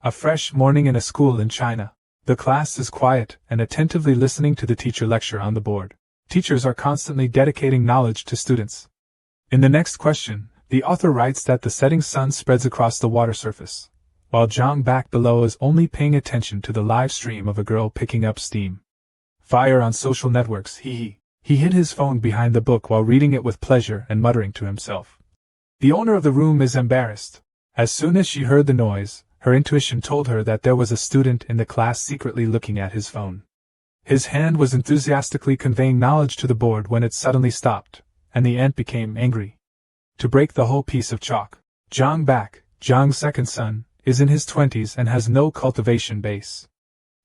A fresh morning in a school in China. The class is quiet and attentively listening to the teacher lecture on the board. Teachers are constantly dedicating knowledge to students. In the next question, the author writes that the setting sun spreads across the water surface, while Zhang back below is only paying attention to the live stream of a girl picking up steam. Fire on social networks, He hid his phone behind the book while reading it with pleasure and muttering to himself. The owner of the room is embarrassed. As soon as she heard the noise, her intuition told her that there was a student in the class secretly looking at his phone. His hand was enthusiastically conveying knowledge to the board when it suddenly stopped, and the ant became angry. To break the whole piece of chalk, Zhang's second son, is in his 20s and has no cultivation base.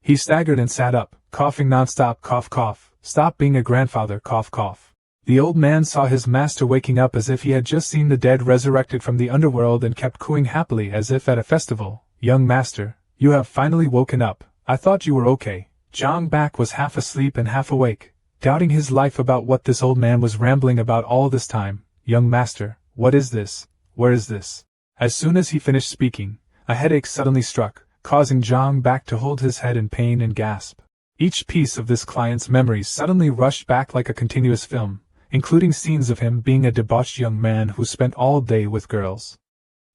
He staggered and sat up, coughing nonstop, cough cough, stop being a grandfather, cough cough. The old man saw his master waking up as if he had just seen the dead resurrected from the underworld and kept cooing happily as if at a festival. Young master, you have finally woken up. I thought you were okay. Zhang Bak was half asleep and half awake, doubting his life about what this old man was rambling about all this time. Young master, what is this? Where is this? As soon as he finished speaking, a headache suddenly struck, causing Zhang Bak to hold his head in pain and gasp. Each piece of this client's memories suddenly rushed back like a continuous film, including scenes of him being a debauched young man who spent all day with girls.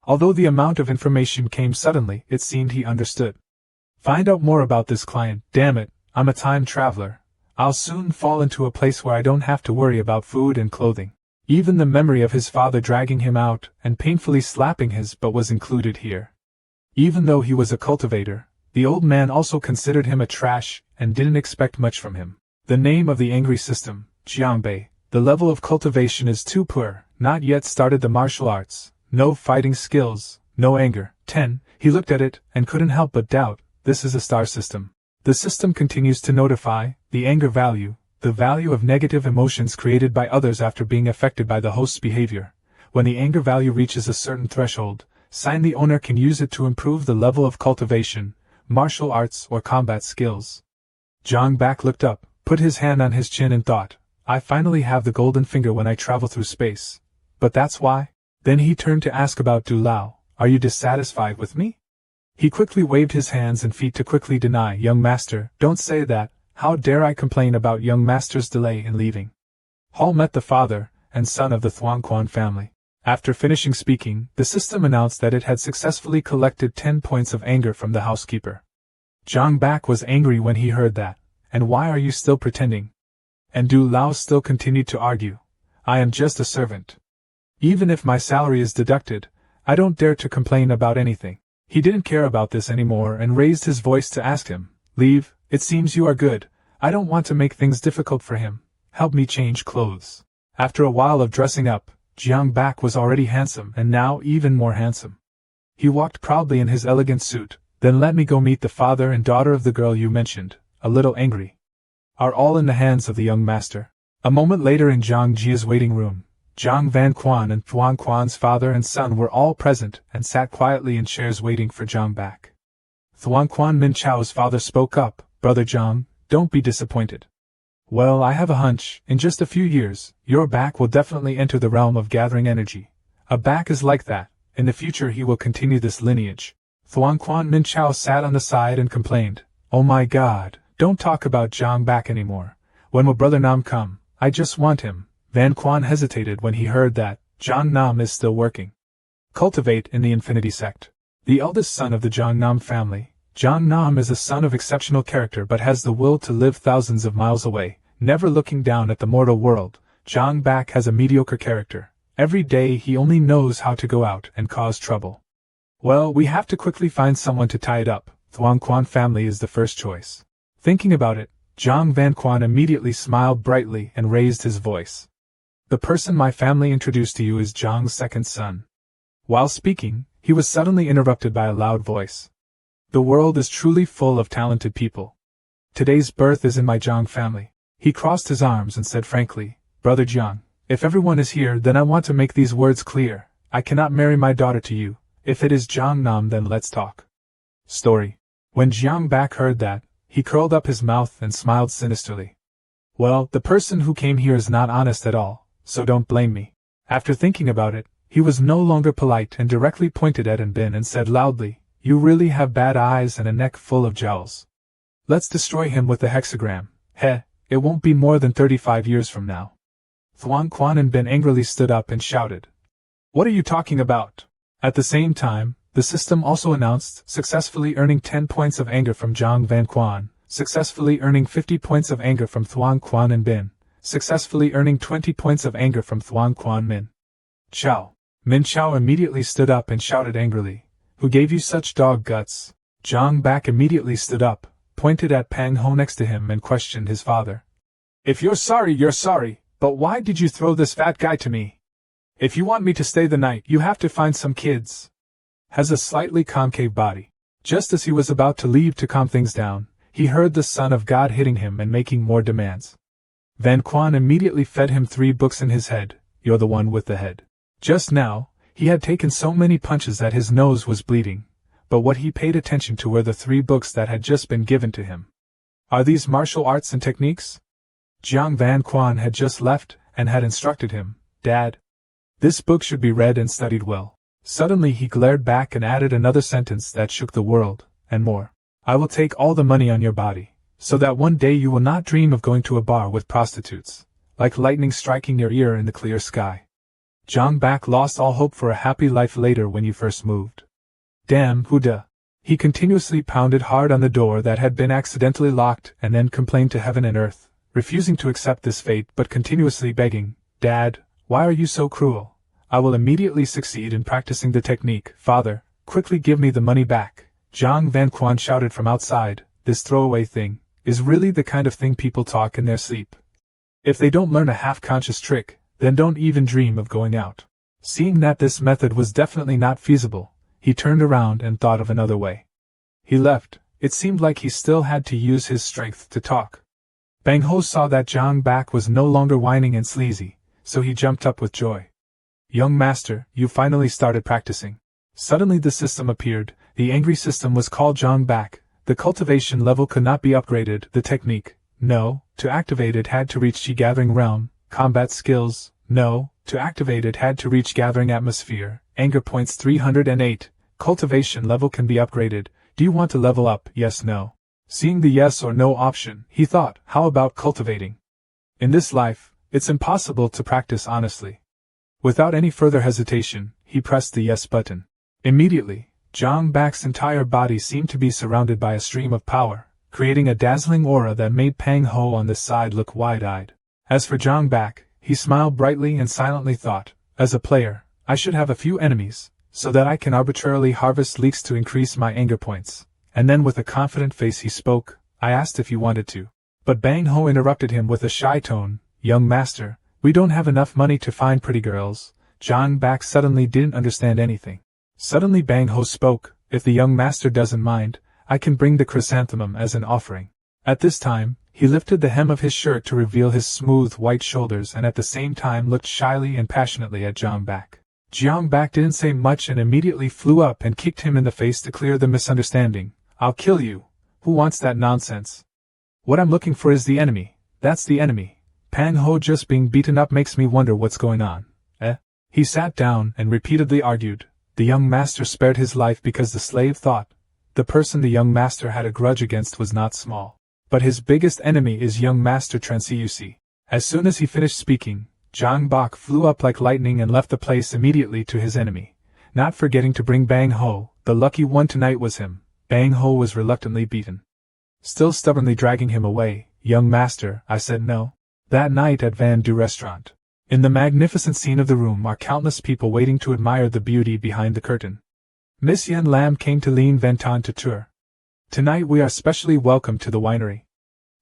Although the amount of information came suddenly, it seemed he understood. Find out more about this client, damn it, I'm a time traveler. I'll soon fall into a place where I don't have to worry about food and clothing. Even the memory of his father dragging him out and painfully slapping his butt was included here. Even though he was a cultivator, the old man also considered him a trash and didn't expect much from him. The name of the angry system, Jiangbei. The level of cultivation is too poor, not yet started the martial arts, no fighting skills, no anger. 10. He looked at it and couldn't help but doubt, this is a star system. The system continues to notify the anger value, the value of negative emotions created by others after being affected by the host's behavior. When the anger value reaches a certain threshold, the owner can use it to improve the level of cultivation, martial arts or combat skills. Zhang Bak looked up, put his hand on his chin and thought, I finally have the golden finger when I travel through space. But that's why? Then he turned to ask about Du Lao, are you dissatisfied with me? He quickly waved his hands and feet to quickly deny, young master, don't say that, how dare I complain about young master's delay in leaving. Hall met the father and son of the Thuangquan family. After finishing speaking, the system announced that it had successfully collected 10 points of anger from the housekeeper. Zhang Bak was angry when he heard that. And why are you still pretending? And Du Lao still continued to argue. I am just a servant. Even if my salary is deducted, I don't dare to complain about anything. He didn't care about this anymore and raised his voice to ask him, leave, it seems you are good. I don't want to make things difficult for him. Help me change clothes. After a while of dressing up, Jiang Bak was already handsome and now even more handsome. He walked proudly in his elegant suit, then let me go meet the father and daughter of the girl you mentioned, a little angry. Are all in the hands of the young master. A moment later in Zhang Jia's waiting room, Zhang Van Quan and Thuan Quan's father and son were all present and sat quietly in chairs waiting for Zhang Bak. Thuan Quan Min Chao's father spoke up, Brother Zhang, don't be disappointed. Well, I have a hunch, in just a few years, your Bak will definitely enter the realm of gathering energy. A Bak is like that, in the future he will continue this lineage. Thuan Quan Min Chao sat on the side and complained, oh my god, don't talk about Zhang Bak anymore. When will Brother Nam come? I just want him. Van Quan hesitated when he heard that Zhang Nam is still working. Cultivate in the Infinity Sect. The eldest son of the Zhang Nam family, Zhang Nam is a son of exceptional character but has the will to live thousands of miles away, never looking down at the mortal world. Zhang Bak has a mediocre character. Every day he only knows how to go out and cause trouble. Well, we have to quickly find someone to tie it up. Thuan Quan family is the first choice. Thinking about it, Zhang Van Quan immediately smiled brightly and raised his voice. The person my family introduced to you is Zhang's second son. While speaking, he was suddenly interrupted by a loud voice. The world is truly full of talented people. Today's birth is in my Zhang family. He crossed his arms and said frankly, Brother Zhang, if everyone is here then I want to make these words clear. I cannot marry my daughter to you. If it is Zhang Nam then let's talk. Story. When Zhang Bak heard that, he curled up his mouth and smiled sinisterly. Well, the person who came here is not honest at all, so don't blame me. After thinking about it, he was no longer polite and directly pointed at Bin and said loudly, You really have bad eyes and a neck full of jowls. Let's destroy him with the hexagram. Heh, it won't be more than 35 years from now. Thuan Quan and Ben angrily stood up and shouted. What are you talking about? At the same time, the system also announced successfully earning 10 points of anger from Zhang Van Quan, successfully earning 50 points of anger from Thuan Quan and Ben, successfully earning 20 points of anger from Thuan Quan Min. Chow. Min Chow immediately stood up and shouted angrily. Who gave you such dog guts? Zhang Bak immediately stood up, pointed at Pang Ho next to him and questioned his father. If you're sorry, but why did you throw this fat guy to me? If you want me to stay the night, you have to find some kids. Has a slightly concave body. Just as he was about to leave to calm things down, he heard the Son of God hitting him and making more demands. Van Quan immediately fed him 3 books in his head. You're the one with the head. Just now, he had taken so many punches that his nose was bleeding, but what he paid attention to were the 3 books that had just been given to him. Are these martial arts and techniques? Jiang Van Quan had just left and had instructed him, Dad. This book should be read and studied well. Suddenly he glared back and added another sentence that shook the world, and more. I will take all the money on your body, so that one day you will not dream of going to a bar with prostitutes, like lightning striking your ear in the clear sky. Zhang Bak lost all hope for a happy life later when you first moved. Damn, Huda. He continuously pounded hard on the door that had been accidentally locked and then complained to heaven and earth, refusing to accept this fate but continuously begging, Dad, why are you so cruel? I will immediately succeed in practicing the technique. Father, quickly give me the money back. Zhang Van Quan shouted from outside, this throwaway thing is really the kind of thing people talk in their sleep. If they don't learn a half-conscious trick, then don't even dream of going out. Seeing that this method was definitely not feasible, he turned around and thought of another way. He left. It seemed like he still had to use his strength to talk. Bang Ho saw that Zhang Bak was no longer whining and sleazy, so he jumped up with joy. Young master, you finally started practicing. Suddenly the system appeared. The angry system was called Zhang Bak. The cultivation level could not be upgraded. The technique, no. To activate it had to reach Qi Gathering Realm. Combat skills, no. To activate it had to reach Gathering Atmosphere. Anger points 308. Cultivation level can be upgraded. Do you want to level up? Yes, no. Seeing the yes or no option, he thought, how about cultivating? In this life, it's impossible to practice honestly. Without any further hesitation, he pressed the yes button. Immediately, Zhang Bak's entire body seemed to be surrounded by a stream of power, creating a dazzling aura that made Pang Ho on the side look wide-eyed. As for Zhang Bak, he smiled brightly and silently thought, as a player, I should have a few enemies, so that I can arbitrarily harvest leaks to increase my anger points. And then with a confident face he spoke, I asked if you wanted to. But Bang Ho interrupted him with a shy tone, Young master, we don't have enough money to find pretty girls. Zhang Bak suddenly didn't understand anything. Suddenly Bang Ho spoke, if the young master doesn't mind, I can bring the chrysanthemum as an offering. At this time, he lifted the hem of his shirt to reveal his smooth white shoulders and at the same time looked shyly and passionately at Zhang Bak. Zhang Bak didn't say much and immediately flew up and kicked him in the face to clear the misunderstanding. I'll kill you. Who wants that nonsense? What I'm looking for is the enemy. That's the enemy. Pang Ho just being beaten up makes me wonder what's going on. He sat down and repeatedly argued. The young master spared his life because the slave thought the person the young master had a grudge against was not small. But his biggest enemy is young master Transiusi. As soon as he finished speaking, Zhang Bak flew up like lightning and left the place immediately to his enemy, not forgetting to bring Bang Ho. The lucky one tonight was him. Bang Ho was reluctantly beaten. Still stubbornly dragging him away, young master, I said no. That night at Van Du restaurant. In the magnificent scene of the room are countless people waiting to admire the beauty behind the curtain. Miss Yen Lan came to Lin Venton to tour. Tonight we are specially welcome to the winery.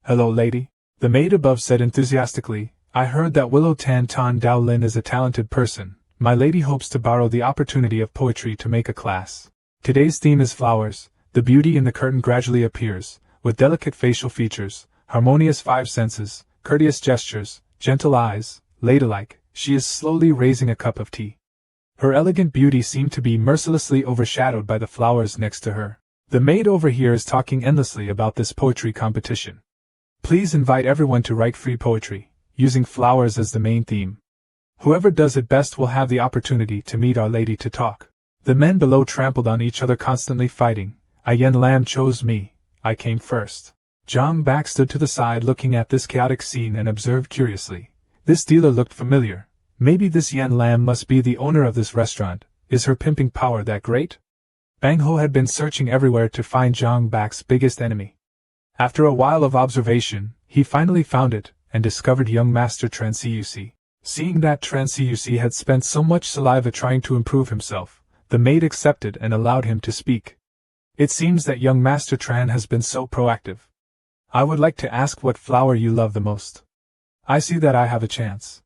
Hello lady, the maid above said enthusiastically, I heard that Willow Tan Tan Dao Lin is a talented person. My lady hopes to borrow the opportunity of poetry to make a class. Today's theme is flowers. The beauty in the curtain gradually appears, with delicate facial features, harmonious 5 senses, courteous gestures, gentle eyes, ladylike, she is slowly raising a cup of tea. Her elegant beauty seemed to be mercilessly overshadowed by the flowers next to her. The maid over here is talking endlessly about this poetry competition. Please invite everyone to write free poetry, using flowers as the main theme. Whoever does it best will have the opportunity to meet Our Lady to talk. The men below trampled on each other, constantly fighting. Yen Lan chose me. I came first. Zhang Bak stood to the side looking at this chaotic scene and observed curiously. This dealer looked familiar. Maybe this Yen Lan must be the owner of this restaurant. Is her pimping power that great? Bang Ho had been searching everywhere to find Zhang Bak's biggest enemy. After a while of observation, he finally found it, and discovered young Master Transiusi. Seeing that Transiusi had spent so much saliva trying to improve himself, the maid accepted and allowed him to speak. It seems that young Master Tran has been so proactive. I would like to ask what flower you love the most. I see that I have a chance.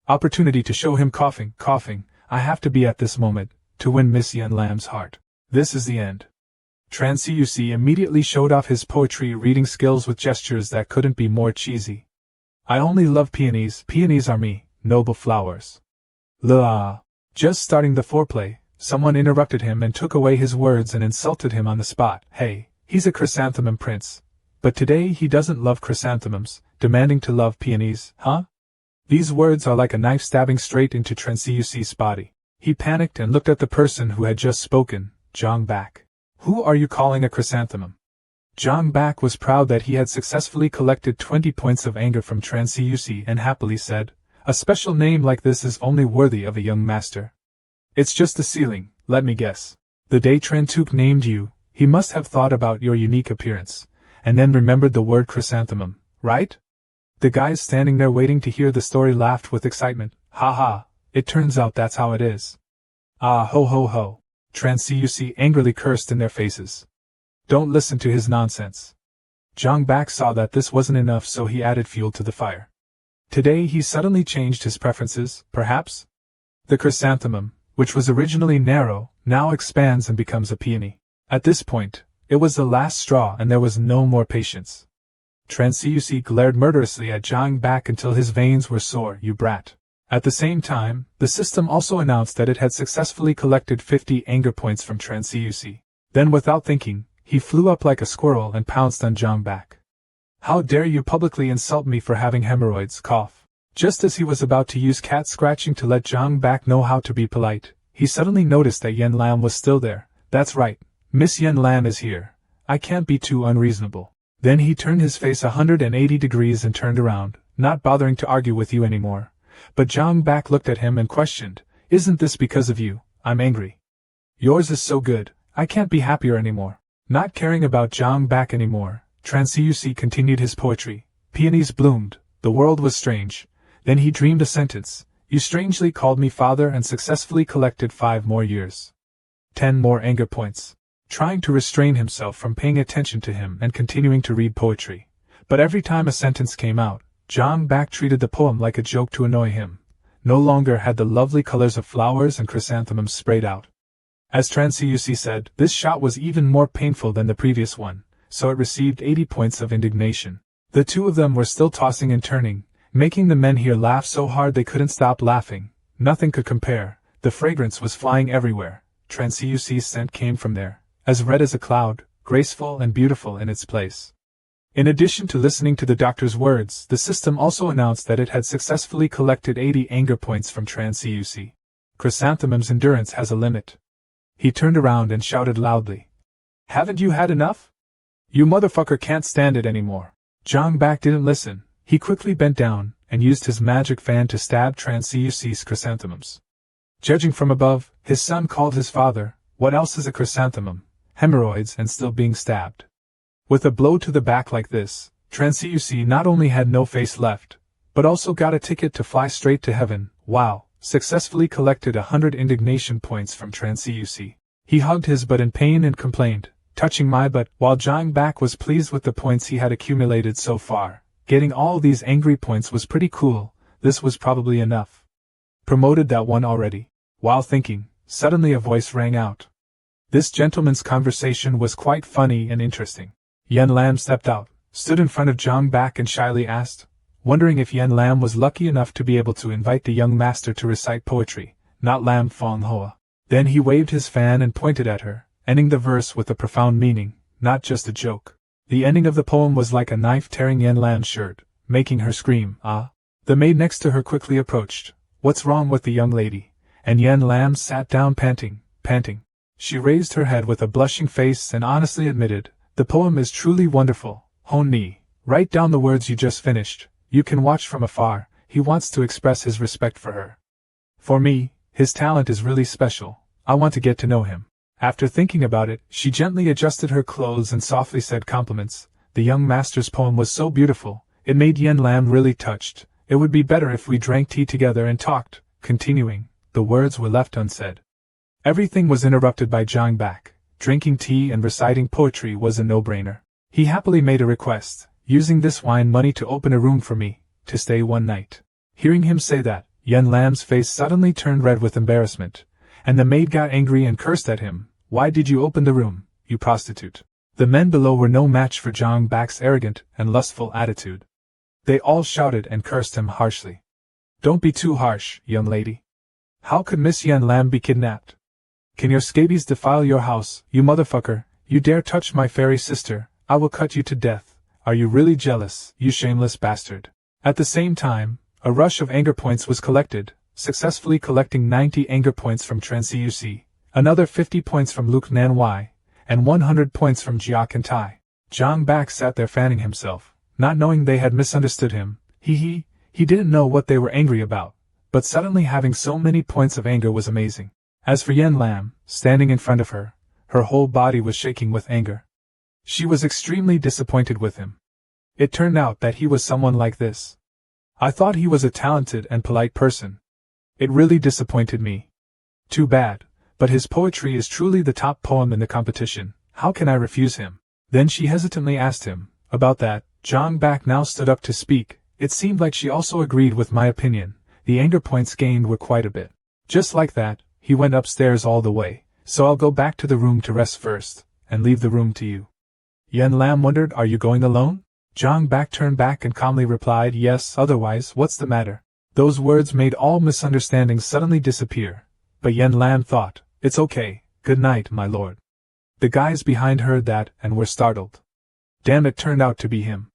Opportunity to show him. Coughing. I have to be at this moment, to win Miss Yen Lam's heart. This is the end. Transiusi immediately showed off his poetry reading skills with gestures that couldn't be more cheesy. I only love peonies. Peonies are me, noble flowers. La. Just starting the foreplay, someone interrupted him and took away his words and insulted him on the spot. Hey, he's a chrysanthemum prince. But today he doesn't love chrysanthemums, demanding to love peonies, huh? These words are like a knife stabbing straight into Transiusi's body. He panicked and looked at the person who had just spoken, Zhang Bak. Who are you calling a chrysanthemum? Zhang Bak was proud that he had successfully collected 20 points of anger from Transiusi and happily said, a special name like this is only worthy of a young master. It's just the ceiling, let me guess. The day Trantuk named you, he must have thought about your unique appearance, and then remembered the word chrysanthemum, right? The guys standing there waiting to hear the story laughed with excitement. Ha ha, it turns out that's how it is. Ah ho ho ho. Transiusi angrily cursed in their faces. Don't listen to his nonsense. Zhang Bak saw that this wasn't enough, so he added fuel to the fire. Today he suddenly changed his preferences, perhaps? The chrysanthemum, which was originally narrow, now expands and becomes a peony. At this point, it was the last straw and there was no more patience. Transiusi glared murderously at Zhang Bak until his veins were sore. You brat. At the same time, the system also announced that it had successfully collected 50 anger points from Transiusi. Then without thinking, he flew up like a squirrel and pounced on Zhang Bak. How dare you publicly insult me for having hemorrhoids? Cough. Just as he was about to use cat scratching to let Zhang Bak know how to be polite, he suddenly noticed that Yen Lan was still there. That's right, Miss Yen Lan is here. I can't be too unreasonable. Then he turned his face 180 degrees and turned around, not bothering to argue with you anymore. But Zhang Bak looked at him and questioned, isn't this because of you? I'm angry. Yours is so good, I can't be happier anymore. Not caring about Zhang Bak anymore, Transiusi continued his poetry. Peonies bloomed, the world was strange. Then he dreamed a sentence. You strangely called me father and successfully collected 5 more years. 10 more anger points. Trying to restrain himself from paying attention to him and continuing to read poetry. But every time a sentence came out, Zhang Bak treated the poem like a joke to annoy him. No longer had the lovely colors of flowers and chrysanthemums sprayed out. As Transiusi said, this shot was even more painful than the previous one, so it received 80 points of indignation. The two of them were still tossing and turning, making the men here laugh so hard they couldn't stop laughing. Nothing could compare. The fragrance was flying everywhere. Transiusi's scent came from there, as red as a cloud, graceful and beautiful in its place. In addition to listening to the doctor's words, the system also announced that it had successfully collected 80 anger points from Transiusi. Chrysanthemum's endurance has a limit. He turned around and shouted loudly. Haven't you had enough? You motherfucker can't stand it anymore. Zhang Bak didn't listen. He quickly bent down and used his magic fan to stab Transiusi's chrysanthemums. Judging from above, his son called his father. What else is a chrysanthemum? Hemorrhoids and still being stabbed. With a blow to the back like this, Transiusi not only had no face left, but also got a ticket to fly straight to heaven. Wow, successfully collected 100 indignation points from Transiusi. He hugged his butt in pain and complained, touching my butt. While Zhang Bak was pleased with the points he had accumulated so far, getting all these angry points was pretty cool. This was probably enough. Promoted that one already. While thinking, suddenly a voice rang out. This gentleman's conversation was quite funny and interesting. Yen Lan stepped out, stood in front of Zhang Bak and shyly asked, wondering if Yen Lan was lucky enough to be able to invite the young master to recite poetry, not Lam Fong Hoa. Then he waved his fan and pointed at her, ending the verse with a profound meaning, not just a joke. The ending of the poem was like a knife tearing Yen Lan's shirt, making her scream, ah. The maid next to her quickly approached. What's wrong with the young lady? And Yen Lan sat down panting panting. She raised her head with a blushing face and honestly admitted, "The poem is truly wonderful. Hon-ni, write down the words you just finished. You can watch from afar. He wants to express his respect for her. For me, his talent is really special. I want to get to know him." After thinking about it, she gently adjusted her clothes and softly said compliments. The young master's poem was so beautiful, it made Yen Lan really touched. "It would be better if we drank tea together and talked." Continuing, the words were left unsaid. Everything was interrupted by Zhang Bak. Drinking tea and reciting poetry was a no-brainer. He happily made a request, using this wine money to open a room for me, to stay one night. Hearing him say that, Yen Lan's face suddenly turned red with embarrassment, and the maid got angry and cursed at him. "Why did you open the room, you prostitute?" The men below were no match for Zhang Bak's arrogant and lustful attitude. They all shouted and cursed him harshly. "Don't be too harsh, young lady. How could Miss Yen Lan be kidnapped? Can your scabies defile your house, you motherfucker? You dare touch my fairy sister, I will cut you to death. Are you really jealous, you shameless bastard?" At the same time, a rush of anger points was collected, successfully collecting 90 anger points from Transiusi, another 50 points from Luke Nanwai, and 100 points from Jia Kantai. Zhang Bak sat there fanning himself, not knowing they had misunderstood him. He didn't know what they were angry about, but suddenly having so many points of anger was amazing. As for Yen Lan, standing in front of her, her whole body was shaking with anger. She was extremely disappointed with him. It turned out that he was someone like this. I thought he was a talented and polite person. It really disappointed me. Too bad, but his poetry is truly the top poem in the competition. How can I refuse him? Then she hesitantly asked him about that. Zhang Bak now stood up to speak. It seemed like she also agreed with my opinion. The anger points gained were quite a bit. Just like that, he went upstairs all the way. So I'll go back to the room to rest first, and leave the room to you. Yen Lan wondered, "Are you going alone?" Zhang Bak turned back and calmly replied, "Yes, otherwise, what's the matter?" Those words made all misunderstandings suddenly disappear. But Yen Lan thought, "It's okay, good night, my lord." The guys behind heard that and were startled. Damn, it turned out to be him.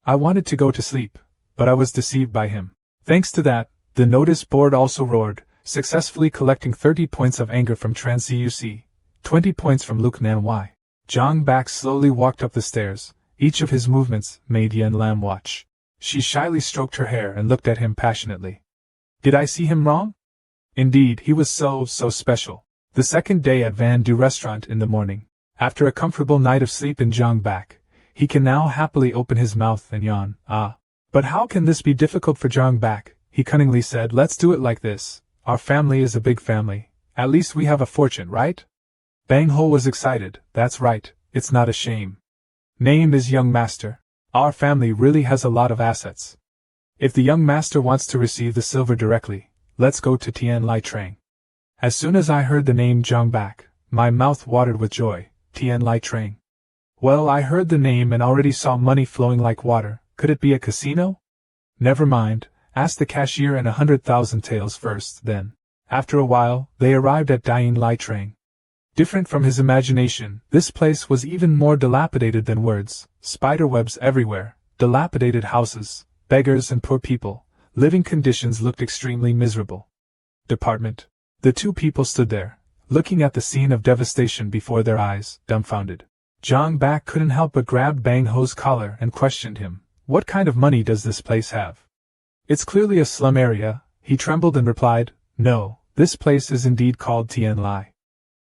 I wanted to go to sleep, but I was deceived by him. Thanks to that, the notice board also roared, successfully collecting 30 points of anger from Transiusi, 20 points from Luke Nanwai. Zhang Bak slowly walked up the stairs. Each of his movements made Yen Lan watch. She shyly stroked her hair and looked at him passionately. Did I see him wrong? Indeed, he was so special. The second day at Van Du restaurant in the morning. After a comfortable night of sleep in Zhang Bak, he can now happily open his mouth and yawn. But how can this be difficult for Zhang Bak? He cunningly said, "Let's do it like this. Our family is a big family. At least we have a fortune, right?" Bang Ho was excited. "That's right, it's not a shame. Name is Young Master. Our family really has a lot of assets. If the Young Master wants to receive the silver directly, let's go to Tian Lai Trang." As soon as I heard the name Zhang Bak, my mouth watered with joy. Tian Lai Trang. Well, I heard the name and already saw money flowing like water. Could it be a casino? Never mind, ask the cashier and 100,000 taels first, then. After a while, they arrived at Tian Lai Trang. Different from his imagination, this place was even more dilapidated than words. Spiderwebs everywhere, dilapidated houses, beggars and poor people. Living conditions looked extremely miserable. Department. The two people stood there, looking at the scene of devastation before their eyes, dumbfounded. Zhang Bak couldn't help but grab Bang Ho's collar and questioned him. "What kind of money does this place have?" "It's clearly a slum area," he trembled and replied. "No, this place is indeed called Tian Lai.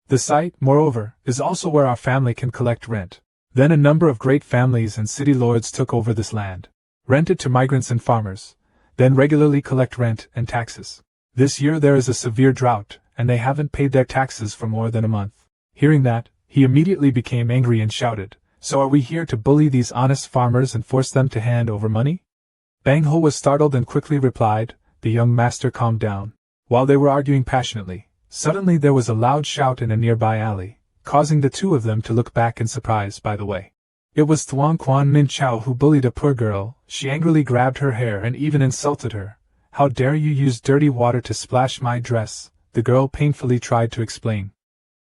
The site, moreover, is also where our family can collect rent." Then a number of great families and city lords took over this land, rent it to migrants and farmers, then regularly collect rent and taxes. This year there is a severe drought, and they haven't paid their taxes for more than a month. Hearing that, he immediately became angry and shouted, "So are we here to bully these honest farmers and force them to hand over money?" Bang Ho was startled and quickly replied. The young master calmed down. While they were arguing passionately, suddenly there was a loud shout in a nearby alley, causing the two of them to look back in surprise. By the way, it was Thuong Quan Min Chao who bullied a poor girl. She angrily grabbed her hair and even insulted her. "How dare you use dirty water to splash my dress?" the girl painfully tried to explain.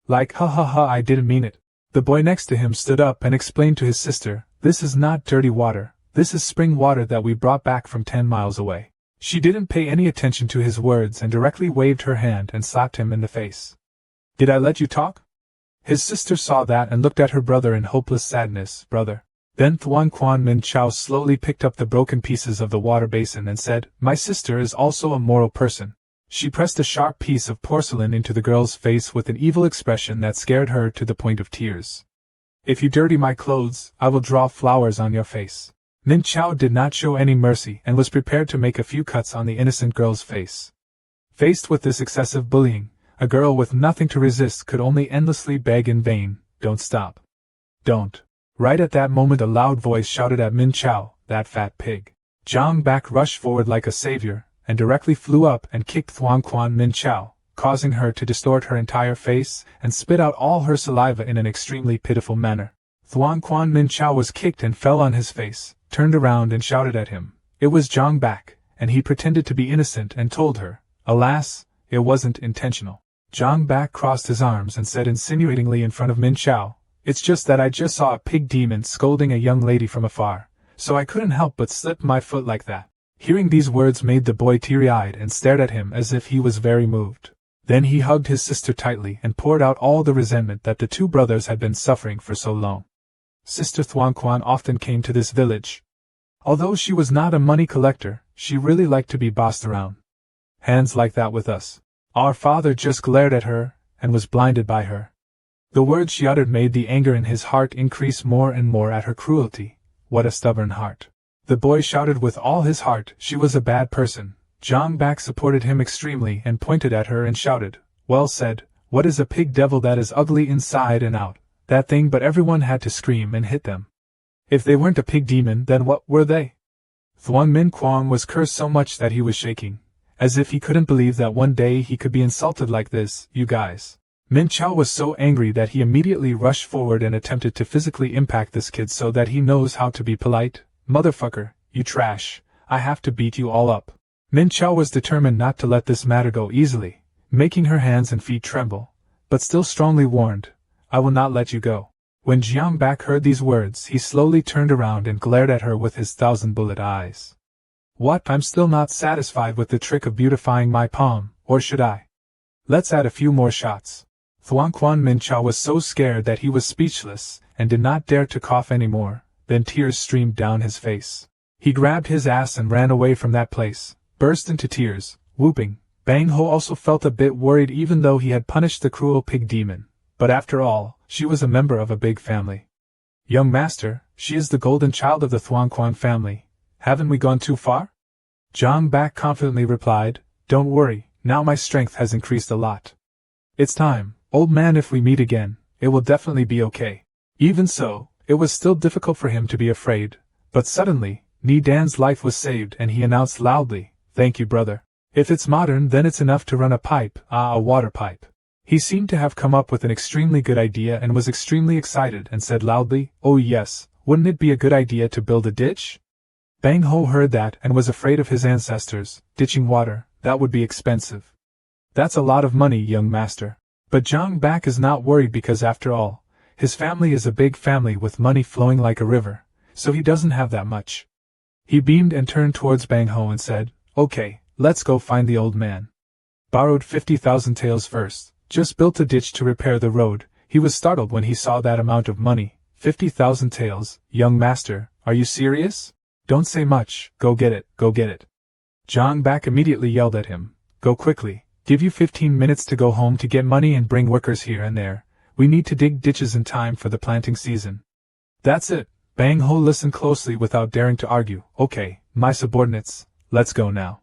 "Like, ha ha ha, I didn't mean it." The boy next to him stood up and explained to his sister, "This is not dirty water, this is spring water that we brought back from 10 miles away." She didn't pay any attention to his words and directly waved her hand and slapped him in the face. Did I let you talk? His sister saw that and looked at her brother in hopeless sadness. Brother. Then Thuan Quan Min Chao slowly picked up the broken pieces of the water basin and said, My sister is also a moral person. She pressed a sharp piece of porcelain into the girl's face with an evil expression that scared her to the point of tears. If you dirty my clothes, I will draw flowers on your face. Min Chao did not show any mercy and was prepared to make a few cuts on the innocent girl's face. Faced with this excessive bullying, a girl with nothing to resist could only endlessly beg in vain, Don't stop. Don't. Right at that moment a loud voice shouted at Min Chao, That fat pig. Jiang Bak rushed forward like a savior, and directly flew up and kicked Thuan Quan Min Chao, causing her to distort her entire face and spit out all her saliva in an extremely pitiful manner. Thuan Quan Min Chao was kicked and fell on his face, turned around and shouted at him. It was Jiang Bak, and he pretended to be innocent and told her, Alas, it wasn't intentional. Jiang Bak crossed his arms and said insinuatingly in front of Min Chao, It's just that I just saw a pig demon scolding a young lady from afar, so I couldn't help but slip my foot like that. Hearing these words made the boy teary-eyed and stared at him as if he was very moved. Then he hugged his sister tightly and poured out all the resentment that the two brothers had been suffering for so long. Sister Thuan Quan often came to this village. Although she was not a money collector, she really liked to be bossed around. Hands like that with us. Our father just glared at her and was blinded by her. The words she uttered made the anger in his heart increase more and more at her cruelty. What a stubborn heart. The boy shouted with all his heart she was a bad person. Jiang Bak supported him extremely and pointed at her and shouted, Well said, what is a pig devil that is ugly inside and out? That thing, but everyone had to scream and hit them. If they weren't a pig demon, then what were they? Thuan Min Quang was cursed so much that he was shaking, as if he couldn't believe that one day he could be insulted like this. You guys. Min Chao was so angry that he immediately rushed forward and attempted to physically impact this kid so that he knows how to be polite. Motherfucker, you trash, I have to beat you all up. Min Chao was determined not to let this matter go easily, making her hands and feet tremble, but still strongly warned, I will not let you go. When Jiang Bak heard these words, he slowly turned around and glared at her with his 1,000-bullet eyes. What? I'm still not satisfied with the trick of beautifying my palm, or should I? Let's add a few more shots. Thuan Quan Min Chao was so scared that he was speechless, and did not dare to cough anymore. Then tears streamed down his face. He grabbed his ass and ran away from that place, burst into tears, whooping. Bang Ho also felt a bit worried even though he had punished the cruel pig demon. But after all, she was a member of a big family. Young master, she is the golden child of the Thuan Quan family. Haven't we gone too far? Jiang Bak confidently replied, Don't worry, now my strength has increased a lot. It's time, old man, if we meet again, it will definitely be okay. Even so, it was still difficult for him to be afraid, but suddenly, Ni Dan's life was saved and he announced loudly, Thank you, brother. If it's modern, then it's enough to run a pipe, a water pipe. He seemed to have come up with an extremely good idea and was extremely excited and said loudly, Oh yes, wouldn't it be a good idea to build a ditch? Bang Ho heard that and was afraid of his ancestors. Ditching water, that would be expensive. That's a lot of money, young master. But Jiang Bak is not worried because after all, his family is a big family with money flowing like a river, so he doesn't have that much. He beamed and turned towards Bang Ho and said, Okay, let's go find the old man. Borrowed 50,000 taels first, just built a ditch to repair the road. He was startled when he saw that amount of money. 50,000 taels, young master, are you serious? Don't say much, go get it, go get it. Jiang Bak immediately yelled at him, Go quickly, give you 15 minutes to go home to get money and bring workers here and there. We need to dig ditches in time for the planting season. That's it. Bang Ho listened closely without daring to argue. Okay, my subordinates, let's go now.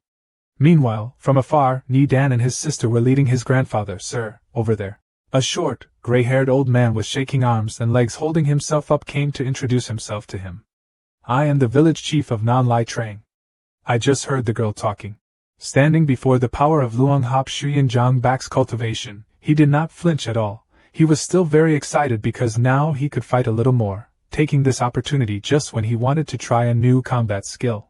Meanwhile, from afar, Ni Dan and his sister were leading his grandfather, Sir, over there. A short, gray-haired old man with shaking arms and legs holding himself up came to introduce himself to him. I am the village chief of Nan Lai Trang. I just heard the girl talking. Standing before the power of Luong Hop Shui and Jiang Bak's cultivation, he did not flinch at all. He was still very excited because now he could fight a little more, taking this opportunity just when he wanted to try a new combat skill.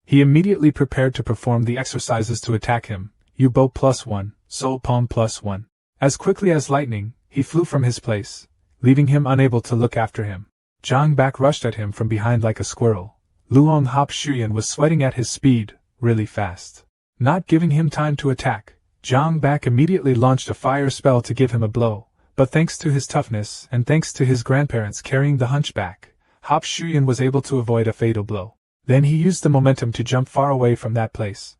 He immediately prepared to perform the exercises to attack him. U-bow +1, soul palm +1. As quickly as lightning, he flew from his place, leaving him unable to look after him. Jiang Bak rushed at him from behind like a squirrel. Luong Hop Shuyan was sweating at his speed, really fast. Not giving him time to attack, Zhang Bak immediately launched a fire spell to give him a blow, but thanks to his toughness and thanks to his grandparents carrying the hunchback, Hop Shuyan was able to avoid a fatal blow. Then he used the momentum to jump far away from that place.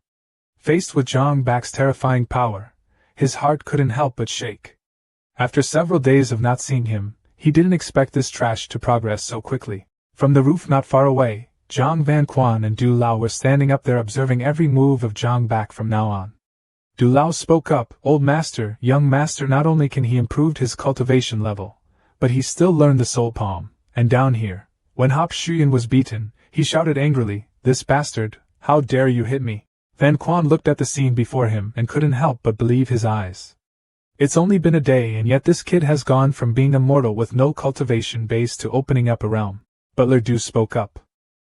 Faced with Zhang Bak's terrifying power, his heart couldn't help but shake. After several days of not seeing him, he didn't expect this trash to progress so quickly. From the roof not far away, Zhang Van Quan and Du Lao were standing up there observing every move of Zhang Bak from now on. Du Lao spoke up, "Old master, young master, not only can he improve his cultivation level, but he still learned the soul palm, and down here, when Hop Shuyan was beaten, he shouted angrily, 'This bastard, how dare you hit me?'" Van Quan looked at the scene before him and couldn't help but believe his eyes. It's only been a day and yet this kid has gone from being a mortal with no cultivation base to opening up a realm. Butler Du spoke up.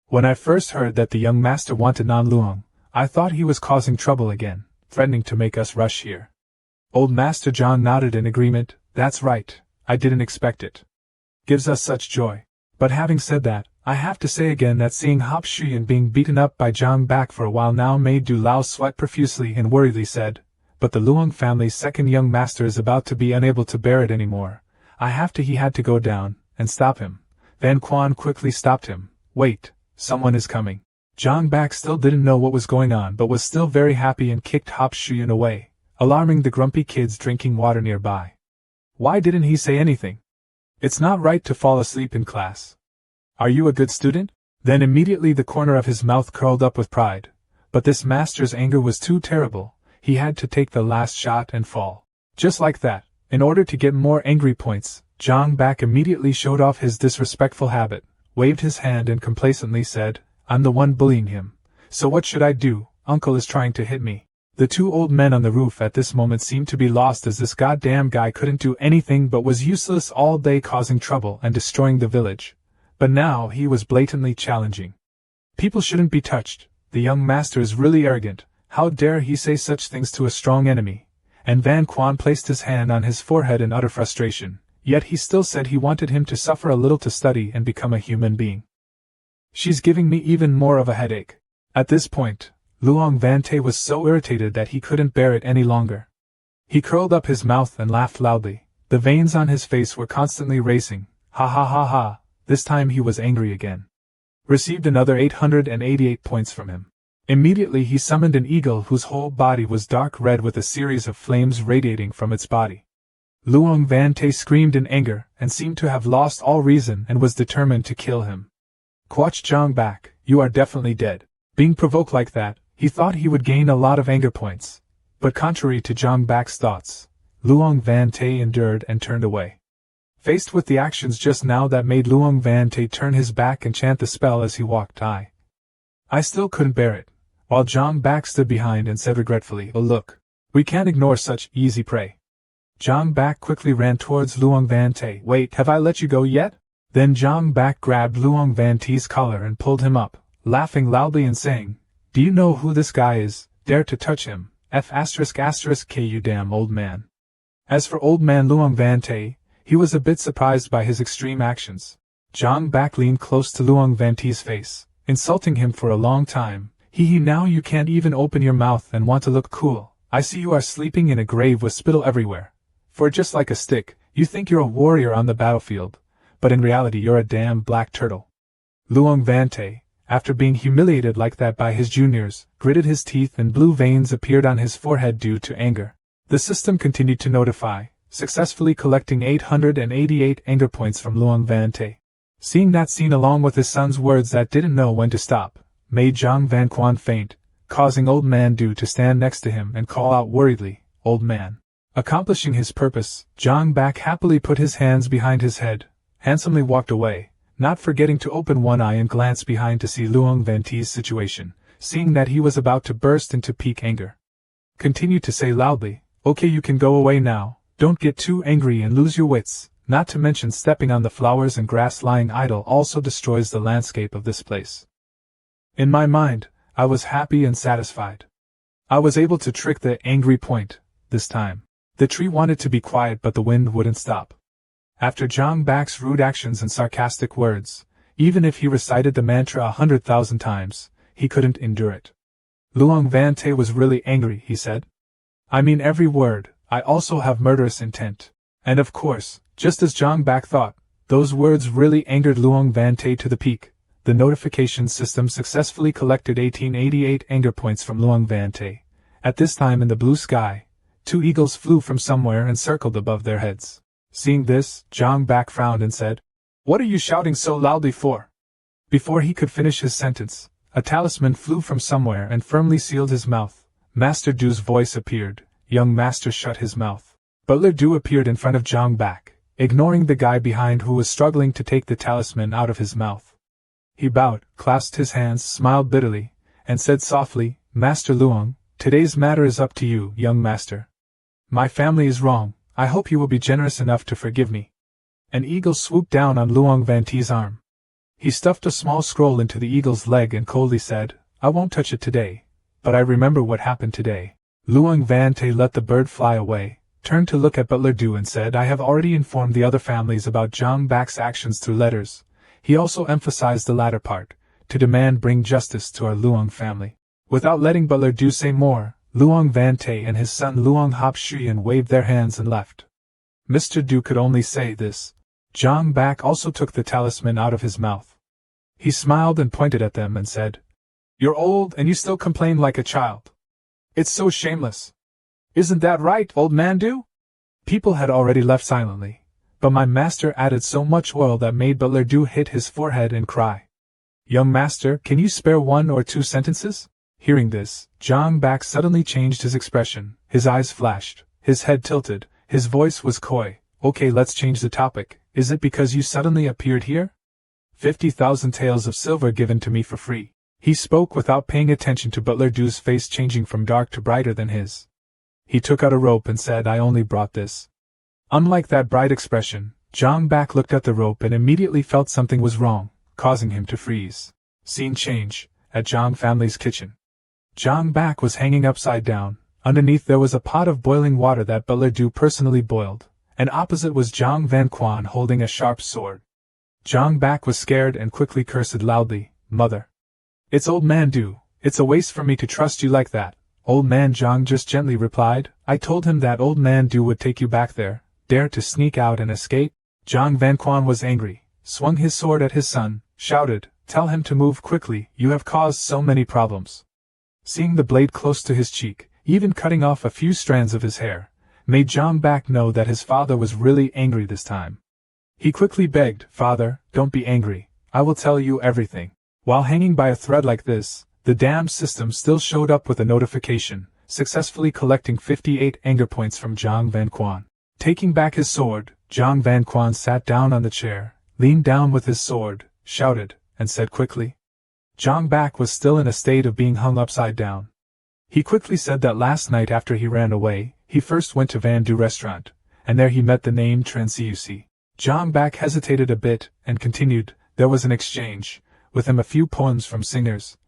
"When I first heard that the young master wanted Nan Luong, I thought he was causing trouble again, threatening to make us rush here." Old Master Zhang nodded in agreement. "That's right, I didn't expect it. Gives us such joy. But having said that, I have to say again that seeing Hop Shuyan being beaten up by Zhang Bak for a while now made Du Lao sweat profusely and worriedly said, 'But the Luong family's second young master is about to be unable to bear it anymore. He had to go down and stop him.'" Van Quan quickly stopped him. "Wait, someone is coming." Zhang Bak still didn't know what was going on but was still very happy and kicked Hop Shuyan away, alarming the grumpy kids drinking water nearby. Why didn't he say anything? It's not right to fall asleep in class. Are you a good student? Then immediately the corner of his mouth curled up with pride. But this master's anger was too terrible, he had to take the last shot and fall. Just like that, in order to get more angry points, Zhang Bak immediately showed off his disrespectful habit, waved his hand and complacently said, "I'm the one bullying him. So what should I do? Uncle is trying to hit me." The two old men on the roof at this moment seemed to be lost as this goddamn guy couldn't do anything but was useless all day causing trouble and destroying the village. But now he was blatantly challenging. People shouldn't be touched, the young master is really arrogant, how dare he say such things to a strong enemy? And Van Quan placed his hand on his forehead in utter frustration, yet he still said he wanted him to suffer a little to study and become a human being. "She's giving me even more of a headache." At this point, Luong Vante was so irritated that he couldn't bear it any longer. He curled up his mouth and laughed loudly. The veins on his face were constantly racing. Ha ha ha ha, this time he was angry again. Received another 888 points from him. Immediately he summoned an eagle whose whole body was dark red with a series of flames radiating from its body. Luong Vante screamed in anger and seemed to have lost all reason and was determined to kill him. "Quach Zhang Bak, you are definitely dead." Being provoked like that, he thought he would gain a lot of anger points. But contrary to Zhang Bak's thoughts, Luong Vante endured and turned away. Faced with the actions just now that made Luong Vante turn his back and chant the spell as he walked, I still couldn't bear it, while Zhang Bak stood behind and said regretfully, "Oh look, we can't ignore such easy prey." Zhang Bak quickly ran towards Luong Vante. "Wait, have I let you go yet?" Then Zhang Bak grabbed Luong Vante's collar and pulled him up, laughing loudly and saying, "Do you know who this guy is? Dare to touch him, F***K you damn old man." As for old man Luong Vante, he was a bit surprised by his extreme actions. Zhang Bak leaned close to Luong Vante's face, insulting him for a long time. Now you can't even open your mouth and want to look cool. I see you are sleeping in a grave with spittle everywhere. For just like a stick, you think you're a warrior on the battlefield, but in reality you're a damn black turtle." Luong Vante, after being humiliated like that by his juniors, gritted his teeth and blue veins appeared on his forehead due to anger. The system continued to notify, successfully collecting 888 anger points from Luong Vante. Seeing that scene along with his son's words that didn't know when to stop, made Zhang Van Quan faint, causing Old Man Du to stand next to him and call out worriedly, "Old man." Accomplishing his purpose, Zhang Bak happily put his hands behind his head, handsomely walked away, not forgetting to open one eye and glance behind to see Luong Vante's situation, seeing that he was about to burst into peak anger. Continued to say loudly, "Okay, you can go away now, don't get too angry and lose your wits, not to mention stepping on the flowers and grass lying idle also destroys the landscape of this place." In my mind, I was happy and satisfied. I was able to trick the angry point, this time. The tree wanted to be quiet but the wind wouldn't stop. After Zhang Bak's rude actions and sarcastic words, even if he recited the mantra 100,000 times, he couldn't endure it. "Luong Vante was really angry," he said. I mean every word. I also have murderous intent. And of course, just as Zhang Bak thought, those words really angered Luong Vante to the peak. The notification system successfully collected 1888 anger points from Luong Vante. At this time in the blue sky, 2 eagles flew from somewhere and circled above their heads. Seeing this, Zhang Bak frowned and said, "What are you shouting so loudly for?" Before he could finish his sentence, a talisman flew from somewhere and firmly sealed his mouth. Master Du's voice appeared. Young Master shut his mouth. Butler Du appeared in front of Zhang Bak, ignoring the guy behind who was struggling to take the talisman out of his mouth. He bowed, clasped his hands, smiled bitterly, and said softly, "Master Luong, today's matter is up to you, young master. My family is wrong. I hope you will be generous enough to forgive me." An eagle swooped down on Luong Vante's arm. He stuffed a small scroll into the eagle's leg and coldly said, "I won't touch it today, but I remember what happened today." Luong Vante let the bird fly away, turned to look at Butler Du and said, "I have already informed the other families about Zhang Bak's actions through letters." He also emphasized the latter part, to demand bring justice to our Luong family. Without letting Butler Du say more, Luong Vante and his son Luong Hop Shuyan waved their hands and left. Mr. Du could only say this. Zhang Bak also took the talisman out of his mouth. He smiled and pointed at them and said, "You're old and you still complain like a child. It's so shameless. Isn't that right, old man Du?" People had already left silently, but my master added so much oil that made Butler Du hit his forehead and cry. "Young master, can you spare 1 or 2 sentences?" Hearing this, Zhang Bak suddenly changed his expression. His eyes flashed, his head tilted, his voice was coy. "Okay, let's change the topic. Is it because you suddenly appeared here? 50,000 taels of silver given to me for free." He spoke without paying attention to Butler Du's face changing from dark to brighter than his. He took out a rope and said, "I only brought this." Unlike that bright expression, Zhang Bak looked at the rope and immediately felt something was wrong, causing him to freeze. Scene change, at Zhang family's kitchen. Zhang Bak was hanging upside down. Underneath there was a pot of boiling water that Butler Du personally boiled, and opposite was Zhang Van Quan holding a sharp sword. Zhang Bak was scared and quickly cursed loudly, "Mother! It's old man Du, it's a waste for me to trust you like that." Old man Zhang just gently replied, "I told him that old man Du would take you back there. Dare to sneak out and escape?" Zhang Van Quan was angry, swung his sword at his son, shouted, "Tell him to move quickly, you have caused so many problems." Seeing the blade close to his cheek, even cutting off a few strands of his hair, made Zhang Bak know that his father was really angry this time. He quickly begged, "Father, don't be angry, I will tell you everything." While hanging by a thread like this, the dam system still showed up with a notification, successfully collecting 58 anger points from Zhang Van Quan. Taking back his sword, Zhang Van Quan sat down on the chair, leaned down with his sword, shouted, and said quickly. Zhang Bak was still in a state of being hung upside down. He quickly said that last night after he ran away, he first went to Van Du restaurant, and there he met the name Transiusi. Zhang Bak hesitated a bit, and continued, "There was an exchange, with him a few poems from singers."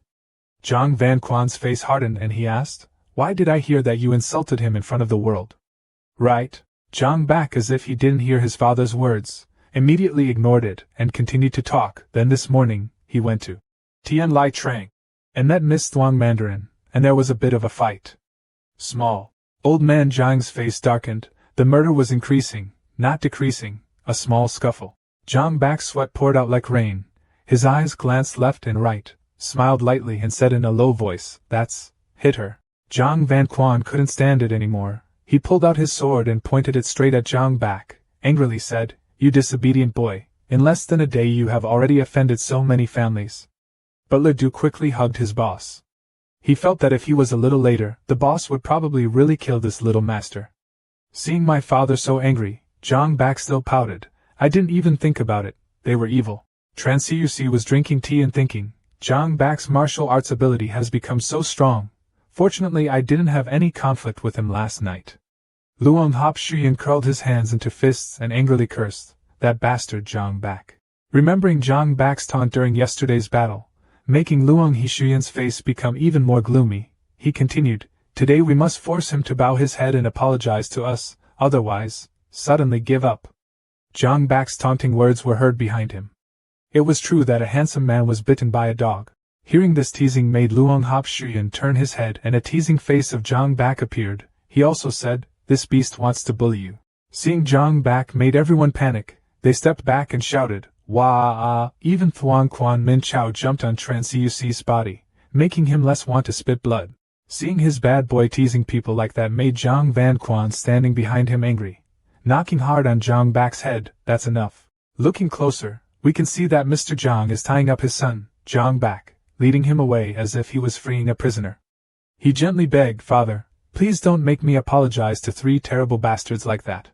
Zhang Van Quan's face hardened and he asked, "Why did I hear that you insulted him in front of the world?" "Right." Zhang Bak, as if he didn't hear his father's words, immediately ignored it and continued to talk. Then this morning, he went to Tian Lai Trang and met Miss Thuong Mandarin, and there was a bit of a fight. Small. Old man Zhang's face darkened. The murder was increasing, not decreasing. A small scuffle. Zhang Bak's sweat poured out like rain. His eyes glanced left and right, smiled lightly and said in a low voice, "That's hit her." Zhang Van Quan couldn't stand it anymore. He pulled out his sword and pointed it straight at Zhang Bak, angrily said, "You disobedient boy, in less than a day you have already offended so many families." Butler Du quickly hugged his boss. He felt that if he was a little later, the boss would probably really kill this little master. Seeing my father so angry, Zhang Bak still pouted. "I didn't even think about it, they were evil." Transiusi was drinking tea and thinking, Zhang Bak's martial arts ability has become so strong. Fortunately I didn't have any conflict with him last night. Luong Hop Shuyan curled his hands into fists and angrily cursed, "That bastard Zhang Bak." Remembering Zhang Bak's taunt during yesterday's battle, making Luong Hishuyan's face become even more gloomy, he continued, "Today we must force him to bow his head and apologize to us, otherwise, suddenly give up." Zhang Bak's taunting words were heard behind him. It was true that a handsome man was bitten by a dog. Hearing this teasing made Luong Hop Shuyan turn his head and a teasing face of Zhang Bak appeared. He also said, "This beast wants to bully you." Seeing Zhang Bak made everyone panic. They stepped back and shouted, "Wah!" Even Thuan Quan Min Chao jumped on Tran Cuc's body, making him less want to spit blood. Seeing his bad boy teasing people like that made Zhang Van Quan standing behind him angry. Knocking hard on Zhang Bak's head, "That's enough." Looking closer, we can see that Mr. Zhang is tying up his son, Zhang Bak, leading him away as if he was freeing a prisoner. He gently begged, "Father, please don't make me apologize to three terrible bastards like that."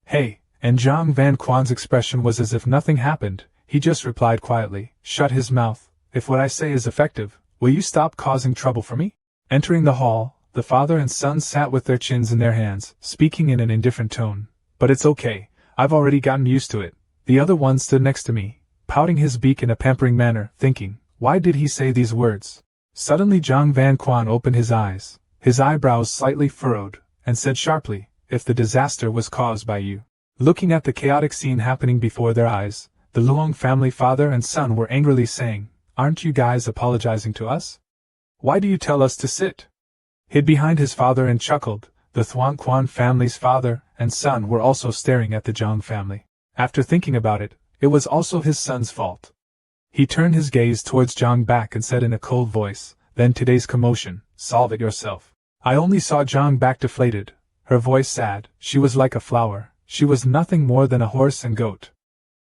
"Hey," and Zhang Van Quan's expression was as if nothing happened. He just replied quietly, "Shut his mouth. If what I say is effective, will you stop causing trouble for me?" Entering the hall, the father and son sat with their chins in their hands, speaking in an indifferent tone. "But it's okay, I've already gotten used to it." The other one stood next to me, pouting his beak in a pampering manner, thinking, "Why did he say these words?" Suddenly Zhang Van Quan opened his eyes, his eyebrows slightly furrowed, and said sharply, "If the disaster was caused by you." Looking at the chaotic scene happening before their eyes, the Luong family father and son were angrily saying, "Aren't you guys apologizing to us? Why do you tell us to sit?" Hid behind his father and chuckled. The Thuan Quan family's father and son were also staring at the Zhang family. After thinking about it, it was also his son's fault. He turned his gaze towards Zhang Bak and said in a cold voice, "Then today's commotion, solve it yourself." I only saw Zhang Bak deflated, her voice sad. She was like a flower. She was nothing more than a horse and goat.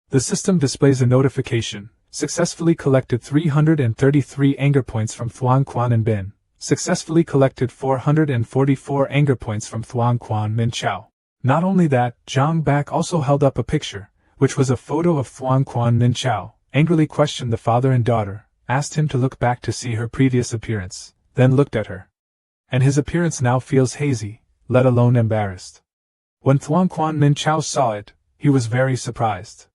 The system displays a notification. Successfully collected 333 anger points from Thuan Quan and Bin. Successfully collected 444 anger points from Thuan Quan Min Chao. Not only that, Zhang Bak also held up a picture, which was a photo of Thuan Quan Min Chao, angrily questioned the father and daughter, asked him to look back to see her previous appearance, then looked at her. And his appearance now feels hazy, let alone embarrassed. When Thuan Quan Min Chao saw it, he was very surprised.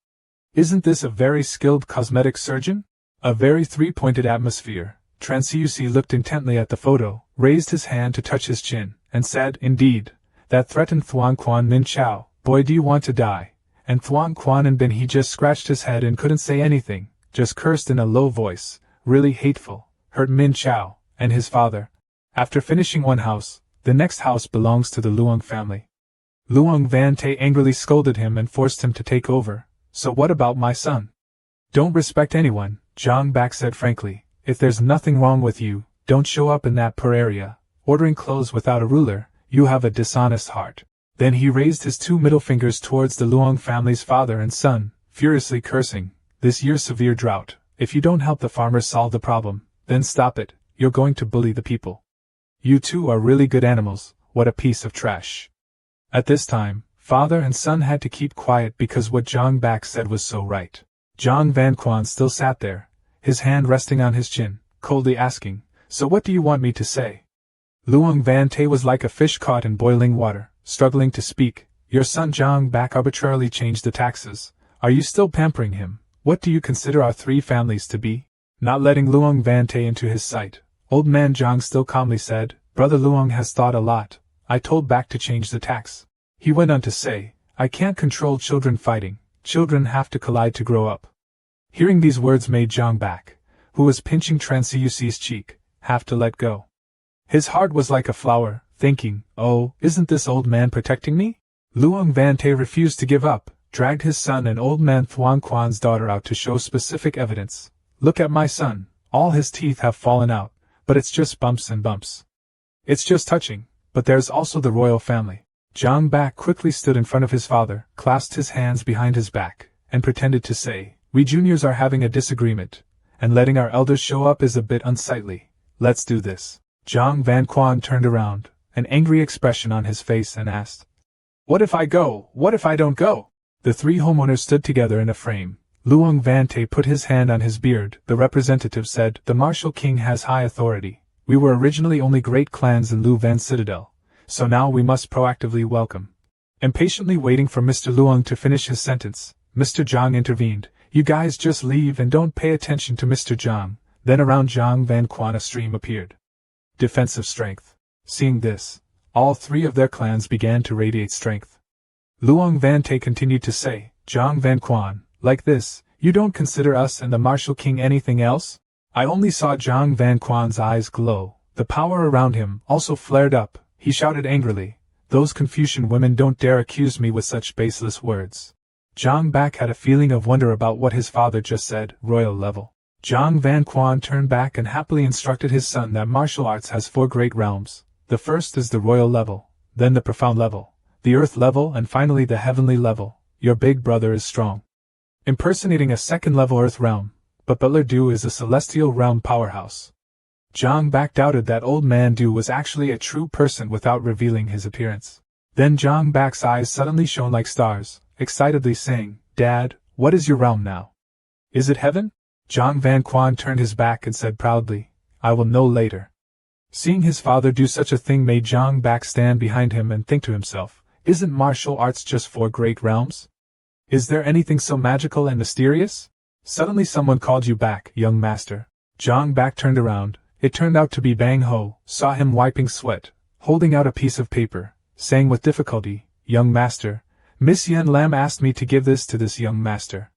"Isn't this a very skilled cosmetic surgeon? A very three-pointed atmosphere." Tran Cuc looked intently at the photo, raised his hand to touch his chin, and said, "Indeed, that threatened Thuan Quan Min Chao. Boy, do you want to die?" And Thuan Quan and Bin, he just scratched his head and couldn't say anything, just cursed in a low voice, really hateful, hurt Min Chao, and his father. After finishing one house, the next house belongs to the Luong family. Luong Van Te angrily scolded him and forced him to take over. "So what about my son? Don't respect anyone," Zhang Bak said frankly. "If there's nothing wrong with you, don't show up in that poor area, ordering clothes without a ruler. You have a dishonest heart." Then he raised his two middle fingers towards the Luong family's father and son, furiously cursing, "This year's severe drought, if you don't help the farmers solve the problem, then stop it, you're going to bully the people. You two are really good animals, what a piece of trash." At this time, father and son had to keep quiet because what Zhang Bak said was so right. Zhang Van Quan still sat there, his hand resting on his chin, coldly asking, "So what do you want me to say?" Luong Van Te was like a fish caught in boiling water, struggling to speak. "Your son Zhang Bak arbitrarily changed the taxes. Are you still pampering him? What do you consider our three families to be?" Not letting Luong Van Te into his sight, old man Zhang still calmly said, "Brother Luong has thought a lot. I told Bak to change the tax." He went on to say, "I can't control children fighting. Children have to collide to grow up." Hearing these words made Zhang Bak, who was pinching Tran Cuc's cheek, have to let go. His heart was like a flower, thinking, "Oh, isn't this old man protecting me?" Luong Van Te refused to give up, dragged his son and old man Thuan Quan's daughter out to show specific evidence. "Look at my son, all his teeth have fallen out, but it's just bumps and bumps. It's just touching, but there's also the royal family." Zhang Bak quickly stood in front of his father, clasped his hands behind his back, and pretended to say, "We juniors are having a disagreement, and letting our elders show up is a bit unsightly. Let's do this." Zhang Van Quan turned around, an angry expression on his face, and asked, "What if I go? What if I don't go?" The three homeowners stood together in a frame. Luong Van Te put his hand on his beard. The representative said, "The martial king has high authority. We were originally only great clans in Lu Van Citadel, so now we must proactively welcome." Impatiently waiting for Mr. Luong to finish his sentence, Mr. Zhang intervened. "You guys just leave and don't pay attention to Mr. Zhang." Then around Zhang Van Quan a stream appeared. Defensive strength. Seeing this, all three of their clans began to radiate strength. Luong Van Te continued to say, "Zhang Van Quan, like this, you don't consider us and the martial king anything else?" I only saw Zhang Van Quan's eyes glow. The power around him also flared up. he shouted angrily. Those Confucian women don't dare accuse me with such baseless words. Zhang Bak had a feeling of wonder about what his father just said, royal level. Zhang Van Quan turned back and happily instructed his son that martial arts has 4 great realms. The first is the royal level, then the profound level, the earth level, and finally the heavenly level. Your big brother is strong, impersonating a second-level earth realm, but Butler Du is a celestial realm powerhouse. Zhang Bak doubted that old man Du was actually a true person without revealing his appearance. Then Zhang Bak's eyes suddenly shone like stars, excitedly saying, "Dad, what is your realm now? Is it heaven?" Zhang Van Quan turned his back and said proudly, "I will know later." Seeing his father do such a thing made Zhang Bak stand behind him and think to himself, isn't martial arts just 4 great realms? Is there anything so magical and mysterious? Suddenly someone called you back, young master. Zhang Bak turned around. It turned out to be Bang Ho, saw him wiping sweat, holding out a piece of paper, saying with difficulty, "Young master, Miss Yen Lam asked me to give this to this young master."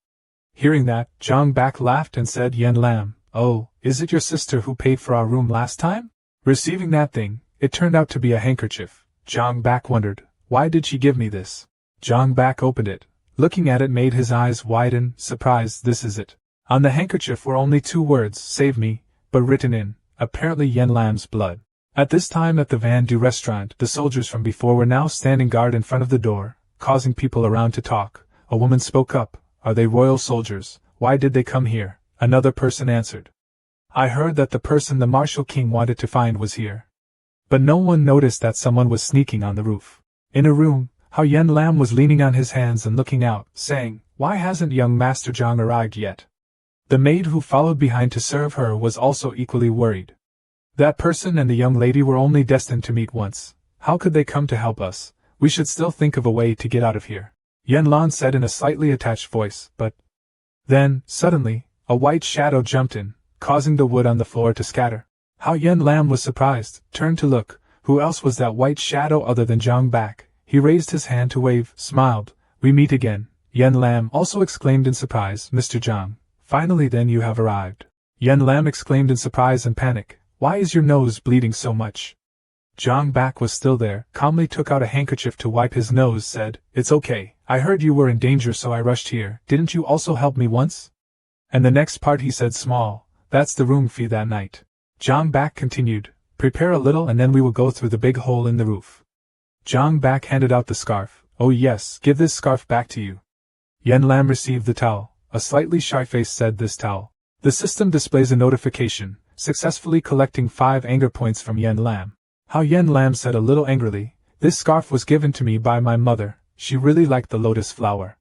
Hearing that, Zhang Bak laughed and said, "Yen Lam, oh, is it your sister who paid for our room last time?" Receiving that thing, it turned out to be a handkerchief. Zhang Bak wondered, why did she give me this? Zhang Bak opened it. Looking at it made his eyes widen, surprised. This is it. On the handkerchief were only 2 words, "Save me," but written in, apparently Yen Lam's blood. At this time at the Van Du restaurant, the soldiers from before were now standing guard in front of the door, causing people around to talk. A woman spoke up, "Are they royal soldiers? Why did they come here?" Another person answered, "I heard that the person the Martial King wanted to find was here." But no one noticed that someone was sneaking on the roof. In a room, How Yen Lam was leaning on his hands and looking out, saying, "Why hasn't young Master Zhang arrived yet?" The maid who followed behind to serve her was also equally worried. That person and the young lady were only destined to meet once. How could they come to help us? We should still think of a way to get out of here, Yen Lan said in a slightly attached voice, but... Then, suddenly, a white shadow jumped in, causing the wood on the floor to scatter. How Yen Lam was surprised, turned to look. Who else was that white shadow other than Zhang Bak? He raised his hand to wave, smiled. "We meet again," Yen Lam also exclaimed in surprise. "Mr. Zhang, finally then you have arrived." Yen Lam exclaimed in surprise and panic. "Why is your nose bleeding so much?" Zhang Bak was still there, calmly took out a handkerchief to wipe his nose, said, "It's okay, I heard you were in danger so I rushed here. Didn't you also help me once?" And the next part he said small, "That's the room fee that night." Zhang Bak continued, "Prepare a little and then we will go through the big hole in the roof." Zhang Bak handed out the scarf. "Oh yes, give this scarf back to you." Yen Lam received the towel. A slightly shy face said, "This towel." The system displays a notification, successfully collecting 5 anger points from Yen Lam. How Yen Lam said a little angrily, "This scarf was given to me by my mother, she really liked the lotus flower."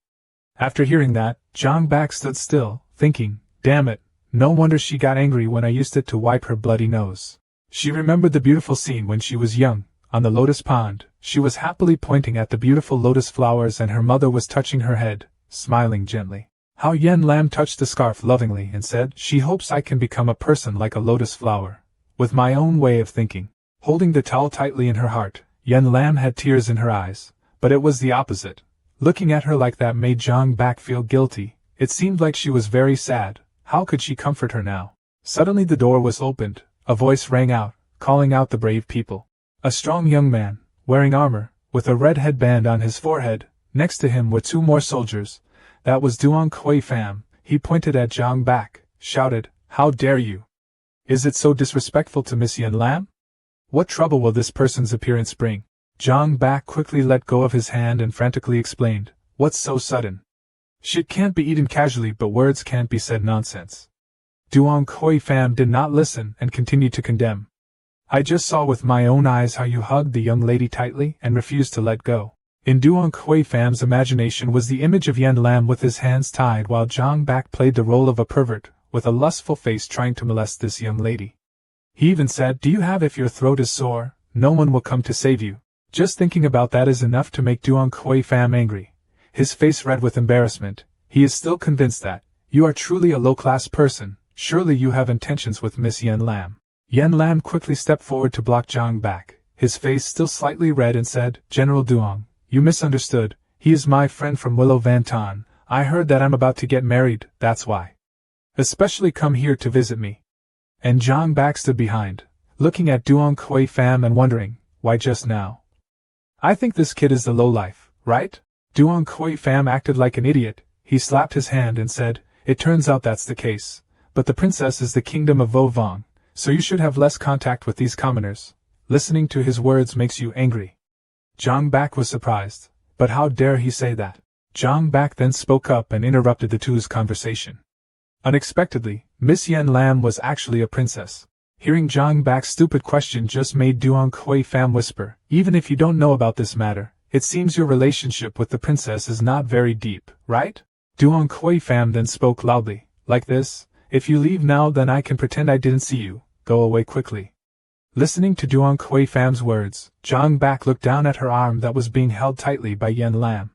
After hearing that, Zhang Bak stood still, thinking, "Damn it, no wonder she got angry when I used it to wipe her bloody nose." She remembered the beautiful scene when she was young, on the lotus pond. She was happily pointing at the beautiful lotus flowers and her mother was touching her head, smiling gently. How Yen Lam touched the scarf lovingly and said, "She hopes I can become a person like a lotus flower, with my own way of thinking." Holding the towel tightly in her heart, Yen Lam had tears in her eyes, but it was the opposite. Looking at her like that made Zhang Bak feel guilty. It seemed like she was very sad. How could she comfort her now? Suddenly the door was opened, a voice rang out, calling out the brave people. A strong young man, wearing armor, with a red headband on his forehead. Next to him were 2 more soldiers. That was Duong Kui Pham. He pointed at Zhang Bak, shouted, "How dare you? Is it so disrespectful to Miss Yen Lam? What trouble will this person's appearance bring?" Zhang Bak quickly let go of his hand and frantically explained, "What's so sudden? Shit can't be eaten casually, but words can't be said nonsense." Duong Kui Pham did not listen and continued to condemn. "I just saw with my own eyes how you hugged the young lady tightly and refused to let go." In Duong Kui Pham's imagination was the image of Yen Lam with his hands tied while Zhang Bak played the role of a pervert, with a lustful face trying to molest this young lady. He even said, "Do you have if your throat is sore, no one will come to save you." Just thinking about that is enough to make Duong Kui Pham angry. His face red with embarrassment. He is still convinced that, "You are truly a low-class person, surely you have intentions with Miss Yen Lam." Yen Lam quickly stepped forward to block Zhang Bak, his face still slightly red, and said, "General Duong, you misunderstood. He is my friend from Willow Van Tan. I heard that I'm about to get married, that's why. Especially come here to visit me." And Zhang Bak stood behind, looking at Duong Kui Pham and wondering, why just now? I think this kid is the lowlife, right? Duong Kui Pham acted like an idiot. He slapped his hand and said, it turns out that's the case. But the princess is the kingdom of Vo Vong, so you should have less contact with these commoners. Listening to his words makes you angry. Zhang Bak was surprised. But how dare he say that? Zhang Bak then spoke up and interrupted the two's conversation. Unexpectedly, Miss Yen Lan was actually a princess. Hearing Zhang Bak's stupid question just made Duong Kui Pham whisper, even if you don't know about this matter, it seems your relationship with the princess is not very deep, right? Duong Kui Pham then spoke loudly, like this, if you leave now then I can pretend I didn't see you, go away quickly. Listening to Duong Kui Pham's words, Zhang Bak looked down at her arm that was being held tightly by Yen Lan.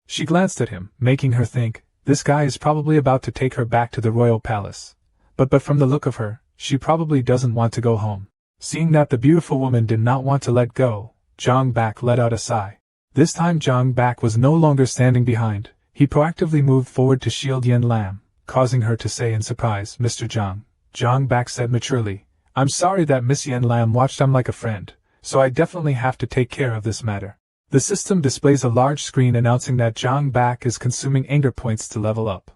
She glanced at him, making her think, this guy is probably about to take her back to the royal palace. But from the look of her, she probably doesn't want to go home. Seeing that the beautiful woman did not want to let go, Zhang Bak let out a sigh. This time Zhang Bak was no longer standing behind. He proactively moved forward to shield Yen Lan, causing her to say in surprise, Mr. Zhang. Zhang Bak said maturely, I'm sorry that Miss Yen Lan watched I'm like a friend, so I definitely have to take care of this matter. The system displays a large screen announcing that Zhang Bak is consuming anger points to level up.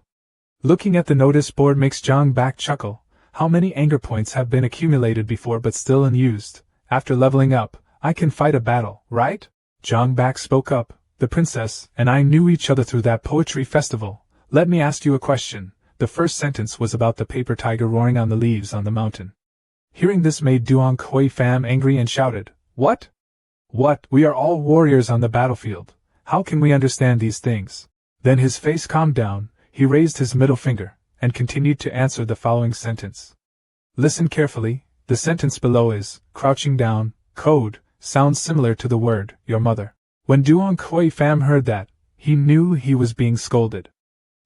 Looking at the notice board makes Zhang Bak chuckle. How many anger points have been accumulated before but still unused? After leveling up, I can fight a battle, right? Zhang Bak spoke up, the princess and I knew each other through that poetry festival. Let me ask you a question. The first sentence was about the paper tiger roaring on the leaves on the mountain. Hearing this made Duong Kui Pham angry and shouted, What? What? We are all warriors on the battlefield. How can we understand these things? Then his face calmed down, he raised his middle finger, and continued to answer the following sentence. Listen carefully, the sentence below is, crouching down, code, sounds similar to the word, your mother. When Duong Kui Pham heard that, he knew he was being scolded.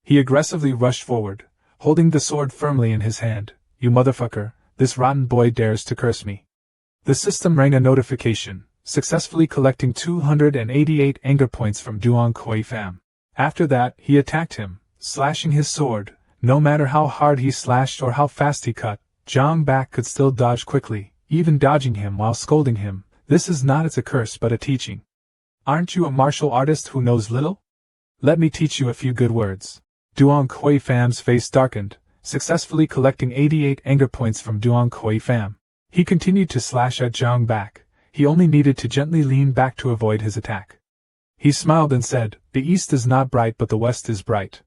He aggressively rushed forward, holding the sword firmly in his hand. You motherfucker, this rotten boy dares to curse me. The system rang a notification, successfully collecting 288 anger points from Duong Kui Pham. After that, he attacked him, slashing his sword. No matter how hard he slashed or how fast he cut, Zhang Bak could still dodge quickly, even dodging him while scolding him. This is not a curse but a teaching. Aren't you a martial artist who knows little? Let me teach you a few good words. Duong Kui Pham's face darkened, successfully collecting 88 anger points from Duong Kui Pham. He continued to slash at Zhang Bak. He only needed to gently lean back to avoid his attack. He smiled and said, the east is not bright but the west is bright.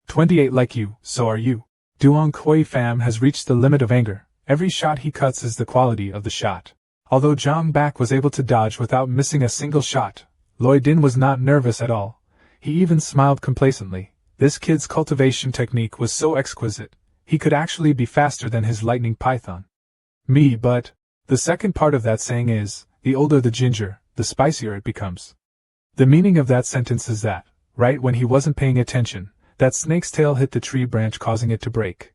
28 like you, so are you. Duong Kui Pham has reached the limit of anger. Every shot he cuts is the quality of the shot. Although Zhang Bak was able to dodge without missing a single shot, Loi Din was not nervous at all. He even smiled complacently. This kid's cultivation technique was so exquisite, he could actually be faster than his lightning python. But the second part of that saying is, the older the ginger, the spicier it becomes. The meaning of that sentence is that, right when he wasn't paying attention, that snake's tail hit the tree branch causing it to break.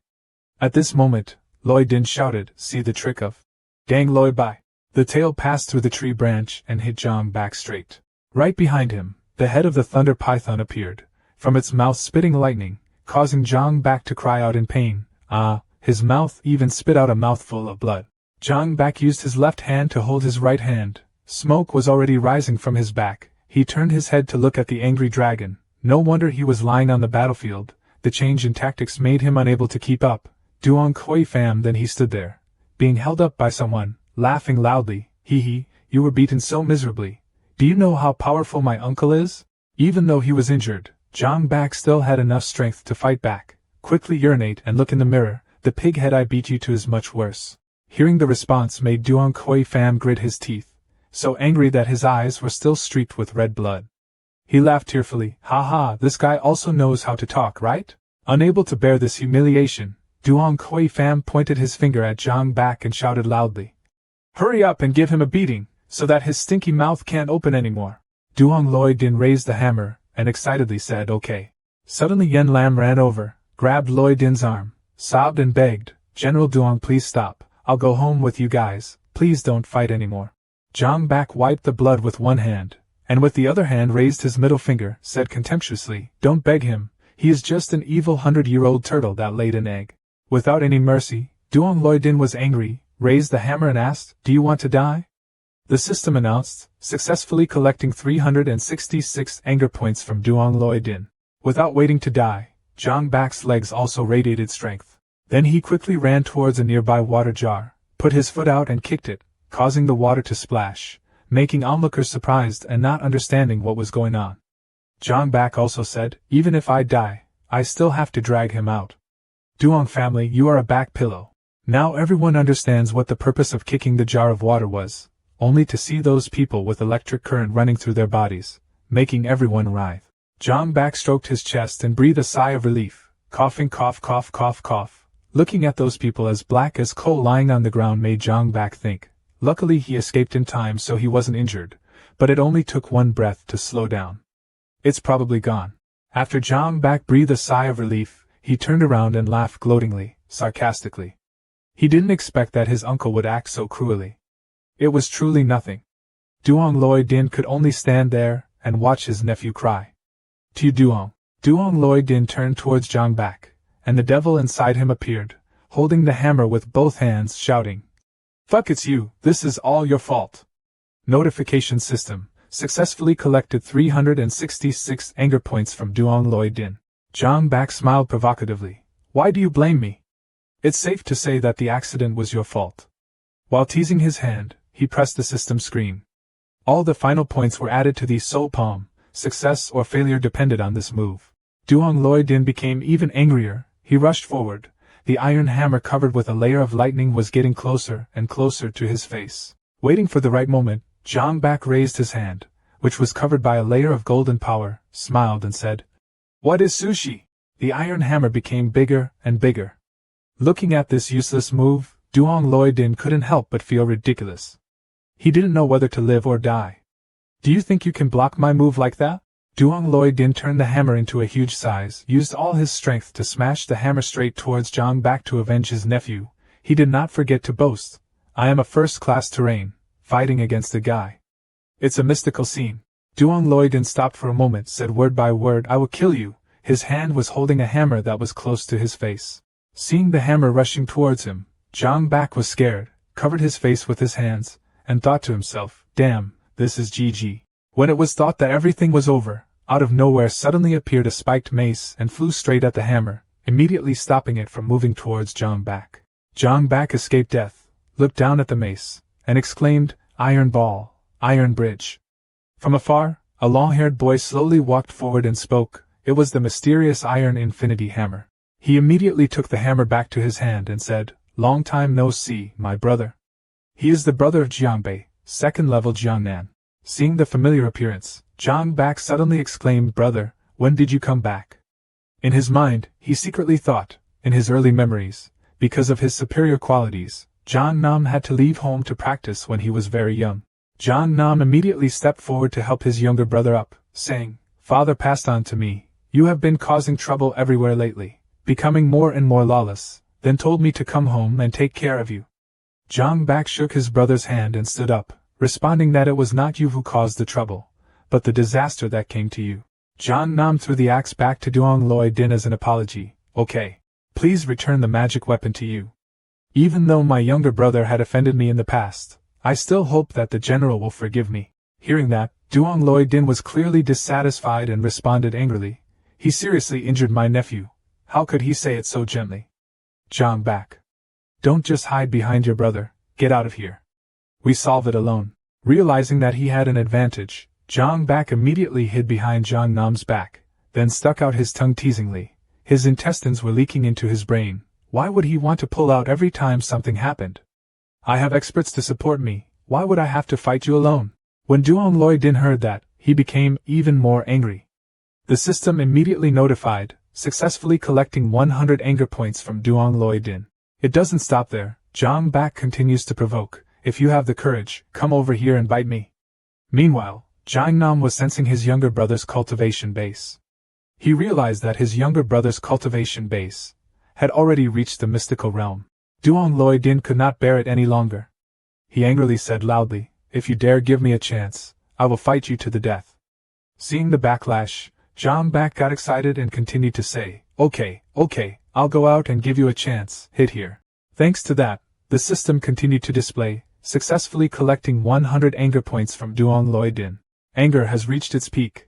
At this moment, Loi Din shouted, see the trick of Dang Loi Bai. The tail passed through the tree branch and hit Zhang Bak straight. Right behind him, the head of the thunder python appeared, from its mouth spitting lightning, causing Zhang Bak to cry out in pain. His mouth even spit out a mouthful of blood. Zhang Bak used his left hand to hold his right hand. Smoke was already rising from his back. He turned his head to look at the angry dragon. No wonder he was lying on the battlefield. The change in tactics made him unable to keep up. Duong Kui Pham then he stood there, being held up by someone, laughing loudly. Hee, you were beaten so miserably. Do you know how powerful my uncle is? Even though he was injured, Zhang Bak still had enough strength to fight back. Quickly urinate and look in the mirror. The pig head I beat you to is much worse. Hearing the response made Duong Kui Pham grit his teeth, so angry that his eyes were still streaked with red blood. He laughed tearfully. Ha, this guy also knows how to talk, right? Unable to bear this humiliation, Duong Kui Pham pointed his finger at Zhang Bak and shouted loudly. Hurry up and give him a beating, so that his stinky mouth can't open anymore. Duong Loi Din raised the hammer, and excitedly said okay. Suddenly Yen Lan ran over, grabbed Loi Din's arm, sobbed and begged, General Duong, please stop, I'll go home with you guys, please don't fight anymore. Zhang Bak wiped the blood with one hand, and with the other hand raised his middle finger, said contemptuously, don't beg him, he is just an evil 100-year-old turtle that laid an egg. Without any mercy, Duong Loi Din was angry, raised the hammer and asked, do you want to die? The system announced, successfully collecting 366 anger points from Duong Loi Din. Without waiting to die, Zhang Bak's legs also radiated strength. Then he quickly ran towards a nearby water jar, put his foot out and kicked it, causing the water to splash, making onlookers surprised and not understanding what was going on. Zhang Bak also said, "Even if I die, I still have to drag him out. Duong family, you are a back pillow." Now everyone understands what the purpose of kicking the jar of water was, only to see those people with electric current running through their bodies, making everyone writhe. Zhang Bak stroked his chest and breathed a sigh of relief, coughing cough cough cough cough. Looking at those people as black as coal lying on the ground made Zhang Bak think. Luckily he escaped in time so he wasn't injured, but it only took one breath to slow down. It's probably gone. After Zhang Bak breathed a sigh of relief, he turned around and laughed gloatingly, sarcastically. He didn't expect that his uncle would act so cruelly. It was truly nothing. Duong Loi Din could only stand there and watch his nephew cry. "Tu Duong." Duong Loi Din turned towards Zhang Bak, and the devil inside him appeared, holding the hammer with both hands, shouting, "Fuck, it's you, this is all your fault." Notification system, successfully collected 366 anger points from Duong Loi Din. Zhang Bak smiled provocatively. "Why do you blame me? It's safe to say that the accident was your fault." While teasing his hand, he pressed the system screen. All the final points were added to the soul palm. Success or failure depended on this move. Duong Loi Din became even angrier. He rushed forward. The iron hammer covered with a layer of lightning was getting closer and closer to his face. Waiting for the right moment, Zhang Bak raised his hand, which was covered by a layer of golden power, smiled and said, "What is sushi?" The iron hammer became bigger and bigger. Looking at this useless move, Duong Loi Din couldn't help but feel ridiculous. He didn't know whether to live or die. "Do you think you can block my move like that?" Duong Loi Din turned the hammer into a huge size, used all his strength to smash the hammer straight towards Zhang Bak to avenge his nephew. He did not forget to boast, "I am a first-class terrain, fighting against a guy." It's a mystical scene. Duong Loi Din stopped for a moment, said word by word, "I will kill you." His hand was holding a hammer that was close to his face. Seeing the hammer rushing towards him, Zhang Bak was scared, covered his face with his hands, and thought to himself, "Damn, this is GG." When it was thought that everything was over, out of nowhere suddenly appeared a spiked mace and flew straight at the hammer, immediately stopping it from moving towards Zhang Bak. Zhang Bak escaped death, looked down at the mace, and exclaimed, "Iron ball, iron bridge." From afar, a long-haired boy slowly walked forward and spoke. It was the mysterious Iron Infinity Hammer. He immediately took the hammer back to his hand and said, "Long time no see, my brother." He is the brother of Jiangbei, second-level Jiangnan. Seeing the familiar appearance, Zhang Bak suddenly exclaimed, "Brother, when did you come back?" In his mind, he secretly thought, in his early memories, because of his superior qualities, Jiang Nam had to leave home to practice when he was very young. Jiang Nam immediately stepped forward to help his younger brother up, saying, "Father passed on to me, you have been causing trouble everywhere lately, becoming more and more lawless, then told me to come home and take care of you." Zhang Bak shook his brother's hand and stood up, responding that it was not you who caused the trouble, but the disaster that came to you. Jiang Nam threw the axe back to Duong Loi Din as an apology. "Okay. Please return the magic weapon to you. Even though my younger brother had offended me in the past, I still hope that the general will forgive me." Hearing that, Duong Loi Din was clearly dissatisfied and responded angrily, "He seriously injured my nephew. How could he say it so gently?" Zhang Bak. "Don't just hide behind your brother, get out of here. We solve it alone." Realizing that he had an advantage, Zhang Bak immediately hid behind Jiang Nam's back, then stuck out his tongue teasingly. His intestines were leaking into his brain. Why would he want to pull out every time something happened? "I have experts to support me, why would I have to fight you alone?" When Duong Loi Din heard that, he became even more angry. The system immediately notified, successfully collecting 100 anger points from Duong Loi Din. It doesn't stop there. Zhang Bak continues to provoke. "If you have the courage, come over here and bite me." Meanwhile, Jiang Nam was sensing his younger brother's cultivation base. He realized that his younger brother's cultivation base had already reached the mystical realm. Duong Loi Din could not bear it any longer. He angrily said loudly, "If you dare give me a chance, I will fight you to the death." Seeing the backlash, Zhang Bak got excited and continued to say, Okay, I'll go out and give you a chance, hit here." Thanks to that, the system continued to display, successfully collecting 100 anger points from Duong Loi Din. Anger has reached its peak.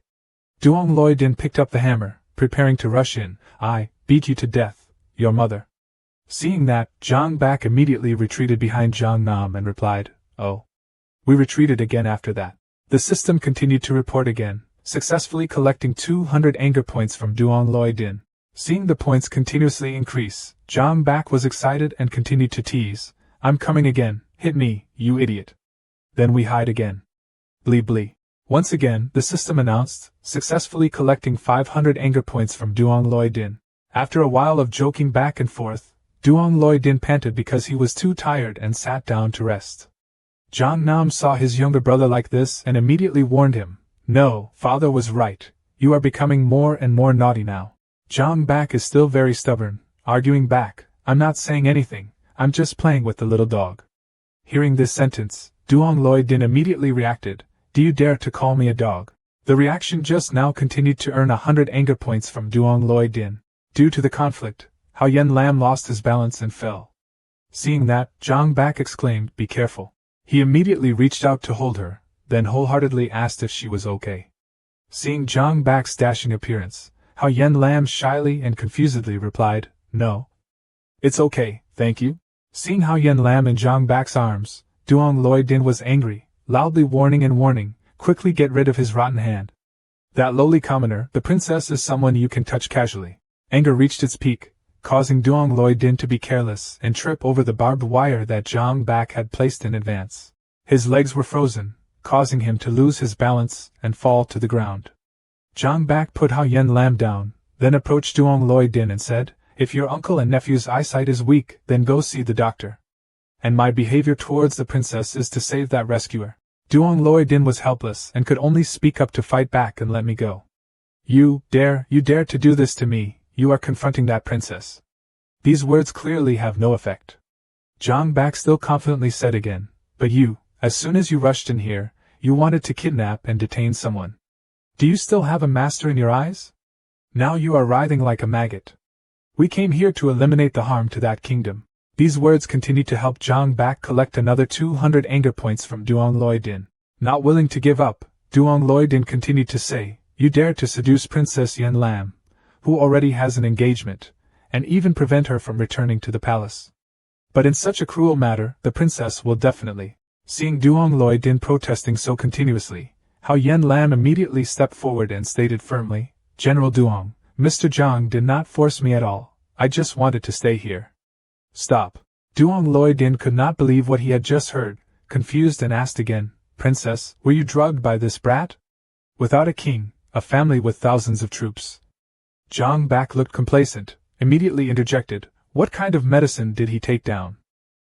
Duong Loi Din picked up the hammer, preparing to rush in. I beat you to death, your mother. Seeing that, Zhang Bak immediately retreated behind Zhang Nam and replied, oh. We retreated again after that. The system continued to report again, successfully collecting 200 anger points from Duong Loi Din. Seeing the points continuously increase, Zhang Bak was excited and continued to tease. I'm coming again, hit me, you idiot. Then we hide again. Blee blee. Once again, the system announced, successfully collecting 500 anger points from Duong Loi Din. After a while of joking back and forth, Duong Loi Din panted because he was too tired and sat down to rest. Zhang Nam saw his younger brother like this and immediately warned him, no, father was right, you are becoming more and more naughty now. Zhang Bak is still very stubborn, arguing back, I'm not saying anything, I'm just playing with the little dog. Hearing this sentence, Duong Loi Din immediately reacted, do you dare to call me a dog? The reaction just now continued to earn 100 anger points from Duong Loi Din. Due to the conflict, how Yen Lan lost his balance and fell. Seeing that, Zhang Bak exclaimed, be careful. He immediately reached out to hold her, then wholeheartedly asked if she was okay. Seeing Zhang Bak's dashing appearance, how Yen Lam shyly and confusedly replied, no. It's okay, thank you. Seeing how Yen Lam in Zhang Bak's arms, Duong Loi Din was angry, loudly warning, quickly get rid of his rotten hand. That lowly commoner, the princess is someone you can touch casually. Anger reached its peak, causing Duong Loi Din to be careless and trip over the barbed wire that Zhang Bak had placed in advance. His legs were frozen, causing him to lose his balance and fall to the ground. Zhang Bak put Hao Yen Lam down, then approached Duong Loi Din and said, if your uncle and nephew's eyesight is weak, then go see the doctor. And my behavior towards the princess is to save that rescuer. Duong Loi Din was helpless and could only speak up to fight back and let me go. You dare to do this to me, you are confronting that princess. These words clearly have no effect. Zhang Bak still confidently said again, but you, as soon as you rushed in here, you wanted to kidnap and detain someone. Do you still have a master in your eyes? Now you are writhing like a maggot. We came here to eliminate the harm to that kingdom. These words continued to help Zhang Bak collect another 200 anger points from Duong Loi Din. Not willing to give up, Duong Loi Din continued to say, you dare to seduce Princess Yen Lam, who already has an engagement, and even prevent her from returning to the palace. But in such a cruel matter, the princess will definitely. Seeing Duong Loi Din protesting so continuously, Hao Yen Lam immediately stepped forward and stated firmly, General Duong, Mr. Zhang did not force me at all, I just wanted to stay here. Stop. Duong Loi Din could not believe what he had just heard, confused and asked again, Princess, were you drugged by this brat? Without a king, a family with thousands of troops. Zhang Bak looked complacent, immediately interjected, what kind of medicine did he take down?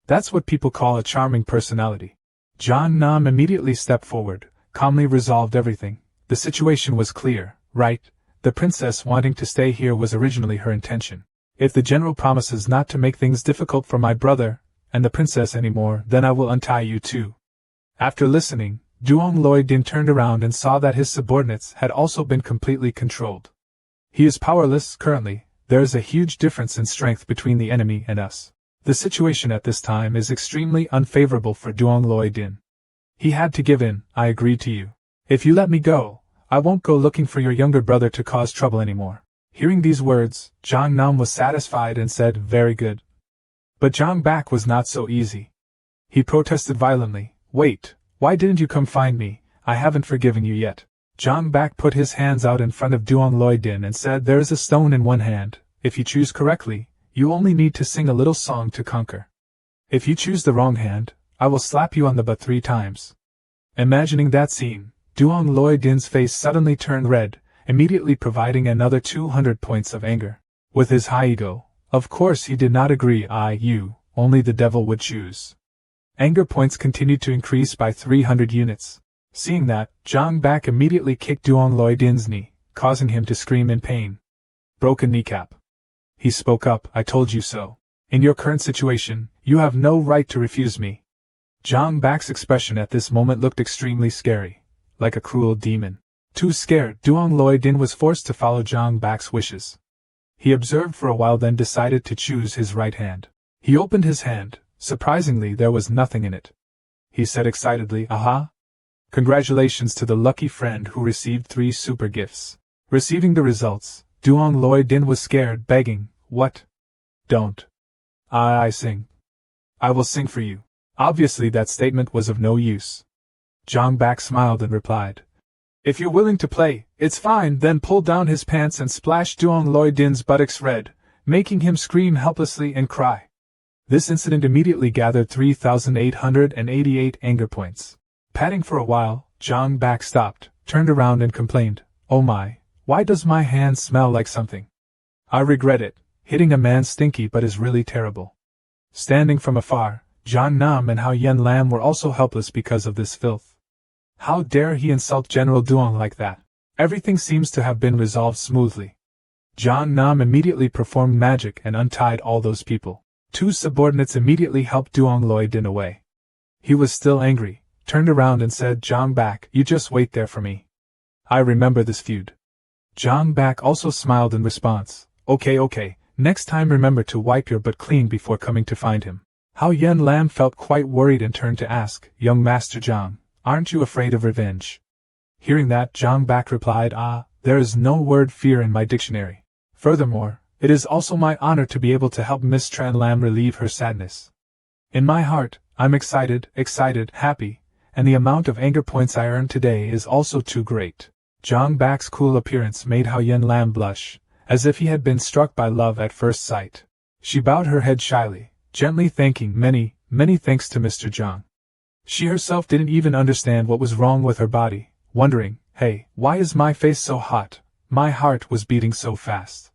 That's what people call a charming personality. Zhang Nam immediately stepped forward, calmly resolved everything. The situation was clear, right? The princess wanting to stay here was originally her intention. If the general promises not to make things difficult for my brother and the princess anymore, then I will untie you too. After listening, Duong Loi Din turned around and saw that his subordinates had also been completely controlled. He is powerless currently. There is a huge difference in strength between the enemy and us. The situation at this time is extremely unfavorable for Duong Loi Din. He had to give in. I agreed to you. If you let me go, I won't go looking for your younger brother to cause trouble anymore. Hearing these words, Zhang Nam was satisfied and said, very good. But Zhang Bak was not so easy. He protested violently, wait, why didn't you come find me? I haven't forgiven you yet. Zhang Bak put his hands out in front of Duong Loi Din and said, there is a stone in one hand. If you choose correctly, you only need to sing a little song to conquer. If you choose the wrong hand, I will slap you on the butt 3 times. Imagining that scene, Duong Loi Din's face suddenly turned red, immediately providing another 200 points of anger. With his high ego, of course he did not agree. Only the devil would choose. Anger points continued to increase by 300 units. Seeing that, Zhang Bak immediately kicked Duong Loi Din's knee, causing him to scream in pain. Broken kneecap. He spoke up, I told you so. In your current situation, you have no right to refuse me. Zhang Bak's expression at this moment looked extremely scary, like a cruel demon. Too scared, Duong Loi Din was forced to follow Zhang Bak's wishes. He observed for a while, then decided to choose his right hand. He opened his hand. Surprisingly, there was nothing in it. he said excitedly. Aha! Congratulations to the lucky friend who received 3 super gifts. Receiving the results, Duong Loi Din was scared, begging, What? Don't. I sing. I will sing for you. Obviously that statement was of no use. Zhang Bak smiled and replied, If you're willing to play, it's fine. Then pulled down his pants and splashed Duong Loi Din's buttocks red, making him scream helplessly and cry. This incident immediately gathered 3,888 anger points. Patting for a while, Zhang Bak stopped, turned around and complained, Oh my, why does my hand smell like something? I regret it. Hitting a man stinky but is really terrible. Standing from afar, Zhang Nam and Yen Lan were also helpless because of this filth. How dare he insult General Duong like that? Everything seems to have been resolved smoothly. Zhang Nam immediately performed magic and untied all those people. 2 subordinates immediately helped Duong Loi Din away. He was still angry, turned around and said, Zhang Bak, you just wait there for me. I remember this feud. Zhang Bak also smiled in response, Okay, next time remember to wipe your butt clean before coming to find him. Yen Lan felt quite worried and turned to ask, Young Master Zhang, aren't you afraid of revenge? Hearing that, Zhang Bak replied, There is no word fear in my dictionary. Furthermore, it is also my honor to be able to help Miss Tran Lam relieve her sadness. In my heart, I'm excited, happy, and the amount of anger points I earned today is also too great. Zhang Bak's cool appearance made Yen Lan blush, as if he had been struck by love at first sight. She bowed her head shyly, gently thanking many thanks to Mr. Zhang. She herself didn't even understand what was wrong with her body, wondering, Hey, why is my face so hot? My heart was beating so fast.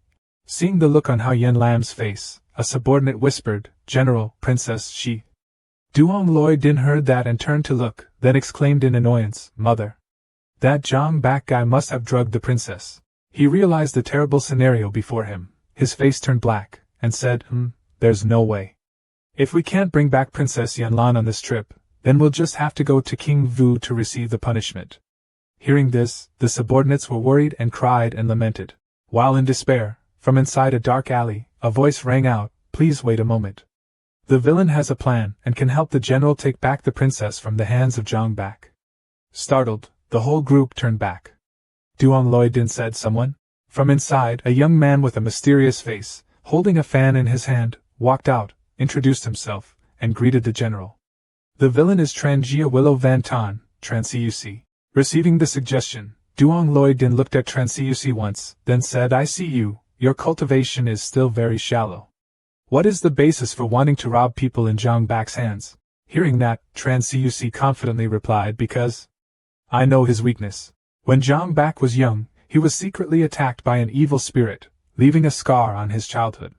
Seeing the look on Yen Lan's face, a subordinate whispered, General, Princess, she. Duong Loi Din heard that and turned to look, then exclaimed in annoyance, Mother. That Zhang Bak guy must have drugged the princess. He realized the terrible scenario before him, his face turned black, and said, There's no way. If we can't bring back Princess Yen Lan on this trip, then we'll just have to go to King Vu to receive the punishment. Hearing this, the subordinates were worried and cried and lamented. While in despair, from inside a dark alley, a voice rang out, Please wait a moment. The villain has a plan and can help the general take back the princess from the hands of Zhang Bak. Startled, the whole group turned back. Duong Loi Din said someone? From inside, a young man with a mysterious face, holding a fan in his hand, walked out, introduced himself, and greeted the general. The villain is Tranjia Willow Van Tan, Transiusi. Receiving the suggestion, Duong Loi Din looked at Transiusi once, then said, I see you, your cultivation is still very shallow. What is the basis for wanting to rob people in Zhang Bak's hands? Hearing that, Transiusi confidently replied, Because I know his weakness. When Zhang Bak was young, he was secretly attacked by an evil spirit, leaving a scar on his childhood.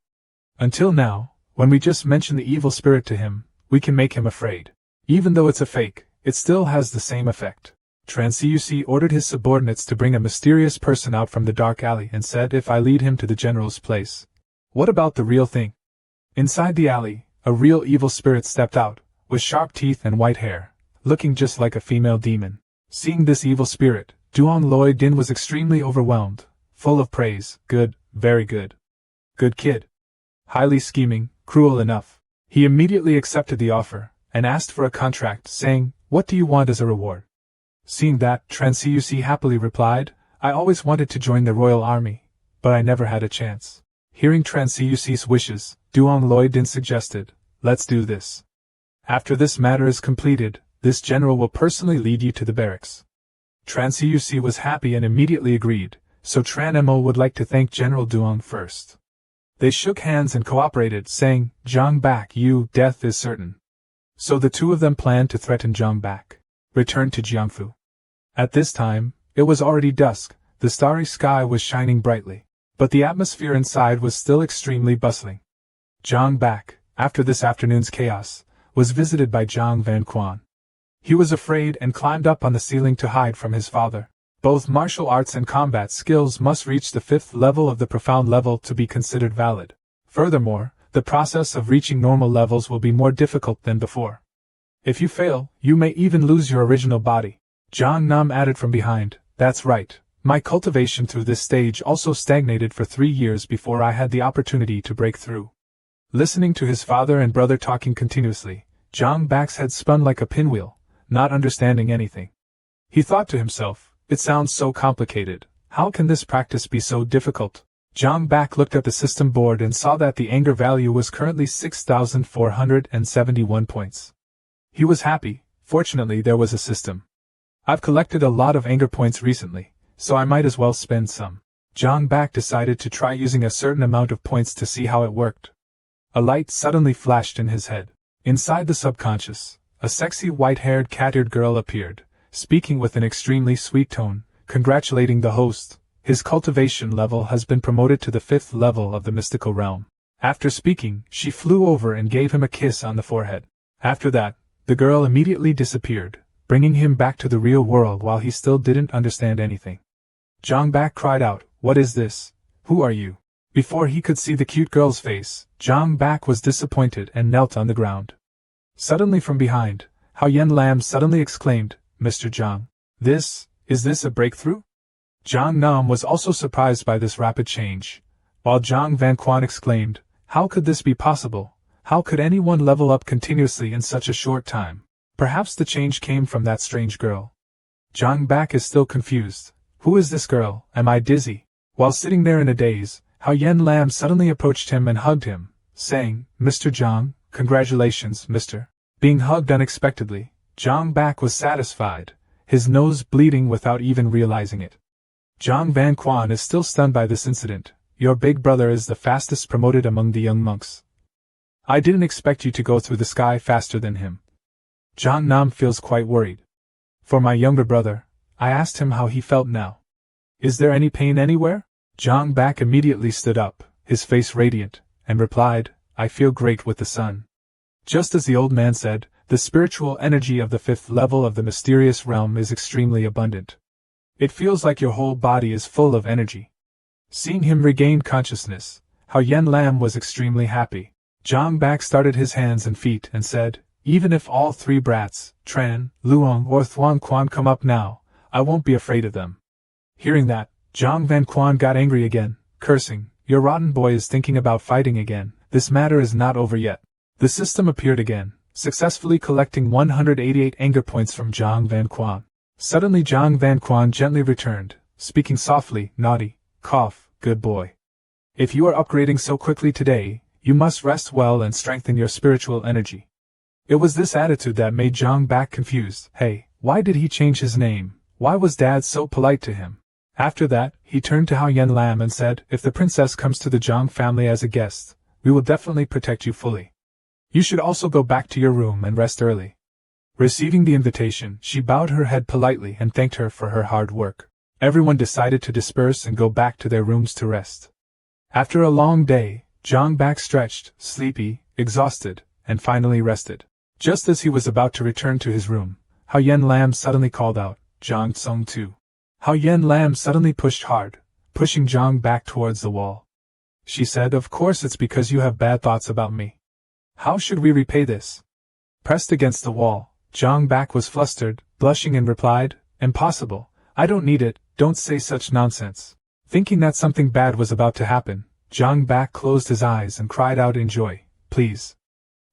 Until now, when we just mention the evil spirit to him, we can make him afraid. Even though it's a fake, it still has the same effect. Transiusi ordered his subordinates to bring a mysterious person out from the dark alley and said, If I lead him to the general's place, what about the real thing? Inside the alley, a real evil spirit stepped out, with sharp teeth and white hair, looking just like a female demon. Seeing this evil spirit, Duong Loi Din was extremely overwhelmed, full of praise. Good, very good. Good kid. Highly scheming, cruel enough. He immediately accepted the offer, and asked for a contract, saying, What do you want as a reward? Seeing that, Transiusi happily replied, I always wanted to join the royal army, but I never had a chance. Hearing Transiusi's wishes, Duong Loi Din suggested, Let's do this. After this matter is completed, this general will personally lead you to the barracks. Transiusi was happy and immediately agreed, so Tran Mo would like to thank General Duong first. They shook hands and cooperated, saying, Zhang Bak, death is certain. So the two of them planned to threaten Zhang Bak. Returned to Jiangfu. At this time, it was already dusk, the starry sky was shining brightly, but the atmosphere inside was still extremely bustling. Zhang Bak, after this afternoon's chaos, was visited by Zhang Van Quan. He was afraid and climbed up on the ceiling to hide from his father. Both martial arts and combat skills must reach the 5th level of the profound level to be considered valid. Furthermore, the process of reaching normal levels will be more difficult than before. If you fail, you may even lose your original body. Zhang Nam added from behind, That's right, my cultivation through this stage also stagnated for 3 years before I had the opportunity to break through. Listening to his father and brother talking continuously, Zhang Bak's head spun like a pinwheel, not understanding anything. He thought to himself, it sounds so complicated. How can this practice be so difficult? Zhang Bak looked at the system board and saw that the anger value was currently 6,471 points. He was happy. Fortunately, there was a system. I've collected a lot of anger points recently, so I might as well spend some. Zhang Bak decided to try using a certain amount of points to see how it worked. A light suddenly flashed in his head. Inside the subconscious, a sexy white-haired cat-eared girl appeared, speaking with an extremely sweet tone, congratulating the host. His cultivation level has been promoted to the 5th level of the mystical realm. After speaking, she flew over and gave him a kiss on the forehead. After that, the girl immediately disappeared, bringing him back to the real world while he still didn't understand anything. Zhang Bak cried out, "What is this? Who are you?" Before he could see the cute girl's face, Zhang Bak was disappointed and knelt on the ground. Suddenly from behind, Yen Lan suddenly exclaimed, "Mr. Zhang, is this a breakthrough?" Zhang Nam was also surprised by this rapid change, while Zhang Vanquan exclaimed, "How could this be possible? How could anyone level up continuously in such a short time? Perhaps the change came from that strange girl." Zhang Bak is still confused. Who is this girl? Am I dizzy? While sitting there in a daze, Yen Lan suddenly approached him and hugged him, saying, "Mr. Zhang, congratulations, Mr." Being hugged unexpectedly, Zhang Bak was satisfied, his nose bleeding without even realizing it. Zhang Vanquan is still stunned by this incident. Your big brother is the fastest promoted among the young monks. I didn't expect you to go through the sky faster than him. Zhang Nam feels quite worried. For my younger brother, I asked him how he felt now. Is there any pain anywhere? Zhang Bak immediately stood up, his face radiant, and replied, I feel great with the sun. Just as the old man said, the spiritual energy of the 5th level of the mysterious realm is extremely abundant. It feels like your whole body is full of energy. Seeing him regain consciousness, Yen Lan was extremely happy. Zhang Bak started his hands and feet and said, even if all 3 brats, Tran, Luong or Thuan Quan come up now, I won't be afraid of them. Hearing that, Zhang Vanquan got angry again, cursing, your rotten boy is thinking about fighting again, this matter is not over yet. The system appeared again, successfully collecting 188 anger points from Zhang Vanquan. Suddenly Zhang Vanquan gently returned, speaking softly, naughty, cough, good boy. If you are upgrading so quickly today, you must rest well and strengthen your spiritual energy. It was this attitude that made Zhang Bak confused. Hey, why did he change his name? Why was Dad so polite to him? After that, he turned to Yen Lan and said, if the princess comes to the Zhang family as a guest, we will definitely protect you fully. You should also go back to your room and rest early. Receiving the invitation, she bowed her head politely and thanked her for her hard work. Everyone decided to disperse and go back to their rooms to rest. After a long day, Zhang Bak stretched, sleepy, exhausted, and finally rested. Just as he was about to return to his room, Yen Lan suddenly called out, Zhang Tsung too. Yen Lan suddenly pushed hard, pushing Zhang Bak towards the wall. She said, of course it's because you have bad thoughts about me. How should we repay this? Pressed against the wall, Zhang Bak was flustered, blushing and replied, impossible, I don't need it, don't say such nonsense. Thinking that something bad was about to happen, Zhang Bak closed his eyes and cried out in joy, please.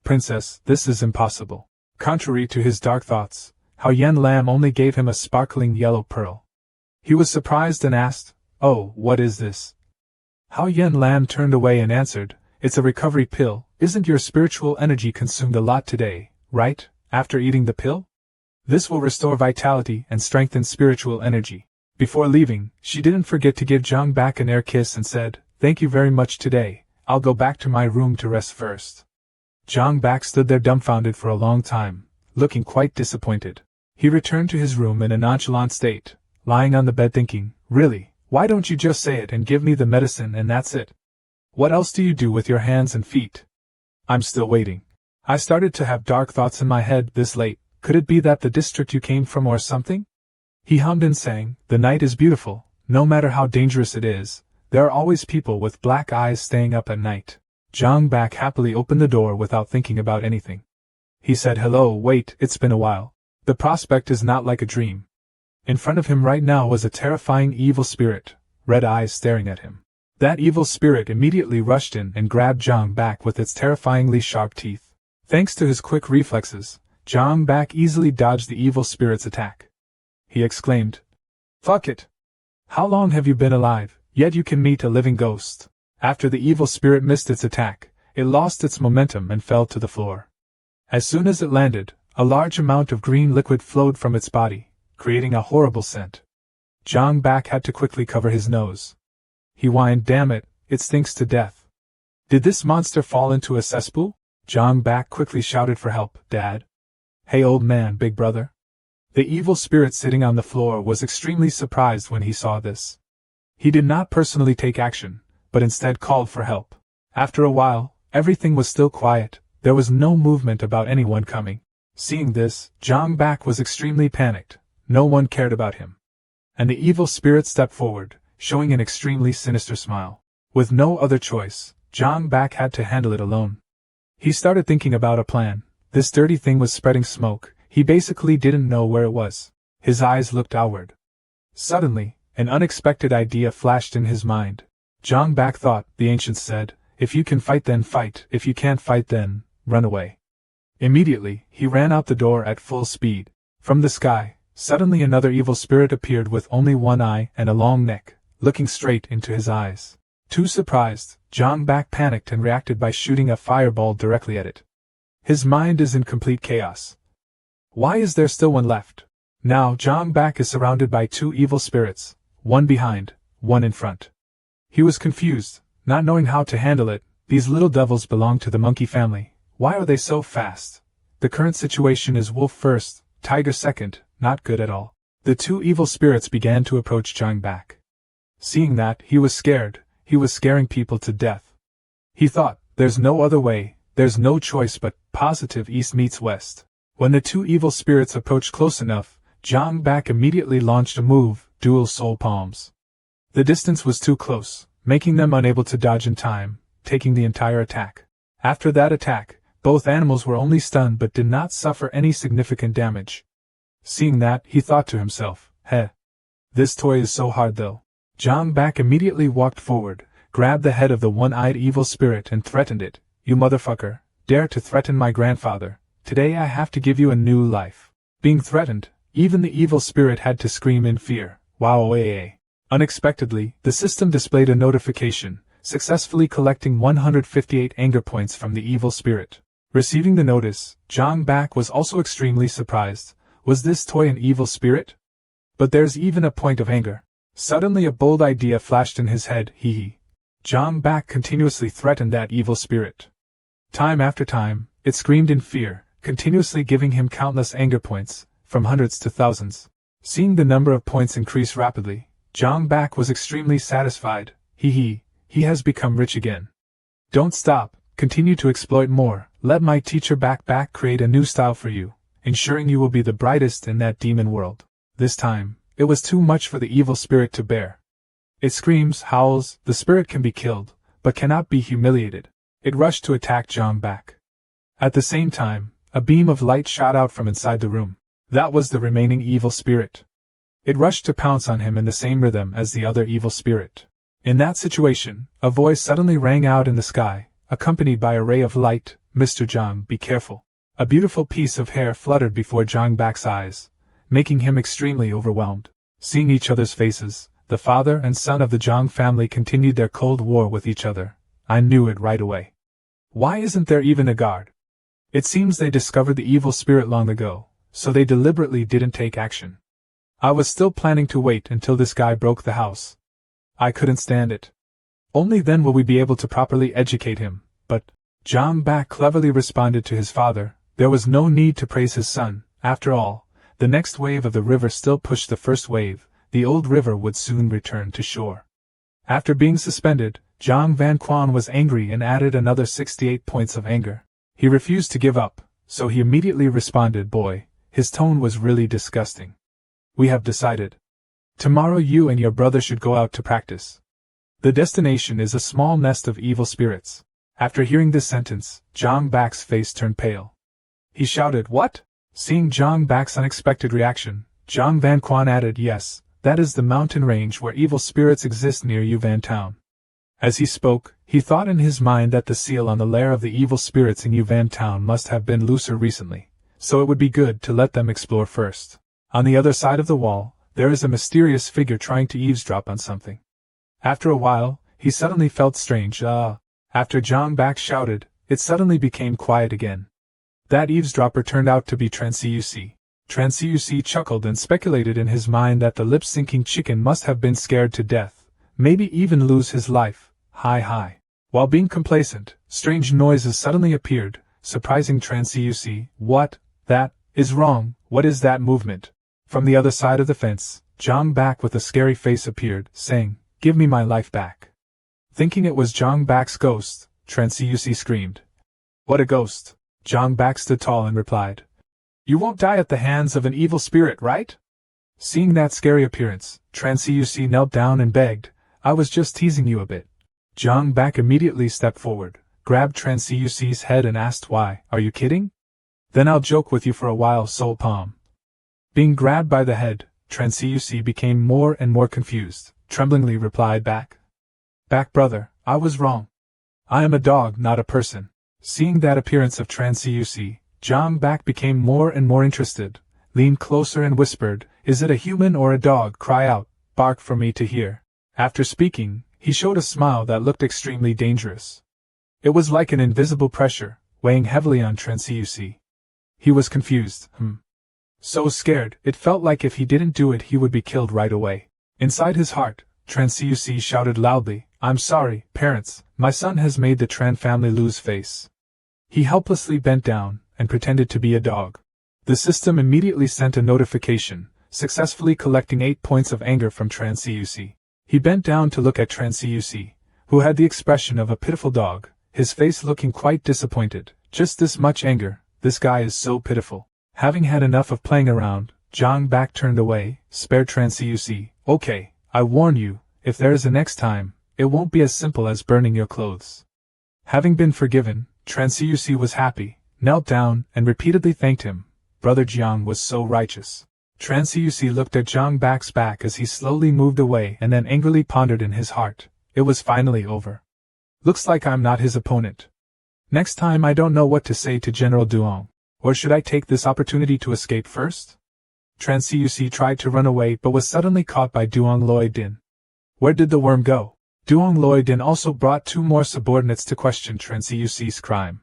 Princess, this is impossible. Contrary to his dark thoughts, Yen Lan only gave him a sparkling yellow pearl. He was surprised and asked, oh, what is this? Yen Lan turned away and answered, it's a recovery pill. Isn't your spiritual energy consumed a lot today, right, after eating the pill? This will restore vitality and strengthen spiritual energy. Before leaving, she didn't forget to give Zhang Bak an air kiss and said, thank you very much today, I'll go back to my room to rest first. Zhang Bak stood there dumbfounded for a long time, looking quite disappointed. He returned to his room in a nonchalant state, lying on the bed thinking, really, why don't you just say it and give me the medicine and that's it? What else do you do with your hands and feet? I'm still waiting. I started to have dark thoughts in my head this late. Could it be that the district you came from or something? He hummed and sang, the night is beautiful, no matter how dangerous it is, there are always people with black eyes staying up at night. Zhang Bak happily opened the door without thinking about anything. He said, hello, wait, it's been a while. The prospect is not like a dream. In front of him right now was a terrifying evil spirit, red eyes staring at him. That evil spirit immediately rushed in and grabbed Zhang Bak with its terrifyingly sharp teeth. Thanks to his quick reflexes, Zhang Bak easily dodged the evil spirit's attack. He exclaimed, "Fuck it! How long have you been alive, yet you can meet a living ghost?" After the evil spirit missed its attack, it lost its momentum and fell to the floor. As soon as it landed, a large amount of green liquid flowed from its body, creating a horrible scent. Zhang Bak had to quickly cover his nose. He whined, "Damn it, it stinks to death. Did this monster fall into a cesspool?" Zhang Bak quickly shouted for help. "Dad? Hey old man, big brother?" The evil spirit sitting on the floor was extremely surprised when he saw this. He did not personally take action, but instead called for help. After a while, everything was still quiet, there was no movement about anyone coming. Seeing this, Zhang Bak was extremely panicked, no one cared about him. And the evil spirit stepped forward, showing an extremely sinister smile. With no other choice, Zhang Bak had to handle it alone. He started thinking about a plan. This dirty thing was spreading smoke, he basically didn't know where it was. His eyes looked outward. Suddenly, an unexpected idea flashed in his mind. Zhang Bak thought, the ancients said, "If you can fight then fight, if you can't fight then, run away." Immediately, he ran out the door at full speed. From the sky, suddenly another evil spirit appeared with only one eye and a long neck, looking straight into his eyes. Too surprised, Zhang Bak panicked and reacted by shooting a fireball directly at it. His mind is in complete chaos. Why is there still one left? Now Zhang Bak is surrounded by two evil spirits, one behind, one in front. He was confused, not knowing how to handle it. These little devils belong to the monkey family. Why are they so fast? The current situation is wolf first, tiger second, not good at all. The two evil spirits began to approach Zhang Bak. Seeing that, he was scared. He was scaring people to death. He thought, there's no other way, there's no choice but positive east meets west. When the two evil spirits approached close enough, Zhang Bak immediately launched a move, dual soul palms. The distance was too close, making them unable to dodge in time, taking the entire attack. After that attack, both animals were only stunned but did not suffer any significant damage. Seeing that, he thought to himself, "Heh. This toy is so hard though." Zhang Bak immediately walked forward, grabbed the head of the one-eyed evil spirit and threatened it. "You motherfucker, dare to threaten my grandfather. Today I have to give you a new life." Being threatened, even the evil spirit had to scream in fear. Wow! Unexpectedly, the system displayed a notification, successfully collecting 158 anger points from the evil spirit. Receiving the notice, Zhang Bak was also extremely surprised. Was this toy an evil spirit? But there's even a point of anger. Suddenly a bold idea flashed in his head. Zhang Bak continuously threatened that evil spirit. Time after time, it screamed in fear, continuously giving him countless anger points, from hundreds to thousands. Seeing the number of points increase rapidly, Zhang Bak was extremely satisfied. He has become rich again. Don't stop, continue to exploit more. Let my teacher Bak create a new style for you, ensuring you will be the brightest in that demon world. This time, it was too much for the evil spirit to bear. It screams, howls, the spirit can be killed, but cannot be humiliated. It rushed to attack Zhang Bak. At the same time, a beam of light shot out from inside the room. That was the remaining evil spirit. It rushed to pounce on him in the same rhythm as the other evil spirit. In that situation, a voice suddenly rang out in the sky, accompanied by a ray of light. "Mr. Zhang, be careful." A beautiful piece of hair fluttered before Zhang Bak's eyes, making him extremely overwhelmed. Seeing each other's faces, the father and son of the Zhang family continued their cold war with each other. I knew it right away. Why isn't there even a guard? It seems they discovered the evil spirit long ago, so they deliberately didn't take action. I was still planning to wait until this guy broke the house. I couldn't stand it. Only then will we be able to properly educate him, but Zhang Bak cleverly responded to his father. There was no need to praise his son. After all, the next wave of the river still pushed the first wave. The old river would soon return to shore. After being suspended, Zhang Van Quan was angry and added another 68 points of anger. He refused to give up, so he immediately responded, "Boy." His tone was really disgusting. "We have decided. Tomorrow you and your brother should go out to practice. The destination is a small nest of evil spirits." After hearing this sentence, Zhang Bak's face turned pale. He shouted, "What?" Seeing Zhang Bak's unexpected reaction, Zhang Van Quan added, "Yes, that is the mountain range where evil spirits exist near Yuvan town." As he spoke, He thought in his mind that the seal on the lair of the evil spirits in Yuvan town must have been looser recently, so it would be good to let them explore first. On the other side of the wall, there is a mysterious figure trying to eavesdrop on something. After a while, he suddenly felt strange. After Zhang Bak shouted, it suddenly became quiet again. That eavesdropper turned out to be Transiusi. Transiusi chuckled and speculated in his mind that the lip-syncing chicken must have been scared to death, maybe even lose his life. Hi. While being complacent, strange noises suddenly appeared, surprising Transiusi. What? That is wrong. What is that movement? From the other side of the fence, Zhang Bak with a scary face appeared, saying, "Give me my life back." Thinking it was Zhang Bak's ghost, Transiusi screamed. "What a ghost!" Zhang Bak stood tall and replied. "You won't die at the hands of an evil spirit, right?" Seeing that scary appearance, Transiusi knelt down and begged, "I was just teasing you a bit." Zhang Bak immediately stepped forward, grabbed Transiusi's head and asked, "Why, are you kidding? Then I'll joke with you for a while, Soul Palm." Being grabbed by the head, Transiusi became more and more confused, tremblingly replied back, brother, I was wrong. I am a dog, not a person." Seeing that appearance of Transiusi, Zhang Bak became more and more interested, leaned closer and whispered, "Is it a human or a dog? Cry out, bark for me to hear." After speaking, he showed a smile that looked extremely dangerous. It was like an invisible pressure, weighing heavily on Transiusi. He was confused, so scared, it felt like if he didn't do it he would be killed right away. Inside his heart, Transiusi shouted loudly, "I'm sorry, parents, my son has made the Tran family lose face." He helplessly bent down, and pretended to be a dog. The system immediately sent a notification, successfully collecting 8 points of anger from Transiusi. He bent down to look at Transiusi, who had the expression of a pitiful dog, his face looking quite disappointed. "Just this much anger, this guy is so pitiful." Having had enough of playing around, Zhang Bak turned away, spared Transiusi. "Okay, I warn you, if there is a next time, it won't be as simple as burning your clothes." Having been forgiven, Transiusi was happy, knelt down, and repeatedly thanked him. Brother Jiang was so righteous. Transiusi looked at Zhang Bak's back as he slowly moved away and then angrily pondered in his heart. It was finally over. Looks like I'm not his opponent. Next time I don't know what to say to General Duong. Or should I take this opportunity to escape first? Transiusi tried to run away but was suddenly caught by Duong Loi Din. Where did the worm go? Duong Loi Din also brought 2 more subordinates to question Transiusi's crime.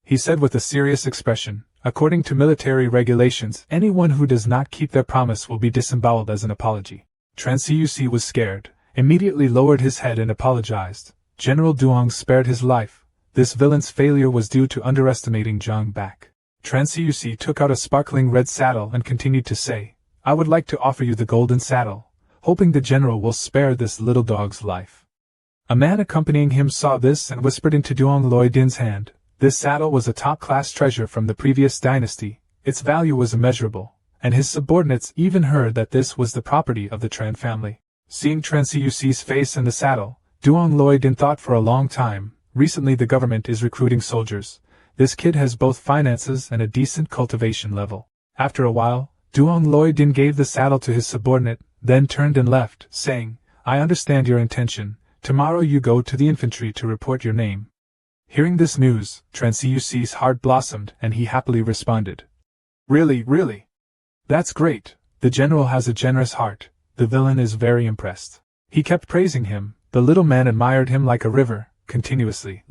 He said with a serious expression, "According to military regulations, anyone who does not keep their promise will be disemboweled as an apology." Transiusi was scared, immediately lowered his head and apologized. General Duong spared his life. This villain's failure was due to underestimating Zhang Bak. Transiusi took out a sparkling red saddle and continued to say, "I would like to offer you the golden saddle, hoping the general will spare this little dog's life." A man accompanying him saw this and whispered into Duong Loi Din's hand. This saddle was a top-class treasure from the previous dynasty, its value was immeasurable, and his subordinates even heard that this was the property of the Tran family. Seeing Transiusi's face in the saddle, Duong Loi Din thought for a long time. Recently the government is recruiting soldiers. This kid has both finances and a decent cultivation level. After a while, Duong Loi Din gave the saddle to his subordinate, then turned and left, saying, "I understand your intention. Tomorrow you go to the infantry to report your name." Hearing this news, Transiusi's heart blossomed and he happily responded, Really? That's great. The general has a generous heart." The villain is very impressed. He kept praising him. The little man admired him like a river, continuously,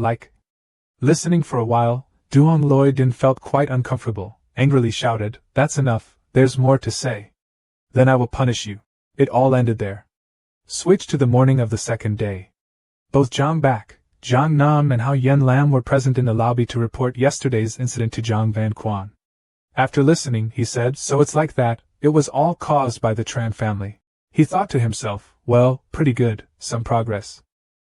Listening for a while, Duong Loi Din felt quite uncomfortable, angrily shouted, "That's enough, there's more to say. Then I will punish you." It all ended there. Switch to the morning of the second day. Both Zhang Bak, Zhang Nam and Yen Lan were present in the lobby to report yesterday's incident to Zhang Van Quan. After listening, he said, "So it's like that, it was all caused by the Tran family." He thought to himself, well, pretty good, some progress.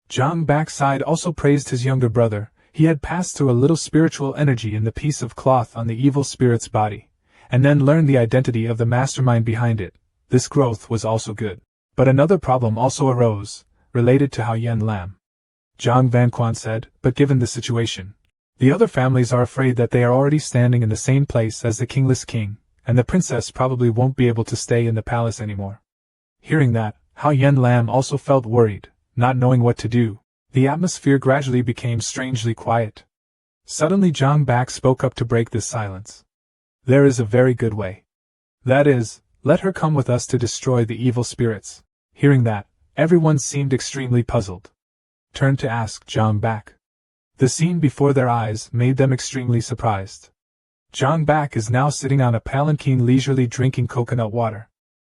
Zhang Bak's side also praised his younger brother. He had passed through a little spiritual energy in the piece of cloth on the evil spirit's body, and then learned the identity of the mastermind behind it. This growth was also good. But another problem also arose, related to Yen Lan. Zhang Van Quan said, "But given the situation, the other families are afraid that they are already standing in the same place as the kingless king, and the princess probably won't be able to stay in the palace anymore." Hearing that, Yen Lan also felt worried, not knowing what to do. The atmosphere gradually became strangely quiet. Suddenly Jiang Bak spoke up to break this silence. There is a very good way. That is, let her come with us to destroy the evil spirits. Hearing that, everyone seemed extremely puzzled. Turned to ask Jiang Bak. The scene before their eyes made them extremely surprised. Jiang Bak is now sitting on a palanquin leisurely drinking coconut water.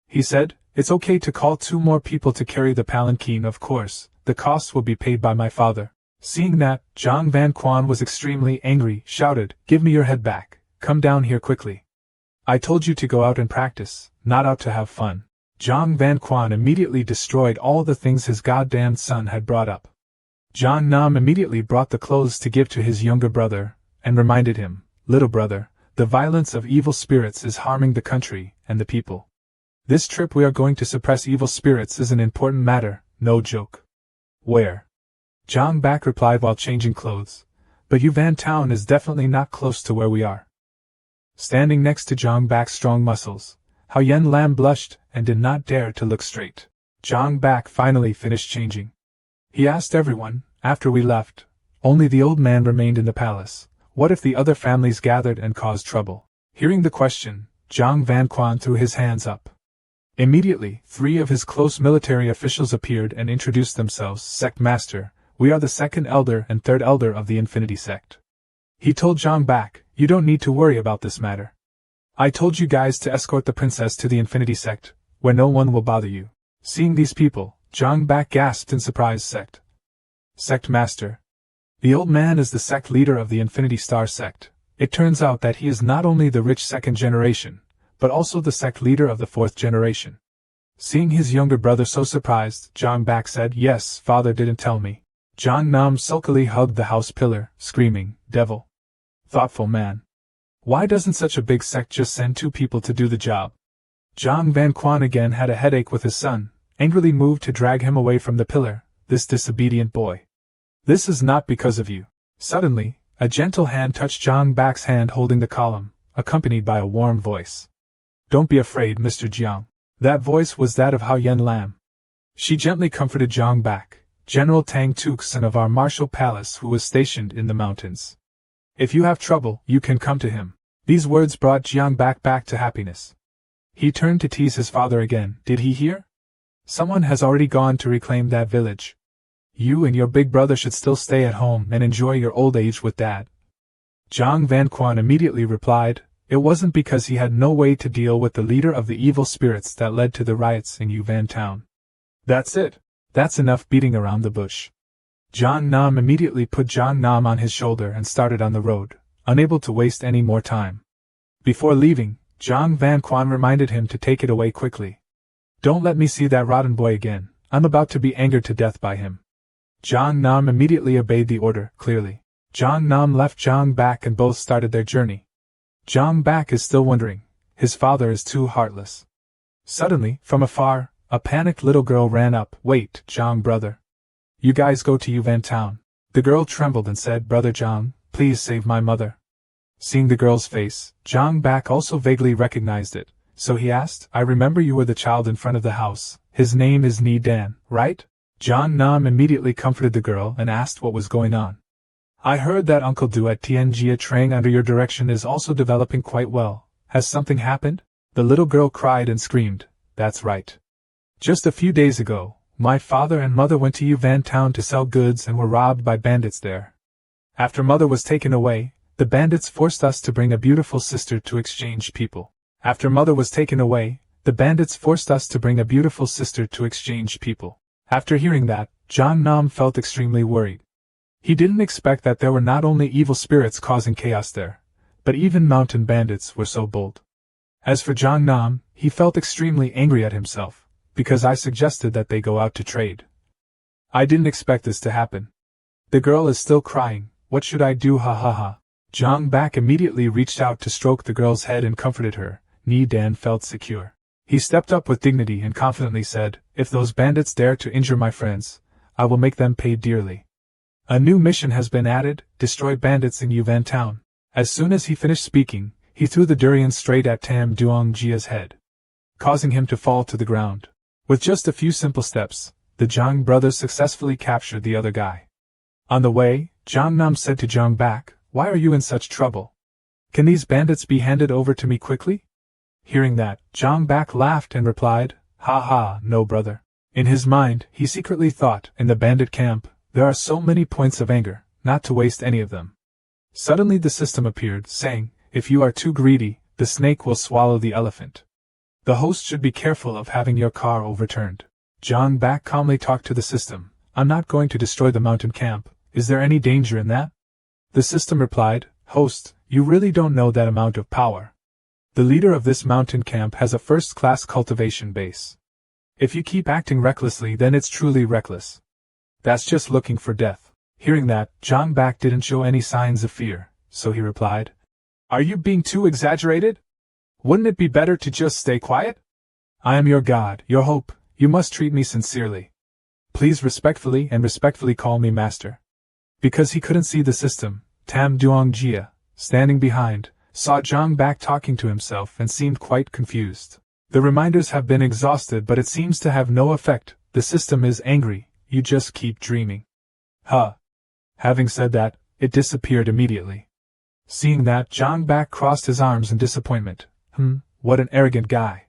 He said, "It's okay to call 2 more people to carry the palanquin, of course, the cost will be paid by my father." Seeing that, Zhang Van Quan was extremely angry, shouted, "Give me your head back, come down here quickly. I told you to go out and practice, not out to have fun." Zhang Van Quan immediately destroyed all the things his goddamned son had brought up. Jiang Nam immediately brought the clothes to give to his younger brother, and reminded him, "Little brother, the violence of evil spirits is harming the country and the people. This trip we are going to suppress evil spirits is an important matter, no joke." "Where?" Jiang Bak replied while changing clothes, "But Yuvan town is definitely not close to where we are." Standing next to Jiang Bak's strong muscles, how Yen Lan blushed and did not dare to look straight. Jiang Bak finally finished changing. He asked everyone, "After we left, only the old man remained in the palace. What if the other families gathered and caused trouble?" Hearing the question, Zhang Van Quan threw his hands up. Immediately, 3 of his close military officials appeared and introduced themselves. "Sect Master, we are the 2nd elder and 3rd elder of the Infinity Sect." He told Jiang Bak, "You don't need to worry about this matter. I told you guys to escort the princess to the Infinity Sect, where no one will bother you." Seeing these people, Jiang Bak gasped in surprise. Sect Master. The old man is the sect leader of the Infinity Star Sect. It turns out that he is not only the rich 2nd generation, but also the sect leader of the 4th generation. Seeing his younger brother so surprised, Jiang Bak said, "Yes, father didn't tell me." Jiang Nam sulkily hugged the house pillar, screaming, "Devil! Thoughtful man! Why doesn't such a big sect just send 2 people to do the job?" Zhang Van Quan again had a headache with his son, angrily moved to drag him away from the pillar. "This disobedient boy. This is not because of you." Suddenly, a gentle hand touched Jiang Bak's hand holding the column, accompanied by a warm voice. "Don't be afraid, Mr. Jiang." That voice was that of Hao Yen Lam. She gently comforted Jiang Bak, General Tang Tuxin of our martial palace who was stationed in the mountains. "If you have trouble, you can come to him." These words brought Jiang Bak back to happiness. He turned to tease his father again. "Did he hear? Someone has already gone to reclaim that village. You and your big brother should still stay at home and enjoy your old age with Dad." Zhang Van Quan immediately replied, "It wasn't because he had no way to deal with the leader of the evil spirits that led to the riots in Yuvan town." "That's it. That's enough beating around the bush." Jiang Nam immediately put Jiang Nam on his shoulder and started on the road, unable to waste any more time. Before leaving, Zhang Van Quan reminded him to take it away quickly. "Don't let me see that rotten boy again. I'm about to be angered to death by him." Jiang Nam immediately obeyed the order, clearly. Jiang Nam left Jiang Bak and both started their journey. Jiang Bak is still wondering. His father is too heartless. Suddenly, from afar, a panicked little girl ran up. "Wait, Jiang brother. You guys go to Yuvan town." The girl trembled and said, "Brother Jiang, please save my mother." Seeing the girl's face, Jiang Bak also vaguely recognized it, so he asked, "I remember you were the child in front of the house. His name is Ni Dan, right?" Jiang Nam immediately comforted the girl and asked what was going on. "I heard that Uncle Du at Tianjia Trang under your direction is also developing quite well. Has something happened?" The little girl cried and screamed, "That's right. Just a few days ago, my father and mother went to Yuvan town to sell goods and were robbed by bandits there. After mother was taken away, the bandits forced us to bring a beautiful sister to exchange people. After mother was taken away, the bandits forced us to bring a beautiful sister to exchange people." After hearing that, Jiang Nam felt extremely worried. He didn't expect that there were not only evil spirits causing chaos there, but even mountain bandits were so bold. As for Jiang Nam, he felt extremely angry at himself, because I suggested that they go out to trade. I didn't expect this to happen. The girl is still crying. What should I do? Ha ha ha. Jiang Bak immediately reached out to stroke the girl's head and comforted her. Ni Dan felt secure. He stepped up with dignity and confidently said, "If those bandits dare to injure my friends, I will make them pay dearly. A new mission has been added, destroy bandits in Yuvan town." As soon as he finished speaking, he threw the durian straight at Tam Duongjia's head, causing him to fall to the ground. With just a few simple steps, the Zhang brothers successfully captured the other guy. On the way, Zhang Nam said to Zhang Bak, "Why are you in such trouble? Can these bandits be handed over to me quickly?" Hearing that, Zhang Bak laughed and replied, "Ha ha, no brother." In his mind, he secretly thought, in the bandit camp, there are so many points of anger, not to waste any of them. Suddenly the system appeared, saying, "If you are too greedy, the snake will swallow the elephant. The host should be careful of having your car overturned." Zhang Bak calmly talked to the system, "I'm not going to destroy the mountain camp, is there any danger in that?" The system replied, "Host, you really don't know that amount of power. The leader of this mountain camp has a first-class cultivation base. If you keep acting recklessly, then it's truly reckless. That's just looking for death." Hearing that, Zhang Bak didn't show any signs of fear, so he replied, "Are you being too exaggerated? Wouldn't it be better to just stay quiet? I am your god, your hope, you must treat me sincerely. Please respectfully call me master." Because he couldn't see the system, Tam Duongjia, standing behind, saw Zhang Bak talking to himself and seemed quite confused. The reminders have been exhausted, but it seems to have no effect. The system is angry, you just keep dreaming. Huh. Having said that, it disappeared immediately. Seeing that, Zhang Bak crossed his arms in disappointment. What an arrogant guy.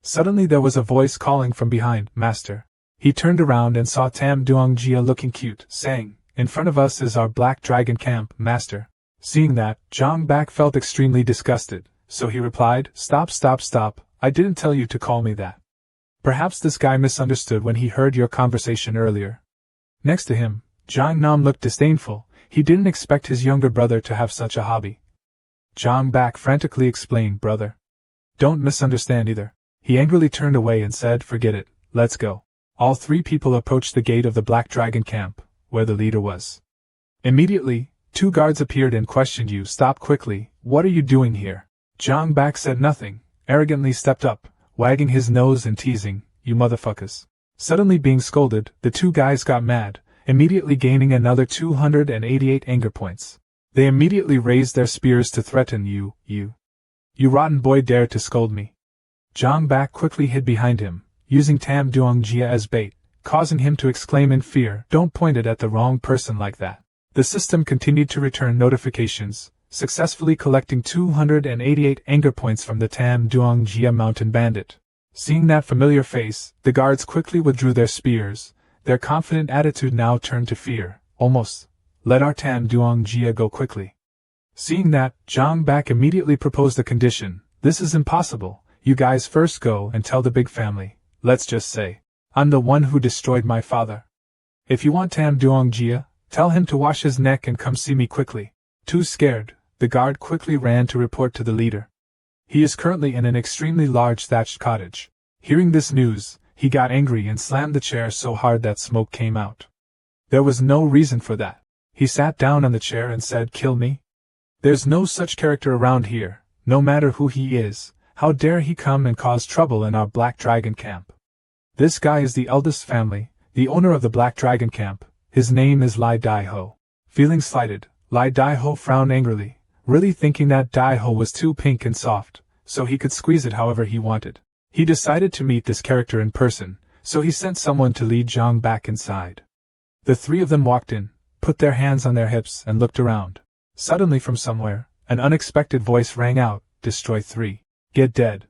Suddenly there was a voice calling from behind, "Master." He turned around and saw Tam Duongjia looking cute, saying, "In front of us is our black dragon camp, master." Seeing that, Zhang Bak felt extremely disgusted, so he replied, Stop, I didn't tell you to call me that." Perhaps this guy misunderstood when he heard your conversation earlier. Next to him, Zhang Nam looked disdainful. He didn't expect his younger brother to have such a hobby. Zhang Bak frantically explained, "Brother, don't misunderstand either." He angrily turned away and said, "Forget it, let's go." All three people approached the gate of the Black Dragon camp, where the leader was. Immediately, two guards appeared and questioned you. "Stop quickly, what are you doing here?" Zhang Bak said nothing, arrogantly stepped up, wagging his nose and teasing, "You motherfuckers." Suddenly being scolded, the two guys got mad, immediately gaining another 288 anger points. They immediately raised their spears to threaten you. You rotten boy dared to scold me." Zhang Bak quickly hid behind him, using Tam Duongjia as bait, causing him to exclaim in fear, "Don't point it at the wrong person like that." The system continued to return notifications, successfully collecting 288 anger points from the Tam Duongjia mountain bandit. Seeing that familiar face, the guards quickly withdrew their spears. Their confident attitude now turned to fear. "Almost. Let our Tam Duongjia go quickly." Seeing that, Zhang Bak immediately proposed a condition. "This is impossible. You guys first go and tell the big family. Let's just say, I'm the one who destroyed my father. If you want Tam Duongjia, tell him to wash his neck and come see me quickly." Too scared, the guard quickly ran to report to the leader. He is currently in an extremely large thatched cottage. Hearing this news, he got angry and slammed the chair so hard that smoke came out. There was no reason for that. He sat down on the chair and said, "Kill me? There's no such character around here, no matter who he is. How dare he come and cause trouble in our Black Dragon camp? This guy is the eldest family, the owner of the Black Dragon camp. His name is Lai Dai-ho." Feeling slighted, Lai Dai-ho frowned angrily, really thinking that Dai-ho was too pink and soft, so he could squeeze it however he wanted. He decided to meet this character in person, so he sent someone to lead Zhang Bak inside. The three of them walked in, put their hands on their hips and looked around. Suddenly from somewhere, an unexpected voice rang out, "Destroy 3. Get dead."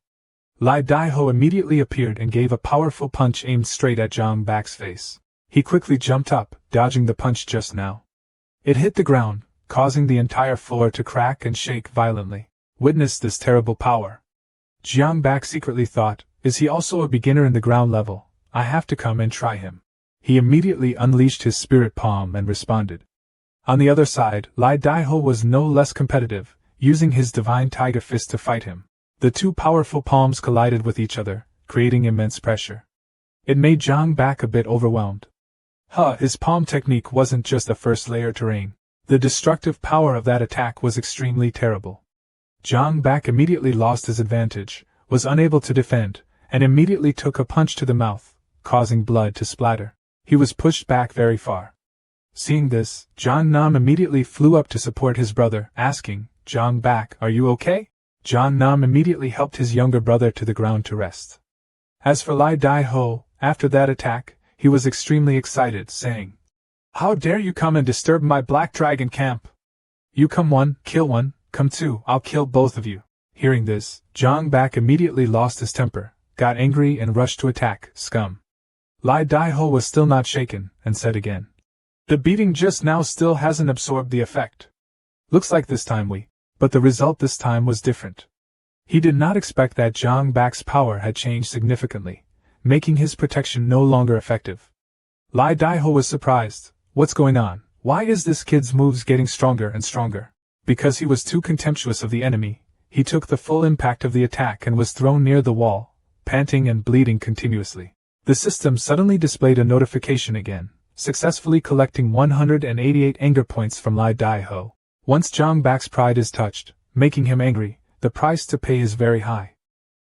Lai Dai-ho immediately appeared and gave a powerful punch aimed straight at Zhang Bak's face. He quickly jumped up, dodging the punch just now. It hit the ground, causing the entire floor to crack and shake violently. Witness this terrible power. Zhang Bak secretly thought, is he also a beginner in the ground level? I have to come and try him. He immediately unleashed his spirit palm and responded. On the other side, Lai Dai-ho was no less competitive, using his divine tiger fist to fight him. The two powerful palms collided with each other, creating immense pressure. It made Zhang Bak a bit overwhelmed. His palm technique wasn't just a first layer terrain. The destructive power of that attack was extremely terrible. Zhang Bak immediately lost his advantage, was unable to defend, and immediately took a punch to the mouth, causing blood to splatter. He was pushed back very far. Seeing this, Zhang Nam immediately flew up to support his brother, asking, "Zhang Bak, are you okay?" Zhang Nam immediately helped his younger brother to the ground to rest. As for Lai Dai-ho, after that attack, he was extremely excited, saying, "How dare you come and disturb my black dragon camp? You come one, kill one, come two, I'll kill both of you." Hearing this, Zhang Bak immediately lost his temper, got angry and rushed to attack, scum. Lai Daiho was still not shaken, and said again, "The beating just now still hasn't absorbed the effect. Looks like this time But the result this time was different. He did not expect that Zhang Bak's power had changed significantly, making his protection no longer effective. Lai Daiho was surprised. What's going on? Why is this kid's moves getting stronger and stronger? Because he was too contemptuous of the enemy, he took the full impact of the attack and was thrown near the wall, panting and bleeding continuously. The system suddenly displayed a notification again, successfully collecting 188 anger points from Lai Daiho. Once Zhang Bak's pride is touched, making him angry, the price to pay is very high.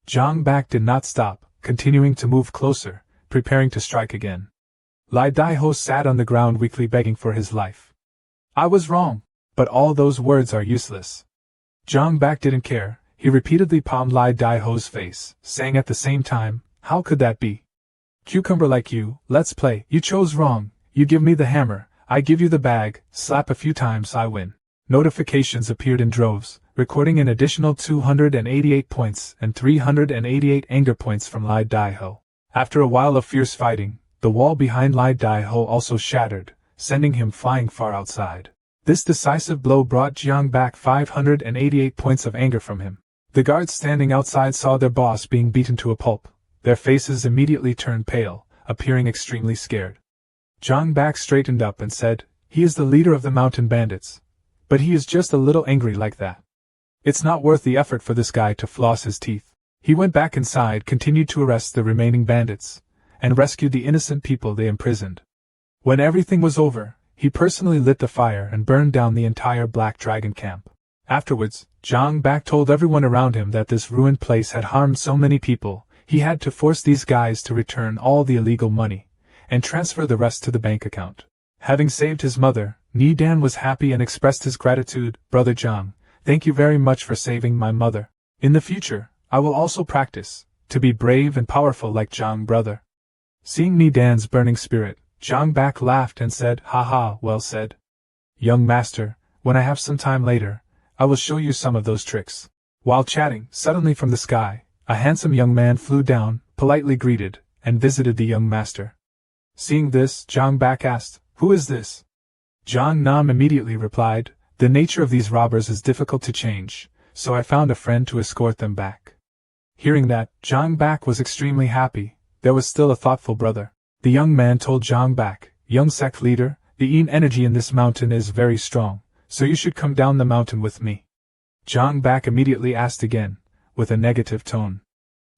Zhang Bak did not stop, continuing to move closer, preparing to strike again. Lai Daiho sat on the ground weakly begging for his life. "I was wrong, but all those words are useless." Zhang Bak didn't care, he repeatedly palmed Lai Daiho's face, saying at the same time, "How could that be? Cucumber like you, let's play, you chose wrong, you give me the hammer, I give you the bag, slap a few times I win." Notifications appeared in droves, recording an additional 288 points and 388 anger points from Lai Daiho. After a while of fierce fighting, the wall behind Lai Daiho also shattered, sending him flying far outside. This decisive blow brought Zhang Bak 588 points of anger from him. The guards standing outside saw their boss being beaten to a pulp. Their faces immediately turned pale, appearing extremely scared. Zhang Bak straightened up and said, "He is the leader of the mountain bandits. But he is just a little angry like that. It's not worth the effort for this guy to floss his teeth." He went back inside, continued to arrest the remaining bandits, and rescued the innocent people they imprisoned. When everything was over, he personally lit the fire and burned down the entire Black Dragon camp. Afterwards, Zhang Bak told everyone around him that this ruined place had harmed so many people, he had to force these guys to return all the illegal money, and transfer the rest to the bank account. Having saved his mother, Nidan was happy and expressed his gratitude. "Brother Zhang, thank you very much for saving my mother. In the future, I will also practice to be brave and powerful like Zhang brother." Seeing Nidan's burning spirit, Zhang Bak laughed and said, "Haha, well said. Young master, when I have some time later, I will show you some of those tricks." While chatting, suddenly from the sky, a handsome young man flew down, politely greeted, and visited the young master. Seeing this, Zhang Bak asked, "Who is this?" Zhang Nam immediately replied, "The nature of these robbers is difficult to change, so I found a friend to escort them back." Hearing that, Zhang Bak was extremely happy. There was still a thoughtful brother. The young man told Zhang Bak, "Young sect leader, the Yin energy in this mountain is very strong, so you should come down the mountain with me." Zhang Bak immediately asked again, with a negative tone.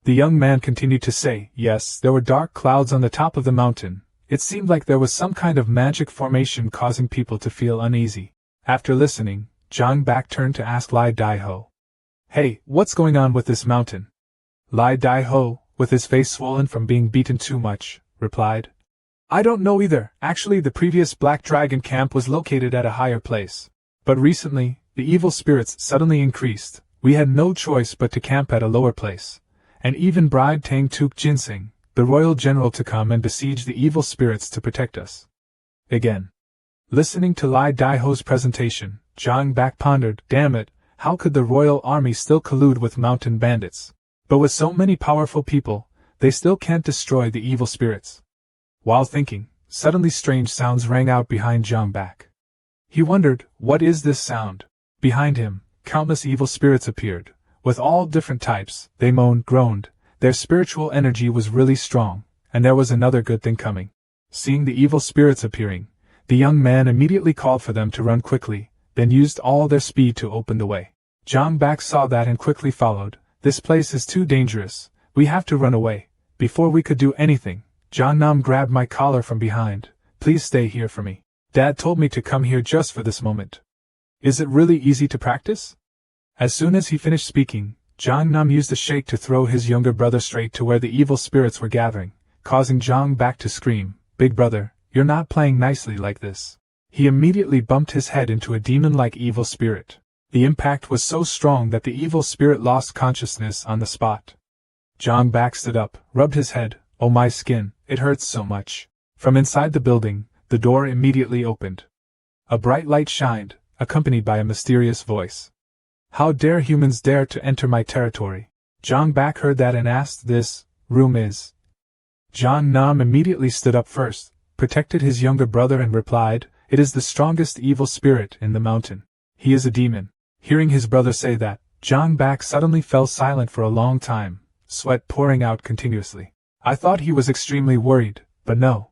The young man continued to say, "Yes, there were dark clouds on the top of the mountain. It seemed like there was some kind of magic formation causing people to feel uneasy." After listening, Zhang Bak turned to ask Lai Daiho, "Hey, what's going on with this mountain?" Lai Daiho, with his face swollen from being beaten too much, replied, "I don't know either. Actually, the previous Black Dragon camp was located at a higher place. But recently, the evil spirits suddenly increased. We had no choice but to camp at a lower place, and even bribed Tang Tuk Jinsing, the royal general, to come and besiege the evil spirits to protect us." Again. Listening to Lai Daiho's presentation, Zhang Bak pondered, "Damn it, how could the royal army still collude with mountain bandits? But with so many powerful people, they still can't destroy the evil spirits." While thinking, suddenly strange sounds rang out behind Zhang Bak. He wondered, what is this sound? Behind him, countless evil spirits appeared. With all different types, they moaned, groaned. Their spiritual energy was really strong, and there was another good thing coming. Seeing the evil spirits appearing, the young man immediately called for them to run quickly, then used all their speed to open the way. Zhang Bak saw that and quickly followed. "This place is too dangerous, we have to run away." Before we could do anything, Zhang Nam grabbed my collar from behind. "Please stay here for me. Dad told me to come here just for this moment." "Is it really easy to practice?" As soon as he finished speaking, Zhang Nam used a shake to throw his younger brother straight to where the evil spirits were gathering, causing Zhang Bak to scream, "Big brother, you're not playing nicely like this." He immediately bumped his head into a demon-like evil spirit. The impact was so strong that the evil spirit lost consciousness on the spot. Zhang Bak stood up, rubbed his head. "Oh, my skin, it hurts so much." From inside the building, the door immediately opened. A bright light shined, accompanied by a mysterious voice. How dare humans dare to enter my territory? Zhang Bak heard that and asked, this room is. John Nam immediately stood up first, protected his younger brother and replied, it is the strongest evil spirit in the mountain. He is a demon. Hearing his brother say that, Zhang Bak suddenly fell silent for a long time, sweat pouring out continuously. I thought he was extremely worried, but no.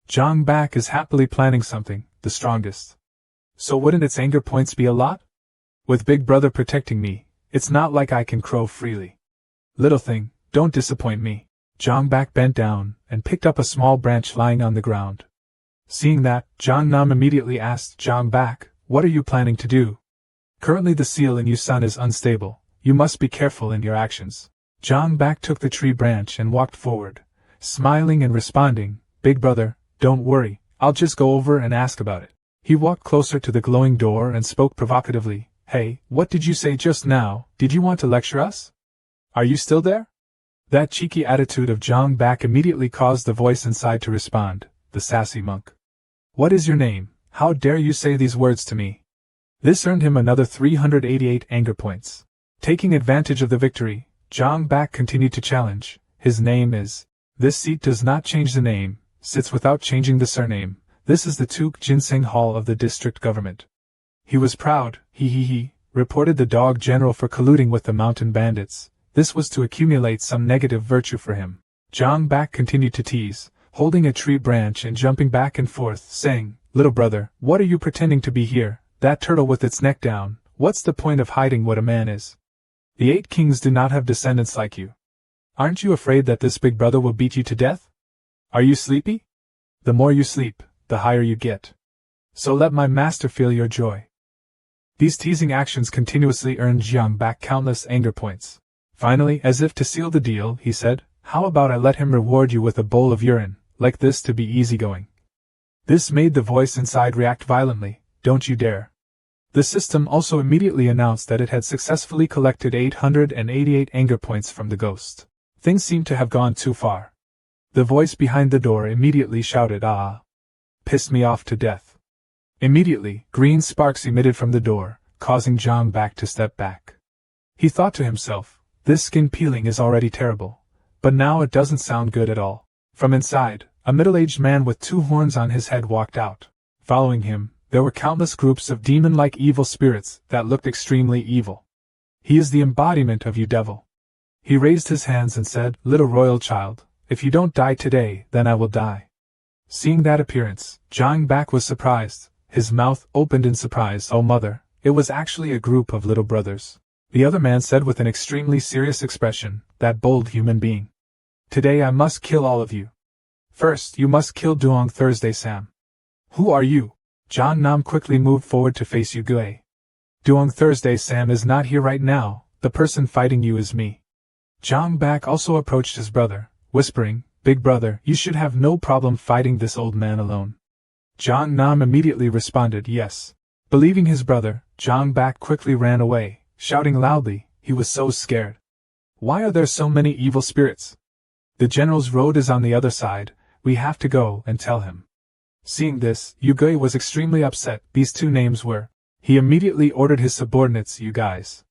Zhang Bak is happily planning something, the strongest. So wouldn't its anger points be a lot? With Big Brother protecting me, it's not like I can crow freely. Little thing, don't disappoint me. Zhang Bak bent down and picked up a small branch lying on the ground. Seeing that, Zhang Nam immediately asked Zhang Bak, what are you planning to do? Currently the seal in Yusan is unstable, you must be careful in your actions. Zhang Bak took the tree branch and walked forward, smiling and responding, Big Brother, don't worry, I'll just go over and ask about it. He walked closer to the glowing door and spoke provocatively, hey, what did you say just now? Did you want to lecture us? Are you still there? That cheeky attitude of Zhang Bak immediately caused the voice inside to respond, the sassy monk. What is your name? How dare you say these words to me? This earned him another 388 anger points. Taking advantage of the victory, Zhang Bak continued to challenge, his name is. This seat does not change the name, sits without changing the surname. This is the Tuk Ginseng Hall of the district government. He was proud, he reported the dog general for colluding with the mountain bandits. This was to accumulate some negative virtue for him. Zhang Bak continued to tease, holding a tree branch and jumping back and forth, saying, little brother, what are you pretending to be here? That turtle with its neck down, what's the point of hiding what a man is? The 8 kings do not have descendants like you. Aren't you afraid that this big brother will beat you to death? Are you sleepy? The more you sleep, the higher you get. So let my master feel your joy. These teasing actions continuously earned Zhang Bak countless anger points. Finally, as if to seal the deal, he said, how about I let him reward you with a bowl of urine, like this to be easygoing? This made the voice inside react violently, don't you dare. The system also immediately announced that it had successfully collected 888 anger points from the ghost. Things seemed to have gone too far. The voice behind the door immediately shouted, ah! Pissed me off to death. Immediately, green sparks emitted from the door, causing Zhang Bak to step back. He thought to himself, this skin peeling is already terrible, but now it doesn't sound good at all. From inside, a middle-aged man with 2 horns on his head walked out. Following him, there were countless groups of demon-like evil spirits that looked extremely evil. He is the embodiment of you, devil. He raised his hands and said, little royal child, if you don't die today, then I will die. Seeing that appearance, Zhang Bak was surprised. His mouth opened in surprise. Oh mother, it was actually a group of little brothers. The other man said with an extremely serious expression, that bold human being. Today I must kill all of you. First, you must kill Duong Thursday Sam. Who are you? John Nam quickly moved forward to face Yu Gui. Duong Thursday Sam is not here right now, the person fighting you is me. Zhang Bak also approached his brother, whispering, Big brother, you should have no problem fighting this old man alone. John Nam immediately responded yes. Believing his brother, Zhang Bak quickly ran away, shouting loudly, he was so scared. Why are there so many evil spirits? The general's road is on the other side, we have to go and tell him. Seeing this, Yu Gui was extremely upset. These 2 names were. He immediately ordered his subordinates, you guys.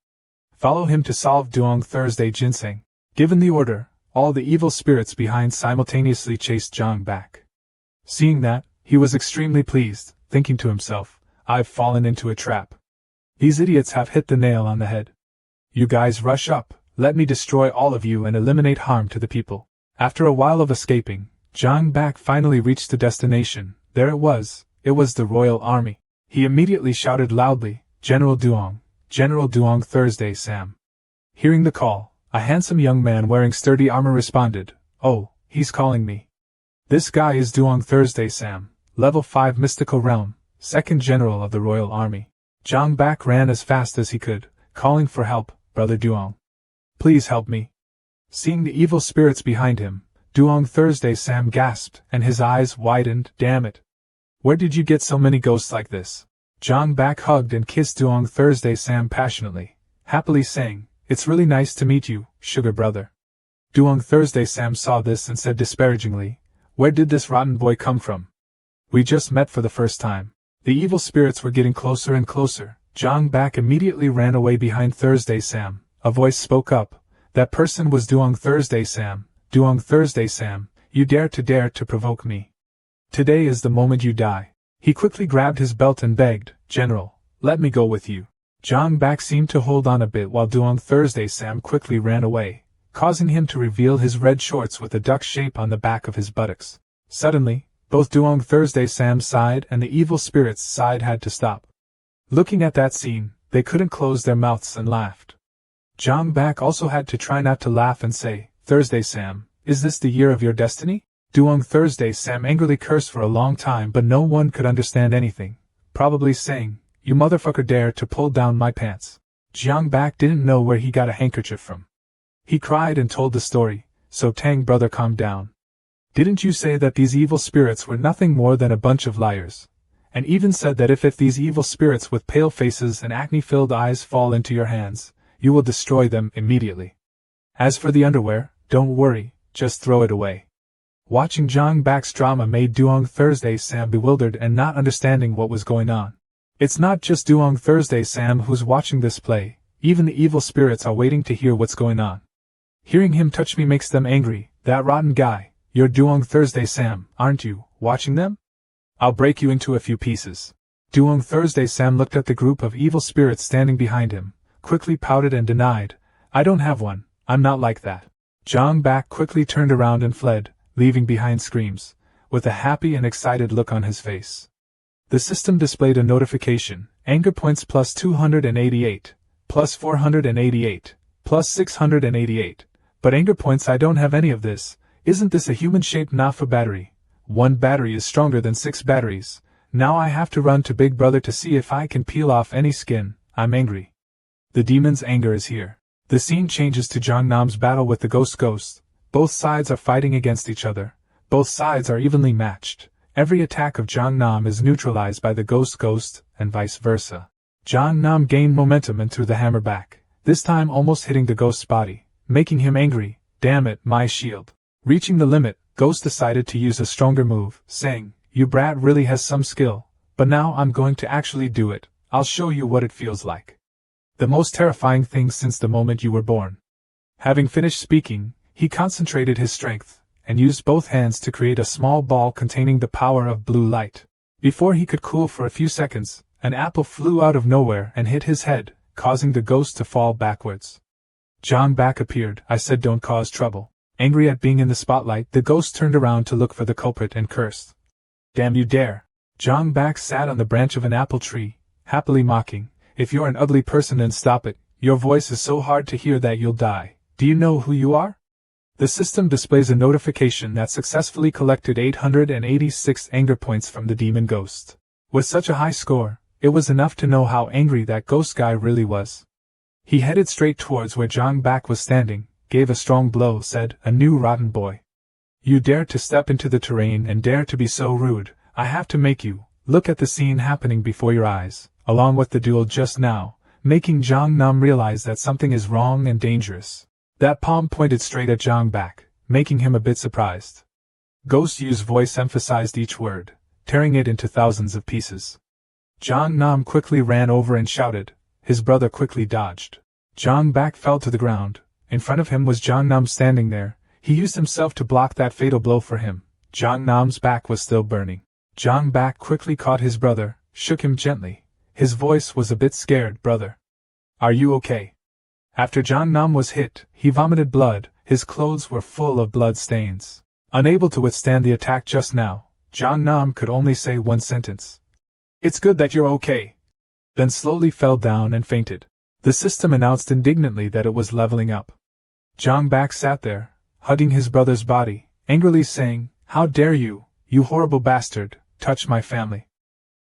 Follow him to solve Duong Thursday Ginseng. Given the order, all the evil spirits behind simultaneously chased Zhang Bak. Seeing that, he was extremely pleased, thinking to himself, I've fallen into a trap. These idiots have hit the nail on the head. You guys rush up, let me destroy all of you and eliminate harm to the people. After a while of escaping, Zhang Bak finally reached the destination. There it was the royal army. He immediately shouted loudly, General Duong Thursday Sam. Hearing the call, a handsome young man wearing sturdy armor responded, oh, he's calling me. This guy is Duong Thursday Sam, level 5 mystical realm, 2nd general of the royal army. Zhang Bak ran as fast as he could, calling for help, brother Duong. Please help me. Seeing the evil spirits behind him, Duong Thursday Sam gasped, and his eyes widened, damn it. Where did you get so many ghosts like this? Zhang Bak hugged and kissed Duong Thursday Sam passionately, happily saying, it's really nice to meet you, sugar brother. Duong Thursday Sam saw this and said disparagingly, Where did this rotten boy come from? We just met for the first time. The evil spirits were getting closer and closer. Jong Bak immediately ran away behind Thursday Sam. A voice spoke up. That person was Duong Thursday Sam. Duong Thursday Sam, you dare to provoke me. Today is the moment you die. He quickly grabbed his belt and begged, General, let me go with you. Jong Bak seemed to hold on a bit while Duong Thursday Sam quickly ran away, causing him to reveal his red shorts with a duck shape on the back of his buttocks. Suddenly, both Duong Thursday Sam's side and the evil spirit's side had to stop. Looking at that scene, they couldn't close their mouths and laughed. Jong Bak also had to try not to laugh and say, Thursday Sam, is this the year of your destiny? Duong Thursday Sam angrily cursed for a long time, but no one could understand anything, probably saying, you motherfucker dare to pull down my pants. Jong Bak didn't know where he got a handkerchief from. He cried and told the story, so Tang brother calmed down. Didn't you say that these evil spirits were nothing more than a bunch of liars? And even said that if these evil spirits with pale faces and acne-filled eyes fall into your hands, you will destroy them immediately. As for the underwear, don't worry, just throw it away. Watching Jong Bak's drama made Duong Thursday Sam bewildered and not understanding what was going on. It's not just Duong Thursday Sam who's watching this play, even the evil spirits are waiting to hear what's going on. Hearing him touch me makes them angry. That rotten guy, you're Duong Thursday Sam, aren't you, watching them? I'll break you into a few pieces. Duong Thursday Sam looked at the group of evil spirits standing behind him, quickly pouted and denied, I don't have one, I'm not like that. Jong Bak quickly turned around and fled, leaving behind screams, with a happy and excited look on his face. The system displayed a notification, anger points plus 288, plus 488, plus 688, but anger points I don't have any of this. Isn't this a human-shaped Nafa battery? 1 battery is stronger than 6 batteries. Now I have to run to Big Brother to see if I can peel off any skin. I'm angry. The demon's anger is here. The scene changes to Jongnam's battle with the Ghost. Both sides are fighting against each other. Both sides are evenly matched. Every attack of Jongnam is neutralized by the Ghost, and vice versa. Jongnam gained momentum and threw the hammer back, this time almost hitting the Ghost's body, making him angry. Damn it, my shield. Reaching the limit, Ghost decided to use a stronger move, saying, you brat really has some skill, but now I'm going to actually do it. I'll show you what it feels like. The most terrifying thing since the moment you were born. Having finished speaking, he concentrated his strength, and used both hands to create a small ball containing the power of blue light. Before he could cool for a few seconds, an apple flew out of nowhere and hit his head, causing the Ghost to fall backwards. Jong Bak appeared. I said don't cause trouble. Angry at being in the spotlight, the Ghost turned around to look for the culprit and cursed. Damn you dare! Jong Bak sat on the branch of an apple tree, happily mocking, if you're an ugly person then stop it, your voice is so hard to hear that you'll die. Do you know who you are? The system displays a notification that successfully collected 886 anger points from the demon Ghost. With such a high score, it was enough to know how angry that Ghost guy really was. He headed straight towards where Jong Bak was standing, gave a strong blow, said, a new rotten boy. You dare to step into the terrain and dare to be so rude, I have to make you. Look at the scene happening before your eyes, along with the duel just now, making Jongnam realize that something is wrong and dangerous. That palm pointed straight at Jong Bak, making him a bit surprised. Ghost Yu's voice emphasized each word, tearing it into thousands of pieces. Jongnam quickly ran over and shouted. His brother quickly dodged. Jong Bak fell to the ground. In front of him was Jongnam standing there. He used himself to block that fatal blow for him. Jongnam's back was still burning. Jong Bak quickly caught his brother, shook him gently. His voice was a bit scared. Brother, are you okay? After Jongnam was hit, he vomited blood. His clothes were full of blood stains. Unable to withstand the attack just now, Jongnam could only say one sentence. It's good that you're okay. Then slowly fell down and fainted. The system announced indignantly that it was leveling up. Jong Bak sat there, hugging his brother's body, angrily saying, how dare you, you horrible bastard, touch my family.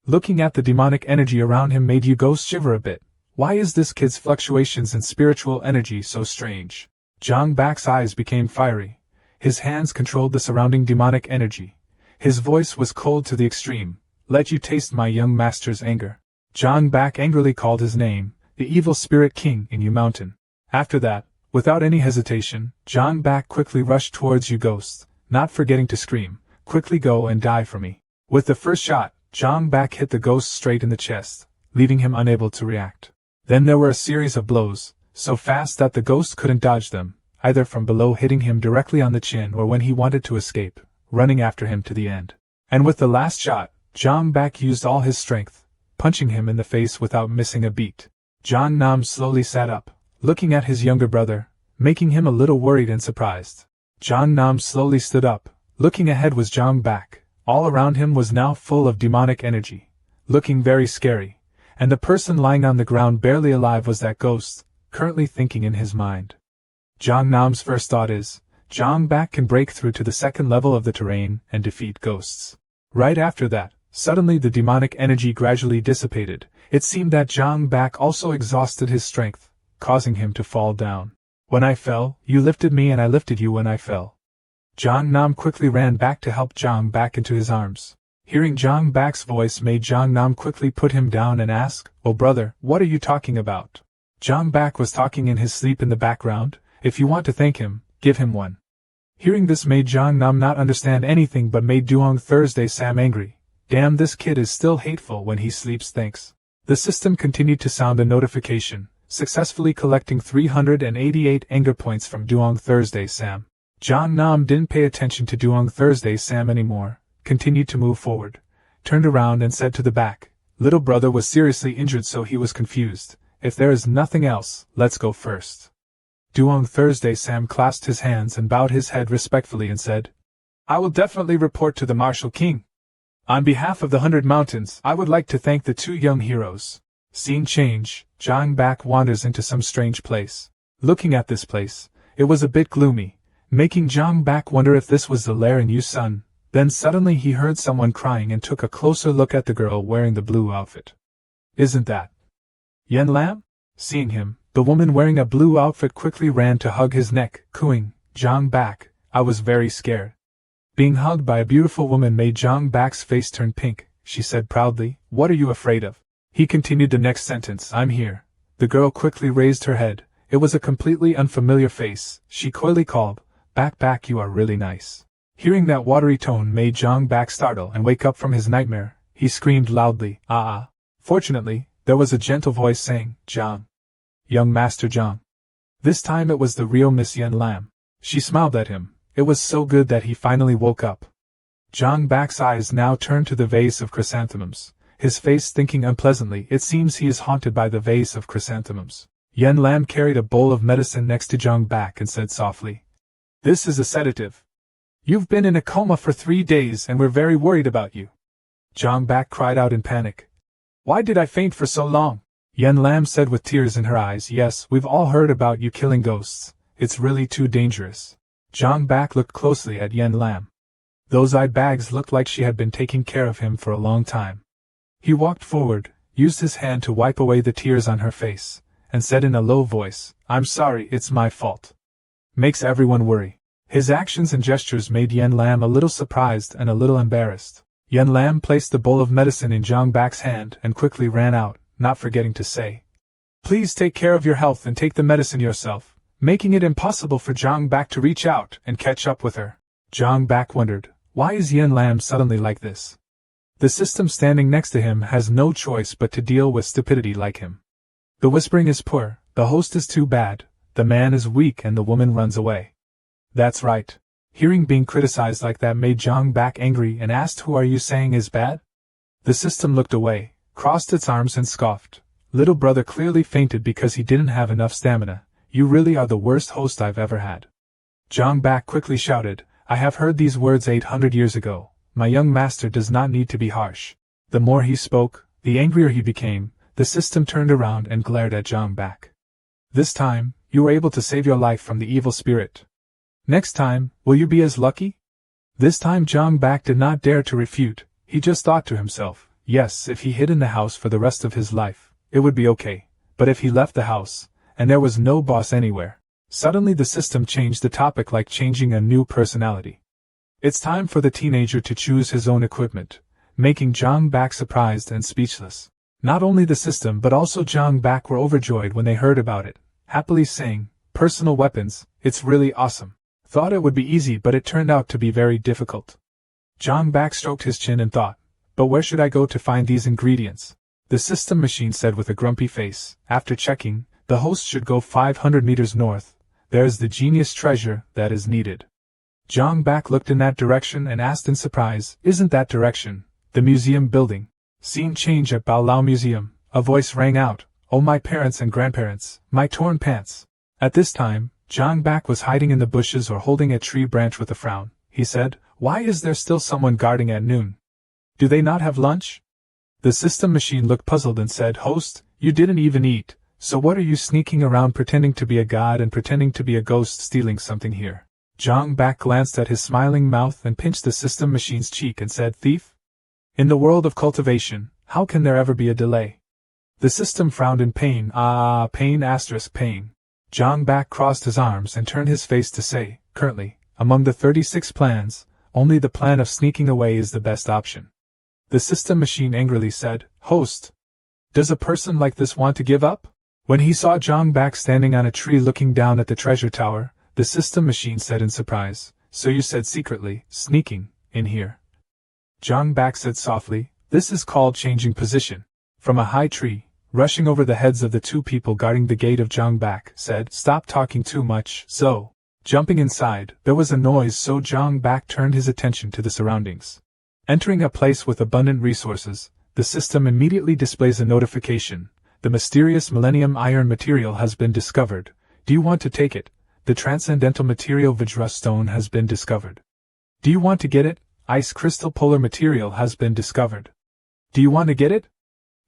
Looking at the demonic energy around him made you Ghost shiver a bit. Why is this kid's fluctuations in spiritual energy so strange? Jong Bak's eyes became fiery. His hands controlled the surrounding demonic energy. His voice was cold to the extreme. Let you taste my young master's anger. Jong Bak angrily called his name, the evil spirit king in Yu Mountain. After that, without any hesitation, Jong Bak quickly rushed towards Yu Ghost, not forgetting to scream, quickly go and die for me. With the first shot, Zhang Bak hit the ghost straight in the chest, leaving him unable to react. Then there were a series of blows, so fast that the ghost couldn't dodge them, either from below hitting him directly on the chin or when he wanted to escape, running after him to the end. And with the last shot, Zhang Bak used all his strength, punching him in the face without missing a beat. Jiang Nam slowly sat up, looking at his younger brother, making him a little worried and surprised. Jiang Nam slowly stood up. Looking ahead was Zhang Bak. All around him was now full of demonic energy, looking very scary, and the person lying on the ground barely alive was that ghost, currently thinking in his mind. Jiang Nam's first thought is, Zhang Bak can break through to the second level of the terrain and defeat ghosts. Right after that, suddenly the demonic energy gradually dissipated. It seemed that Zhang Bak also exhausted his strength, causing him to fall down. When I fell, you lifted me and I lifted you when I fell. Jiang Nam quickly ran back to help Zhang Bak into his arms. Hearing Zhang Bak's voice made Jiang Nam quickly put him down and ask, "Oh brother, what are you talking about?" Zhang Bak was talking in his sleep in the background. "If you want to thank him, give him one." Hearing this made Jiang Nam not understand anything but made Duong Thursday Sam angry. Damn, this kid is still hateful when he sleeps, thanks. The system continued to sound a notification, successfully collecting 388 anger points from Duong Thursday Sam. Jiang Nam didn't pay attention to Duong Thursday Sam anymore, continued to move forward, turned around and said to the back, "Little brother was seriously injured so he was confused. If there is nothing else, let's go first." Duong Thursday Sam clasped his hands and bowed his head respectfully and said, "I will definitely report to the Martial King. On behalf of the 100 Mountains, I would like to thank the two young heroes." Scene change, Zhang Bak wanders into some strange place. Looking at this place, it was a bit gloomy, making Zhang Bak wonder if this was the lair in Yusun. Then suddenly he heard someone crying and took a closer look at the girl wearing the blue outfit. "Isn't that Yen Lan?" Seeing him, the woman wearing a blue outfit quickly ran to hug his neck, cooing, "Zhang Bak, I was very scared." Being hugged by a beautiful woman made Zhang Bak's face turn pink. She said proudly, "What are you afraid of?" He continued the next sentence, "I'm here." The girl quickly raised her head. It was a completely unfamiliar face. She coyly called, Bak, you are really nice." Hearing that watery tone made Zhang Bak startle and wake up from his nightmare. He screamed loudly, "Ah!" Fortunately, there was a gentle voice saying, "Zhang. Young Master Zhang." This time it was the real Miss Yen Lan. She smiled at him. It was so good that he finally woke up. Zhang Bak's eyes now turned to the vase of chrysanthemums, his face thinking unpleasantly. It seems he is haunted by the vase of chrysanthemums. Yen Lan carried a bowl of medicine next to Zhang Bak and said softly, "This is a sedative. You've been in a coma for 3 days and we're very worried about you." Zhang Bak cried out in panic. "Why did I faint for so long?" Yen Lan said with tears in her eyes, "Yes, we've all heard about you killing ghosts. It's really too dangerous." Zhang Bak looked closely at Yen Lan. Those eye bags looked like she had been taking care of him for a long time. He walked forward, used his hand to wipe away the tears on her face, and said in a low voice, "I'm sorry, it's my fault." Makes everyone worry. His actions and gestures made Yen Lan a little surprised and a little embarrassed. Yen Lan placed the bowl of medicine in Zhang Bak's hand and quickly ran out, not forgetting to say, "Please take care of your health and take the medicine yourself," making it impossible for Zhang Bak to reach out and catch up with her. Zhang Bak wondered, why is Yen Lan suddenly like this? The system standing next to him has no choice but to deal with stupidity like him. The whispering is poor, the host is too bad, the man is weak and the woman runs away. That's right. Hearing being criticized like that made Zhang Bak angry and asked, "Who are you saying is bad?" The system looked away, crossed its arms and scoffed. Little brother clearly fainted because he didn't have enough stamina. You really are the worst host I've ever had. Zhang Bak quickly shouted, "I have heard these words 800 years ago. My young master does not need to be harsh." The more he spoke, the angrier he became. The system turned around and glared at Zhang Bak. "This time, you were able to save your life from the evil spirit. Next time, will you be as lucky?" This time Zhang Bak did not dare to refute. He just thought to himself, yes, if he hid in the house for the rest of his life, it would be okay. But if he left the house, and there was no boss anywhere. Suddenly the system changed the topic like changing a new personality. It's time for the teenager to choose his own equipment, making Zhang Bak surprised and speechless. Not only the system but also Zhang Bak were overjoyed when they heard about it, happily saying, "Personal weapons, it's really awesome." Thought it would be easy but it turned out to be very difficult. Zhang Bak stroked his chin and thought, but where should I go to find these ingredients? The system machine said with a grumpy face, after checking, the host should go 500 meters north. There's the genius treasure that is needed. Zhang Bak looked in that direction and asked in surprise, isn't that direction the museum building? Scene change at Baolao Museum. A voice rang out, oh my parents and grandparents, my torn pants. At this time, Zhang Bak was hiding in the bushes or holding a tree branch with a frown. He said, why is there still someone guarding at noon? Do they not have lunch? The system machine looked puzzled and said, host, you didn't even eat, so what are you sneaking around pretending to be a god and pretending to be a ghost stealing something here? Zhang Bak glanced at his smiling mouth and pinched the system machine's cheek and said, thief? In the world of cultivation, how can there ever be a delay? The system frowned in pain. Pain asterisk pain. Zhang Bak crossed his arms and turned his face to say, currently, among the 36 plans, only the plan of sneaking away is the best option. The system machine angrily said, host, does a person like this want to give up? When he saw Zhang Bak standing on a tree looking down at the treasure tower, the system machine said in surprise, so you said secretly, sneaking, in here. Zhang Bak said softly, this is called changing position. From a high tree, rushing over the heads of the two people guarding the gate of Zhang Bak, said, stop talking too much, so. Jumping inside, there was a noise so Zhang Bak turned his attention to the surroundings. Entering a place with abundant resources, the system immediately displays a notification. The mysterious Millennium Iron material has been discovered. Do you want to take it? The transcendental material Vajra stone has been discovered. Do you want to get it? Ice crystal polar material has been discovered. Do you want to get it?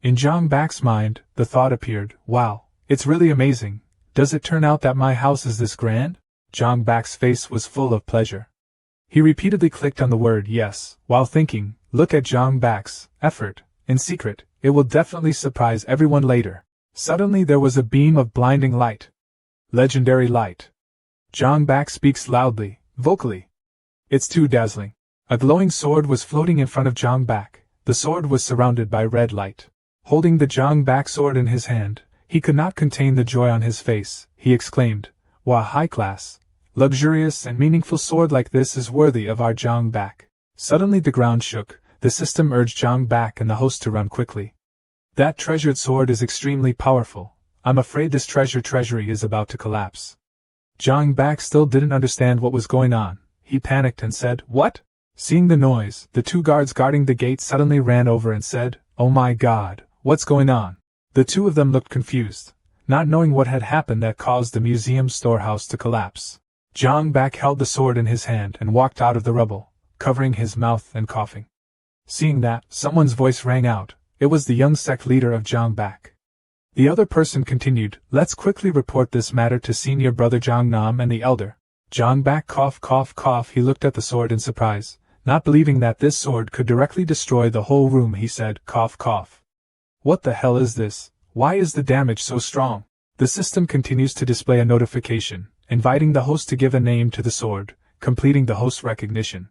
In Zhang Bak's mind, the thought appeared, wow, it's really amazing. Does it turn out that my house is this grand? Zhang Bak's face was full of pleasure. He repeatedly clicked on the word yes, while thinking, look at Zhang Bak's effort. In secret, it will definitely surprise everyone later. Suddenly there was a beam of blinding light. Legendary light. Zhang Bak speaks loudly, vocally. It's too dazzling. A glowing sword was floating in front of Zhang Bak. The sword was surrounded by red light. Holding the Zhang Bak sword in his hand, he could not contain the joy on his face. He exclaimed, wow, high class, luxurious and meaningful sword like this is worthy of our Zhang Bak. Suddenly the ground shook. The system urged Zhang Bak and the host to run quickly. That treasured sword is extremely powerful. I'm afraid this treasury is about to collapse. Zhang Bak still didn't understand what was going on. He panicked and said, what? Seeing the noise, the two guards guarding the gate suddenly ran over and said, oh my god, what's going on? The two of them looked confused, not knowing what had happened that caused the museum's storehouse to collapse. Zhang Bak held the sword in his hand and walked out of the rubble, covering his mouth and coughing. Seeing that, someone's voice rang out. It was the young sect leader of Zhang Bak. The other person continued, let's quickly report this matter to senior brother Zhang Nam and the elder. Zhang Bak cough. He looked at the sword in surprise, not believing that this sword could directly destroy the whole room. He said, cough. What the hell is this? Why is the damage so strong? The system continues to display a notification, inviting the host to give a name to the sword, completing the host recognition.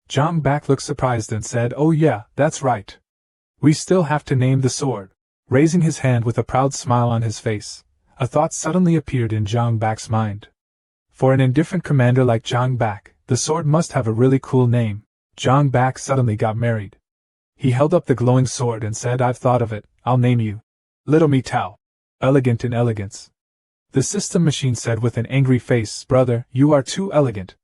Zhang Bak looked surprised and said, oh yeah, that's right. We still have to name the sword. Raising his hand with a proud smile on his face, a thought suddenly appeared in Zhang Bak's mind. For an indifferent commander like Zhang Bak, the sword must have a really cool name. Zhang Bak suddenly got married. He held up the glowing sword and said, I've thought of it, I'll name you Little Me Tao. Elegant in elegance. The system machine said with an angry face, brother, you are too elegant.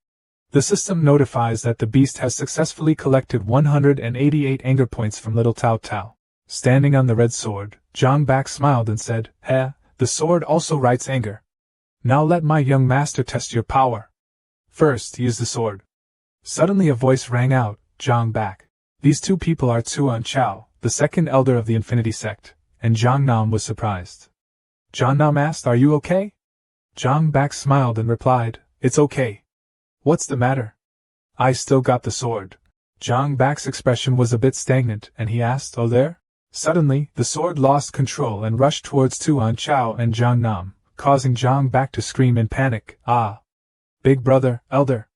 The system notifies that the beast has successfully collected 188 anger points from Little Tao Tao. Standing on the red sword, Zhang Bak smiled and said, the sword also writes anger. Now let my young master test your power. First, use the sword. Suddenly a voice rang out, Zhang Bak. These two people are Tsuan Chao, the second elder of the Infinity Sect, and Zhang Nam was surprised. Zhang Nam asked, are you okay? Zhang Bak smiled and replied, it's okay. What's the matter? I still got the sword. Zhang Bak's expression was a bit stagnant, and he asked, oh there? Suddenly, the sword lost control and rushed towards Tuan Chao and Zhang Nam, causing Zhang Bak to scream in panic, ah! Big brother, elder!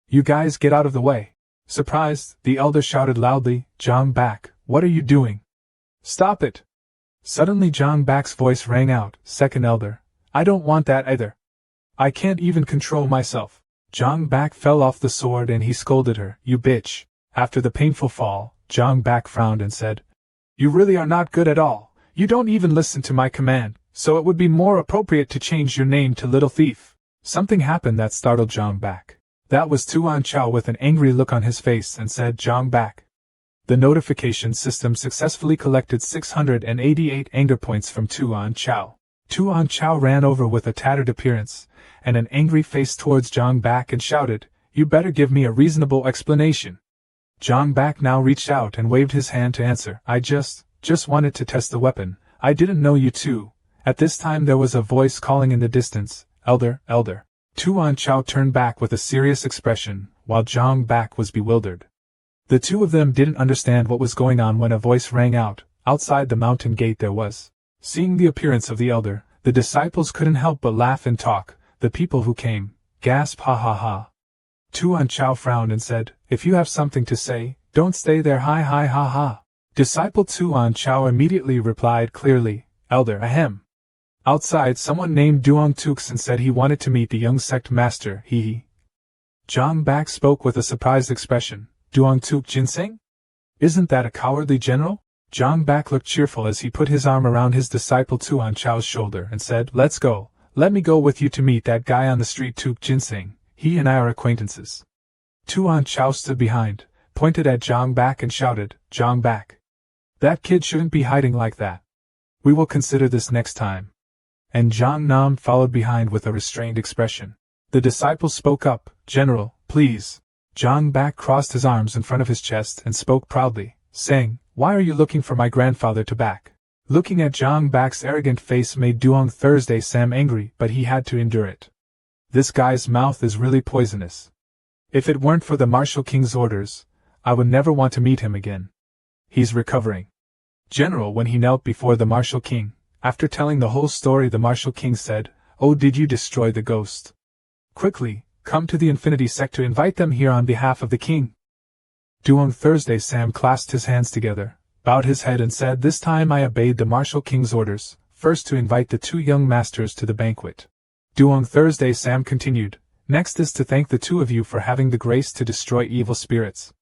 You guys get out of the way! Surprised, the elder shouted loudly, Zhang Bak, what are you doing? Stop it! Suddenly Zhang Bak's voice rang out, second elder, I don't want that either. I can't even control myself. Zhang Bak fell off the sword and he scolded her, you bitch! After the painful fall, Zhang Bak frowned and said, "You really are not good at all. You don't even listen to my command, so it would be more appropriate to change your name to Little Thief." Something happened that startled Zhang Bak. That was Tuan Chao with an angry look on his face and said, "Zhang Bak." The notification system successfully collected 688 anger points from Tuan Chao. Tuan Chao ran over with a tattered appearance and an angry face towards Zhang Bak and shouted, "You better give me a reasonable explanation." Zhang Bak now reached out and waved his hand to answer, "I just wanted to test the weapon. I didn't know you two." At this time there was a voice calling in the distance, "Elder, elder." Tuan Chao turned back with a serious expression, while Zhang Bak was bewildered. The two of them didn't understand what was going on when a voice rang out. Outside the mountain gate there was. Seeing the appearance of the elder, the disciples couldn't help but laugh and talk. The people who came gasped, "Ha ha ha." Tuan Chao frowned and said, "If you have something to say, don't stay there, hi hi ha ha." Disciple Tuan Chao immediately replied clearly, "Elder, ahem." Outside someone named Duong Tuxin said he wanted to meet the young sect master, he. Zhang Bak spoke with a surprised expression, "Duong Tuk Jinseng? Isn't that a cowardly general?" Zhang Bak looked cheerful as he put his arm around his disciple Tuan Chao's shoulder and said, "Let's go. Let me go with you to meet that guy on the street, Tuk Jinseng. He and I are acquaintances." Tuan Chao stood behind, pointed at Zhang Bak and shouted, "Zhang Bak. That kid shouldn't be hiding like that. We will consider this next time." And Zhang Nam followed behind with a restrained expression. The disciple spoke up, "General, please." Zhang Bak crossed his arms in front of his chest and spoke proudly, saying, "Why are you looking for my grandfather to back?" Looking at Zhang Bak's arrogant face made Duong Thursday Sam angry, but he had to endure it. This guy's mouth is really poisonous. If it weren't for the Martial King's orders, I would never want to meet him again. He's recovering. General, when he knelt before the Martial King, after telling the whole story, the Martial King said, "Oh, did you destroy the ghost? Quickly, come to the Infinity Sect to invite them here on behalf of the king." Duong Thursday Sam clasped his hands together, bowed his head and said, "This time I obeyed the Martial King's orders, first to invite the two young masters to the banquet." Duong Thursday Sam continued, "Next is to thank the two of you for having the grace to destroy evil spirits."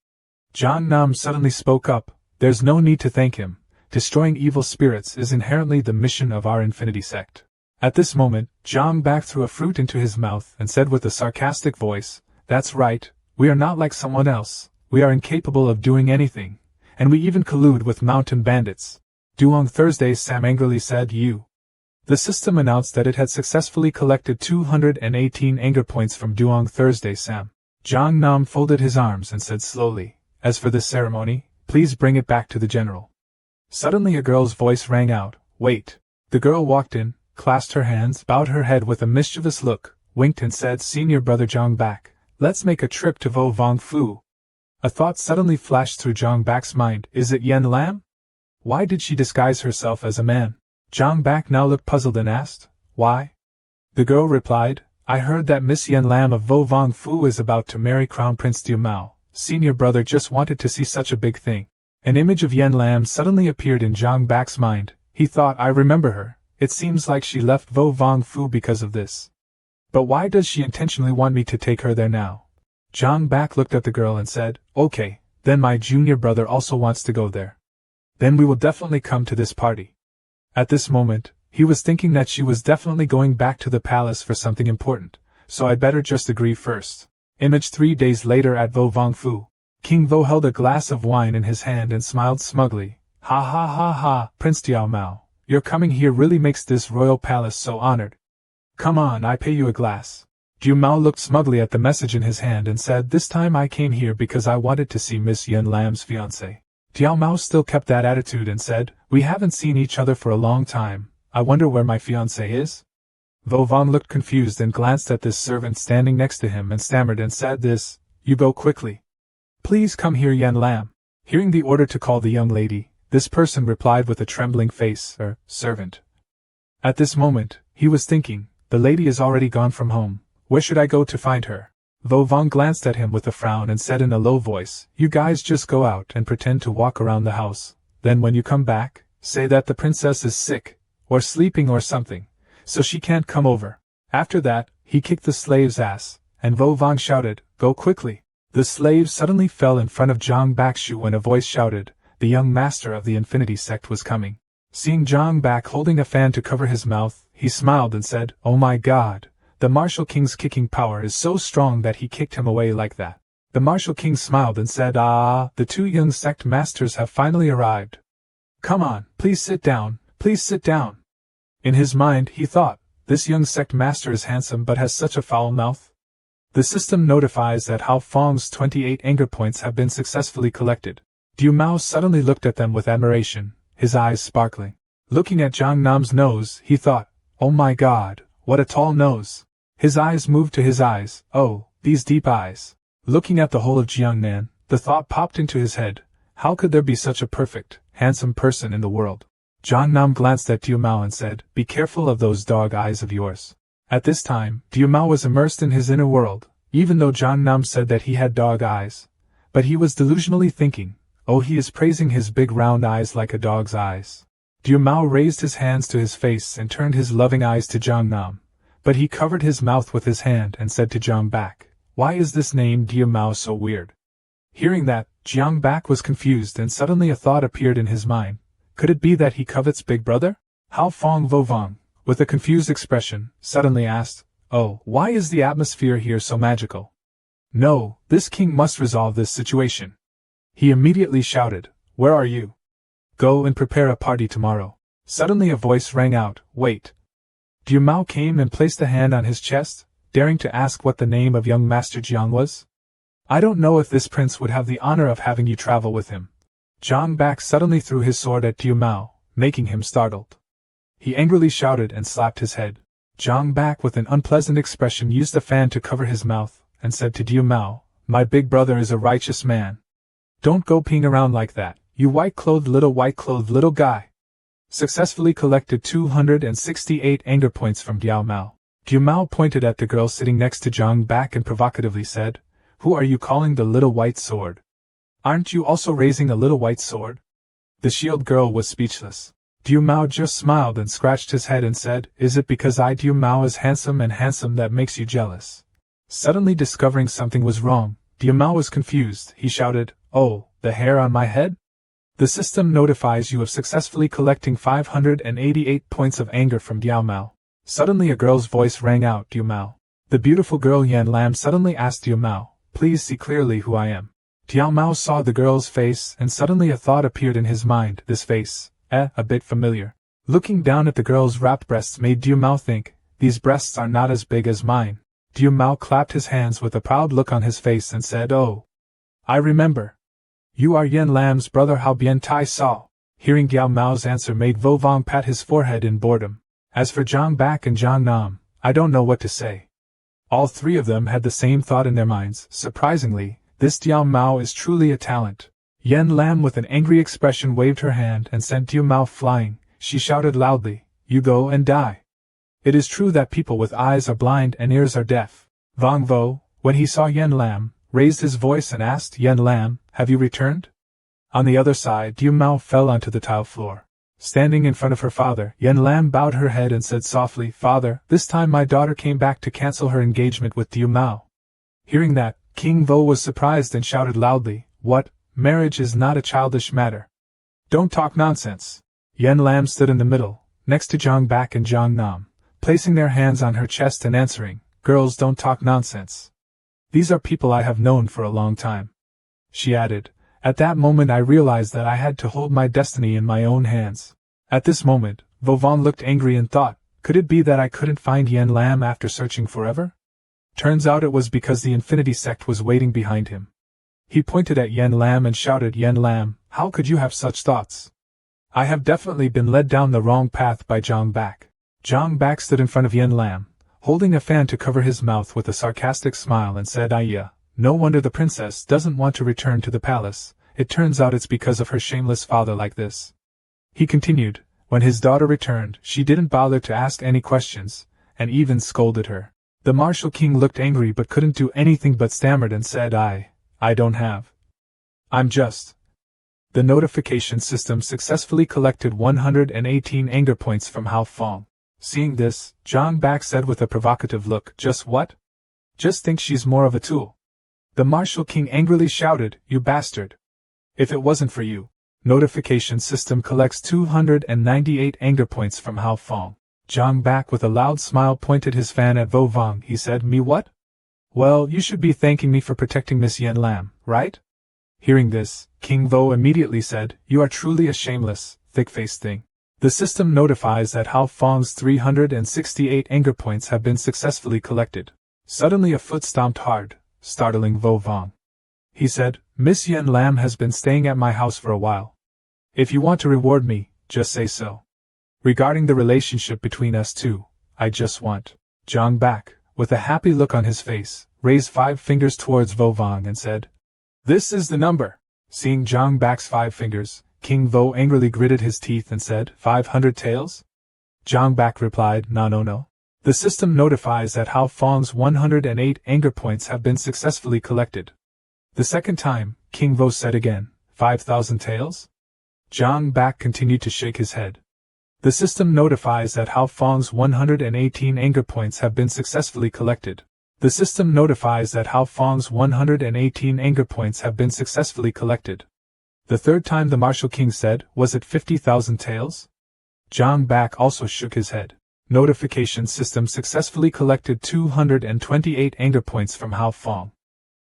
Zhang Nam suddenly spoke up, "There's no need to thank him. Destroying evil spirits is inherently the mission of our Infinity Sect." At this moment, Zhang Bak threw a fruit into his mouth and said with a sarcastic voice, "That's right, we are not like someone else, we are incapable of doing anything, and we even collude with mountain bandits." Duong Thursday Sam angrily said, "You." The system announced that it had successfully collected 218 anger points from Duong Thursday Sam. Zhang Nam folded his arms and said slowly, "As for this ceremony, please bring it back to the general." Suddenly a girl's voice rang out, "Wait." The girl walked in, clasped her hands, bowed her head with a mischievous look, winked and said, "Senior brother Zhang Bak, let's make a trip to Vo Vong Fu." A thought suddenly flashed through Zhang Bak's mind, is it Yen Lan? Why did she disguise herself as a man? Zhang Bak now looked puzzled and asked, "Why?" The girl replied, "I heard that Miss Yen Lam of Vo Vong Fu is about to marry Crown Prince Diu Mao. Senior brother just wanted to see such a big thing." An image of Yen Lam suddenly appeared in Zhang Bak's mind. He thought, "I remember her. It seems like she left Vo Vong Fu because of this. But why does she intentionally want me to take her there now?" Zhang Bak looked at the girl and said, "Okay, then my junior brother also wants to go there. Then we will definitely come to this party." At this moment, he was thinking that she was definitely going back to the palace for something important, so I'd better just agree first. Image 3 days later at Vo Vong Fu. King Vo held a glass of wine in his hand and smiled smugly. "Ha ha ha ha, Prince Diao Mao, your coming here really makes this royal palace so honored. Come on, I pay you a glass." Diu Mao looked smugly at the message in his hand and said, "This time I came here because I wanted to see Miss Yen Lam's fiancé." Diao Mao still kept that attitude and said, "We haven't seen each other for a long time, I wonder where my fiancé is?" Vo Vong looked confused and glanced at this servant standing next to him and stammered and said, "You go quickly. Please come here, Yen Lam." Hearing the order to call the young lady, this person replied with a trembling face, "Servant." At this moment, he was thinking, the lady is already gone from home, where should I go to find her? Vo Vong glanced at him with a frown and said in a low voice, "You guys just go out and pretend to walk around the house, then when you come back, say that the princess is sick, or sleeping or something, so she can't come over." After that, he kicked the slave's ass, and Vo Vong shouted, "Go quickly." The The slave suddenly fell in front of Zhang Bakshu when a voice shouted, "The young master of the Infinity Sect was coming." Seeing Zhang Bak holding a fan to cover his mouth, he smiled and said, "Oh my God, the Martial King's kicking power is so strong that he kicked him away like that." The Martial King smiled and said, "Ah, the two young sect masters have finally arrived. Come on, please sit down, please sit down." In his mind, he thought, this young sect master is handsome but has such a foul mouth. The system notifies that Hao Feng's 28 anger points have been successfully collected. Diu Mao suddenly looked at them with admiration, his eyes sparkling. Looking at Zhang Nam's nose, he thought, "Oh my God, what a tall nose." His eyes moved to his eyes. Oh, these deep eyes. Looking at the whole of Jiangnan, the thought popped into his head, how could there be such a perfect, handsome person in the world? Zhang Nam glanced at Diu Mao and said, "Be careful of those dog eyes of yours." At this time, Diu Mao was immersed in his inner world, even though Zhang Nam said that he had dog eyes. But he was delusionally thinking, oh, he is praising his big round eyes like a dog's eyes. Diu Mao raised his hands to his face and turned his loving eyes to Zhang Nam, but he covered his mouth with his hand and said to Zhang Bak, "Why is this name Diu Mao so weird?" Hearing that, Zhang Bak was confused and suddenly a thought appeared in his mind. Could it be that he covets Big Brother? Hao Feng Vovang, with a confused expression, suddenly asked, "Oh, why is the atmosphere here so magical?" "No, this king must resolve this situation." He immediately shouted, "Where are you? Go and prepare a party tomorrow." Suddenly a voice rang out, "Wait." Diu Mao came and placed a hand on his chest, daring to ask what the name of young Master Jiang was. "I don't know if this prince would have the honor of having you travel with him." Zhang Bak suddenly threw his sword at Diu Mao, making him startled. He angrily shouted and slapped his head. Zhang Bak with an unpleasant expression used a fan to cover his mouth, and said to Diu Mao, "My big brother is a righteous man. Don't go peeing around like that, you white-clothed little guy." Successfully collected 268 anger points from Diu Mao. Diu Mao pointed at the girl sitting next to Zhang Bak and provocatively said, "Who are you calling the little white sword? Aren't you also raising a little white sword?" The shield girl was speechless. Diu Mao just smiled and scratched his head and said, "Is it because I Diu Mao is handsome that makes you jealous?" Suddenly discovering something was wrong, Diu Mao was confused. He shouted, "Oh, the hair on my head? The system notifies you of successfully collecting 588 points of anger from Diu Mao." Suddenly a girl's voice rang out, "Diu Mao." The beautiful girl Yen Lan suddenly asked Diu Mao, "Please see clearly who I am." Diu Mao saw the girl's face and suddenly a thought appeared in his mind, this face, a bit familiar. Looking down at the girl's wrapped breasts made Diu Mao think, these breasts are not as big as mine. Diu Mao clapped his hands with a proud look on his face and said, "Oh, I remember. You are Yen Lam's brother Hao Bien Tai Sao." Hearing Diu Mao's answer made Vovang pat his forehead in boredom. As for Zhang Bak and Zhang Nam, I don't know what to say. All three of them had the same thought in their minds. Surprisingly, this Diu Mao is truly a talent. Yen Lam with an angry expression waved her hand and sent Diu Mao flying. She shouted loudly, "You go and die. It is true that people with eyes are blind and ears are deaf." Vang Vo, when he saw Yen Lam, raised his voice and asked, "Yen Lam, have you returned?" On the other side, Diu Mao fell onto the tile floor. Standing in front of her father, Yen Lam bowed her head and said softly, "Father, this time my daughter came back to cancel her engagement with Diu Mao." Hearing that, King Vo was surprised and shouted loudly, "What? Marriage is not a childish matter. Don't talk nonsense." Yen Lam stood in the middle, next to Zhang Bak and Zhang Nam, placing their hands on her chest and answering, "Girls don't talk nonsense. These are people I have known for a long time." She added, "At that moment I realized that I had to hold my destiny in my own hands." At this moment, Vovon looked angry and thought, could it be that I couldn't find Yen Lam after searching forever? Turns out it was because the Infinity Sect was waiting behind him. He pointed at Yen Lam and shouted, "Yen Lam, how could you have such thoughts? I have definitely been led down the wrong path by Zhang Bak." Zhang Bak stood in front of Yen Lam, holding a fan to cover his mouth with a sarcastic smile and said, "Iya, no wonder the princess doesn't want to return to the palace. It turns out it's because of her shameless father like this." He continued, when his daughter returned, she didn't bother to ask any questions, and even scolded her. The Martial King looked angry but couldn't do anything but stammered and said, I don't have. I'm just. The notification system successfully collected 118 anger points from Hao Feng. Seeing this, Zhang Bak said with a provocative look, "Just what? Just think she's more of a tool." The Martial King angrily shouted, "You bastard! If it wasn't for you." Notification system collects 298 anger points from Hao Fong. Zhang Bak with a loud smile pointed his fan at Vo Vong. He said, "Me what? Well, you should be thanking me for protecting Miss Yen Lan, right?" Hearing this, King Vo immediately said, "You are truly a shameless, thick-faced thing." The system notifies that Hao Fong's 368 anger points have been successfully collected. Suddenly a foot stomped hard, startling Vo Vong. He said, "Miss Yen Lam has been staying at my house for a while. If you want to reward me, just say so. Regarding the relationship between us two, I just want." Zhang Bak, with a happy look on his face, raised 5 fingers towards Vo Vong and said, "This is the number." Seeing Zhang Bak's 5 fingers, King Vo angrily gritted his teeth and said, 500 taels? Zhang Bak replied, No. The system notifies that Hao Fong's 108 anger points have been successfully collected. The second time, King Vo said again, 5,000 taels? Zhang Bak continued to shake his head. The system notifies that Hao Fong's 118 anger points have been successfully collected. The system notifies that Hao Fong's 118 anger points have been successfully collected. The third time the Martial King said, "Was it 50,000 taels?" Zhang Bak also shook his head. Notification system successfully collected 228 anger points from Hao Fong.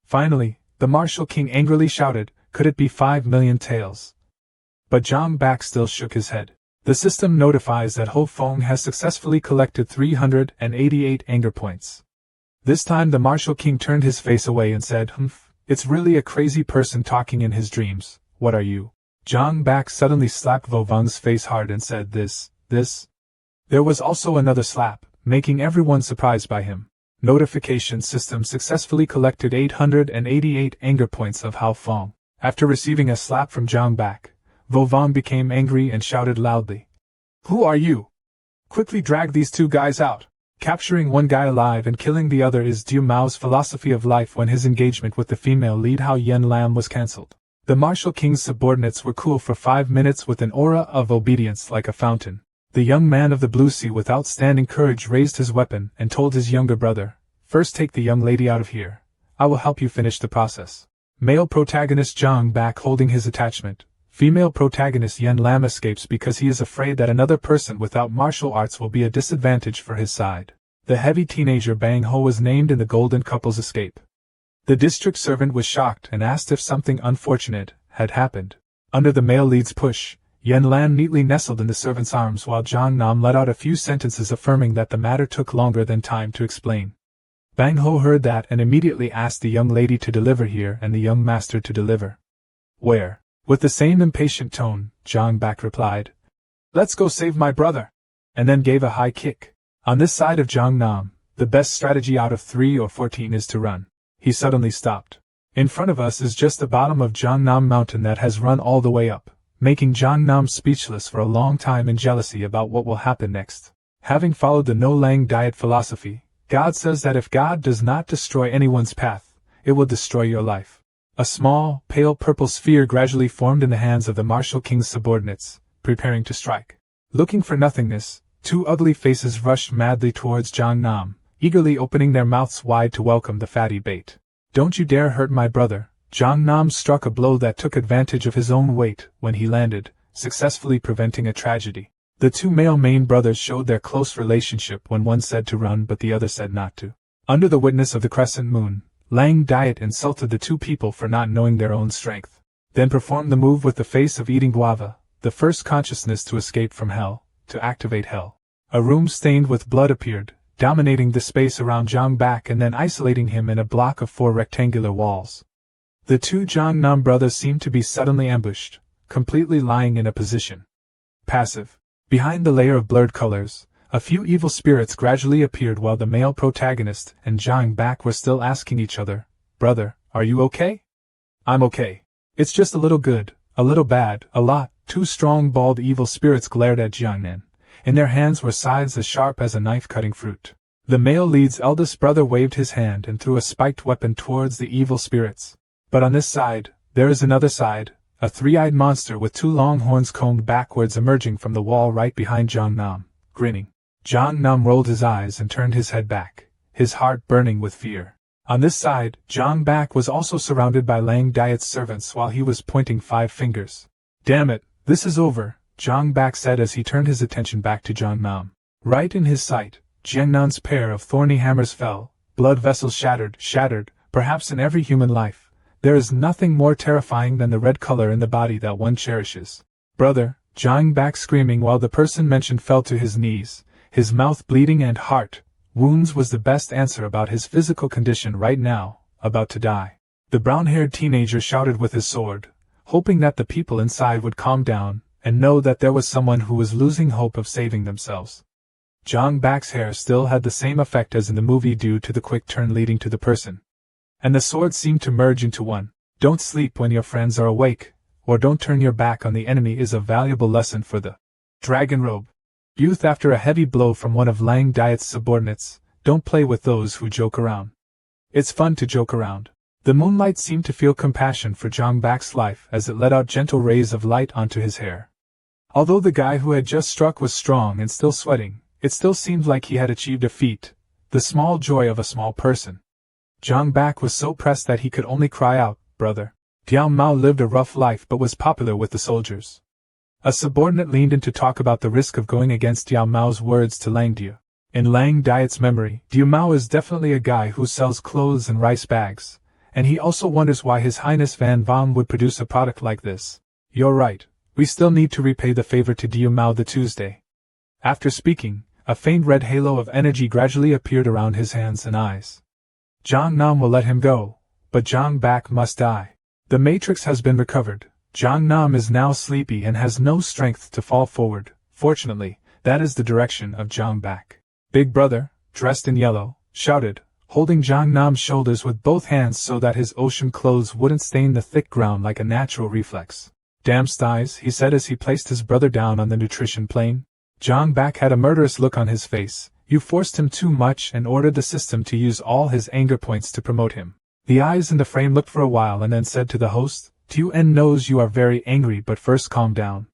Finally, the Martial King angrily shouted, "Could it be 5 million taels?" But Zhang Bak still shook his head. The system notifies that Hao Fong has successfully collected 388 anger points. This time the Martial King turned his face away and said, It's really a crazy person talking in his dreams. What are you?" Zhang Bak suddenly slapped Vo Vong's face hard and said, This. There was also another slap, making everyone surprised by him. Notification system successfully collected 888 anger points of Hao Fong. After receiving a slap from Zhang Bak, Vo Vong became angry and shouted loudly, "Who are you? Quickly drag these 2 guys out." Capturing one guy alive and killing the other is Du Mao's philosophy of life when his engagement with the female lead Hao Yen Lam was cancelled. The Martial King's subordinates were cool for 5 minutes with an aura of obedience like a fountain. The young man of the Blue Sea with outstanding courage raised his weapon and told his younger brother, "First take the young lady out of here. I will help you finish the process." Male protagonist Zhang Bak holding his attachment. Female protagonist Yen Lam escapes because he is afraid that another person without martial arts will be a disadvantage for his side. The heavy teenager Bang Ho was named in the golden couple's escape. The district servant was shocked and asked if something unfortunate had happened. Under the male lead's push, Yen Lan neatly nestled in the servant's arms while Zhang Nam let out a few sentences affirming that the matter took longer than time to explain. Bang Ho heard that and immediately asked the young lady to deliver here and the young master to deliver where. With the same impatient tone, Zhang Bak replied, "Let's go save my brother," and then gave a high kick. On this side of Zhang Nam, the best strategy out of 3 or 14 is to run. He suddenly stopped. In front of us is just the bottom of Zhang Nam mountain that has run all the way up, making Zhang Nam speechless for a long time in jealousy about what will happen next. Having followed the No Lang diet philosophy, God says that if God does not destroy anyone's path, it will destroy your life. A small, pale purple sphere gradually formed in the hands of the Martial King's subordinates, preparing to strike. Looking for nothingness, 2 ugly faces rushed madly towards Zhang Nam, eagerly opening their mouths wide to welcome the fatty bait. "Don't you dare hurt my brother." Zhang Nam struck a blow that took advantage of his own weight when he landed, successfully preventing a tragedy. The 2 male main brothers showed their close relationship when one said to run but the other said not to. Under the witness of the crescent moon, Lang Diet insulted the 2 people for not knowing their own strength, then performed the move with the face of eating guava, the first consciousness to escape from hell, to activate hell. A room stained with blood appeared, dominating the space around Zhang Bak and then isolating him in a block of 4 rectangular walls. The 2 Zhang Nam brothers seemed to be suddenly ambushed, completely lying in a position. Passive. Behind the layer of blurred colors, a few evil spirits gradually appeared while the male protagonist and Zhang Bak were still asking each other, "Brother, are you okay?" "I'm okay. It's just a little good, a little bad, a lot." 2 strong bald evil spirits glared at Jiang Nan. In their hands were scythes as sharp as a knife cutting fruit. The male lead's eldest brother waved his hand and threw a spiked weapon towards the evil spirits. But on this side, there is another side, a 3-eyed monster with 2 long horns combed backwards emerging from the wall right behind Zhang Nam, grinning. Zhang Nam rolled his eyes and turned his head back, his heart burning with fear. On this side, Zhang Bak was also surrounded by Lang Diet's servants while he was pointing 5 fingers. Damn it, this is over, Zhang Bak said as he turned his attention back to Jiang Nam. Right in his sight, Jiang Nan's pair of thorny hammers fell, blood vessels shattered, perhaps in every human life. There is nothing more terrifying than the red color in the body that one cherishes. Brother, Jiang Bak screaming while the person mentioned fell to his knees, his mouth bleeding and heart wounds was the best answer about his physical condition right now, about to die. The brown-haired teenager shouted with his sword, hoping that the people inside would calm down and know that there was someone who was losing hope of saving themselves. Jiang Bak's hair still had the same effect as in the movie due to the quick turn leading to the person. And the sword seemed to merge into one. Don't sleep when your friends are awake, or don't turn your back on the enemy is a valuable lesson for the dragon robe. Youth after a heavy blow from one of Lang Diet's subordinates, don't play with those who joke around. It's fun to joke around. The moonlight seemed to feel compassion for Jiang Bak's life as it let out gentle rays of light onto his hair. Although the guy who had just struck was strong and still sweating, it still seemed like he had achieved a feat, the small joy of a small person. Jiang Bak was so pressed that he could only cry out, brother. Diao Mao lived a rough life but was popular with the soldiers. A subordinate leaned in to talk about the risk of going against Diao Mao's words to Lang Diu. In Lang Diet's memory, Diao Mao is definitely a guy who sells clothes and rice bags, and he also wonders why His Highness Van Vam would produce a product like this. You're right, we still need to repay the favor to Diao Mao the Tuesday. After speaking, a faint red halo of energy gradually appeared around his hands and eyes. Jiang Nam will let him go, but Jiang Bak must die. The matrix has been recovered. Jiang Nam is now sleepy and has no strength to fall forward. Fortunately, that is the direction of Jiang Bak. Big brother, dressed in yellow, shouted, holding Jiang Nam's shoulders with both hands so that his ocean clothes wouldn't stain the thick ground like a natural reflex. Damn styes, he said as he placed his brother down on the nutrition plane. Jiang Bak had a murderous look on his face. You forced him too much and ordered the system to use all his anger points to promote him. The eyes in the frame looked for a while and then said to the host, Tuen knows you are very angry but first calm down.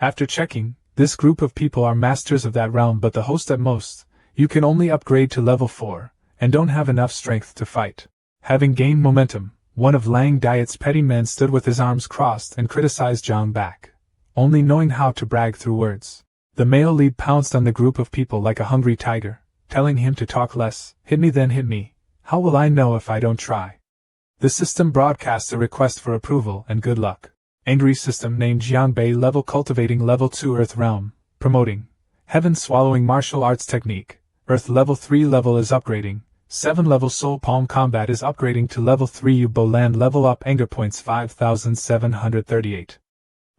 After checking, this group of people are masters of that realm but the host at most, you can only upgrade to level 4, and don't have enough strength to fight. Having gained momentum, one of Lang Diet's petty men stood with his arms crossed and criticized Jiang Bak, only knowing how to brag through words. The male lead pounced on the group of people like a hungry tiger, telling him to talk less. Hit me then hit me. How will I know if I don't try? The system broadcasts a request for approval and good luck. Angry system named Jianbei level cultivating level 2 Earth realm, promoting. Heaven swallowing martial arts technique. Earth level 3 level is upgrading. 7 level soul palm combat is upgrading to level 3 Yubo land level up anger points 5738.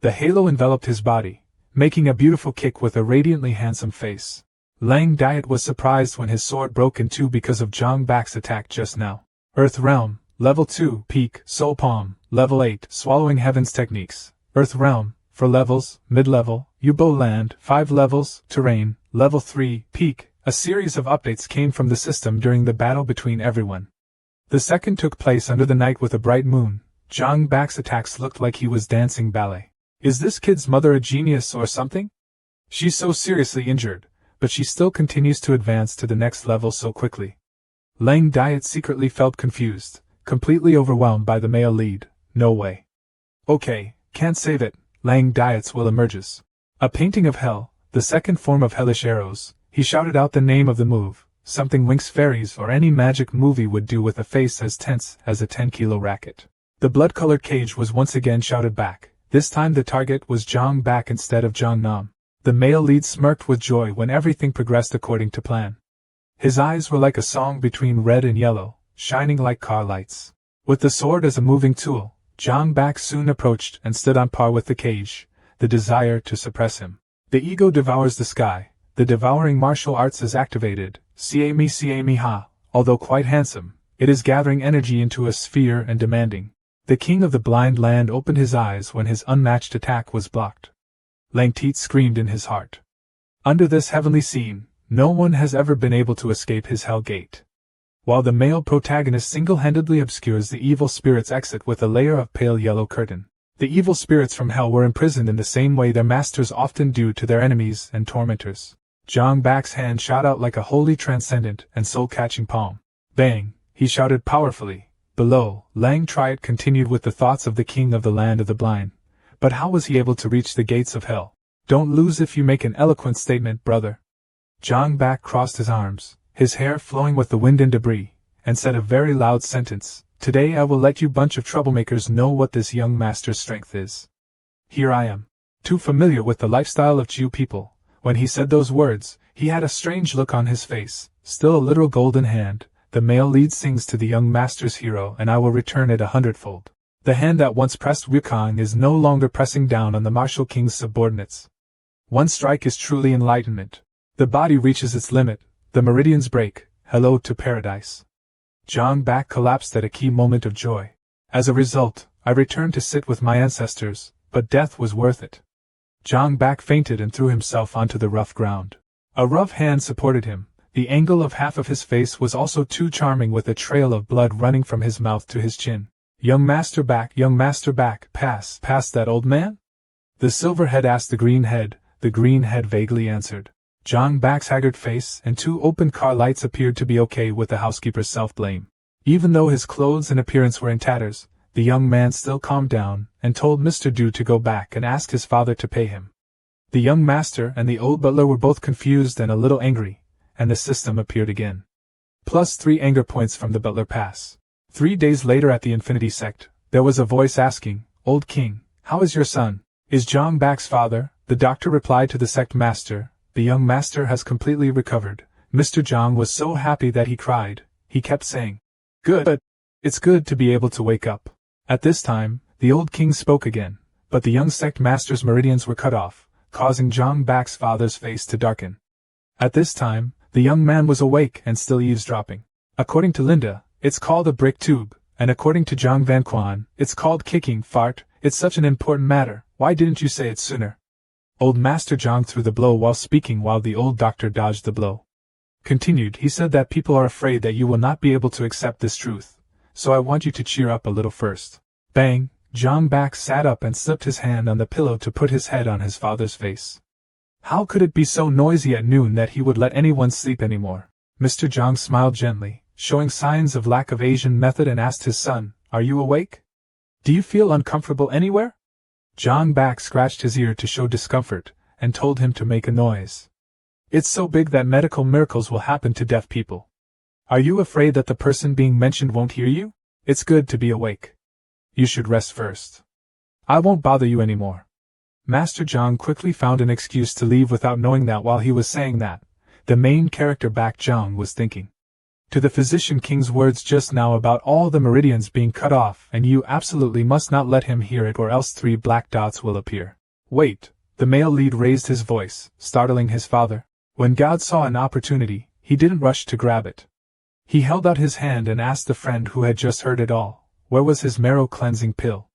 The halo enveloped his body, making a beautiful kick with a radiantly handsome face. Lang Diet was surprised when his sword broke in two because of Jiang Bak's attack just now. Earth realm. Level 2, Peak, Soul Palm, Level 8, Swallowing Heaven's Techniques, Earth Realm, for levels, Mid-Level, Yubo Land, 5 levels, Terrain, Level 3, Peak. A series of updates came from the system during the battle between everyone. The second took place under the night with a bright moon. Jiang Bak's attacks looked like he was dancing ballet. Is this kid's mother a genius or something? She's so seriously injured, but she still continues to advance to the next level so quickly. Lang Diet secretly felt confused. Completely overwhelmed by the male lead. No way. Okay, can't save it. Lang Diet's will emerges. A painting of hell, the second form of hellish arrows. He shouted out the name of the move, something Winx Fairies or any magic movie would do with a face as tense as a 10-kilo racket. The blood-colored cage was once again shouted back. This time the target was Jiang Bak instead of Jiang Nam. The male lead smirked with joy when everything progressed according to plan. His eyes were like a song between red and yellow, shining like car lights. With the sword as a moving tool, Jiang Bak soon approached and stood on par with the cage, the desire to suppress him. The ego devours the sky, the devouring martial arts is activated, see me ha, although quite handsome, it is gathering energy into a sphere and demanding. The king of the blind land opened his eyes when his unmatched attack was blocked. Lang Tiet screamed in his heart. Under this heavenly scene, no one has ever been able to escape his hell gate. While the male protagonist single-handedly obscures the evil spirit's exit with a layer of pale yellow curtain. The evil spirits from hell were imprisoned in the same way their masters often do to their enemies and tormentors. Jiang Bak's hand shot out like a wholly transcendent and soul-catching palm. Bang! he shouted powerfully. Below, Lang Triot continued with the thoughts of the king of the land of the blind. But how was he able to reach the gates of hell? Don't lose if you make an eloquent statement, brother. Zhang Bak crossed his arms, his hair flowing with the wind and debris, and said a very loud sentence. Today I will let you bunch of troublemakers know what this young master's strength is. Here I am. Too familiar with the lifestyle of Jew people. When he said those words, he had a strange look on his face, still a literal golden hand. The male lead sings to the young master's hero, and I will return it 100-fold. The hand that once pressed Wukong is no longer pressing down on the martial king's subordinates. One strike is truly enlightenment. The body reaches its limit, the meridians break, hello to paradise. Zhang Bak collapsed at a key moment of joy. As a result, I returned to sit with my ancestors, but death was worth it. Zhang Bak fainted and threw himself onto the rough ground. A rough hand supported him. The angle of half of his face was also too charming, with a trail of blood running from his mouth to his chin. Young master back, pass that old man? The silver head asked the green head. The green head vaguely answered. Zhang Bak's haggard face and 2 open car lights appeared to be okay with the housekeeper's self-blame. Even though his clothes and appearance were in tatters, the young man still calmed down and told Mr. Du to go back and ask his father to pay him. The young master and the old butler were both confused and a little angry, and the system appeared again. Plus 3 anger points from the butler pass. 3 days later at the Infinity Sect, there was a voice asking, Old King, how is your son? Is Zhang Bak's father? The doctor replied to the sect master, the young master has completely recovered. Mr. Zhang was so happy that he cried. He kept saying, Good. It's good to be able to wake up. At this time, the old king spoke again, but the young sect master's meridians were cut off, causing Zhang Bak's father's face to darken. At this time, the young man was awake and still eavesdropping. According to Linda, it's called a brick tube, and according to Zhang Vanquan, it's called kicking fart. It's such an important matter, why didn't you say it sooner? Old Master Zhang threw the blow while speaking, while the old doctor dodged the blow. Continued, he said that people are afraid that you will not be able to accept this truth, so I want you to cheer up a little first. Bang! Zhang Bak sat up and slipped his hand on the pillow to put his head on his father's face. How could it be so noisy at noon that he would let anyone sleep anymore? Mr. Zhang smiled gently, showing signs of lack of Asian method, and asked his son, Are you awake? Do you feel uncomfortable anywhere? Zhang Bak scratched his ear to show discomfort, and told him to make a noise. It's so big that medical miracles will happen to deaf people. Are you afraid that the person being mentioned won't hear you? It's good to be awake. You should rest first. I won't bother you anymore. Master Zhang quickly found an excuse to leave without knowing that while he was saying that, the main character Bak Zhang was thinking. To the physician king's words just now about all the meridians being cut off, and you absolutely must not let him hear it, or else 3 black dots will appear. Wait, the male lead raised his voice, startling his father. When God saw an opportunity, he didn't rush to grab it. He held out his hand and asked the friend who had just heard it all, where was his marrow-cleansing pill?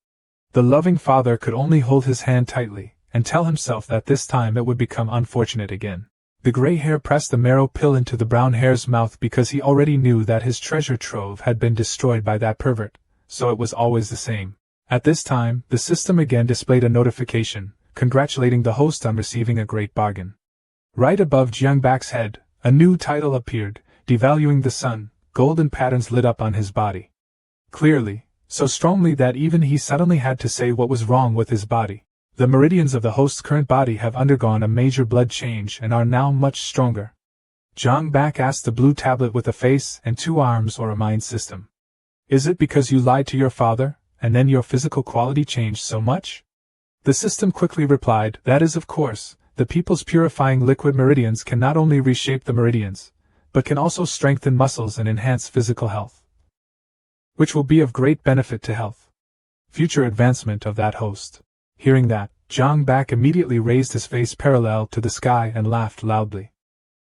The loving father could only hold his hand tightly, and tell himself that this time it would become unfortunate again. The gray hair pressed the marrow pill into the brown hair's mouth because he already knew that his treasure trove had been destroyed by that pervert, so it was always the same. At this time, the system again displayed a notification, congratulating the host on receiving a great bargain. Right above Zhang Bak's head, a new title appeared, devaluing the sun. Golden patterns lit up on his body. Clearly, so strongly that even he suddenly had to say what was wrong with his body. The meridians of the host's current body have undergone a major blood change and are now much stronger. Zhang Bak asked the blue tablet with a face and 2 arms, or a mind system. Is it because you lied to your father, and then your physical quality changed so much? The system quickly replied, that is, of course, the people's purifying liquid meridians can not only reshape the meridians, but can also strengthen muscles and enhance physical health, which will be of great benefit to health. Future advancement of that host. Hearing that, Zhang Bak immediately raised his face parallel to the sky and laughed loudly.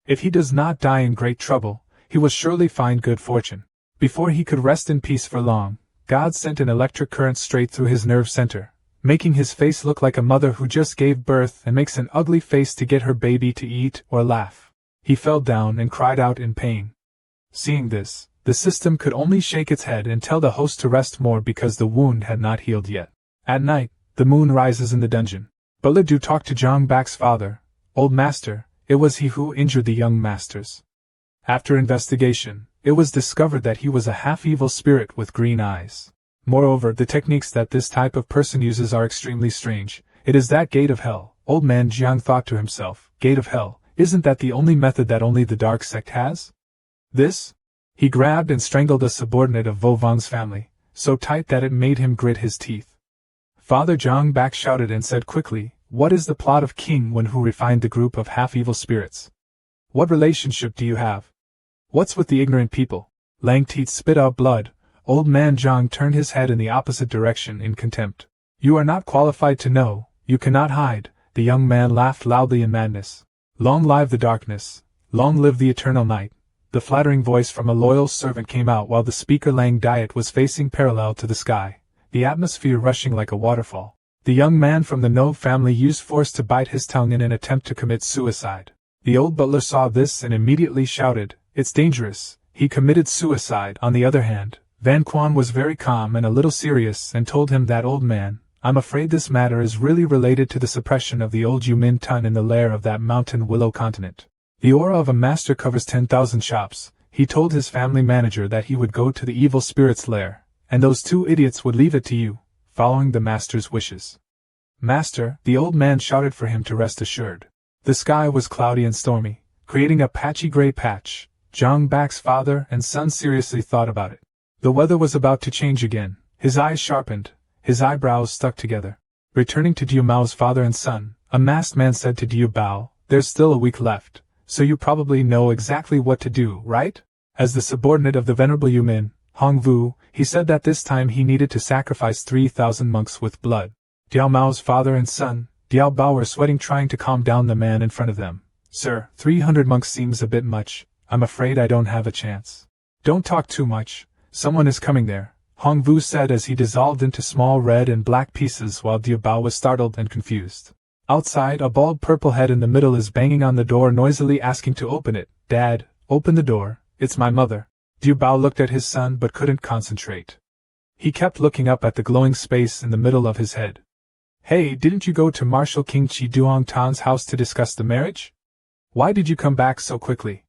If he does not die in great trouble, he will surely find good fortune. Before he could rest in peace for long, God sent an electric current straight through his nerve center, making his face look like a mother who just gave birth and makes an ugly face to get her baby to eat or laugh. He fell down and cried out in pain. Seeing this, the system could only shake its head and tell the host to rest more because the wound had not healed yet. At night, the moon rises in the dungeon. Butler Du talked to Zhang Bak's father. Old master, it was he who injured the young masters. After investigation, it was discovered that he was a half-evil spirit with green eyes. Moreover, the techniques that this type of person uses are extremely strange. It is that gate of hell, old man Jiang thought to himself. Gate of hell, isn't that the only method that only the dark sect has? This? He grabbed and strangled a subordinate of Vo Vang's family, so tight that it made him grit his teeth. Father Zhang back shouted and said quickly, "What is the plot of King Wen who refined the group of half-evil spirits? What relationship do you have? What's with the ignorant people?" Lang Teet spit out blood. Old man Zhang turned his head in the opposite direction in contempt. "You are not qualified to know, you cannot hide." The young man laughed loudly in madness. "Long live the darkness, long live the eternal night." The flattering voice from a loyal servant came out while the speaker Lang Diet was facing parallel to the sky, the atmosphere rushing like a waterfall. The young man from the No family used force to bite his tongue in an attempt to commit suicide. The old butler saw this and immediately shouted, "It's dangerous, he committed suicide." On the other hand, Van Quan was very calm and a little serious and told him that, "Old man, I'm afraid this matter is really related to the suppression of the old Yumin Tun in the lair of that mountain willow continent. The aura of a master covers 10,000 shops." He told his family manager that he would go to the evil spirit's lair, and those two idiots would leave it to you, following the master's wishes. "Master," the old man shouted for him to rest assured. The sky was cloudy and stormy, creating a patchy gray patch. Zhang Bak's father and son seriously thought about it. The weather was about to change again. His eyes sharpened, his eyebrows stuck together. Returning to Diu Mao's father and son, a masked man said to Diu Bao, "There's still a week left, so you probably know exactly what to do, right?" As the subordinate of the venerable Yumin, Hong Vu, he said that this time he needed to sacrifice 3,000 monks with blood. Diao Mao's father and son, Diao Bao, were sweating trying to calm down the man in front of them. "Sir, 300 monks seems a bit much. I'm afraid I don't have a chance." "Don't talk too much. Someone is coming there," Hong Vu said as he dissolved into small red and black pieces while Diao Bao was startled and confused. Outside, a bald purple head in the middle is banging on the door noisily asking to open it. "Dad, open the door, it's my mother." Diao Bao looked at his son but couldn't concentrate. He kept looking up at the glowing space in the middle of his head. "Hey, didn't you go to Marshal King Qi Duong Tan's house to discuss the marriage? Why did you come back so quickly?"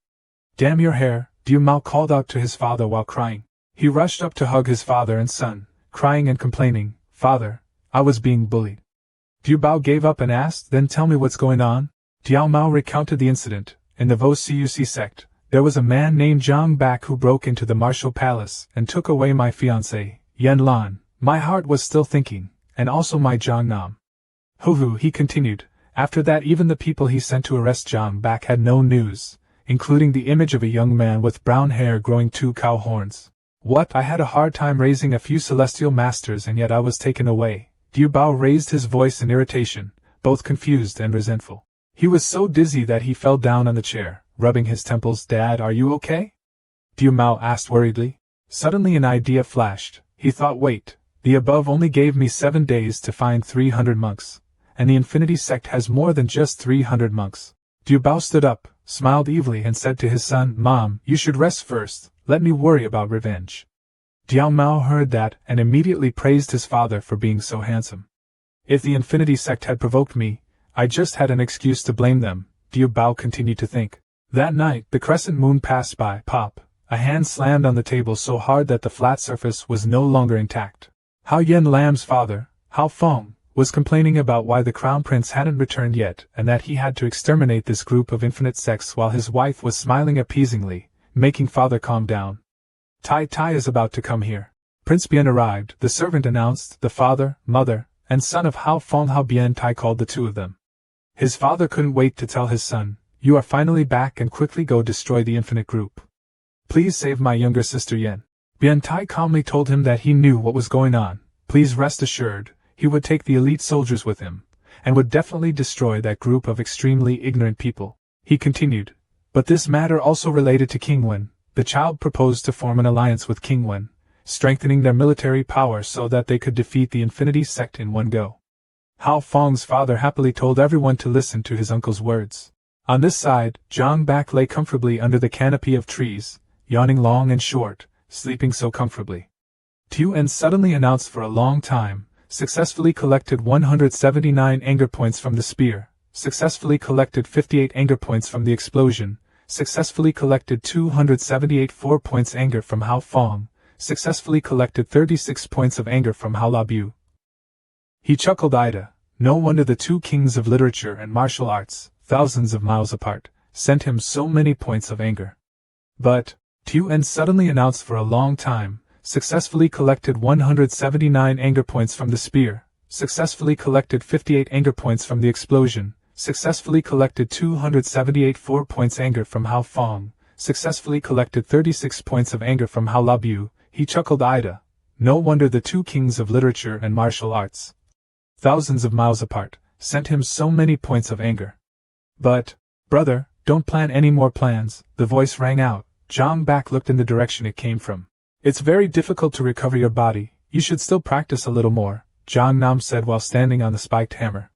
"Damn your hair," Diao Mao called out to his father while crying. He rushed up to hug his father and son, crying and complaining, "Father, I was being bullied." Diao Bao gave up and asked, "Then tell me what's going on?" Diao Mao recounted the incident. In the Vo Cuc sect, there was a man named Zhang Bak who broke into the martial palace and took away my fiancée, Yen Lan. My heart was still thinking, and also my Zhang Nam. Hu, he continued. After that, even the people he sent to arrest Zhang Bak had no news, including the image of a young man with brown hair growing 2 cow horns. What? I had a hard time raising a few celestial masters and yet I was taken away. Diao Bao raised his voice in irritation, both confused and resentful. He was so dizzy that he fell down on the chair, rubbing his temples. "Dad, are you okay?" Diao Mao asked worriedly. Suddenly an idea flashed. He thought, wait, the above only gave me 7 days to find 300 monks, and the Infinity Sect has more than just 300 monks. Diao Bao stood up, smiled evilly and said to his son, "Mom, you should rest first, let me worry about revenge." Diao Mao heard that and immediately praised his father for being so handsome. If the Infinity Sect had provoked me, I just had an excuse to blame them, Diao Bao continued to think. That night, the crescent moon passed by. Pop! A hand slammed on the table so hard that the flat surface was no longer intact. Hao Yen Lam's father, Hao Feng, was complaining about why the crown prince hadn't returned yet and that he had to exterminate this group of infinite sects while his wife was smiling appeasingly, making father calm down. Tai Tai is about to come here. Prince Bien arrived, the servant announced. The father, mother, and son of Hao Feng Hao Bien Tai called the two of them. His father couldn't wait to tell his son, "You are finally back and quickly go destroy the infinite group. Please save my younger sister Yen." Bien Tai calmly told him that he knew what was going on. Please rest assured, he would take the elite soldiers with him, and would definitely destroy that group of extremely ignorant people. He continued, but this matter also related to King Wen. The child proposed to form an alliance with King Wen, strengthening their military power so that they could defeat the Infinity Sect in one go. Hao Feng's father happily told everyone to listen to his uncle's words. On this side, Zhang Bak lay comfortably under the canopy of trees, yawning long and short, sleeping so comfortably. Tu En suddenly announced for a long time, successfully collected 179 anger points from the spear, successfully collected 58 anger points from the explosion, successfully collected 278 4 points anger from Hao Fong, successfully collected 36 points of anger from Hao Labu. He chuckled. Ida, no wonder the two kings of literature and martial arts, thousands of miles apart, sent him so many points of anger. But, Tuen suddenly announced for a long time, successfully collected 179 anger points from the spear, successfully collected 58 anger points from the explosion, successfully collected 278 4 points anger from Hao Fong, successfully collected 36 points of anger from Hao Labu. He chuckled. Ida, no wonder the two kings of literature and martial arts, thousands of miles apart, sent him so many points of anger. But, brother, don't plan any more plans, the voice rang out. Zhang Bak looked in the direction it came from. It's very difficult to recover your body, you should still practice a little more, Zhang Nam said while standing on the spiked hammer.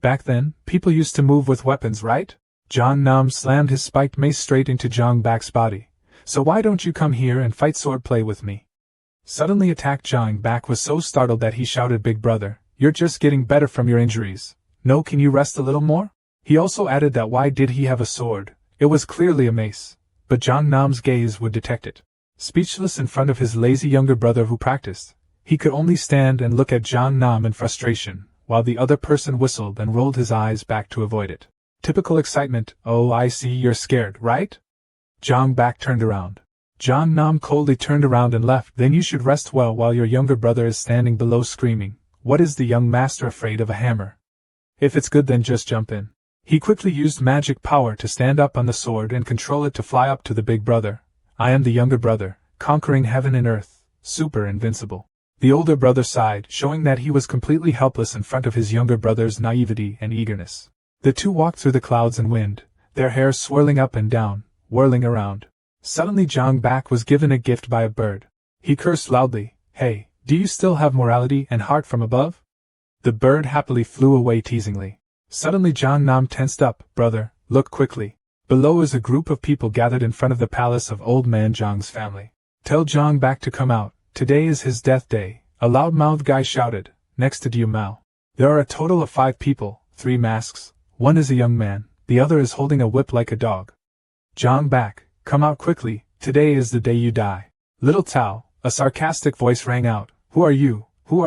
Back then, people used to move with weapons, right? Zhang Nam slammed his spiked mace straight into Zhang Bak's body. So why don't you come here and fight swordplay with me? Suddenly attacked Zhang Bak was so startled that he shouted, Big brother, you're just getting better from your injuries. No, can you rest a little more? He also added that why did he have a sword? It was clearly a mace. But Zhang Nam's gaze would detect it. Speechless in front of his lazy younger brother who practiced, he could only stand and look at Zhang Nam in frustration, while the other person whistled and rolled his eyes back to avoid it. Typical excitement. Oh, I see you're scared, right? Zhang Bak turned around. Zhang Nam coldly turned around and left. Then you should rest well while your younger brother is standing below screaming, what is the young master afraid of a hammer? If it's good then just jump in. He quickly used magic power to stand up on the sword and control it to fly up to the big brother. I am the younger brother, conquering heaven and earth, super invincible. The older brother sighed, showing that he was completely helpless in front of his younger brother's naivety and eagerness. The two walked through the clouds and wind, their hair swirling up and down, whirling around. Suddenly Zhang Bak was given a gift by a bird. He cursed loudly, Hey, do you still have morality and heart from above? The bird happily flew away teasingly. Suddenly Zhang Nam tensed up, brother, look quickly. Below is a group of people gathered in front of the palace of old man Zhang's family. Tell Zhang Bak to come out, today is his death day, a loud-mouthed guy shouted, next to Diu Mao. There are a total of 5 people, 3 masks, one is a young man, the other is holding a whip like a dog. Zhang Bak, come out quickly, today is the day you die. Little Tao, a sarcastic voice rang out, who are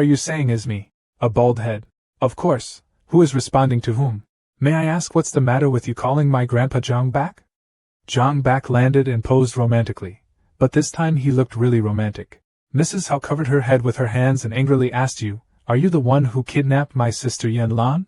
you saying is me? A bald head. Of course. Who is responding to whom? May I ask what's the matter with you calling my grandpa Zhang Bak? Zhang Bak landed and posed romantically, but this time he looked really romantic. Mrs. Hao covered her head with her hands and angrily asked you, are you the one who kidnapped my sister Yen Lan?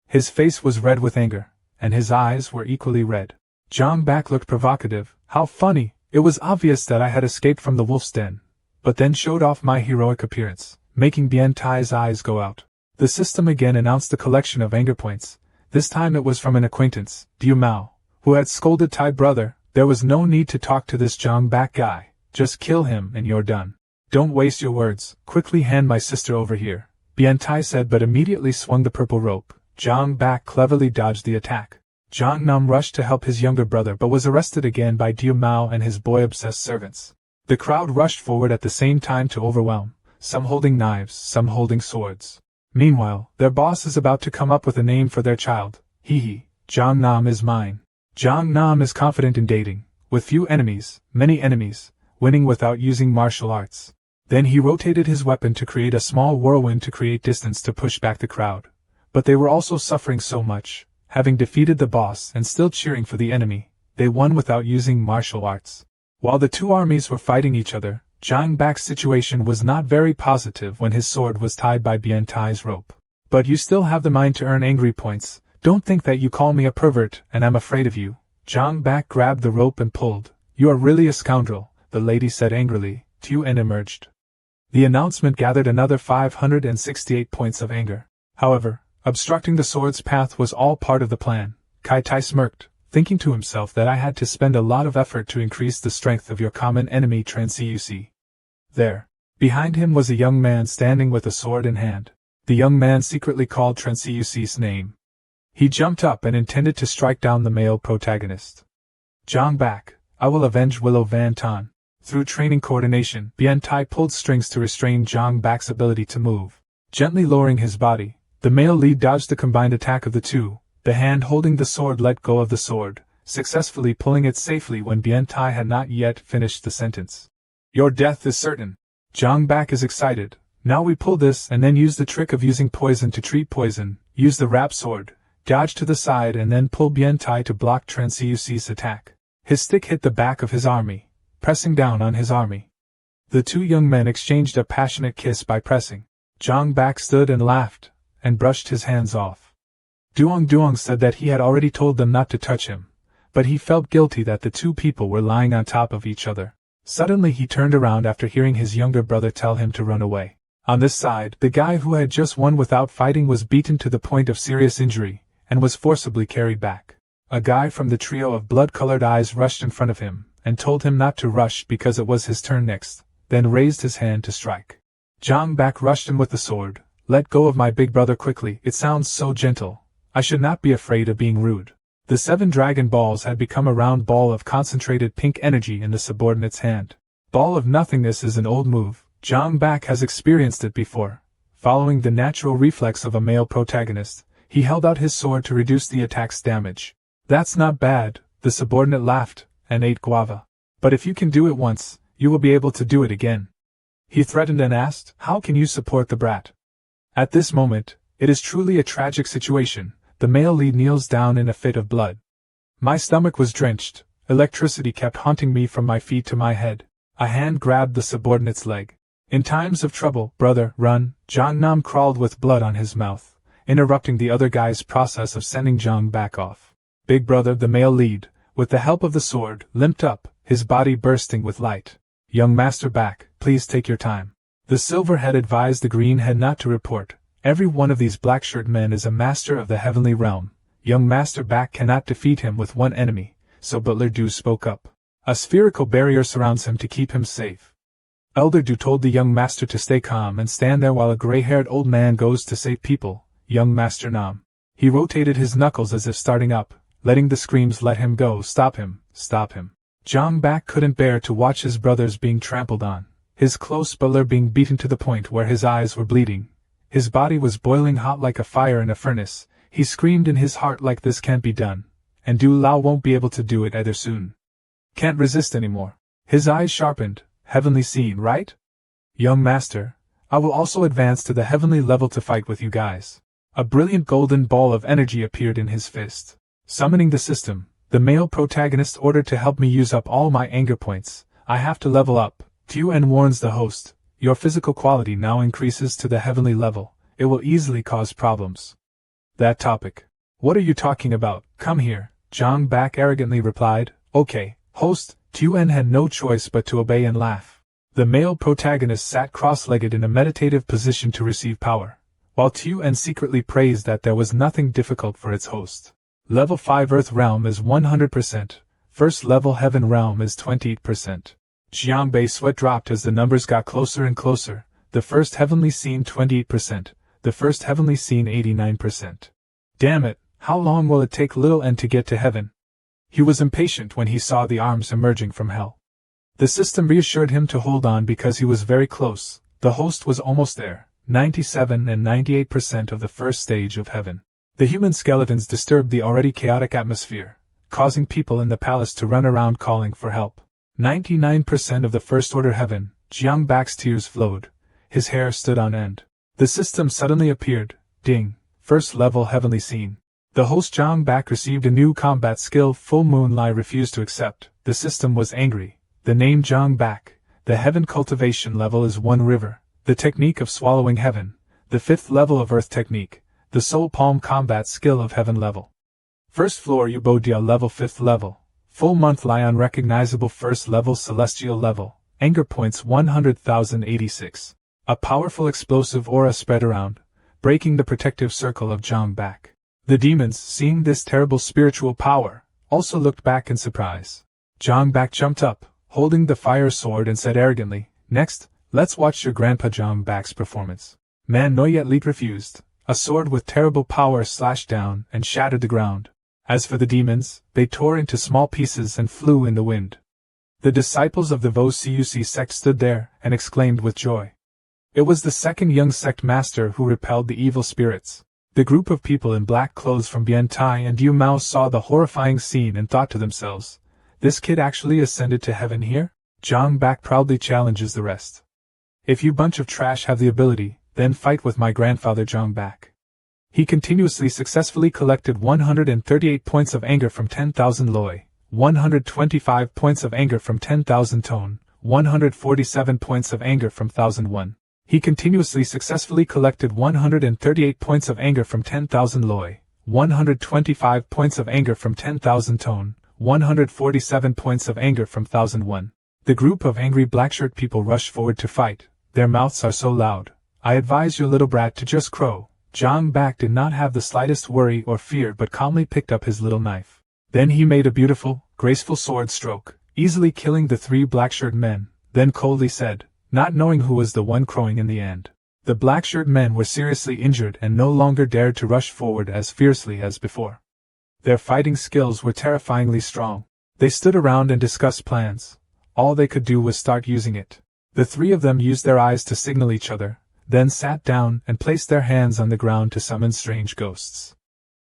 His face was red with anger, and his eyes were equally red. Zhang Bak looked provocative, how funny, it was obvious that I had escaped from the wolf's den, but then showed off my heroic appearance, making Bian Tai's eyes go out. The system again announced a collection of anger points. This time it was from an acquaintance, Diu Mao, who had scolded Tai brother. There was no need to talk to this Zhang Bak guy, just kill him and you're done. Don't waste your words, quickly hand my sister over here, Bian Tai said but immediately swung the purple rope. Zhang Bak cleverly dodged the attack. Zhang Nam rushed to help his younger brother but was arrested again by Diu Mao and his boy-obsessed servants. The crowd rushed forward at the same time to overwhelm, some holding knives, some holding swords. Meanwhile, their boss is about to come up with a name for their child. Hee, Zhang Nam is mine. Zhang Nam is confident in dating, with few enemies, many enemies, winning without using martial arts. Then he rotated his weapon to create a small whirlwind to create distance to push back the crowd. But they were also suffering so much, having defeated the boss and still cheering for the enemy, they won without using martial arts. While the two armies were fighting each other, Zhang Bak's situation was not very positive when his sword was tied by Bian Tai's rope. But you still have the mind to earn angry points, don't think that you call me a pervert and I'm afraid of you. Zhang Bak grabbed the rope and pulled. You are really a scoundrel, the lady said angrily. Tuen emerged. The announcement gathered another 568 points of anger. However, obstructing the sword's path was all part of the plan. Kai Tai smirked, thinking to himself that I had to spend a lot of effort to increase the strength of your common enemy Transiusi. There. Behind him was a young man standing with a sword in hand. The young man secretly called Transiusi's name. He jumped up and intended to strike down the male protagonist. Zhang Bak, I will avenge Willow Van Tan. Through training coordination, Bian Tai pulled strings to restrain Zhang Bak's ability to move. Gently lowering his body, the male lead dodged the combined attack of the two. The hand holding the sword let go of the sword, successfully pulling it safely when Bian Tai had not yet finished the sentence. Your death is certain. Zhang Bak is excited. Now we pull this and then use the trick of using poison to treat poison, use the rap sword, dodge to the side and then pull Bian Tai to block Tran Cuc's attack. His stick hit the back of his army, pressing down on his army. The two young men exchanged a passionate kiss by pressing. Zhang Bak stood and laughed, and brushed his hands off. Duong said that he had already told them not to touch him, but he felt guilty that the two people were lying on top of each other. Suddenly he turned around after hearing his younger brother tell him to run away. On this side, the guy who had just won without fighting was beaten to the point of serious injury, and was forcibly carried back. A guy from the trio of blood-colored eyes rushed in front of him, and told him not to rush because it was his turn next, then raised his hand to strike. Zhang Bak rushed him with the sword. Let go of my big brother quickly, it sounds so gentle. I should not be afraid of being rude. The 7 dragon balls had become a round ball of concentrated pink energy in the subordinate's hand. Ball of nothingness is an old move. Zhang Bak has experienced it before. Following the natural reflex of a male protagonist, he held out his sword to reduce the attack's damage. That's not bad, the subordinate laughed, and ate guava. But if you can do it once, you will be able to do it again. He threatened and asked, how can you support the brat? At this moment, it is truly a tragic situation. The male lead kneels down in a fit of blood. My stomach was drenched. Electricity kept haunting me from my feet to my head. A hand grabbed the subordinate's leg. In times of trouble, brother, run. Zhang Nam crawled with blood on his mouth, interrupting the other guy's process of sending Zhang Bak off. Big brother, the male lead, with the help of the sword, limped up, his body bursting with light. Young Master Bak, please take your time. The silver head advised the green head not to report. Every one of these black-shirt men is a master of the heavenly realm. Young Master Bak cannot defeat him with one enemy, so Butler Du spoke up. A spherical barrier surrounds him to keep him safe. Elder Du told the young master to stay calm and stand there while a gray-haired old man goes to save people. Young Master Nam. He rotated his knuckles as if starting up, letting the screams let him go. Stop him, stop him. Zhang Bak couldn't bear to watch his brothers being trampled on, his close butler being beaten to the point where his eyes were bleeding. His body was boiling hot like a fire in a furnace. He screamed in his heart like this can't be done, and Du Lao won't be able to do it either soon. Can't resist anymore. His eyes sharpened. Heavenly scene, right? Young master, I will also advance to the heavenly level to fight with you guys. A brilliant golden ball of energy appeared in his fist. Summoning the system, the male protagonist ordered to help me use up all my anger points. I have to level up. Tuen warns the host, your physical quality now increases to the heavenly level. It will easily cause problems. That topic. What are you talking about? Come here, Zhang Bak arrogantly replied. Okay, host. Tuen had no choice but to obey and laugh. The male protagonist sat cross-legged in a meditative position to receive power, while Tuen secretly praised that there was nothing difficult for its host. Level 5 Earth Realm is 100%, First Level Heaven Realm is 28%. Xiangbei's sweat dropped as the numbers got closer and closer. The first heavenly scene 28%, the first heavenly scene 89%. Damn it, how long will it take little N to get to heaven? He was impatient when he saw the arms emerging from hell. The system reassured him to hold on because he was very close. The host was almost there, 97 and 98% of the first stage of heaven. The human skeletons disturbed the already chaotic atmosphere, causing people in the palace to run around calling for help. 99% of the first order heaven. Jiang Bak's tears flowed. His hair stood on end. The system suddenly appeared. Ding. First level heavenly scene. The host Zhang Bak received a new combat skill Full Moon Lai refused to accept. The system was angry. The name Zhang Bak. The heaven cultivation level is 1 river. The technique of swallowing heaven. The 5th level of earth technique. The soul palm combat skill of heaven level. First floor Yubo Dia level 5th level. Full month Lai unrecognizable first level celestial level. Anger points 100,086. A powerful explosive aura spread around, breaking the protective circle of Zhang Bak. The demons, seeing this terrible spiritual power, also looked back in surprise. Zhang Bak jumped up, holding the fire sword and said arrogantly, next, let's watch your grandpa Zhang Bak's performance. Man Noyet Leet refused. A sword with terrible power slashed down and shattered the ground. As for the demons, they tore into small pieces and flew in the wind. The disciples of the Vo Cuc sect stood there and exclaimed with joy. It was the second young sect master who repelled the evil spirits. The group of people in black clothes from Bian Tai and Yu Mao saw the horrifying scene and thought to themselves, this kid actually ascended to heaven here? Zhang Bak proudly challenges the rest. If you bunch of trash have the ability, then fight with my grandfather Zhang Bak. He continuously successfully collected 138 points of anger from 10,000 loi, 125 points of anger from 10,000 tone, 147 points of anger from 1,001. He continuously successfully collected 138 points of anger from 10,000 loi, 125 points of anger from 10,000 tone, 147 points of anger from 1,001. The group of angry blackshirt people rush forward to fight. Their mouths are so loud. I advise your little brat to just crow. Zhang Bak did not have the slightest worry or fear but calmly picked up his little knife. Then he made a beautiful, graceful sword stroke, easily killing the 3 blackshirt men, then coldly said, not knowing who was the one crowing in the end. The blackshirt men were seriously injured and no longer dared to rush forward as fiercely as before. Their fighting skills were terrifyingly strong. They stood around and discussed plans. All they could do was start using it. The 3 of them used their eyes to signal each other, then sat down and placed their hands on the ground to summon strange ghosts.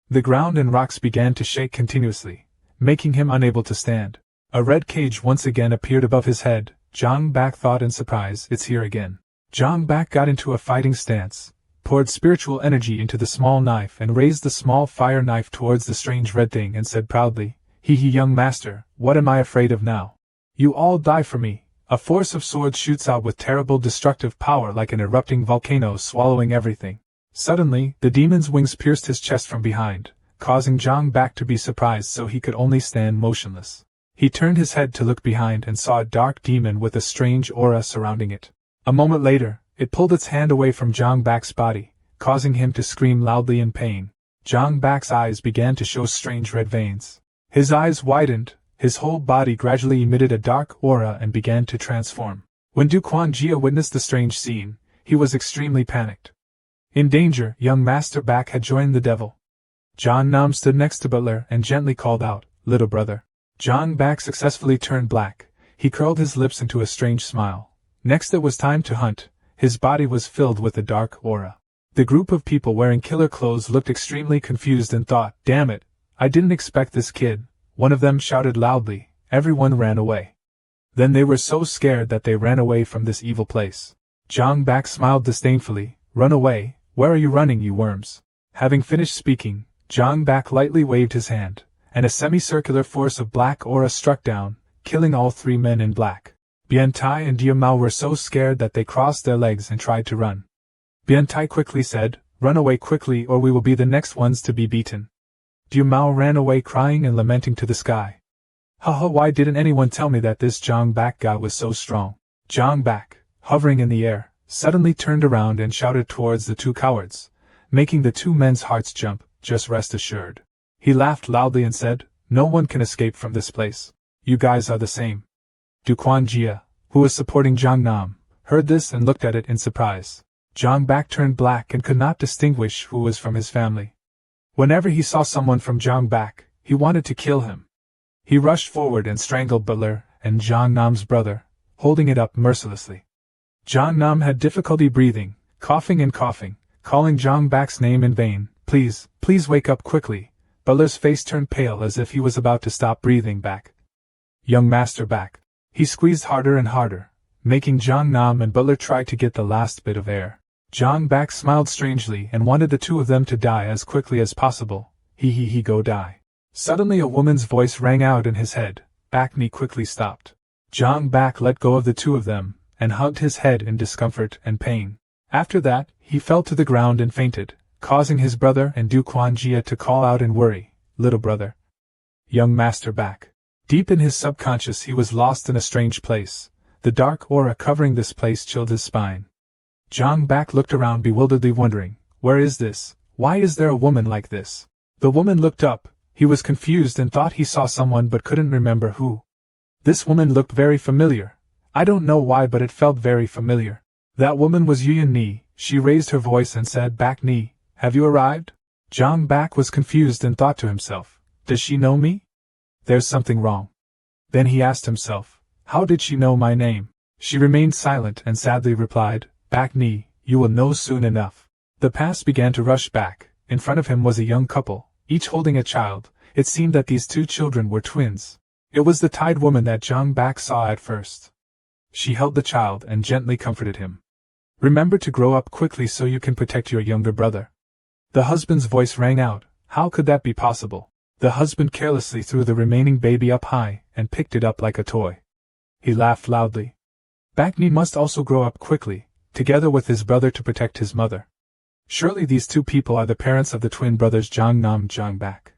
The ground and rocks began to shake continuously, making him unable to stand. A red cage once again appeared above his head. Zhang Bak thought in surprise, it's here again. Zhang Bak got into a fighting stance, poured spiritual energy into the small knife and raised the small fire knife towards the strange red thing and said proudly, He young master, what am I afraid of now? You all die for me. A force of swords shoots out with terrible destructive power like an erupting volcano swallowing everything. Suddenly, the demon's wings pierced his chest from behind, causing Zhang Bak to be surprised so he could only stand motionless. He turned his head to look behind and saw a dark demon with a strange aura surrounding it. A moment later, it pulled its hand away from Zhang Bak's body, causing him to scream loudly in pain. Zhang Bak's eyes began to show strange red veins. His eyes widened. His whole body gradually emitted a dark aura and began to transform. When Du Quanjia witnessed the strange scene, he was extremely panicked. In danger, young Master Bak had joined the devil. John Nam stood next to Butler and gently called out, little brother. Zhang Bak successfully turned black. He curled his lips into a strange smile. Next it was time to hunt. His body was filled with a dark aura. The group of people wearing killer clothes looked extremely confused and thought, damn it, I didn't expect this kid. One of them shouted loudly. Everyone ran away. Then they were so scared that they ran away from this evil place. Zhang Bak smiled disdainfully. Run away, where are you running, you worms? Having finished speaking, Zhang Bak lightly waved his hand, and a semicircular force of black aura struck down, killing all 3 men in black. Bian Tai and Yu Mao were so scared that they crossed their legs and tried to run. Bian Tai quickly said, run away quickly or we will be the next ones to be beaten. Yu Mao ran away crying and lamenting to the sky. Haha, why didn't anyone tell me that this Zhang Bak guy was so strong? Zhang Bak, hovering in the air, suddenly turned around and shouted towards the 2 cowards, making the 2 men's hearts jump, just rest assured. He laughed loudly and said, no one can escape from this place. You guys are the same. Du Quanjia, who was supporting Zhang Nam, heard this and looked at it in surprise. Zhang Bak turned black and could not distinguish who was from his family. Whenever he saw someone from Zhang Bak, he wanted to kill him. He rushed forward and strangled Butler and Zhang Nam's brother, holding it up mercilessly. Zhang Nam had difficulty breathing, coughing and coughing, calling Zhang Bak's name in vain. Please, please wake up quickly. Butler's face turned pale as if he was about to stop breathing back. Young Master Bak. He squeezed harder and harder, making Zhang Nam and Butler try to get the last bit of air. Zhang Bak smiled strangely and wanted the 2 of them to die as quickly as possible. He go die. Suddenly a woman's voice rang out in his head. Bak Ni quickly stopped. Zhang Bak let go of the 2 of them, and hugged his head in discomfort and pain. After that, he fell to the ground and fainted, causing his brother and Du Quanjia to call out in worry, little brother. Young Master Bak. Deep in his subconscious he was lost in a strange place. The dark aura covering this place chilled his spine. Zhang Bak looked around bewilderedly wondering, where is this? Why is there a woman like this? The woman looked up. He was confused and thought he saw someone but couldn't remember who. This woman looked very familiar. I don't know why but it felt very familiar. That woman was Yuyan Ni. She raised her voice and said, Bak Ni, have you arrived? Zhang Bak was confused and thought to himself, does she know me? There's something wrong. Then he asked himself, how did she know my name? She remained silent and sadly replied, Bak Ni, you will know soon enough. The past began to rush back. In front of him was a young couple, each holding a child. It seemed that these two children were twins. It was the tied woman that Zhang Bak saw at first. She held the child and gently comforted him. "Remember to grow up quickly so you can protect your younger brother." The husband's voice rang out. How could that be possible? The husband carelessly threw the remaining baby up high and picked it up like a toy. He laughed loudly. Bakni must also grow up quickly, together with his brother to protect his mother. Surely these two people are the parents of the twin brothers Zhang Nam Zhang Bak.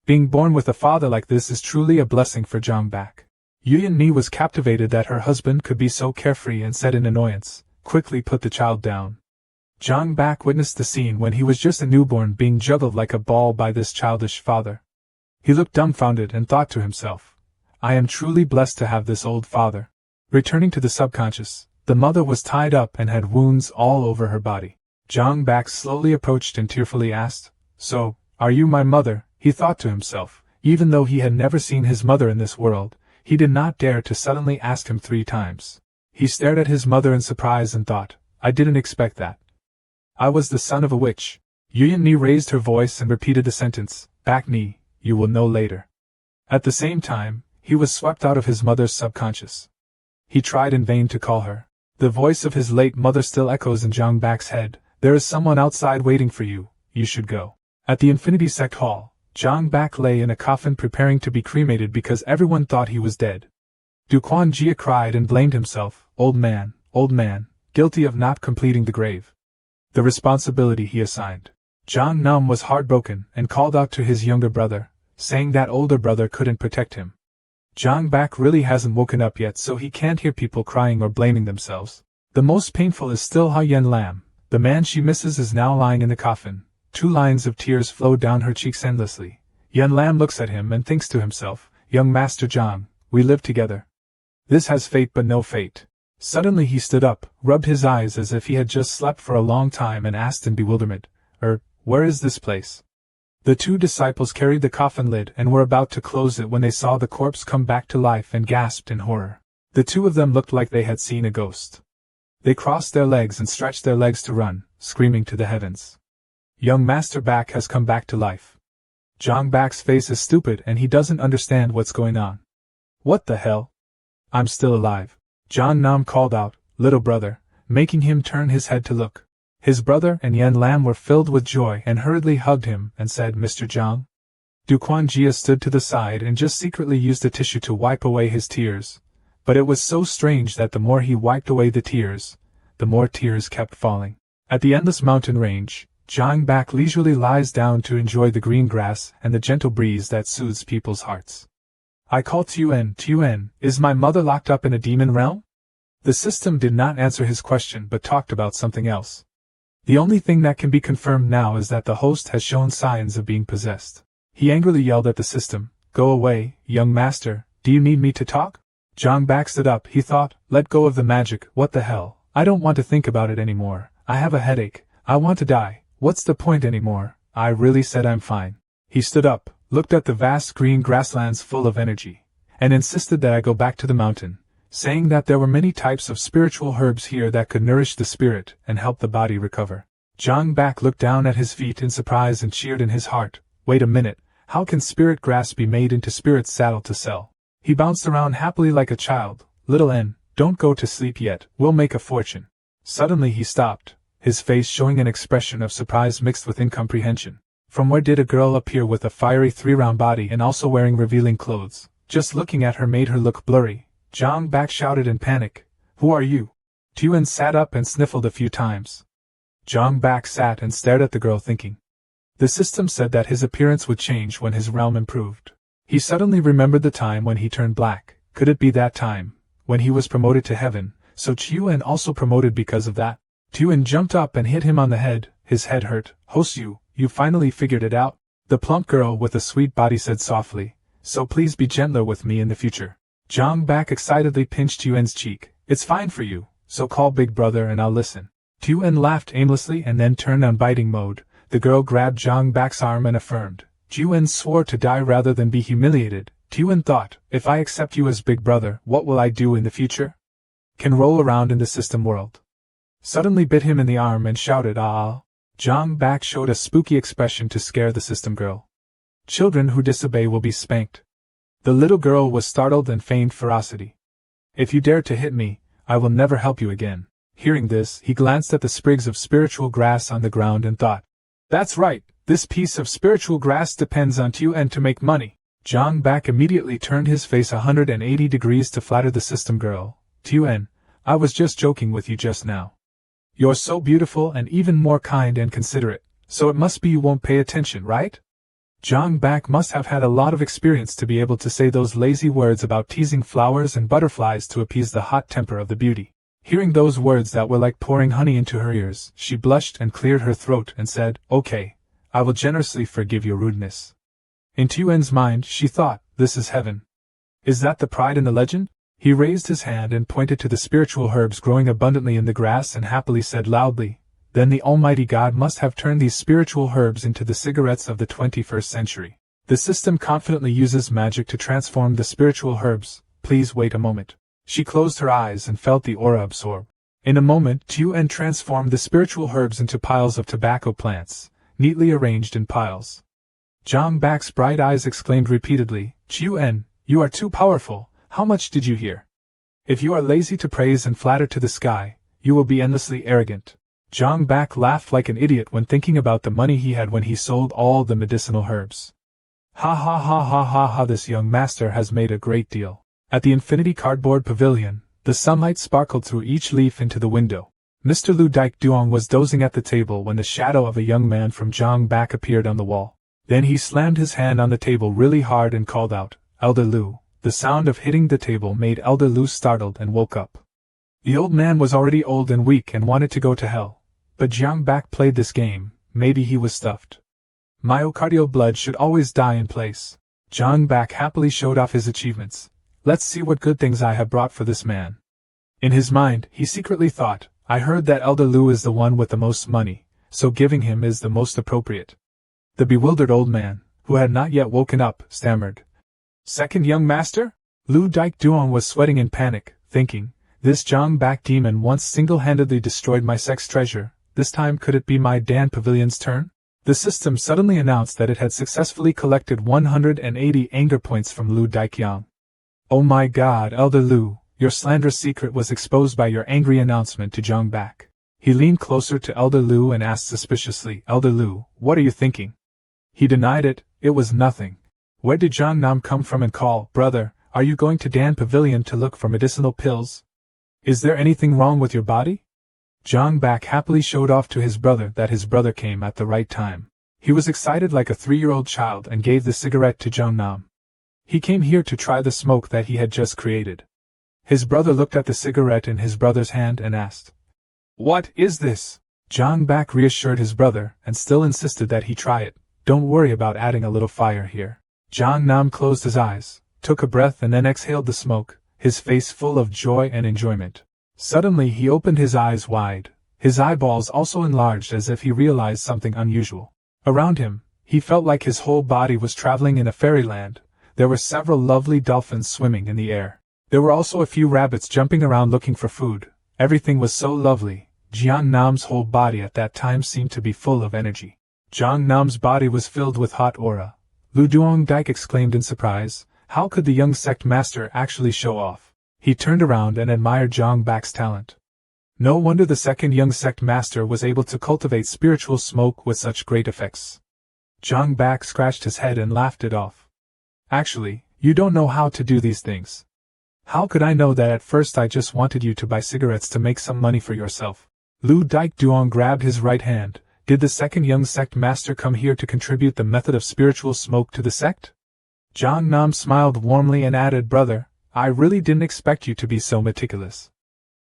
Being born with a father like this is truly a blessing for Zhang Bak. Yen Ni was captivated that her husband could be so carefree and said in annoyance, quickly put the child down. Zhang Bak witnessed the scene when he was just a newborn being juggled like a ball by this childish father. He looked dumbfounded and thought to himself, I am truly blessed to have this old father. Returning to the subconscious, the mother was tied up and had wounds all over her body. Zhang Bak slowly approached and tearfully asked, So, are you my mother? He thought to himself, even though he had never seen his mother in this world, he did not dare to suddenly ask him 3 times. He stared at his mother in surprise and thought, I didn't expect that. I was the son of a witch. Yen Ni raised her voice and repeated the sentence, Bak Ni, you will know later. At the same time, he was swept out of his mother's subconscious. He tried in vain to call her. The voice of his late mother still echoes in Zhang Bak's head. There is someone outside waiting for you, you should go. At the Infinity Sect Hall, Zhang Bak lay in a coffin preparing to be cremated because everyone thought he was dead. Du Quan Jia cried and blamed himself, old man, guilty of not completing the grave. The responsibility he assigned. Zhang Nam was heartbroken and called out to his younger brother, saying that older brother couldn't protect him. Zhang Bak really hasn't woken up yet, so he can't hear people crying or blaming themselves. The most painful is still Yen Lan. The man she misses is now lying in the coffin. 2 lines of tears flow down her cheeks endlessly. Yen Lan looks at him and thinks to himself, Young Master Zhang, we live together. This has fate but no fate. Suddenly he stood up, rubbed his eyes as if he had just slept for a long time and asked in bewilderment, where is this place? The 2 disciples carried the coffin lid and were about to close it when they saw the corpse come back to life and gasped in horror. The 2 of them looked like they had seen a ghost. They crossed their legs and stretched their legs to run, screaming to the heavens. Young Master Bak has come back to life. Zhang Bak's face is stupid and he doesn't understand what's going on. What the hell? I'm still alive. Zhang Nam called out, little brother, making him turn his head to look. His brother and Yen Lan were filled with joy and hurriedly hugged him and said, Mr. Zhang. Du Quan Jia stood to the side and just secretly used a tissue to wipe away his tears. But it was so strange that the more he wiped away the tears, the more tears kept falling. At the endless mountain range, Zhang Bak leisurely lies down to enjoy the green grass and the gentle breeze that soothes people's hearts. I call Tuen, is my mother locked up in a demon realm? The system did not answer his question but talked about something else. The only thing that can be confirmed now is that the host has shown signs of being possessed. He angrily yelled at the system, Go away, young master, do you need me to talk? Zhang Bak stood up, he thought, let go of the magic, what the hell, I don't want to think about it anymore, I have a headache, I want to die, what's the point anymore, I really said I'm fine. He stood up, looked at the vast green grasslands full of energy, and insisted that I go back to the mountain, saying that there were many types of spiritual herbs here that could nourish the spirit and help the body recover. Zhang Bak looked down at his feet in surprise and cheered in his heart, wait a minute, how can spirit grass be made into spirit saddle to sell? He bounced around happily like a child, little N, don't go to sleep yet, we'll make a fortune. Suddenly he stopped, his face showing an expression of surprise mixed with incomprehension. From where did a girl appear with a fiery 3-round body and also wearing revealing clothes? Just looking at her made her look blurry. Zhang Bak shouted in panic, Who are you? Tuen sat up and sniffled a few times. Zhang Bak sat and stared at the girl thinking. The system said that his appearance would change when his realm improved. He suddenly remembered the time when he turned black. Could it be that time, when he was promoted to heaven, so Tuen also promoted because of that? Tuen jumped up and hit him on the head, his head hurt. Hosu, you finally figured it out? The plump girl with the sweet body said softly, so please be gentler with me in the future. Zhang Bak excitedly pinched Tuen's cheek. It's fine for you, so call big brother and I'll listen. Tuen laughed aimlessly and then turned on biting mode. The girl grabbed Zhang Bak's arm and affirmed. Tuen swore to die rather than be humiliated. Tuen thought, if I accept you as big brother, what will I do in the future? Can roll around in the system world. Suddenly bit him in the arm and shouted, Ah! Zhang Bak showed a spooky expression to scare the system girl. Children who disobey will be spanked. The little girl was startled and feigned ferocity. If you dare to hit me, I will never help you again. Hearing this, he glanced at the sprigs of spiritual grass on the ground and thought, that's right, this piece of spiritual grass depends on Yen to make money. Zhang Bak immediately turned his face 180 degrees to flatter the system girl. Yen, I was just joking with you just now. You're so beautiful and even more kind and considerate, so it must be you won't pay attention, right? Zhang Bak must have had a lot of experience to be able to say those lazy words about teasing flowers and butterflies to appease the hot temper of the beauty. Hearing those words that were like pouring honey into her ears, she blushed and cleared her throat and said, okay, I will generously forgive your rudeness. In Yen's mind, she thought, this is heaven. Is that the pride in the legend? He raised his hand and pointed to the spiritual herbs growing abundantly in the grass and happily said loudly, then the Almighty God must have turned these spiritual herbs into the cigarettes of the 21st century. The system confidently uses magic to transform the spiritual herbs. Please wait a moment. She closed her eyes and felt the aura absorb. In a moment, Yen transformed the spiritual herbs into piles of tobacco plants, neatly arranged in piles. Zhang Bak's bright eyes exclaimed repeatedly, Yen, you are too powerful. How much did you hear? If you are lazy to praise and flatter to the sky, you will be endlessly arrogant. Zhang Bak laughed like an idiot when thinking about the money he had when he sold all the medicinal herbs. Ha ha ha ha ha ha, this young master has made a great deal. At the Infinity Cardboard Pavilion, the sunlight sparkled through each leaf into the window. Mr. Lu Daik Duong was dozing at the table when the shadow of a young man from Zhang Bak appeared on the wall. Then he slammed his hand on the table really hard and called out, Elder Lu. The sound of hitting the table made Elder Lu startled and woke up. The old man was already old and weak and wanted to go to hell. But Zhang Bak played this game, maybe he was stuffed. Myocardial blood should always die in place. Zhang Bak happily showed off his achievements. Let's see what good things I have brought for this man. In his mind, he secretly thought, I heard that Elder Lu is the one with the most money, so giving him is the most appropriate. The bewildered old man, who had not yet woken up, stammered. Second young master? Lu Daik Duong was sweating in panic, thinking, this Zhang Bak demon once single-handedly destroyed my sex treasure. This time could it be my Dan Pavilion's turn? The system suddenly announced that it had successfully collected 180 anger points from Lu Daikyang. Oh my god, Elder Lu, your slanderous secret was exposed by your angry announcement to Zhang Bak. He leaned closer to Elder Lu and asked suspiciously, Elder Lu, what are you thinking? He denied it, it was nothing. Where did Zhang Nam come from and call, brother, are you going to Dan Pavilion to look for medicinal pills? Is there anything wrong with your body? Zhang Bak happily showed off to his brother that his brother came at the right time. He was excited like a 3-year-old child and gave the cigarette to Zhang Nam. He came here to try the smoke that he had just created. His brother looked at the cigarette in his brother's hand and asked, what is this? Zhang Bak reassured his brother and still insisted that he try it. Don't worry about adding a little fire here. Zhang Nam closed his eyes, took a breath and then exhaled the smoke, his face full of joy and enjoyment. Suddenly he opened his eyes wide, his eyeballs also enlarged as if he realized something unusual. Around him, he felt like his whole body was traveling in a fairyland. There were several lovely dolphins swimming in the air. There were also a few rabbits jumping around looking for food. Everything was so lovely. Jian Nam's whole body at that time seemed to be full of energy. Zhang Nam's body was filled with hot aura. Lu Duong Daik exclaimed in surprise, how could the young sect master actually show off? He turned around and admired Zhang Bak's talent. No wonder the second young sect master was able to cultivate spiritual smoke with such great effects. Zhang Bak scratched his head and laughed it off. Actually, you don't know how to do these things. How could I know that? At first I just wanted you to buy cigarettes to make some money for yourself. Lu Daik Duong grabbed his right hand. Did the second young sect master come here to contribute the method of spiritual smoke to the sect? Zhang Nam smiled warmly and added, brother, I really didn't expect you to be so meticulous.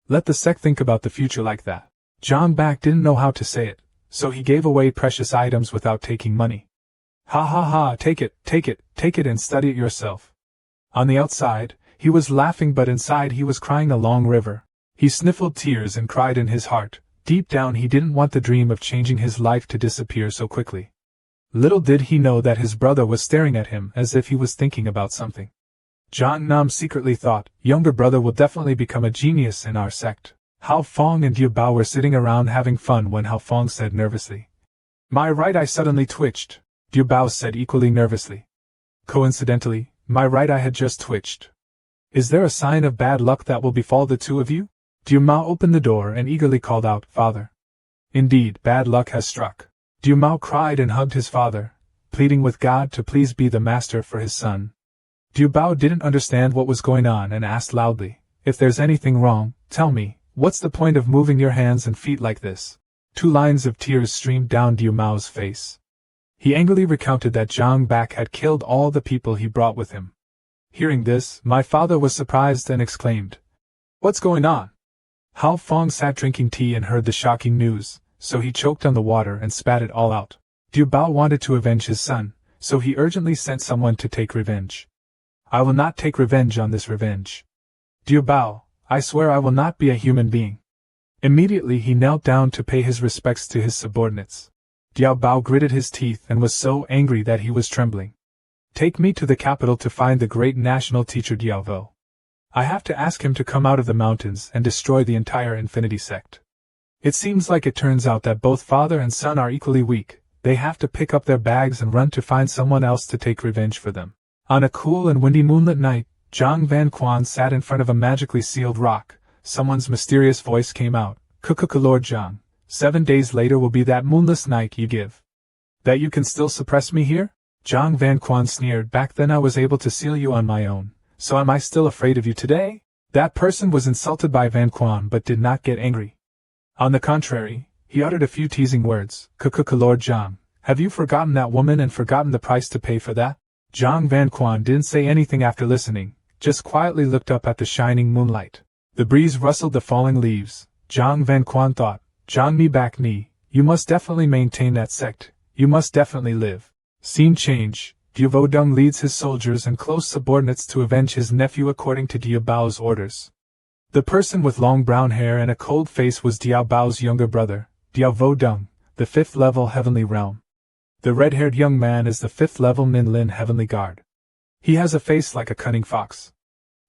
Let the sect think about the future like that. Zhang Bak didn't know how to say it, so he gave away precious items without taking money. Ha ha ha, take it and study it yourself. On the outside, he was laughing, but inside he was crying a long river. He sniffled tears and cried in his heart. Deep down he didn't want the dream of changing his life to disappear so quickly. Little did he know that his brother was staring at him as if he was thinking about something. Zhang Nam secretly thought, younger brother will definitely become a genius in our sect. Hao Fong and Yu Bao were sitting around having fun when Hao Fong said nervously, My right eye suddenly twitched, Liu Bao said equally nervously. Coincidentally, my right eye had just twitched. Is there a sign of bad luck that will befall the two of you? Liu Mao opened the door and eagerly called out, Father. Indeed, bad luck has struck. Liu Mao cried and hugged his father, pleading with God to please be the master for his son. Liu Bao didn't understand what was going on and asked loudly, If there's anything wrong, tell me, what's the point of moving your hands and feet like this? 2 lines of tears streamed down Liu Mao's face. He angrily recounted that Zhang Bak had killed all the people he brought with him. Hearing this, my father was surprised and exclaimed, What's going on? Hao Fong sat drinking tea and heard the shocking news, so he choked on the water and spat it all out. Liu Bao wanted to avenge his son, so he urgently sent someone to take revenge. I will not take revenge on this revenge. Liu Bao, I swear I will not be a human being. Immediately he knelt down to pay his respects to his subordinates. Liu Bao gritted his teeth and was so angry that he was trembling. Take me to the capital to find the great national teacher Liu Vo. I have to ask him to come out of the mountains and destroy the entire Infinity Sect. It seems like it turns out that both father and son are equally weak. They have to pick up their bags and run to find someone else to take revenge for them. On a cool and windy moonlit night, Zhang Van Quan sat in front of a magically sealed rock. Someone's mysterious voice came out, Lord Zhang, 7 days later will be that moonless night you give. That you can still suppress me here? Zhang Van Quan sneered, back then I was able to seal you on my own, so am I still afraid of you today? That person was insulted by Van Quan but did not get angry. On the contrary, he uttered a few teasing words, Lord Zhang, have you forgotten that woman and forgotten the price to pay for that? Zhang Van Quan didn't say anything after listening, just quietly looked up at the shining moonlight. The breeze rustled the falling leaves. Zhang Van Quan thought, Zhang Mi Bak Ni, you must definitely maintain that sect, you must definitely live. Scene change, Liu Vodong leads his soldiers and close subordinates to avenge his nephew according to Liu Bao's orders. The person with long brown hair and a cold face was Liu Bao's younger brother, Liu Vodong, the 5th level Heavenly Realm. The red-haired young man is the 5th level Min Lin Heavenly Guard. He has a face like a cunning fox.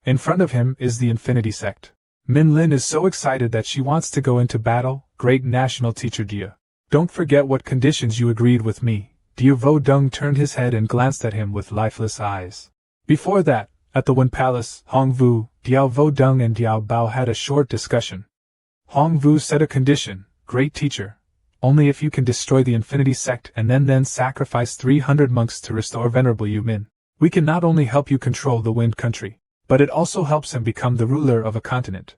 In front of him is the Infinity Sect. Min Lin is so excited that she wants to go into battle, great national teacher Dia. Don't forget what conditions you agreed with me. Liu Vodong turned his head and glanced at him with lifeless eyes. Before that, at the Wind Palace, Hongvu, Liu Vodong and Liu Bao had a short discussion. Hongvu set a condition, great teacher. Only if you can destroy the Infinity Sect and then sacrifice 300 monks to restore Venerable Yu Min, we can not only help you control the Wind Country, but it also helps him become the ruler of a continent.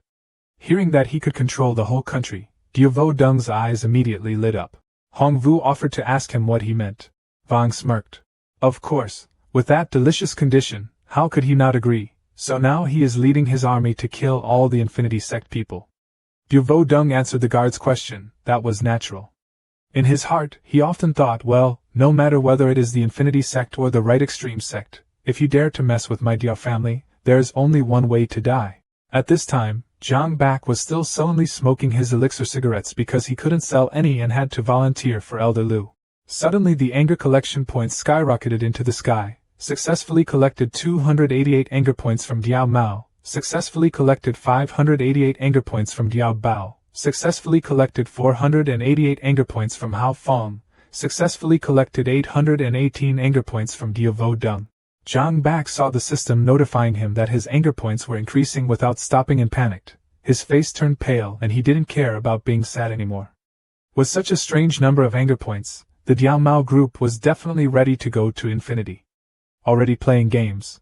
Hearing that he could control the whole country, Liu Vodong's eyes immediately lit up. Hongvu offered to ask him what he meant. Vang smirked. Of course, with that delicious condition, how could he not agree? So now he is leading his army to kill all the Infinity Sect people. Liu Vodong answered the guard's question, that was natural. In his heart, he often thought, well, no matter whether it is the Infinity Sect or the right extreme sect, if you dare to mess with my Diao family, there is only one way to die. At this time, Zhang Bak was still sullenly smoking his elixir cigarettes because he couldn't sell any and had to volunteer for Elder Lu. Suddenly the anger collection points skyrocketed into the sky, successfully collected 288 anger points from Diao Mao, successfully collected 588 anger points from Diao Bao, successfully collected 488 anger points from Hao Fong, successfully collected 818 anger points from Liu Vodong. Zhang Bak saw the system notifying him that his anger points were increasing without stopping and panicked. His face turned pale and he didn't care about being sad anymore. With such a strange number of anger points, the Diao Mao group was definitely ready to go to infinity. Already playing games.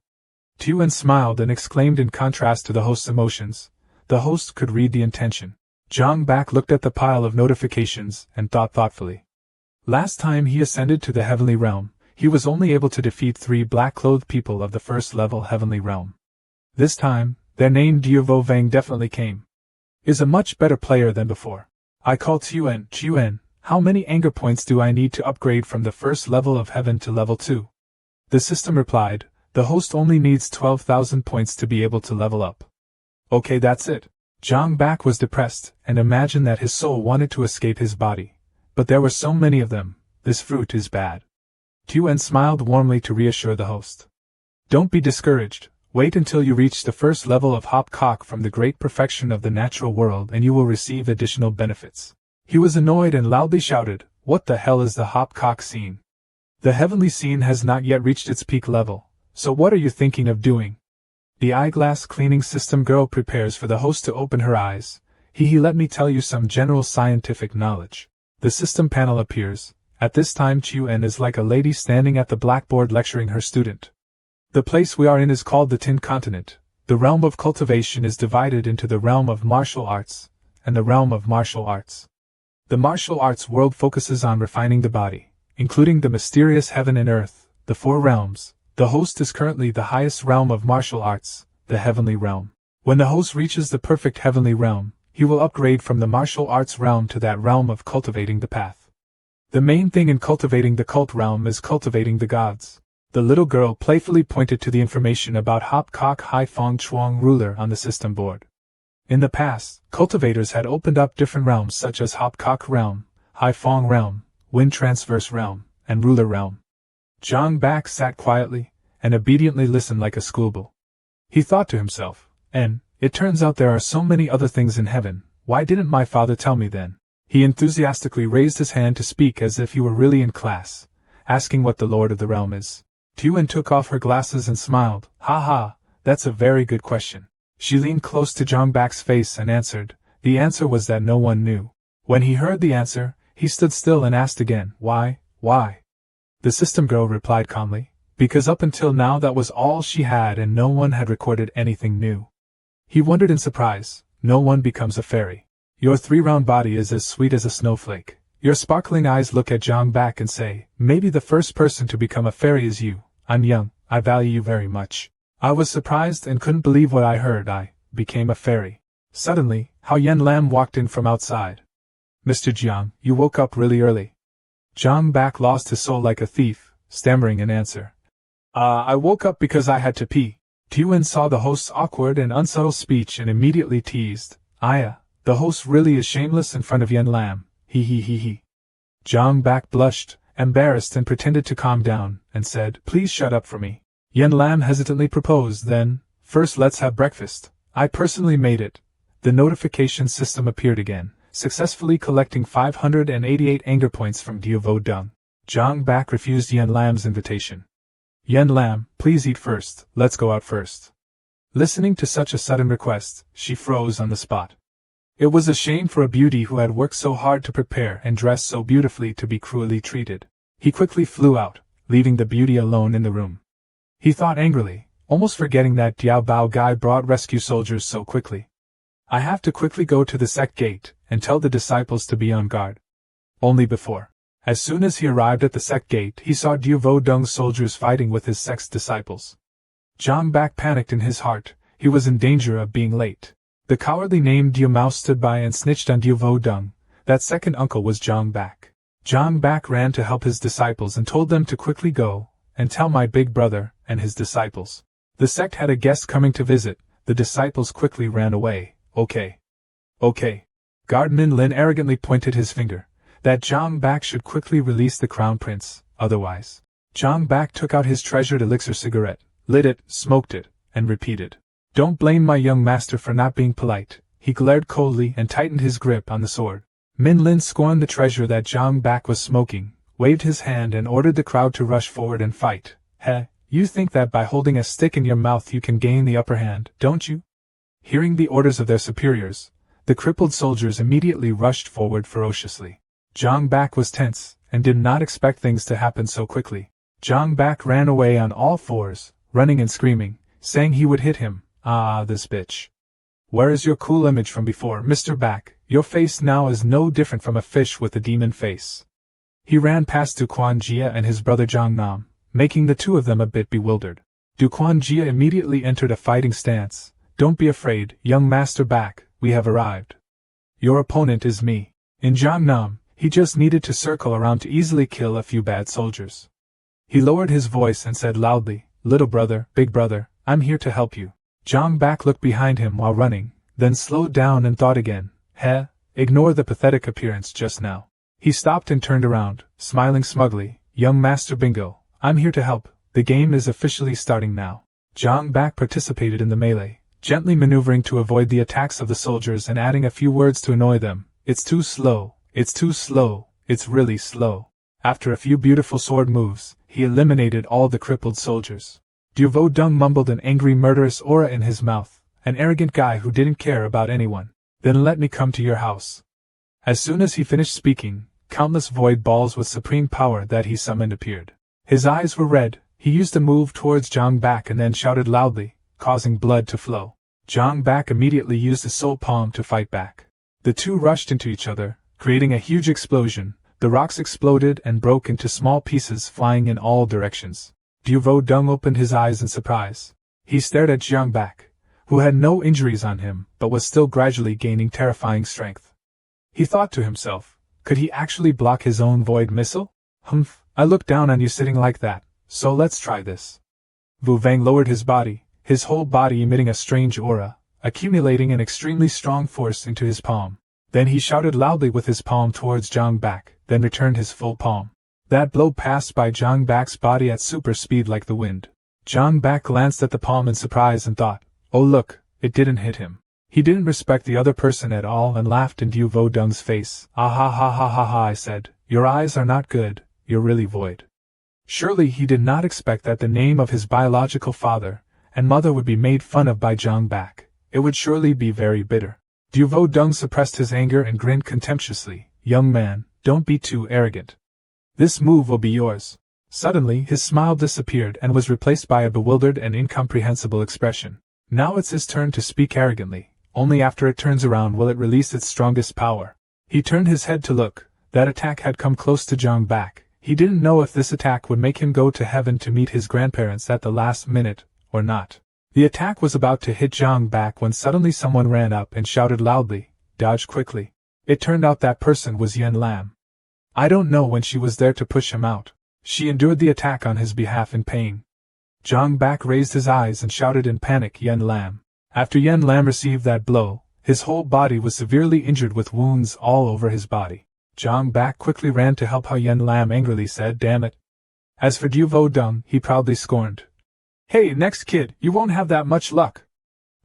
Tuan smiled and exclaimed in contrast to the host's emotions. The host could read the intention. Zhang Bak looked at the pile of notifications and thought thoughtfully. Last time he ascended to the Heavenly Realm, he was only able to defeat 3 black-clothed people of the 1st level Heavenly Realm. This time, their name Diu Vo Vang definitely came. Is a much better player than before. I call Tuan, how many anger points do I need to upgrade from the 1st level of heaven to level 2? The system replied, the host only needs 12,000 points to be able to level up. Okay, that's it. Zhang Bak was depressed and imagined that his soul wanted to escape his body. But there were so many of them, this fruit is bad. Tuan smiled warmly to reassure the host. Don't be discouraged, wait until you reach the 1st level of Hop Kok from the great perfection of the natural world and you will receive additional benefits. He was annoyed and loudly shouted, What the hell is the hopcock scene? The heavenly scene has not yet reached its peak level, so what are you thinking of doing? The eyeglass cleaning system girl prepares for the host to open her eyes. Let me tell you some general scientific knowledge. The system panel appears. At this time Chen is like a lady standing at the blackboard lecturing her student. The place we are in is called the Tin Continent. The realm of cultivation is divided into the realm of martial arts, and the realm of martial arts. The martial arts world focuses on refining the body, including the mysterious heaven and earth, the four realms. The host is currently the highest realm of martial arts, the heavenly realm. When the host reaches the perfect heavenly realm, he will upgrade from the martial arts realm to that realm of cultivating the path. The main thing in cultivating the cult realm is cultivating the gods. The little girl playfully pointed to the information about Hopcock Hai Fong Chuang ruler on the system board. In the past, cultivators had opened up different realms such as Hopcock realm, Hai Fong realm, Wind Transverse realm, and Ruler realm. Zhang Bak sat quietly and obediently listened like a schoolboy. He thought to himself, it turns out there are so many other things in heaven, why didn't my father tell me then? He enthusiastically raised his hand to speak as if he were really in class, asking what the Lord of the Realm is. Tuan took off her glasses and smiled. Ha ha, that's a very good question. She leaned close to Zhang Bak's face and answered. The answer was that no one knew. When he heard the answer, he stood still and asked again, why? The system girl replied calmly, because up until now that was all she had and no one had recorded anything new. He wondered in surprise. No one becomes a fairy. Your three-round body is as sweet as a snowflake. Your sparkling eyes look at Zhang Bak and say, maybe the first person to become a fairy is you. I'm young, I value you very much. I was surprised and couldn't believe what I heard. I became a fairy. Suddenly, Yen Lan walked in from outside. Mr. Jiang, you woke up really early. Zhang Bak lost his soul like a thief, stammering an answer. I woke up because I had to pee. Tuan saw the host's awkward and unsubtle speech and immediately teased. The host really is shameless in front of Yen Lan. He. Zhang Bak blushed, embarrassed and pretended to calm down, and said, please shut up for me. Yen Lan hesitantly proposed, then, first let's have breakfast. I personally made it. The notification system appeared again, successfully collecting 588 anger points from Diavo Dung. Zhang Bak refused Yen Lan's invitation. Yen Lan, please eat first, let's go out first. Listening to such a sudden request, she froze on the spot. It was a shame for a beauty who had worked so hard to prepare and dress so beautifully to be cruelly treated. He quickly flew out, leaving the beauty alone in the room. He thought angrily, almost forgetting that Diao Bao Gai brought rescue soldiers so quickly. I have to quickly go to the sect gate and tell the disciples to be on guard. Only before. As soon as he arrived at the sect gate, he saw Diavo Dung's soldiers fighting with his sect's disciples. Zhang Bak panicked in his heart. He was in danger of being late. The cowardly named Diao Mao stood by and snitched on Diavo Dung. That second uncle was Zhang Bak. Zhang Bak ran to help his disciples and told them to quickly go and tell my big brother and his disciples. The sect had a guest coming to visit. The disciples quickly ran away. Okay. Guard Min Lin arrogantly pointed his finger. That Zhang Bak should quickly release the crown prince, otherwise. Zhang Bak took out his treasured elixir cigarette, lit it, smoked it, and repeated. Don't blame my young master for not being polite. He glared coldly and tightened his grip on the sword. Min Lin scorned the treasure that Zhang Bak was smoking, waved his hand and ordered the crowd to rush forward and fight. You think that by holding a stick in your mouth you can gain the upper hand, don't you? Hearing the orders of their superiors, the crippled soldiers immediately rushed forward ferociously. Zhang Bak was tense, and did not expect things to happen so quickly. Zhang Bak ran away on all fours, running and screaming, saying he would hit him. This bitch. Where is your cool image from before, Mr. Bak? Your face now is no different from a fish with a demon face. He ran past Du Jia and his brother Zhang Nam, making the two of them a bit bewildered. Du Jia immediately entered a fighting stance. Don't be afraid, young Master Bak, we have arrived. Your opponent is me. In Zhang Nam, he just needed to circle around to easily kill a few bad soldiers. He lowered his voice and said loudly, little brother, big brother, I'm here to help you. Zhang Bak looked behind him while running, then slowed down and thought again. Ignore the pathetic appearance just now. He stopped and turned around, smiling smugly. Young Master Bingo, I'm here to help. The game is officially starting now. Zhang Bak participated in the melee, gently maneuvering to avoid the attacks of the soldiers and adding a few words to annoy them. It's too slow, it's really slow. After a few beautiful sword moves, he eliminated all the crippled soldiers. Duo Dung mumbled an angry murderous aura in his mouth, an arrogant guy who didn't care about anyone. Then let me come to your house. As soon as he finished speaking, countless void balls with supreme power that he summoned appeared. His eyes were red. He used a move towards Zhang Bak and then shouted loudly, causing blood to flow. Zhang Bak immediately used his soul palm to fight back. The two rushed into each other, creating a huge explosion. The rocks exploded and broke into small pieces, flying in all directions. Duo Dung opened his eyes in surprise. He stared at Zhang Bak, who had no injuries on him but was still gradually gaining terrifying strength. He thought to himself, could he actually block his own void missile? Humph, I look down on you sitting like that, so let's try this. Wu Vang lowered his body, his whole body emitting a strange aura, accumulating an extremely strong force into his palm. Then he shouted loudly with his palm towards Zhang Bak, then returned his full palm. That blow passed by Zhang Bak's body at super speed like the wind. Zhang Bak glanced at the palm in surprise and thought, oh look, it didn't hit him. He didn't respect the other person at all and laughed in Duo Dung's face. Ah ha ha ha ha ha, I said, your eyes are not good, you're really void. Surely he did not expect that the name of his biological father and mother would be made fun of by Zhang Bak. It would surely be very bitter. Duo Dung suppressed his anger and grinned contemptuously. Young man, don't be too arrogant. This move will be yours. Suddenly his smile disappeared and was replaced by a bewildered and incomprehensible expression. Now it's his turn to speak arrogantly. Only after it turns around will it release its strongest power. He turned his head to look. That attack had come close to Zhang Bak. He didn't know if this attack would make him go to heaven to meet his grandparents at the last minute, or not. The attack was about to hit Zhang Bak when suddenly someone ran up and shouted loudly, dodge quickly. It turned out that person was Yen Lan. I don't know when she was there to push him out. She endured the attack on his behalf in pain. Zhang Bak raised his eyes and shouted in panic, Yen Lan. After Yen Lan received that blow, his whole body was severely injured with wounds all over his body. Zhang Bak quickly ran to help Yen Lan angrily said, damn it. As for Duo Dung, he proudly scorned. Hey, next kid, you won't have that much luck.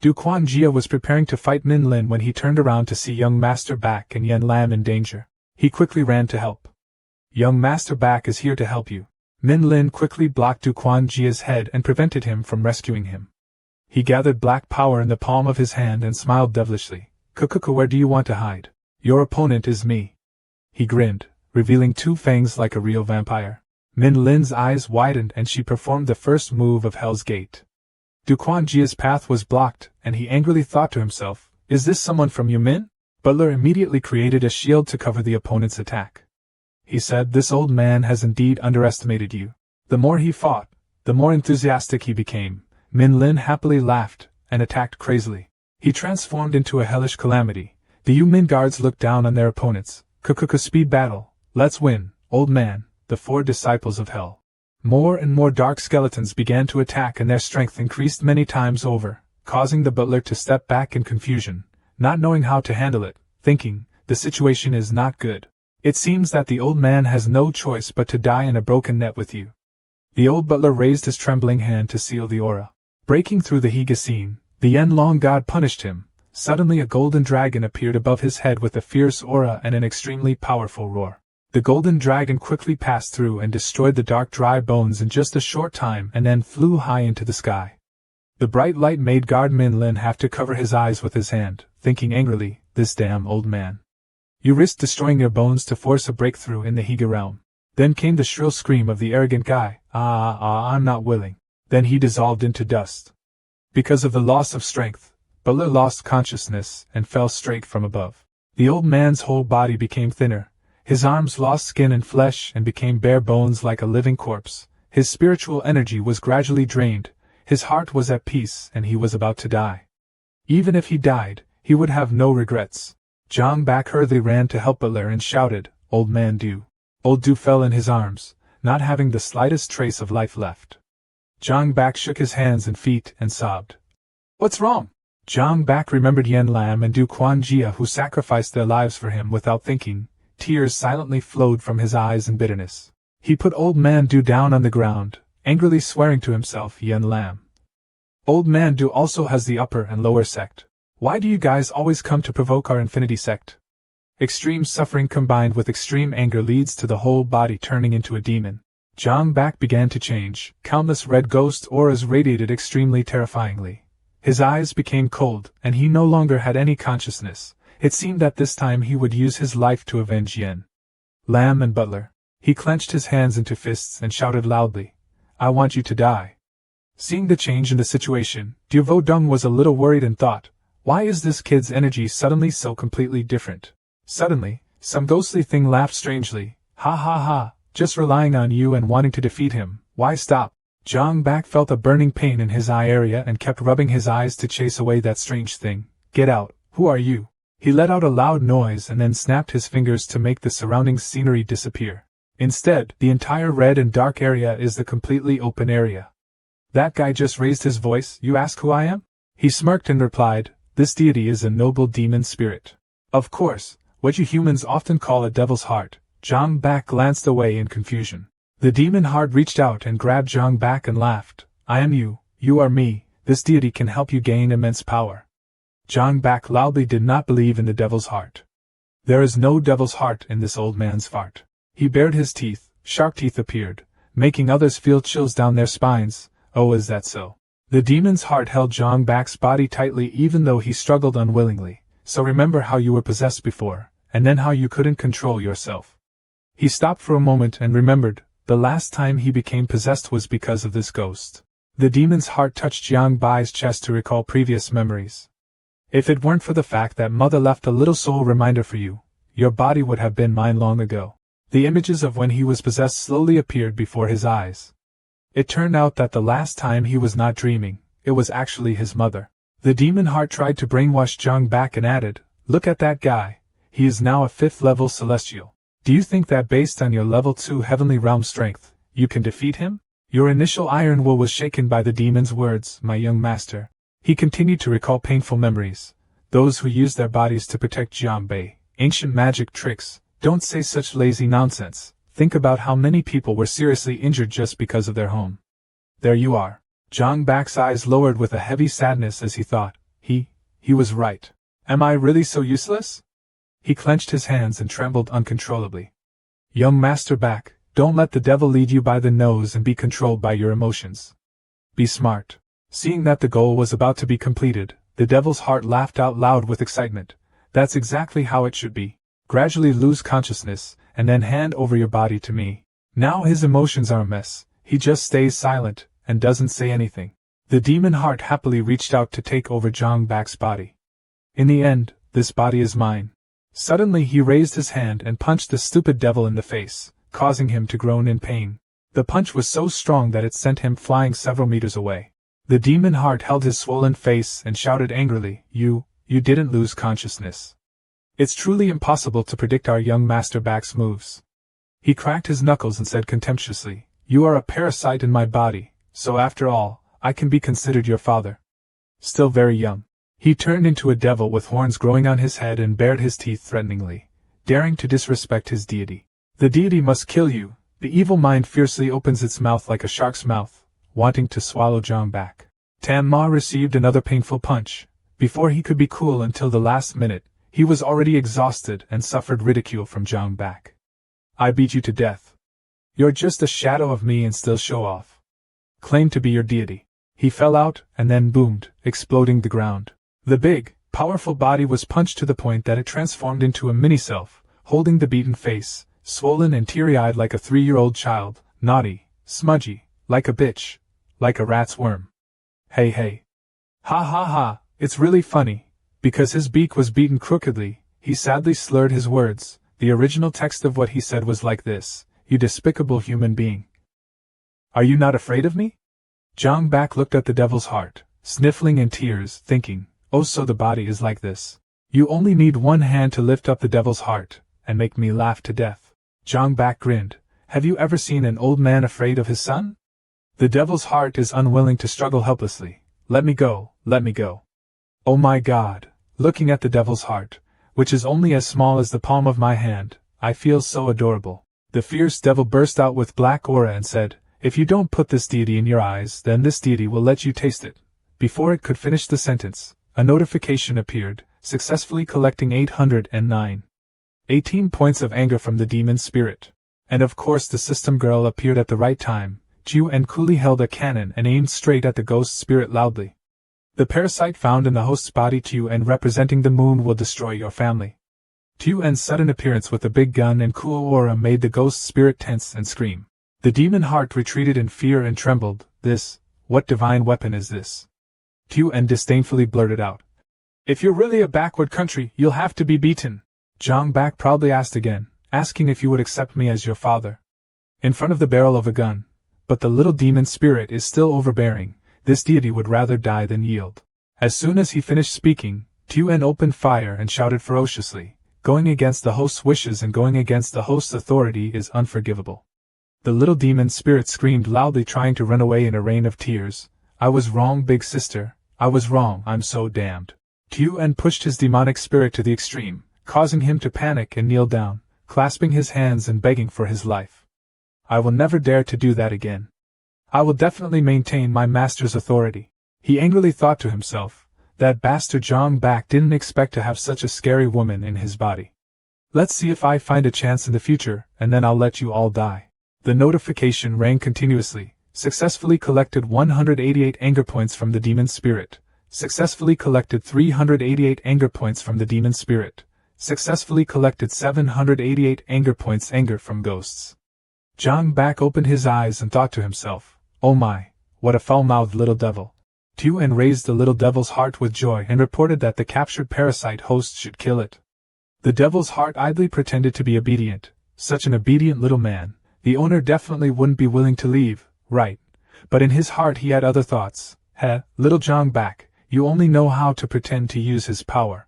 Du Quan Jia was preparing to fight Min Lin when he turned around to see young Master Bak and Yen Lan in danger. He quickly ran to help. Young Master Bak is here to help you. Min Lin quickly blocked Du Quan Jia's head and prevented him from rescuing him. He gathered black power in the palm of his hand and smiled devilishly. Kukuku, where do you want to hide? Your opponent is me. He grinned, revealing two fangs like a real vampire. Min Lin's eyes widened and she performed the first move of Hell's Gate. Du Quan Jia's path was blocked, and he angrily thought to himself, is this someone from Yumin? Butler immediately created a shield to cover the opponent's attack. He said, this old man has indeed underestimated you. The more he fought, the more enthusiastic he became. Min Lin happily laughed and attacked crazily. He transformed into a hellish calamity. The Yumin guards looked down on their opponents. Kukuku speed battle. Let's win, old man, the four disciples of hell. More and more dark skeletons began to attack and their strength increased many times over, causing the butler to step back in confusion, not knowing how to handle it, thinking, the situation is not good. It seems that the old man has no choice but to die in a broken net with you. The old butler raised his trembling hand to seal the aura. Breaking through the Higa the Yen Lan god punished him. Suddenly a golden dragon appeared above his head with a fierce aura and an extremely powerful roar. The golden dragon quickly passed through and destroyed the dark dry bones in just a short time and then flew high into the sky. The bright light made guard Min Lin have to cover his eyes with his hand, thinking angrily, this damn old man. You risked destroying your bones to force a breakthrough in the Higa realm. Then came the shrill scream of the arrogant guy, I'm not willing. Then he dissolved into dust. Because of the loss of strength, Butler lost consciousness and fell straight from above. The old man's whole body became thinner. His arms lost skin and flesh and became bare bones like a living corpse. His spiritual energy was gradually drained. His heart was at peace and he was about to die. Even if he died, he would have no regrets. Zhang Bak hurriedly ran to help Butler and shouted, Old man Du. Old Du fell in his arms, not having the slightest trace of life left. Zhang Bak shook his hands and feet and sobbed. What's wrong? Zhang Bak remembered Yen Lan and Du Quan Jia who sacrificed their lives for him without thinking. Tears silently flowed from his eyes in bitterness. He put old man Du down on the ground, angrily swearing to himself, Yen Lan. Old man Du also has the upper and lower sect. Why do you guys always come to provoke our infinity sect? Extreme suffering combined with extreme anger leads to the whole body turning into a demon. Zhang Bak began to change. Countless red ghost auras radiated extremely terrifyingly. His eyes became cold, and he no longer had any consciousness. It seemed that this time he would use his life to avenge Yen Lan and Butler. He clenched his hands into fists and shouted loudly, "I want you to die." Seeing the change in the situation, Duo Dung was a little worried and thought, why is this kid's energy suddenly so completely different? Suddenly, some ghostly thing laughed strangely. Ha ha ha, just relying on you and wanting to defeat him, why stop? Zhang Bak felt a burning pain in his eye area and kept rubbing his eyes to chase away that strange thing. Get out, who are you? He let out a loud noise and then snapped his fingers to make the surrounding scenery disappear. Instead, the entire red and dark area is the completely open area. That guy just raised his voice. You ask who I am? He smirked and replied, this deity is a noble demon spirit. Of course, what you humans often call a devil's heart. Zhang Bak glanced away in confusion. The demon heart reached out and grabbed Zhang Bak and laughed. I am you, you are me, this deity can help you gain immense power. Zhang Bak loudly did not believe in the devil's heart. There is no devil's heart in this old man's fart. He bared his teeth, sharp teeth appeared, making others feel chills down their spines. Oh, is that so? The demon's heart held Zhang Bak's body tightly even though he struggled unwillingly. So remember how you were possessed before, and then how you couldn't control yourself. He stopped for a moment and remembered, the last time he became possessed was because of this ghost. The demon's heart touched Zhang Bai's chest to recall previous memories. If it weren't for the fact that Mother left a little soul reminder for you, your body would have been mine long ago. The images of when he was possessed slowly appeared before his eyes. It turned out that the last time he was not dreaming, it was actually his mother. The demon heart tried to brainwash Zhang Bak and added, look at that guy, he is now a 5th level celestial. Do you think that based on your level 2 heavenly realm strength, you can defeat him? Your initial iron will was shaken by the demon's words, my young master. He continued to recall painful memories. Those who use their bodies to protect Jianbei, ancient magic tricks, don't say such lazy nonsense. Think about how many people were seriously injured just because of their home. There you are. Zhang Bak's eyes lowered with a heavy sadness as he thought, he was right. Am I really so useless? He clenched his hands and trembled uncontrollably. Young Master Bak, don't let the devil lead you by the nose and be controlled by your emotions. Be smart. Seeing that the goal was about to be completed, the devil's heart laughed out loud with excitement. That's exactly how it should be. Gradually lose consciousness, and then hand over your body to me. Now his emotions are a mess, he just stays silent, and doesn't say anything. The demon heart happily reached out to take over Zhang Bak's body. In the end, this body is mine. Suddenly he raised his hand and punched the stupid devil in the face, causing him to groan in pain. The punch was so strong that it sent him flying several meters away. The demon heart held his swollen face and shouted angrily, You didn't lose consciousness. It's truly impossible to predict our young Master Bak's moves. He cracked his knuckles and said contemptuously, You are a parasite in my body, so after all, I can be considered your father. Still very young. He turned into a devil with horns growing on his head and bared his teeth threateningly, daring to disrespect his deity. The deity must kill you. The evil mind fiercely opens its mouth like a shark's mouth, wanting to swallow Zhang Bak. Tam Ma received another painful punch. Before he could be cool until the last minute, he was already exhausted and suffered ridicule from Zhang Bak. I beat you to death. You're just a shadow of me and still show off. Claim to be your deity. He fell out and then boomed, exploding the ground. The big, powerful body was punched to the point that it transformed into a mini-self, holding the beaten face, swollen and teary-eyed like a 3-year-old child, naughty, smudgy, like a bitch, like a rat's worm. Hey hey. Ha ha ha, it's really funny. Because his beak was beaten crookedly, he sadly slurred his words. The original text of what he said was like this, You despicable human being. Are you not afraid of me? Zhang Bak looked at the devil's heart, sniffling in tears, thinking, Oh, so the body is like this. You only need one hand to lift up the devil's heart, and make me laugh to death. Zhang Bak grinned. Have you ever seen an old man afraid of his son? The devil's heart is unwilling to struggle helplessly. Let me go, let me go. Oh my God, looking at the devil's heart, which is only as small as the palm of my hand, I feel so adorable. The fierce devil burst out with black aura and said, If you don't put this deity in your eyes, then this deity will let you taste it. Before it could finish the sentence, a notification appeared, successfully collecting 809. 18 points of anger from the demon spirit. And of course the system girl appeared at the right time. Ju and coolly held a cannon and aimed straight at the ghost spirit loudly. The parasite found in the host's body Tu and representing the moon will destroy your family. Tu En's sudden appearance with a big gun and cool aura made the ghost spirit tense and scream. The demon heart retreated in fear and trembled. What divine weapon is this? Tu En disdainfully blurted out. If you're really a backward country, you'll have to be beaten. Zhang Bak proudly asked again, asking if you would accept me as your father. In front of the barrel of a gun. But the little demon spirit is still overbearing. This deity would rather die than yield. As soon as he finished speaking, Tu En opened fire and shouted ferociously, going against the host's wishes and going against the host's authority is unforgivable. The little demon spirit screamed loudly, trying to run away in a rain of tears. I was wrong, big sister. I was wrong, I'm so damned. Tu En pushed his demonic spirit to the extreme, causing him to panic and kneel down, clasping his hands and begging for his life. I will never dare to do that again. I will definitely maintain my master's authority. He angrily thought to himself, that bastard Zhang Bak didn't expect to have such a scary woman in his body. Let's see if I find a chance in the future, and then I'll let you all die. The notification rang continuously. Successfully collected 188 anger points from the demon spirit. Successfully collected 388 anger points from the demon spirit. Successfully collected 788 anger points from ghosts. Zhang Bak opened his eyes and thought to himself, oh my, what a foul-mouthed little devil. Tu En raised the little devil's heart with joy and reported that the captured parasite host should kill it. The devil's heart idly pretended to be obedient. Such an obedient little man, the owner definitely wouldn't be willing to leave, right? But in his heart he had other thoughts. Little Zhang Bak, you only know how to pretend to use his power.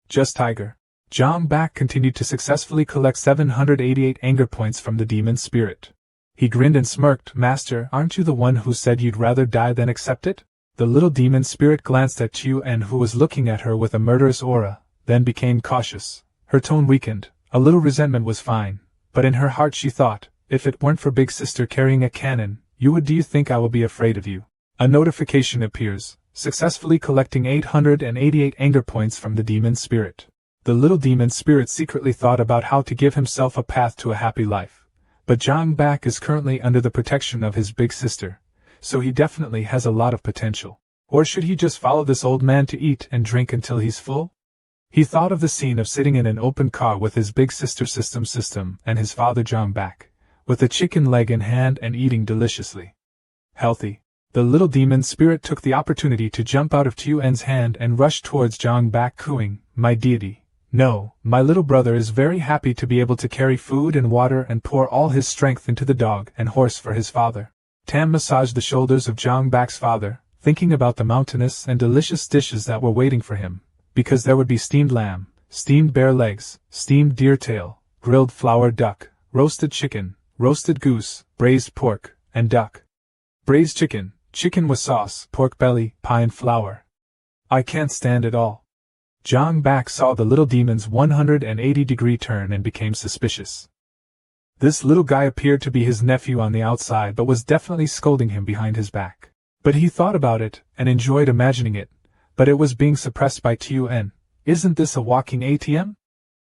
Just tiger. Zhang Bak continued to successfully collect 788 anger points from the demon spirit. He grinned and smirked. Master, aren't you the one who said you'd rather die than accept it? The little demon spirit glanced at Tu En, who was looking at her with a murderous aura, then became cautious. Her tone weakened. A little resentment was fine, but in her heart she thought, if it weren't for big sister carrying a cannon, do you think I will be afraid of you? A notification appears, successfully collecting 888 anger points from the demon spirit. The little demon spirit secretly thought about how to give himself a path to a happy life. But Zhang Bak is currently under the protection of his big sister, so he definitely has a lot of potential. Or should he just follow this old man to eat and drink until he's full? He thought of the scene of sitting in an open car with his big sister System and his father Zhang Bak, with a chicken leg in hand and eating deliciously. Healthy. The little demon spirit took the opportunity to jump out of Tu En's hand and rush towards Zhang Bak, cooing, my deity. No, my little brother is very happy to be able to carry food and water and pour all his strength into the dog and horse for his father. Tam massaged the shoulders of Zhang Bak's father, thinking about the mountainous and delicious dishes that were waiting for him, because there would be steamed lamb, steamed bear legs, steamed deer tail, grilled flour duck, roasted chicken, roasted goose, braised pork, and duck. Braised chicken, chicken with sauce, pork belly, pie and flour. I can't stand it all. Zhang Bak saw the little demon's 180-degree turn and became suspicious. This little guy appeared to be his nephew on the outside but was definitely scolding him behind his back. But he thought about it and enjoyed imagining it, but it was being suppressed by Tu En. Isn't this a walking ATM?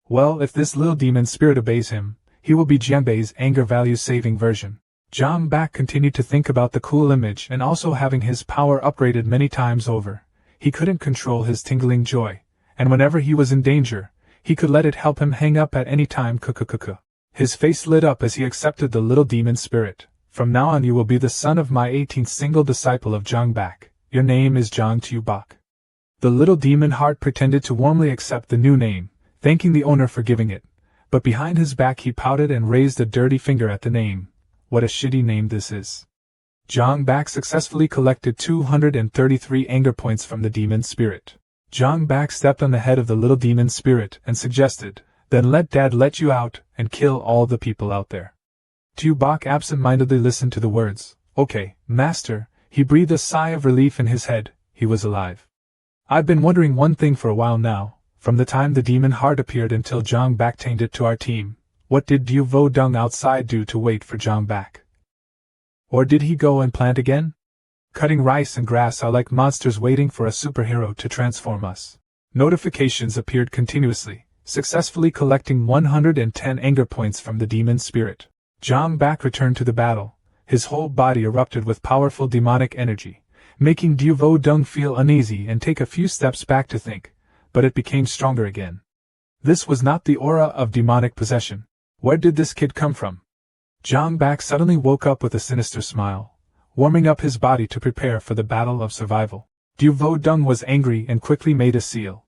Well, if this little demon spirit obeys him, he will be Jianbei's anger value saving version. Zhang Bak continued to think about the cool image and also having his power upgraded many times over. He couldn't control his tingling joy, and whenever he was in danger, he could let it help him hang up at any time. His face lit up as he accepted the little demon spirit. From now on you will be the son of my 18th single disciple of Zhang Bak. Your name is Zhang Tu Bak. The little demon heart pretended to warmly accept the new name, thanking the owner for giving it, but behind his back he pouted and raised a dirty finger at the name. What a shitty name this is. Zhang Bak successfully collected 233 anger points from the demon spirit. Zhang Bak stepped on the head of the little demon spirit and suggested, then let Dad let you out and kill all the people out there. Tu Bak absent-mindedly listened to the words. Okay, Master. He breathed a sigh of relief in his head. He was alive. I've been wondering one thing for a while now, from the time the demon heart appeared until Zhang Bak tamed it to our team. What did Duo Vo Dung outside do to wait for Zhang Bak? Or did he go and plant again? Cutting rice and grass are like monsters waiting for a superhero to transform us. Notifications appeared continuously. successfully collecting 110 anger points from the demon spirit. Jiang Bak returned to the battle. His whole body erupted with powerful demonic energy, making Du Vodong feel uneasy and take a few steps back to think, but it became stronger again. This was not the aura of demonic possession. Where did this kid come from? Jiang Bak suddenly woke up with a sinister smile, warming up his body to prepare for the battle of survival. Du Vodong was angry and quickly made a seal.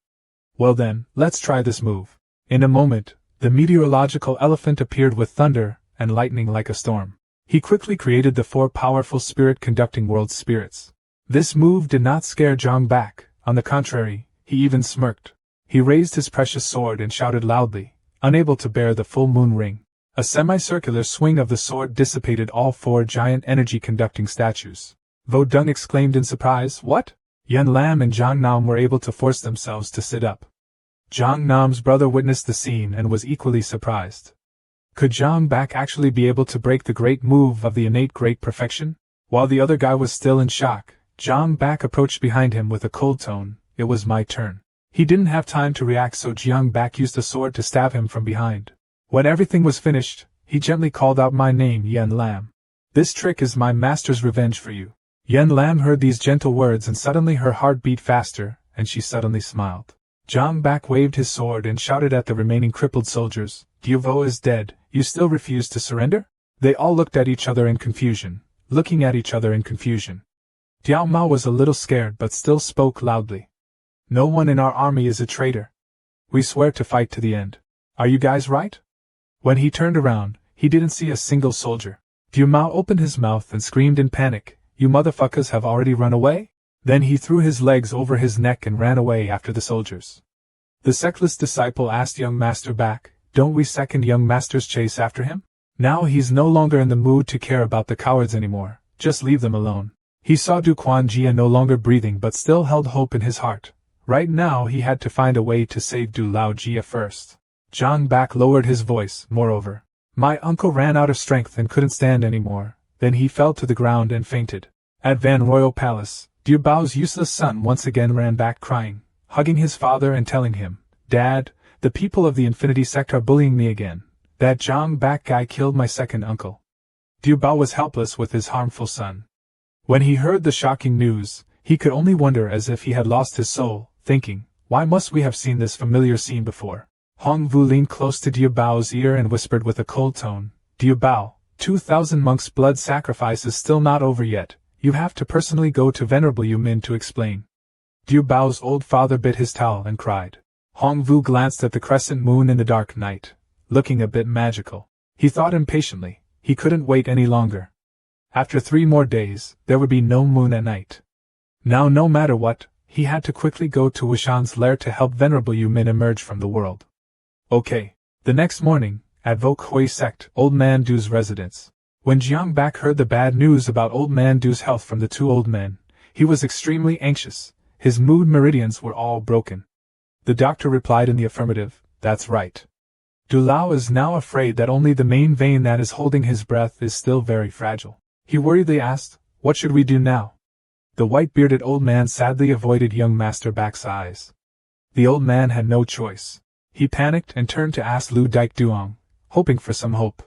Well then, let's try this move. In a moment, the meteorological elephant appeared with thunder and lightning like a storm. He quickly created the 4 powerful spirit-conducting world spirits. This move did not scare Jiang Bak. On the contrary, he even smirked. He raised his precious sword and shouted loudly, unable to bear the full moon ring. A semicircular swing of the sword dissipated all 4 giant energy-conducting statues. Vodong exclaimed in surprise, "What?" Yen Lan and Jiang Nam were able to force themselves to sit up. Jiang Nam's brother witnessed the scene and was equally surprised. Could Jiang Bak actually be able to break the great move of the innate great perfection? While the other guy was still in shock, Jiang Bak approached behind him with a cold tone. It was my turn. He didn't have time to react, so Jiang Bak used a sword to stab him from behind. When everything was finished, he gently called out my name, Yen Lan. This trick is my master's revenge for you. Yen Lan heard these gentle words and suddenly her heart beat faster, and she suddenly smiled. Jiang Bak waved his sword and shouted at the remaining crippled soldiers, Du Vo is dead, you still refuse to surrender? They all looked at each other in confusion, looking at each other in confusion. Diao Mao was a little scared but still spoke loudly. No one in our army is a traitor. We swear to fight to the end. Are you guys right? When he turned around, he didn't see a single soldier. Diao Mao opened his mouth and screamed in panic, you motherfuckers have already run away? Then he threw his legs over his neck and ran away after the soldiers. The sectless disciple asked young master Bak, don't we second young master's chase after him? Now he's no longer in the mood to care about the cowards anymore, just leave them alone. He saw Du Quanjia no longer breathing but still held hope in his heart. Right now he had to find a way to save Du Laojia first. Jiang Bak lowered his voice, moreover. My uncle ran out of strength and couldn't stand anymore, then he fell to the ground and fainted. At Van Royal Palace, Du Bao's useless son once again ran back crying, hugging his father and telling him, Dad, the people of the Infinity Sect are bullying me again. That Jiang Bak guy killed my second uncle. Du Bao was helpless with his harmful son. When he heard the shocking news, he could only wonder as if he had lost his soul, thinking, why must we have seen this familiar scene before? Hong Vu leaned close to Du Bao's ear and whispered with a cold tone, Du Bao, 2,000 monks' blood sacrifice is still not over yet. You have to personally go to Venerable Yu Min to explain. Du Bao's old father bit his towel and cried. Hong Vu glanced at the crescent moon in the dark night, looking a bit magical. He thought impatiently, he couldn't wait any longer. After 3 more days, there would be no moon at night. Now no matter what, he had to quickly go to Wushan's lair to help Venerable Yu Min emerge from the world. Okay. The next morning, at Vok Hui Sect, Old Man Du's residence. When Jiang Bak heard the bad news about Old Man Du's health from the 2 old men, he was extremely anxious. His mood meridians were all broken. The doctor replied in the affirmative, that's right. Du Lao is now afraid that only the main vein that is holding his breath is still very fragile. He worriedly asked, what should we do now? The white-bearded old man sadly avoided young Master Bak's eyes. The old man had no choice. He panicked and turned to ask Lu Daik Duong, hoping for some hope.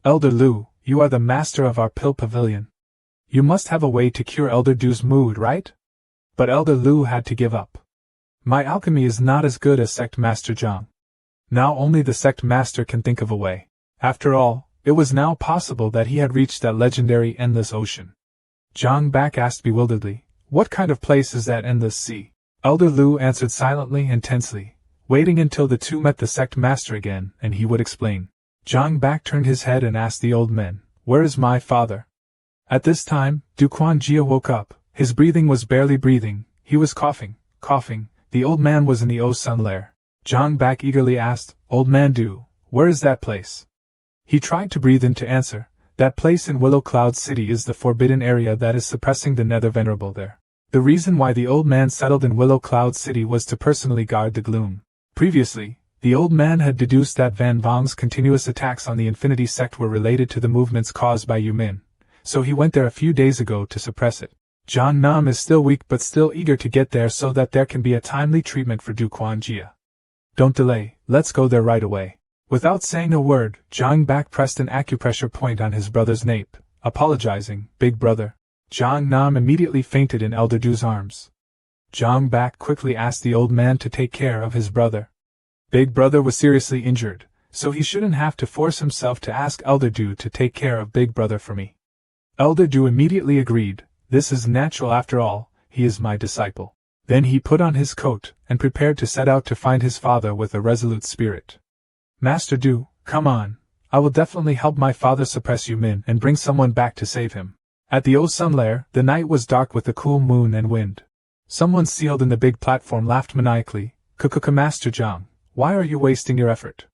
Elder Lu, you are the master of our pill pavilion. You must have a way to cure Elder Du's mood, right? But Elder Lu had to give up. My alchemy is not as good as Sect Master Zhang. Now only the Sect Master can think of a way. After all, it was now possible that he had reached that legendary endless ocean. Jiang Bak asked bewilderedly, what kind of place is that endless sea? Elder Lu answered silently and tensely, waiting until the 2 met the Sect Master again, and he would explain. Jiang Bak turned his head and asked the old men, where is my father? At this time, Du Quanjia woke up. His breathing was barely breathing, he was coughing. The old man was in the O-Sun lair. Jiang Bak eagerly asked, Old Man Du, where is that place? He tried to breathe in to answer, that place in Willow Cloud City is the forbidden area that is suppressing the Nether Venerable there. The reason why the old man settled in Willow Cloud City was to personally guard the gloom. Previously, the old man had deduced that Van Vong's continuous attacks on the Infinity Sect were related to the movements caused by Yu Min, so he went there a few days ago to suppress it. Jiang Nam is still weak but still eager to get there so that there can be a timely treatment for Du Quanjia. Don't delay, let's go there right away. Without saying a word, Zhang Bak pressed an acupressure point on his brother's nape, apologizing, Big brother. Zhang Nam immediately fainted in Elder Du's arms. Zhang Bak quickly asked the old man to take care of his brother. Big brother was seriously injured, so he shouldn't have to force himself to ask Elder Du to take care of Big brother for me. Elder Du immediately agreed, this is natural after all, he is my disciple. Then he put on his coat and prepared to set out to find his father with a resolute spirit. Master Du, come on, I will definitely help my father suppress Yu Min and bring someone back to save him. At the Sun lair, the night was dark with the cool moon and wind. Someone sealed in the big platform laughed maniacally, Master Zhang, why are you wasting your effort?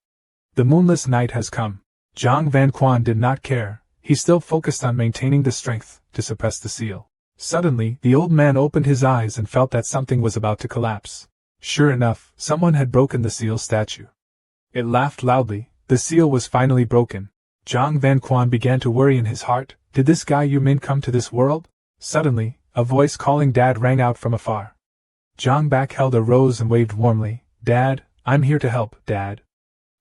The moonless night has come. Zhang Van Quan did not care, he still focused on maintaining the strength to suppress the seal. Suddenly, the old man opened his eyes and felt that something was about to collapse. Sure enough, someone had broken the seal statue. It laughed loudly, the seal was finally broken. Zhang Van Quan began to worry in his heart, did this guy Yu Min come to this world? Suddenly, a voice calling Dad rang out from afar. Zhang Bak held a rose and waved warmly, Dad, I'm here to help, Dad.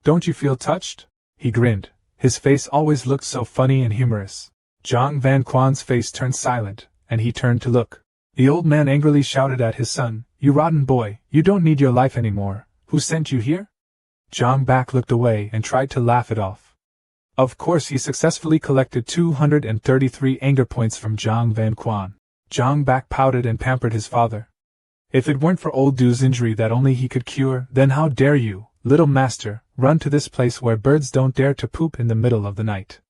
Don't you feel touched? He grinned, his face always looked so funny and humorous. Zhang Van Quan's face turned silent, and he turned to look. The old man angrily shouted at his son, you rotten boy, you don't need your life anymore, who sent you here? Zhang Bak looked away and tried to laugh it off. Of course he successfully collected 233 anger points from Zhang Van Quan. Zhang Bak pouted and pampered his father. If it weren't for old Du's injury that only he could cure, then how dare you, little master, run to this place where birds don't dare to poop in the middle of the night.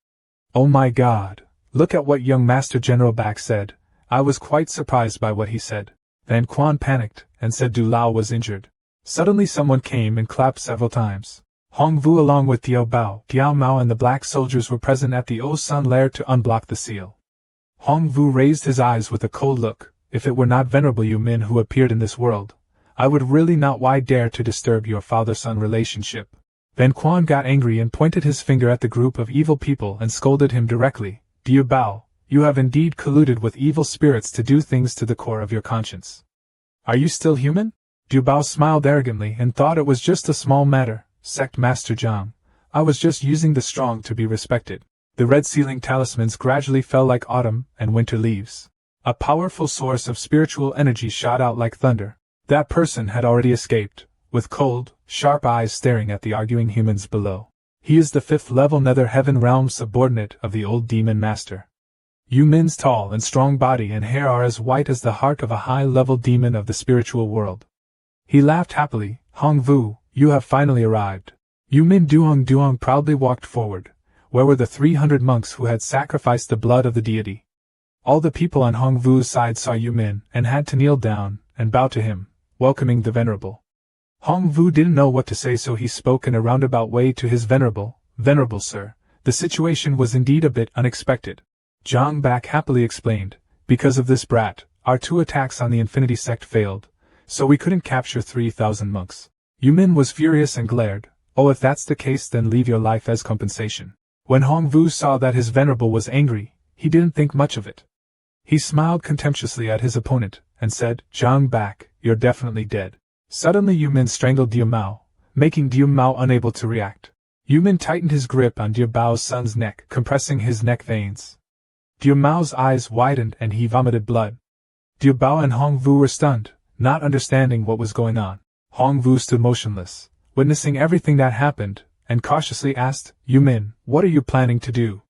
Oh my God, look at what young Master General Bak said. I was quite surprised by what he said. Van Quan panicked and said Du Lao was injured. Suddenly someone came and clapped several times. Hong Vu along with Diao Bao, Diao Mao and the black soldiers were present at the Sun lair to unblock the seal. Hong Vu raised his eyes with a cold look, if it were not Venerable Yu Min who appeared in this world, I would really not why dare to disturb your father-son relationship. Van Quan got angry and pointed his finger at the group of evil people and scolded him directly, Diao Bao, you have indeed colluded with evil spirits to do things to the core of your conscience. Are you still human? Diao Bao smiled arrogantly and thought it was just a small matter, Sect Master Zhang. I was just using the strong to be respected. The red sealing talismans gradually fell like autumn and winter leaves. A powerful source of spiritual energy shot out like thunder. That person had already escaped, with cold, sharp eyes staring at the arguing humans below. He is the 5th level Nether Heaven Realm subordinate of the old demon master. Yu Min's tall and strong body and hair are as white as the heart of a high-level demon of the spiritual world. He laughed happily, Hong Vu, you have finally arrived. Yu Min Duong proudly walked forward. Where were the 300 monks who had sacrificed the blood of the deity? All the people on Hong Vu's side saw Yu Min and had to kneel down and bow to him, welcoming the venerable. Hong Vu didn't know what to say, so he spoke in a roundabout way to his venerable sir. The situation was indeed a bit unexpected. Zhang Bak happily explained, because of this brat, our 2 attacks on the Infinity Sect failed, so we couldn't capture 3,000 monks. Yu Min was furious and glared, oh, if that's the case then leave your life as compensation. When Hong Vu saw that his venerable was angry, he didn't think much of it. He smiled contemptuously at his opponent, and said, Zhang Bak, you're definitely dead. Suddenly Yu Min strangled Diao Mao, making Diao Mao unable to react. Yu Min tightened his grip on Diao Bao's son's neck, compressing his neck veins. Diao Mao's eyes widened and he vomited blood. Diao Bao and Hong Vu were stunned, not understanding what was going on. Hong Vu stood motionless, witnessing everything that happened, and cautiously asked, Yu Min, what are you planning to do?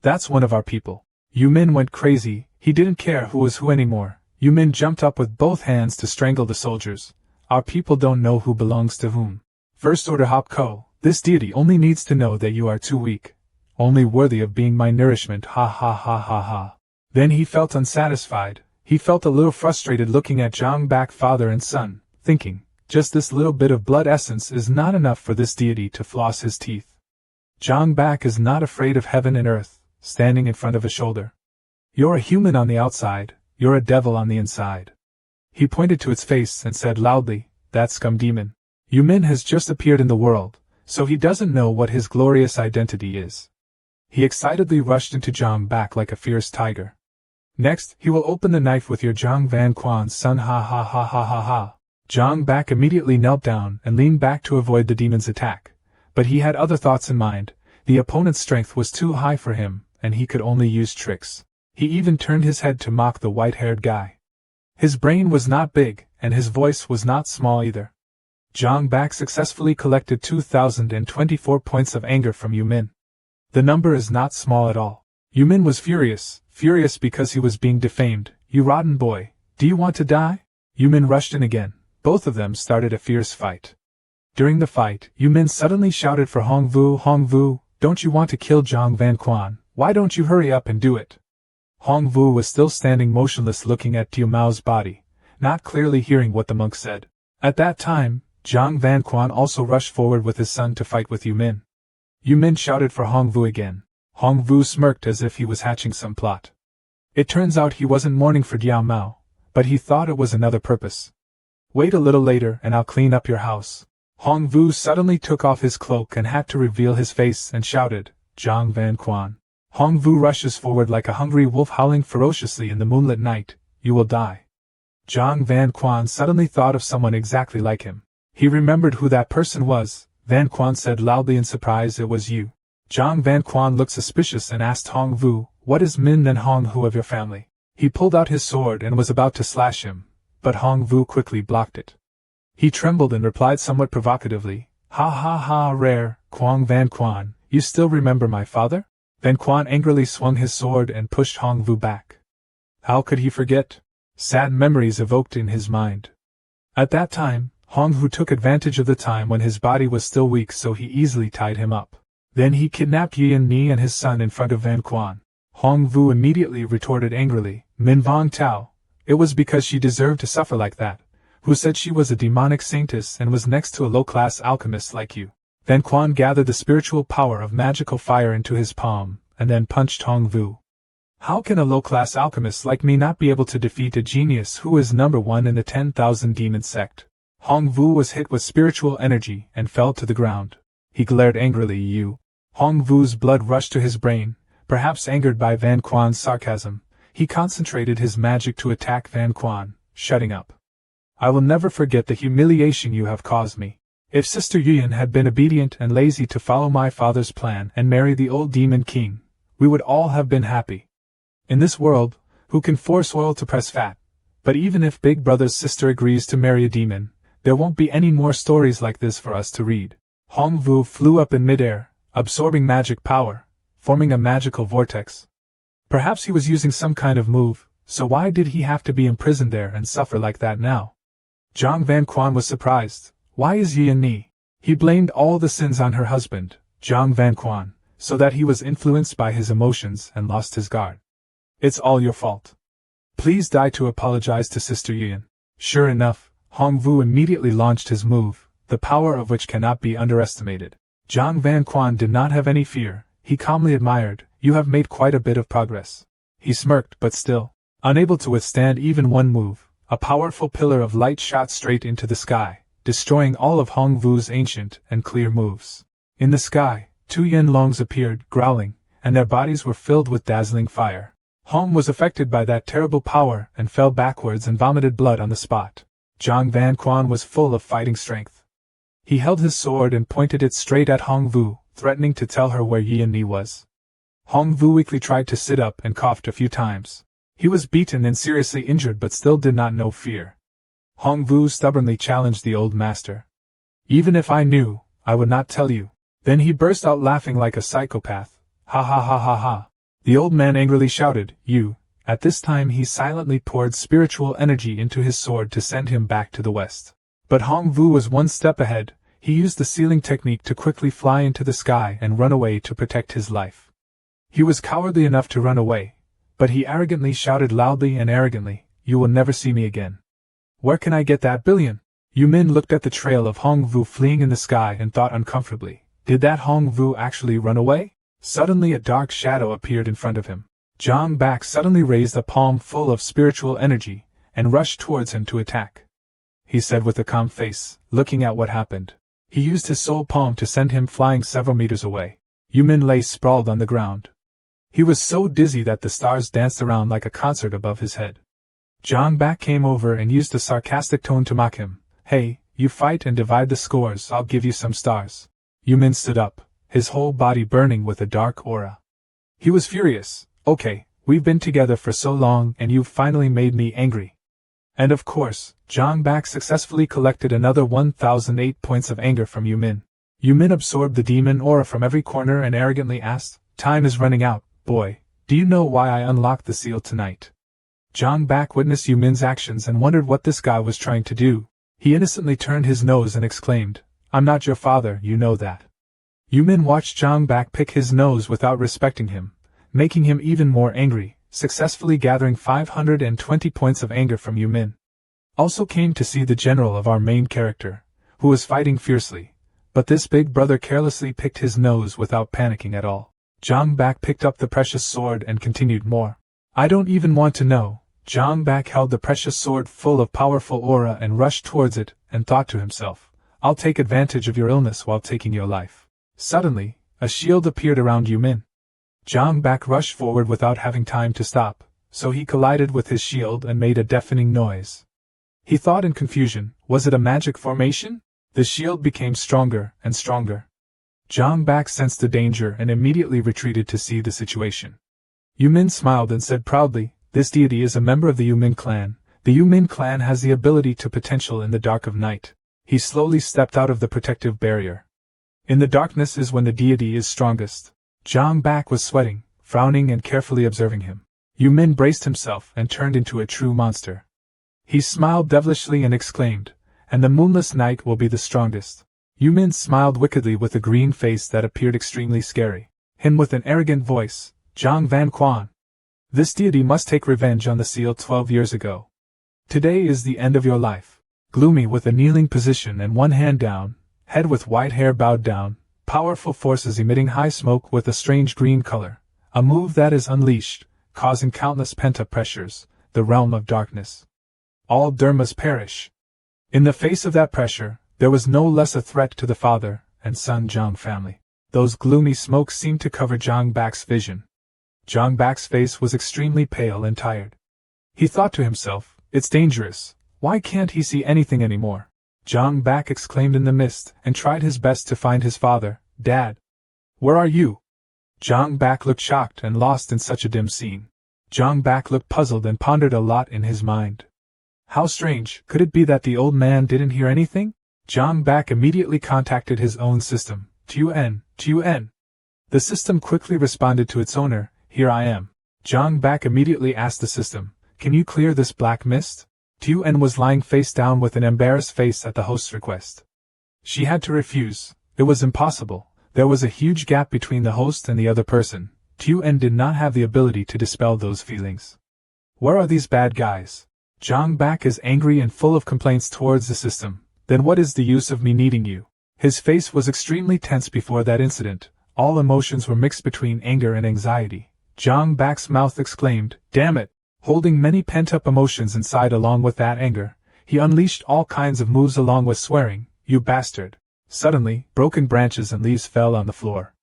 That's one of our people. Yu Min went crazy, he didn't care who was who anymore. Yu Min jumped up with both hands to strangle the soldiers. Our people don't know who belongs to whom. First Order Hop Ko, this deity only needs to know that you are too weak. Only worthy of being my nourishment, ha ha ha ha ha. Then he felt unsatisfied, he felt a little frustrated looking at Zhang Bak father and son, thinking, just this little bit of blood essence is not enough for this deity to floss his teeth. Zhang Bak is not afraid of heaven and earth, standing in front of a shoulder. You're a human on the outside, you're a devil on the inside. He pointed to its face and said loudly, that scum demon. Yu Min has just appeared in the world, so he doesn't know what his glorious identity is. He excitedly rushed into Zhang Bak like a fierce tiger. Next, he will open the knife with your Zhang Van Quan's son, ha ha ha ha ha ha. Zhang Bak immediately knelt down and leaned back to avoid the demon's attack. But he had other thoughts in mind. The opponent's strength was too high for him, and he could only use tricks. He even turned his head to mock the white-haired guy. His brain was not big, and his voice was not small either. Zhang Bak successfully collected 2,024 points of anger from Yumin. The number is not small at all. Yumin was furious because he was being defamed. You rotten boy, do you want to die? Yumin rushed in again. Both of them started a fierce fight. During the fight, Yumin suddenly shouted for Hongvu, don't you want to kill Zhang Vanquan? Why don't you hurry up and do it? Hongvu was still standing motionless looking at Diu Mao's body, not clearly hearing what the monk said. At that time, Zhang Vanquan also rushed forward with his son to fight with Yumin. Yumin shouted for Hongvu again. Hongvu smirked as if he was hatching some plot. It turns out he wasn't mourning for Diu Mao, but he thought it was another purpose. Wait a little later and I'll clean up your house. Hongvu suddenly took off his cloak and hat to reveal his face and shouted, Zhang Vanquan. Hongvu rushes forward like a hungry wolf howling ferociously in the moonlit night. You will die. Zhang Vanquan suddenly thought of someone exactly like him. He remembered who that person was. Vanquan said loudly in surprise, it was you. Zhang Vanquan looked suspicious and asked Hongvu, what is Min and Honghu of your family? He pulled out his sword and was about to slash him, but Hongvu quickly blocked it. He trembled and replied somewhat provocatively, ha ha ha rare, Quang Vanquan, you still remember my father? Vanquan angrily swung his sword and pushed Hongvu back. How could he forget? Sad memories evoked in his mind. At that time, Honghu took advantage of the time when his body was still weak, so he easily tied him up. Then he kidnapped Yen Ni and his son in front of Vanquan. Hongvu immediately retorted angrily, Min Vong Tao, it was because she deserved to suffer like that. Who said she was a demonic saintess and was next to a low-class alchemist like you? Vanquan gathered the spiritual power of magical fire into his palm, and then punched Hongvu. How can a low-class alchemist like me not be able to defeat a genius who is number one in the 10,000 demon sect? Hongvu was hit with spiritual energy and fell to the ground. He glared angrily, you. Hongvu's blood rushed to his brain, perhaps angered by Vanquan's sarcasm. He concentrated his magic to attack Vanquan, shutting up. I will never forget the humiliation you have caused me. If Sister Yuyan had been obedient and lazy to follow my father's plan and marry the old demon king, we would all have been happy. In this world, who can force oil to press fat? But even if Big Brother's sister agrees to marry a demon, there won't be any more stories like this for us to read. Hongvu flew up in midair, absorbing magic power, forming a magical vortex. Perhaps he was using some kind of move, so why did he have to be imprisoned there and suffer like that now? Zhang Vanquan was surprised. Why is Yen Ni? He blamed all the sins on her husband, Zhang Vanquan, so that he was influenced by his emotions and lost his guard. It's all your fault. Please die to apologize to Sister Yuyan. Sure enough, Hongvu immediately launched his move, the power of which cannot be underestimated. Zhang Vanquan did not have any fear. He calmly admired, you have made quite a bit of progress. He smirked, but still, unable to withstand even one move, a powerful pillar of light shot straight into the sky, destroying all of Hongvu's ancient and clear moves. In the sky, two Yen Longs appeared, growling, and their bodies were filled with dazzling fire. Hong was affected by that terrible power and fell backwards and vomited blood on the spot. Zhang Vanquan was full of fighting strength. He held his sword and pointed it straight at Hongvu, threatening to tell her where Yen Ni was. Hongvu weakly tried to sit up and coughed a few times. He was beaten and seriously injured but still did not know fear. Hongvu stubbornly challenged the old master. Even if I knew, I would not tell you. Then he burst out laughing like a psychopath. Ha ha ha ha ha. The old man angrily shouted, you. At this time he silently poured spiritual energy into his sword to send him back to the west. But Hongvu was one step ahead. He used the ceiling technique to quickly fly into the sky and run away to protect his life. He was cowardly enough to run away, but he arrogantly shouted loudly and arrogantly, you will never see me again. Where can I get that billion? Yumin looked at the trail of Hongvu fleeing in the sky and thought uncomfortably, did that Hongvu actually run away? Suddenly a dark shadow appeared in front of him. Zhang Bak suddenly raised a palm full of spiritual energy and rushed towards him to attack. He said with a calm face, looking at what happened. He used his soul palm to send him flying several meters away. Yumin lay sprawled on the ground. He was so dizzy that the stars danced around like a concert above his head. Zhang Bak came over and used a sarcastic tone to mock him. Hey, you fight and divide the scores, I'll give you some stars. Yumin stood up, his whole body burning with a dark aura. He was furious. Okay, we've been together for so long and you've finally made me angry. And of course, Zhang Bak successfully collected another 1008 points of anger from Yumin. Yumin absorbed the demon aura from every corner and arrogantly asked, "Time is running out, boy. Do you know why I unlocked the seal tonight?" Zhang Bak witnessed Yumin's actions and wondered what this guy was trying to do. He innocently turned his nose and exclaimed, "I'm not your father, you know that." Yumin watched Zhang Bak pick his nose without respecting him, making him even more angry, successfully gathering 520 points of anger from Yumin. Also came to see the general of our main character, who was fighting fiercely, but this big brother carelessly picked his nose without panicking at all. Zhang Bak picked up the precious sword and continued more. "I don't even want to know." Zhang Bak held the precious sword full of powerful aura and rushed towards it, and thought to himself, "I'll take advantage of your illness while taking your life." Suddenly, a shield appeared around Yumin. Zhang Bak rushed forward without having time to stop, so he collided with his shield and made a deafening noise. He thought in confusion, was it a magic formation? The shield became stronger and stronger. Zhang Bak sensed the danger and immediately retreated to see the situation. Yumin smiled and said proudly, "This deity is a member of the Yumin clan. The Yumin clan has the ability to potential in the dark of night." He slowly stepped out of the protective barrier. In the darkness is when the deity is strongest. Zhang Bak was sweating, frowning and carefully observing him. Yumin braced himself and turned into a true monster. He smiled devilishly and exclaimed, "And the moonless night will be the strongest." Yumin smiled wickedly with a green face that appeared extremely scary. Him with an arrogant voice, "Zhang Van Quan. This deity must take revenge on the seal 12 years ago. Today is the end of your life." Gloomy with a kneeling position and one hand down, head with white hair bowed down, powerful forces emitting high smoke with a strange green color, a move that is unleashed, causing countless pent-up pressures, the realm of darkness. All Dharmas perish. In the face of that pressure, there was no less a threat to the father and son Zhang family. Those gloomy smokes seemed to cover Zhang Bak's vision. Zhang Bak's face was extremely pale and tired. He thought to himself, "It's dangerous. Why can't he see anything anymore?" Zhang Bak exclaimed in the mist and tried his best to find his father. "Dad! Where are you?" Zhang Bak looked shocked and lost in such a dim scene. Zhang Bak looked puzzled and pondered a lot in his mind. How strange, could it be that the old man didn't hear anything? Zhang Bak immediately contacted his own system. "Tuen, Tuen." The system quickly responded to its owner, "Here I am." Zhang Bak immediately asked the system, "Can you clear this black mist?" Tuen was lying face down with an embarrassed face at the host's request. She had to refuse. It was impossible. There was a huge gap between the host and the other person. Tuen did not have the ability to dispel those feelings. "Where are these bad guys?" Zhang Bak is angry and full of complaints towards the system. "Then what is the use of me needing you?" His face was extremely tense before that incident. All emotions were mixed between anger and anxiety. Zhang Bak's mouth exclaimed, "Damn it!" Holding many pent-up emotions inside along with that anger, he unleashed all kinds of moves along with swearing, "You bastard!" Suddenly, broken branches and leaves fell on the floor.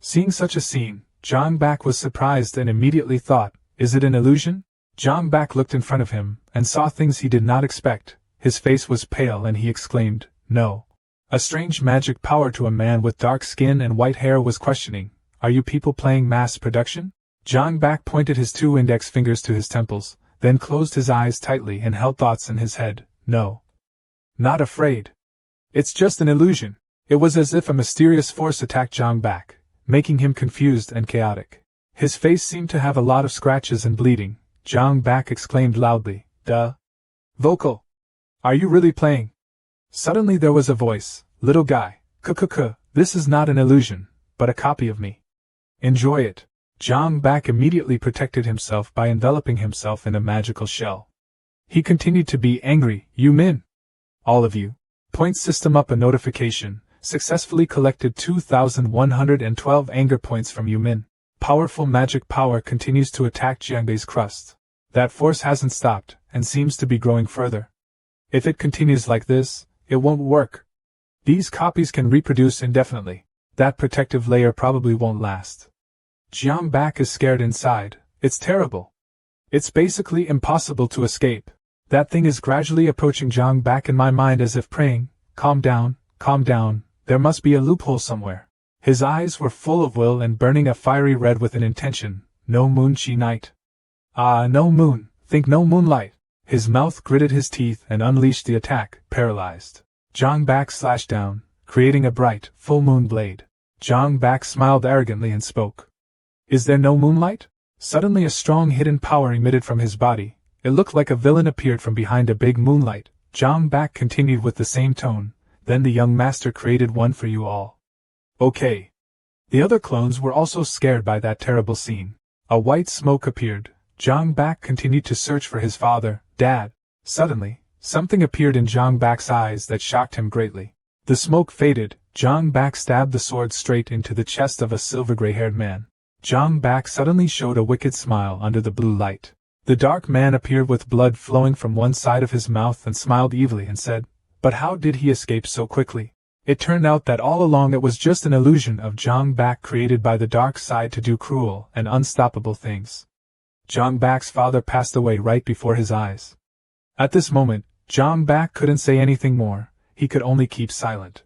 Seeing such a scene, Zhang Bak was surprised and immediately thought, "Is it an illusion?" Zhang Bak looked in front of him and saw things he did not expect. His face was pale and he exclaimed, "No." A strange magic power to a man with dark skin and white hair was questioning, "Are you people playing mass production?" Zhang Bak pointed his two index fingers to his temples, then closed his eyes tightly and held thoughts in his head. "No. Not afraid. It's just an illusion." It was as if a mysterious force attacked Zhang Bak, making him confused and chaotic. His face seemed to have a lot of scratches and bleeding. Zhang Bak exclaimed loudly, "Duh. Vocal. Are you really playing?" Suddenly there was a voice, "Little guy, this is not an illusion, but a copy of me. Enjoy it." Zhang Bak immediately protected himself by enveloping himself in a magical shell. He continued to be angry, "Yumin! All of you. Point system up a notification, successfully collected 2,112 anger points from Yumin. Powerful magic power continues to attack Jiangbei's crust. That force hasn't stopped, and seems to be growing further. If it continues like this, it won't work. These copies can reproduce indefinitely. That protective layer probably won't last." Zhang Bak is scared inside. It's terrible. It's basically impossible to escape. That thing is gradually approaching Zhang back in my mind as if praying, calm down, there must be a loophole somewhere. His eyes were full of will and burning a fiery red with an intention, no moon chi night. Ah, no moon, think no moonlight. His mouth gritted his teeth and unleashed the attack, paralyzed. Zhang Bak slashed down, creating a bright, full moon blade. Zhang Bak smiled arrogantly and spoke. Is there no moonlight? Suddenly a strong hidden power emitted from his body. It looked like a villain appeared from behind a big moonlight. Zhang Bak continued with the same tone. Then the young master created one for you all. Okay. The other clones were also scared by that terrible scene. A white smoke appeared. Zhang Bak continued to search for his father, Dad. Suddenly, something appeared in Zhang Bak's eyes that shocked him greatly. The smoke faded. Zhang Bak stabbed the sword straight into the chest of a silver-gray-haired man. Zhang Bak suddenly showed a wicked smile under the blue light. The dark man appeared with blood flowing from one side of his mouth and smiled evilly and said, "But how did he escape so quickly?" It turned out that all along it was just an illusion of Zhang Bak created by the dark side to do cruel and unstoppable things. Zhang Bak's father passed away right before his eyes. At this moment, Zhang Bak couldn't say anything more, he could only keep silent.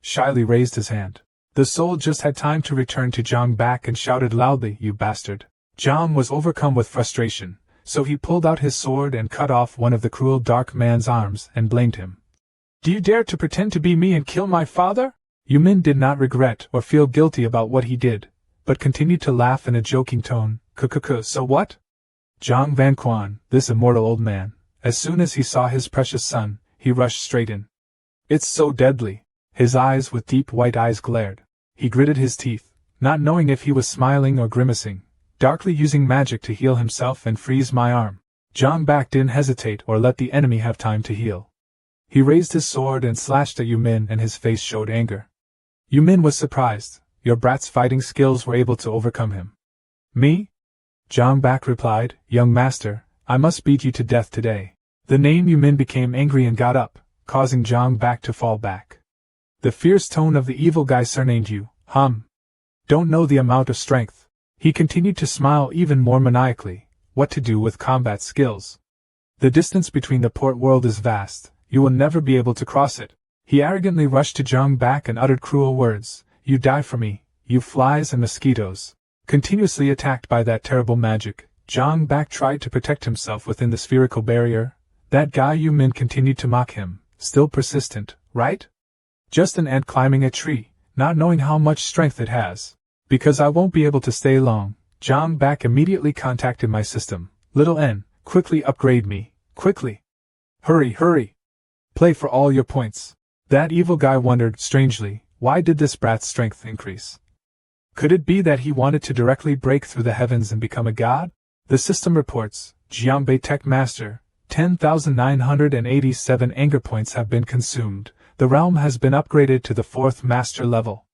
Shyly raised his hand. The soul just had time to return to Zhang Bak and shouted loudly, "You bastard!" Zhang was overcome with frustration, so he pulled out his sword and cut off one of the cruel dark man's arms and blamed him. "Do you dare to pretend to be me and kill my father?" Yumin did not regret or feel guilty about what he did, but continued to laugh in a joking tone. So what? Zhang Vanquan, this immortal old man, as soon as he saw his precious son, he rushed straight in. "It's so deadly." His eyes with deep white eyes glared. He gritted his teeth, not knowing if he was smiling or grimacing, darkly using magic to heal himself and freeze my arm. Zhang Bak didn't hesitate or let the enemy have time to heal. He raised his sword and slashed at Yumin and his face showed anger. Yumin was surprised. Your brat's fighting skills were able to overcome him. Me? Zhang Bak replied, "Young master, I must beat you to death today." The name Yumin became angry and got up, causing Zhang Bak to fall back. The fierce tone of the evil guy surnamed you, don't know the amount of strength. He continued to smile even more maniacally. What to do with combat skills? The distance between the port world is vast, you will never be able to cross it. He arrogantly rushed to Zhang Bak and uttered cruel words, "You die for me, you flies and mosquitoes." Continuously attacked by that terrible magic, Zhang Bak tried to protect himself within the spherical barrier. That guy Yumin continued to mock him, still persistent, right? Just an ant climbing a tree, not knowing how much strength it has. Because I won't be able to stay long, Zhang Bak immediately contacted my system. Little N, quickly upgrade me, quickly. Hurry. Play for all your points. That evil guy wondered, strangely, why did this brat's strength increase? Could it be that he wanted to directly break through the heavens and become a god? The system reports, Jianbei Tech Master, 10,987 anger points have been consumed. The realm has been upgraded to the 4th master level.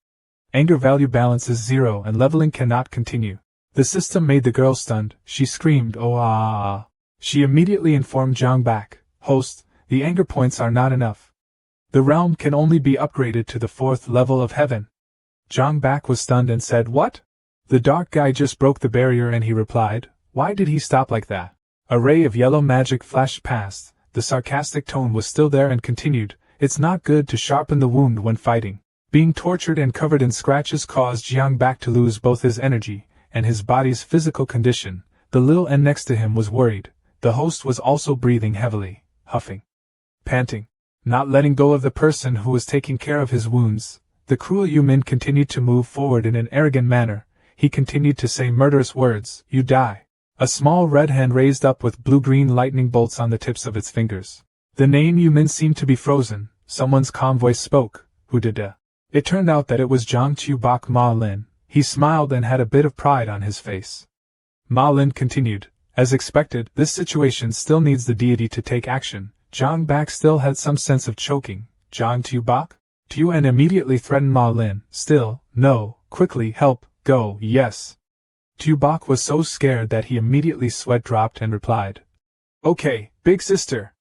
Anger value balance is 0 and leveling cannot continue. The system made the girl stunned. She screamed, "Oh ah!" She immediately informed Zhang Bak, "Host, the anger points are not enough. The realm can only be upgraded to the 4th level of heaven." Zhang Bak was stunned and said, "What?" The dark guy just broke the barrier and he replied, "Why did he stop like that?" A ray of yellow magic flashed past. The sarcastic tone was still there and continued, "It's not good to sharpen the wound when fighting." Being tortured and covered in scratches caused Zhang Bak to lose both his energy and his body's physical condition. The little N next to him was worried. The host was also breathing heavily, huffing, panting, not letting go of the person who was taking care of his wounds. The cruel Yumin continued to move forward in an arrogant manner. He continued to say murderous words, "You die." A small red hand raised up with blue-green lightning bolts on the tips of its fingers. The name Yumin seemed to be frozen. Someone's calm voice spoke. "Who did that?" It turned out that it was Zhang Tubak Ma Lin. He smiled and had a bit of pride on his face. Ma Lin continued, "As expected, this situation still needs the deity to take action." Zhang Bak still had some sense of choking. "Zhang Tubak? Tuan immediately threatened Ma Lin. "Still, no, quickly, help, go, yes." Tubak was so scared that he immediately sweat dropped and replied, "Okay, big sister."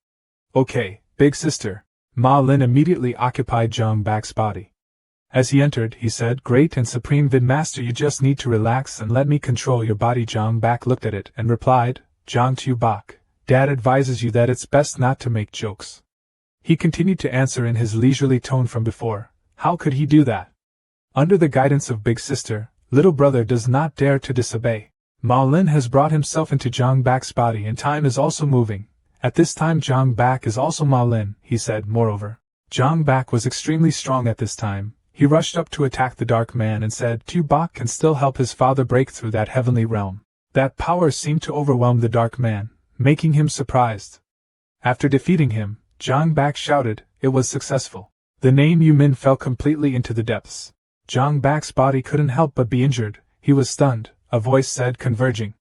"Okay, big sister." Ma Lin immediately occupied Zhang Bak's body. As he entered, he said, "Great and Supreme Vidmaster, you just need to relax and let me control your body." Zhang Bak looked at it and replied, "Zhang Tubak, Dad advises you that it's best not to make jokes. He continued to answer in his leisurely tone from before. How could he do that? Under the guidance of big sister, little brother does not dare to disobey. Ma Lin has brought himself into Zhang Bak's body and time is also moving. At this time Zhang Bak is also Ma Lin, he said. Moreover, Zhang Bak was extremely strong at this time. He rushed up to attack the dark man and said Tu Bak can still help his father break through that heavenly realm. That power seemed to overwhelm the dark man, making him surprised. After defeating him, Zhang Bak shouted, it was successful. The name Yu Min fell completely into the depths. Zhang Bak's body couldn't help but be injured. He was stunned, a voice said converging.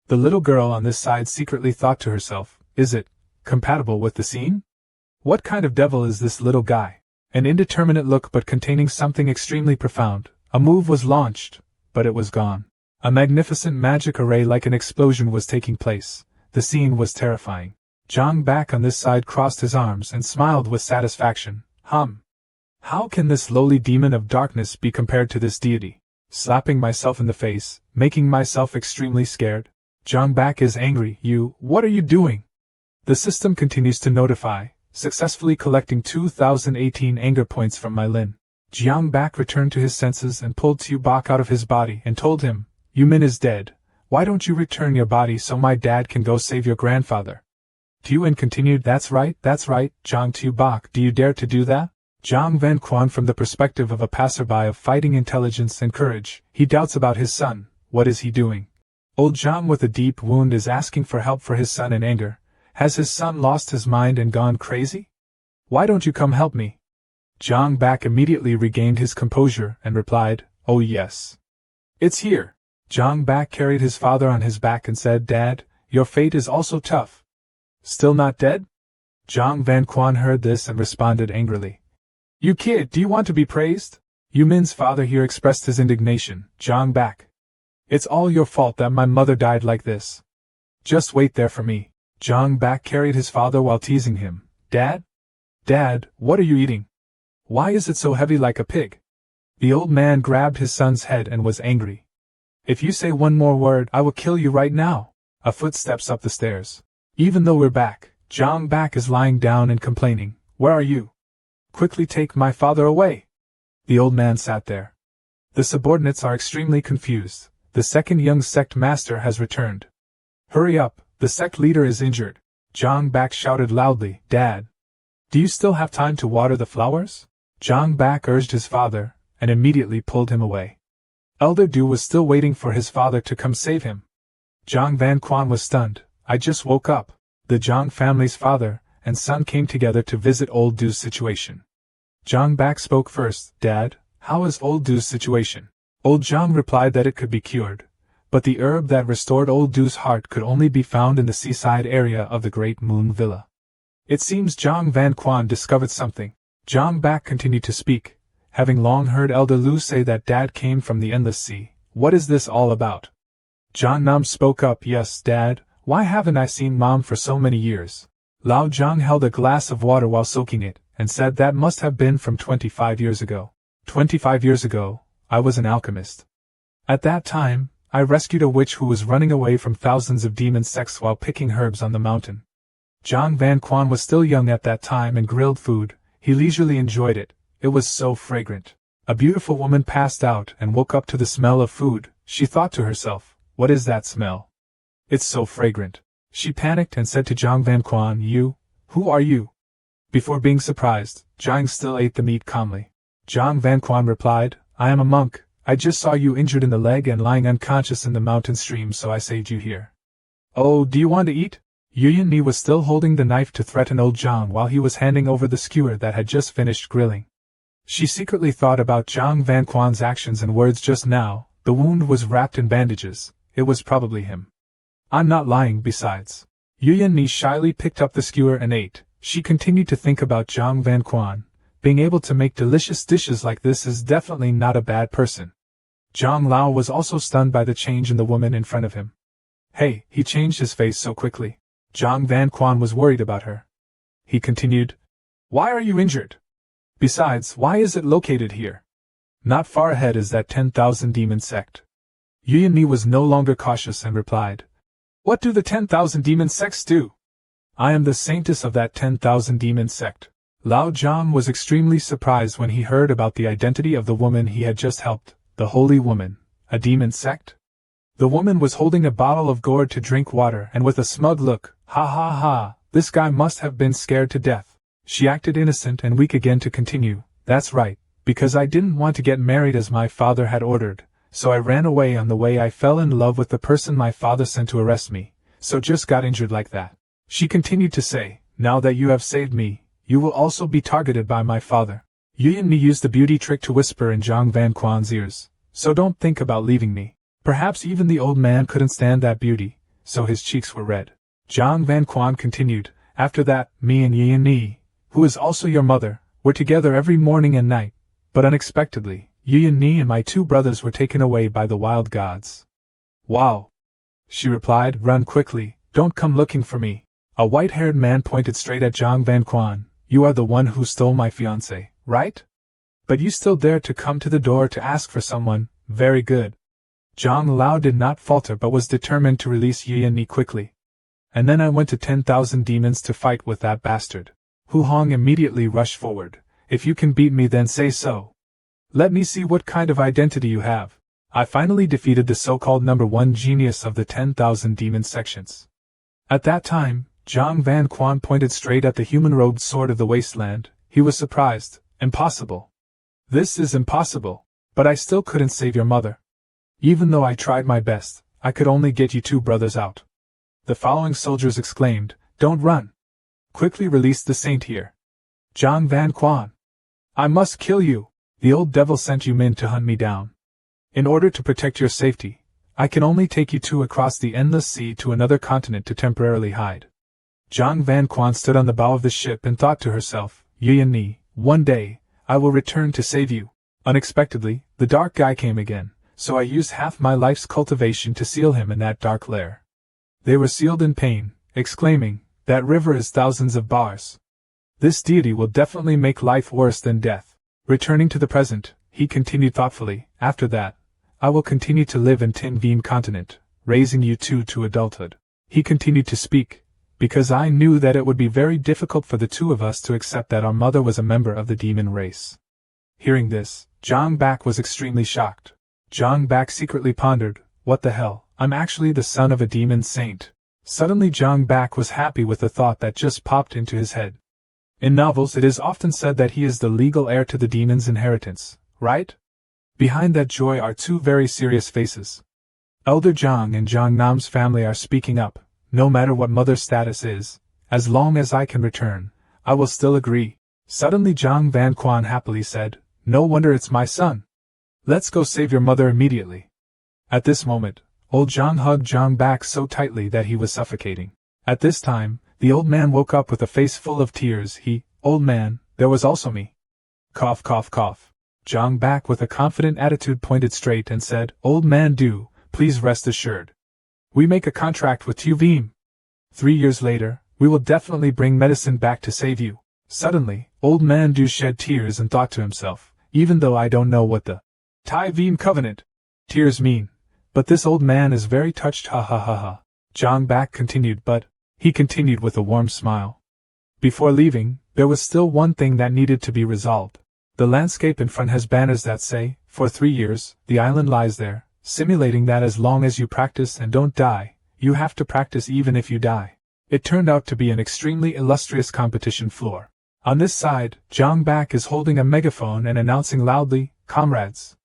The little girl on this side secretly thought to herself, is it compatible with the scene? What kind of devil is this little guy? An indeterminate look but containing something extremely profound. A move was launched, but it was gone. A magnificent magic array like an explosion was taking place. The scene was terrifying. Zhang Bak on this side crossed his arms and smiled with satisfaction. How can this lowly demon of darkness be compared to this deity? Slapping myself in the face, making myself extremely scared. Zhang Bak is angry. What are you doing? The system continues to notify, successfully collecting 2018 anger points from Ma Lin. Zhang Bak returned to his senses and pulled Tu Bak out of his body and told him, Yu Min is dead. Why don't you return your body so my dad can go save your grandfather? Tu Yin continued, that's right, Zhang Tu Bak, do you dare to do that? Zhang Van Quan from the perspective of a passerby of fighting intelligence and courage, he doubts about his son. What is he doing? Old Zhang with a deep wound is asking for help for his son in anger. Has his son lost his mind and gone crazy? Why don't you come help me? Zhang Bak immediately regained his composure and replied, oh yes. It's here. Zhang Bak carried his father on his back and said, Dad, your fate is also tough. Still not dead? Zhang Van Quan heard this and responded angrily. You kid, do you want to be praised? Yu Min's father here expressed his indignation. Zhang Bak. It's all your fault that my mother died like this. Just wait there for me. Zhang Bak carried his father while teasing him. Dad, what are you eating? Why is it so heavy like a pig? The old man grabbed his son's head and was angry. If you say one more word, I will kill you right now. A footsteps up the stairs. Even though we're back, Zhang Bak is lying down and complaining. Where are you? Quickly take my father away. The old man sat there. The subordinates are extremely confused. The second young sect master has returned. Hurry up, the sect leader is injured. Zhang Bak shouted loudly, Dad, do you still have time to water the flowers? Zhang Bak urged his father, and immediately pulled him away. Elder Du was still waiting for his father to come save him. Zhang Van Quan was stunned. I just woke up. The Zhang family's father and son came together to visit old Du's situation. Zhang Bak spoke first. Dad, how is old Du's situation? Old Zhang replied that it could be cured, but the herb that restored old Du's heart could only be found in the seaside area of the Great Moon Villa. It seems Zhang Van Quan discovered something. Zhang Bak continued to speak, having long heard Elder Lu say that Dad came from the Endless Sea. What is this all about? Zhang Nam spoke up. Yes, Dad, why haven't I seen Mom for so many years? Lao Zhang held a glass of water while soaking it, and said that must have been from 25 years ago. 25 years ago, I was an alchemist. At that time, I rescued a witch who was running away from thousands of demon sects while picking herbs on the mountain. Zhang Van Quan was still young at that time and grilled food. He leisurely enjoyed it. It was so fragrant. A beautiful woman passed out and woke up to the smell of food. She thought to herself, what is that smell? It's so fragrant. She panicked and said to Zhang Van Quan, who are you? Before being surprised, Zhang still ate the meat calmly. Zhang Van Quan replied, I am a monk. I just saw you injured in the leg and lying unconscious in the mountain stream, so I saved you here. Oh, do you want to eat? Yu Yanmi was still holding the knife to threaten old Zhang while he was handing over the skewer that had just finished grilling. She secretly thought about Zhang Van Quan's actions and words just now. The wound was wrapped in bandages. It was probably him. I'm not lying, besides. Yu Yanmi shyly picked up the skewer and ate. She continued to think about Zhang Van Quan. Being able to make delicious dishes like this is definitely not a bad person. Zhang Lao was also stunned by the change in the woman in front of him. Hey, he changed his face so quickly. Zhang Van Quan was worried about her. He continued, why are you injured? Besides, why is it located here? Not far ahead is that 10,000 demon sect. Yu Yanmi was no longer cautious and replied, what do the 10,000 demon sects do? I am the saintess of that 10,000 demon sect. Lao Zhang was extremely surprised when he heard about the identity of the woman he had just helped, the holy woman, a demon sect? The woman was holding a bottle of gourd to drink water and with a smug look, ha ha ha, this guy must have been scared to death. She acted innocent and weak again to continue, that's right, because I didn't want to get married as my father had ordered, so I ran away. On the way I fell in love with the person my father sent to arrest me, so just got injured like that. She continued to say, now that you have saved me, you will also be targeted by my father. Yen Lan used the beauty trick to whisper in Zhang Van Quan's ears, so don't think about leaving me. Perhaps even the old man couldn't stand that beauty, so his cheeks were red. Zhang Van Quan continued, after that, me and Yen Lan, who is also your mother, were together every morning and night, but unexpectedly, Yen Lan and my 2 brothers were taken away by the wild gods. Wow! She replied, run quickly, don't come looking for me. A white-haired man pointed straight at Zhang Van Quan, you are the one who stole my fiancé, right? But you still dared to come to the door to ask for someone, very good. Zhang Lao did not falter but was determined to release Yen Lan quickly. And then I went to 10,000 demons to fight with that bastard. Hu Hong immediately rushed forward. If you can beat me then say so. Let me see what kind of identity you have. I finally defeated the so-called number 1 genius of the 10,000 demon sections. At that time, Zhang Van Quan pointed straight at the human-robed sword of the wasteland. He was surprised. Impossible. This is impossible. But I still couldn't save your mother. Even though I tried my best, I could only get you 2 brothers out. The following soldiers exclaimed, don't run. Quickly release the saint here. Zhang Van Quan. I must kill you. The old devil sent you men to hunt me down. In order to protect your safety, I can only take you 2 across the endless sea to another continent to temporarily hide. Zhang Van Quan stood on the bow of the ship and thought to herself, Yen Lan, one day, I will return to save you. Unexpectedly, the dark guy came again, so I used half my life's cultivation to seal him in that dark lair. They were sealed in pain, exclaiming, that river is thousands of bars. This deity will definitely make life worse than death. Returning to the present, he continued thoughtfully, after that, I will continue to live in Tin Veem continent, raising you 2 to adulthood. He continued to speak, because I knew that it would be very difficult for the 2 of us to accept that our mother was a member of the demon race. Hearing this, Zhang Bak was extremely shocked. Zhang Bak secretly pondered, what the hell, I'm actually the son of a demon saint. Suddenly Zhang Bak was happy with the thought that just popped into his head. In novels it is often said that he is the legal heir to the demon's inheritance, right? Behind that joy are 2 very serious faces. Elder Zhang and Zhang Nam's family are speaking up, no matter what mother's status is, as long as I can return, I will still agree. Suddenly Zhang Van Quan happily said, no wonder it's my son. Let's go save your mother immediately. At this moment, old Zhang hugged Zhang Bak so tightly that he was suffocating. At this time, the old man woke up with a face full of tears. Old man, there was also me. Cough cough cough. Zhang Bak with a confident attitude pointed straight and said, old man do, please rest assured. We make a contract with Tuvim. 3 years later, we will definitely bring medicine back to save you. Suddenly, old man do shed tears and thought to himself, even though I don't know what the Tai Veem covenant tears mean, but this old man is very touched, ha ha ha ha. Zhang Bak continued, but, he continued with a warm smile. Before leaving, there was still one thing that needed to be resolved. The landscape in front has banners that say, for 3 years, the island lies there, simulating that as long as you practice and don't die, you have to practice even if you die. It turned out to be an extremely illustrious competition floor. On this side, Zhang Bak is holding a megaphone and announcing loudly, Comrades!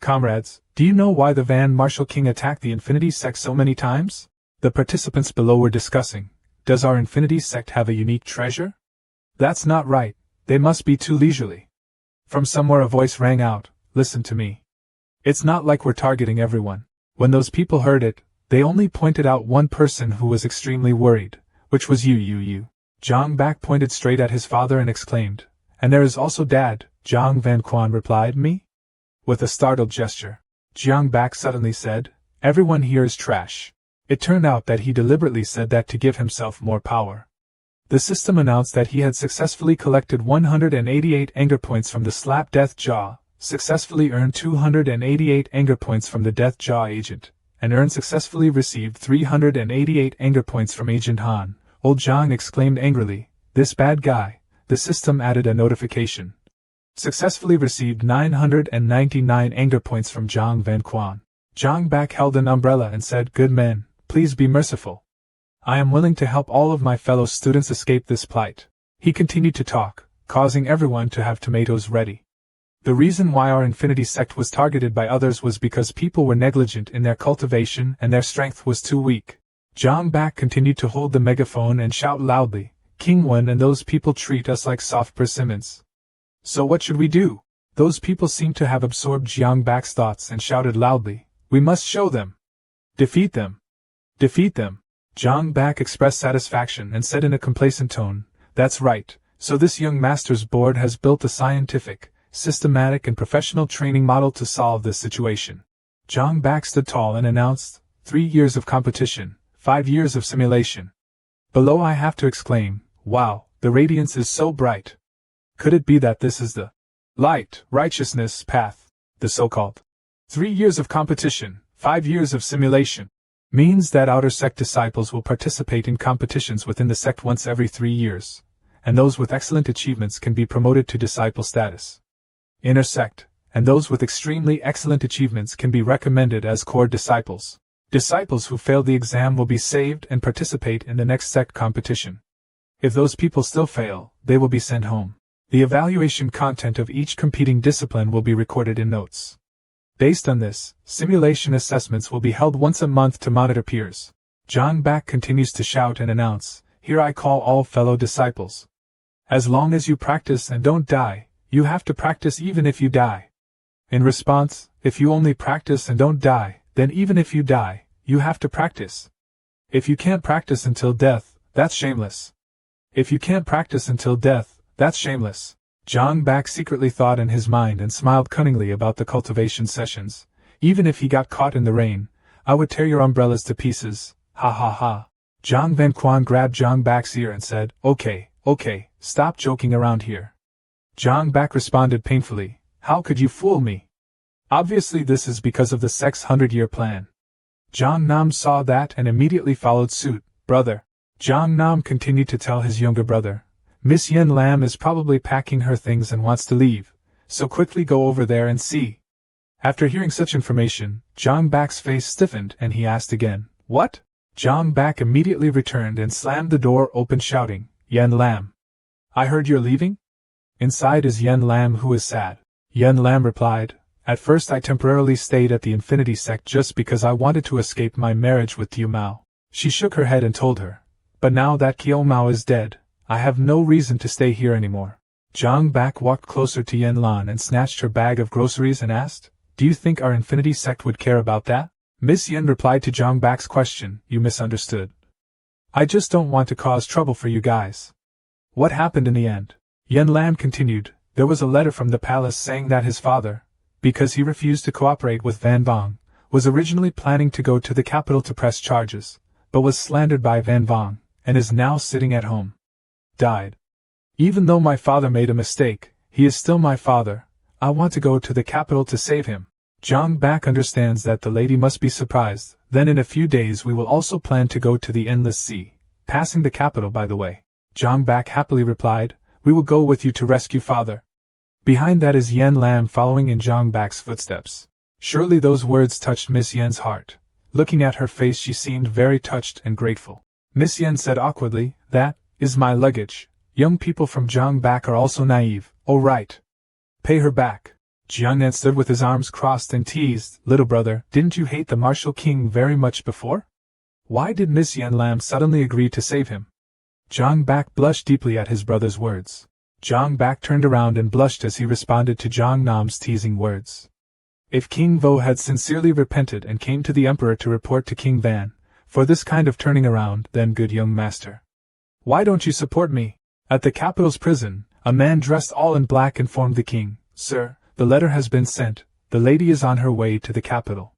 Comrades, do you know why the Van Marshal King attacked the Infinity Sect so many times? The participants below were discussing, does our Infinity Sect have a unique treasure? That's not right, they must be too leisurely. From somewhere a voice rang out, listen to me. It's not like we're targeting everyone. When those people heard it, they only pointed out one person who was extremely worried, which was you. Zhang Bak pointed straight at his father and exclaimed, and there is also Dad. Zhang Van Quan replied, me? With a startled gesture. Zhang Bak suddenly said, everyone here is trash. It turned out that he deliberately said that to give himself more power. The system announced that he had successfully collected 188 anger points from the Slap Death Jaw, successfully earned 288 anger points from the Death Jaw agent, and successfully received 388 anger points from Agent Han, Old Zhang exclaimed angrily, "This bad guy." The system added a notification. Successfully received 999 anger points from Zhang Vanquan. Zhang Bak held an umbrella and said, "Good men, please be merciful. I am willing to help all of my fellow students escape this plight." He continued to talk, causing everyone to have tomatoes ready. The reason why our Infinity sect was targeted by others was because people were negligent in their cultivation and their strength was too weak. Zhang Bak continued to hold the megaphone and shout loudly, "King Wen and those people treat us like soft persimmons. So what should we do?" Those people seemed to have absorbed Zhang Bak's thoughts and shouted loudly, "We must show them! Defeat them! Defeat them!" Zhang Bak expressed satisfaction and said in a complacent tone, "That's right, so this young master's board has built a scientific, systematic and professional training model to solve this situation." Zhang Bak stood tall and announced, 3 years of competition, 5 years of simulation. Below I have to exclaim, "Wow, the radiance is so bright. Could it be that this is the light, righteousness path, the so-called 3 years of competition, 5 years of simulation? Means that outer sect disciples will participate in competitions within the sect once every 3 years, and those with excellent achievements can be promoted to disciple status. Inner sect, and those with extremely excellent achievements can be recommended as core disciples. Disciples who fail the exam will be saved and participate in the next sect competition. If those people still fail, they will be sent home. The evaluation content of each competing discipline will be recorded in notes. Based on this, simulation assessments will be held once a month to monitor peers." Zhang Bak continues to shout and announce, "Here I call all fellow disciples. As long as you practice and don't die, you have to practice even if you die. In response, if you only practice and don't die, then even if you die, you have to practice. If you can't practice until death, that's shameless. If you can't practice until death, that's shameless." Zhang Bak secretly thought in his mind and smiled cunningly about the cultivation sessions. "Even if he got caught in the rain, I would tear your umbrellas to pieces, ha ha ha." Zhang Vanquan grabbed Zhang Bak's ear and said, Okay, stop joking around here." Zhang Bak responded painfully, "How could you fool me? Obviously this is because of the sect's 100-year plan." Zhang Nam saw that and immediately followed suit. "Brother." Zhang Nam continued to tell his younger brother, "Miss Yen Lan is probably packing her things and wants to leave, so quickly go over there and see." After hearing such information, Zhang Bak's face stiffened and he asked again, "What?" Zhang Bak immediately returned and slammed the door open shouting, "Yen Lam, I heard you're leaving? Inside is Yen Lam who is sad." Yen Lam replied, "At first I temporarily stayed at the Infinity sect just because I wanted to escape my marriage with Qiu Mao." She shook her head and told her, "But now that Qiu Mao is dead, I have no reason to stay here anymore." Zhang Bak walked closer to Yen Lan and snatched her bag of groceries and asked, "Do you think our Infinity sect would care about that?" Miss Yen replied to Zhang Bak's question, "You misunderstood. I just don't want to cause trouble for you guys." "What happened in the end?" Yen Lan continued, "There was a letter from the palace saying that his father, because he refused to cooperate with Van Vong, was originally planning to go to the capital to press charges, but was slandered by Van Vong, and is now sitting at home. Died. Even though my father made a mistake, he is still my father. I want to go to the capital to save him." Zhang Bak understands that the lady must be surprised. "Then in a few days we will also plan to go to the Endless Sea, passing the capital by the way." Zhang Bak happily replied, "We will go with you to rescue father." Behind that is Yen Lan following in Zhang Bak's footsteps. Surely those words touched Miss Yen's heart. Looking at her face she seemed very touched and grateful. Miss Yen said awkwardly, "That is my luggage. Young people from Zhang Bak are also naive. Oh right. Pay her back." Jiang Nan stood with his arms crossed and teased, "Little brother, didn't you hate the martial king very much before? Why did Miss Yen Lam suddenly agree to save him?" Zhang Bak blushed deeply at his brother's words. Zhang Bak turned around and blushed as he responded to Zhang Nam's teasing words. If King Vo had sincerely repented and came to the emperor to report to King Van, for this kind of turning around, then good young master. "Why don't you support me?" At the capital's prison, a man dressed all in black informed the king, "Sir, the letter has been sent, the lady is on her way to the capital."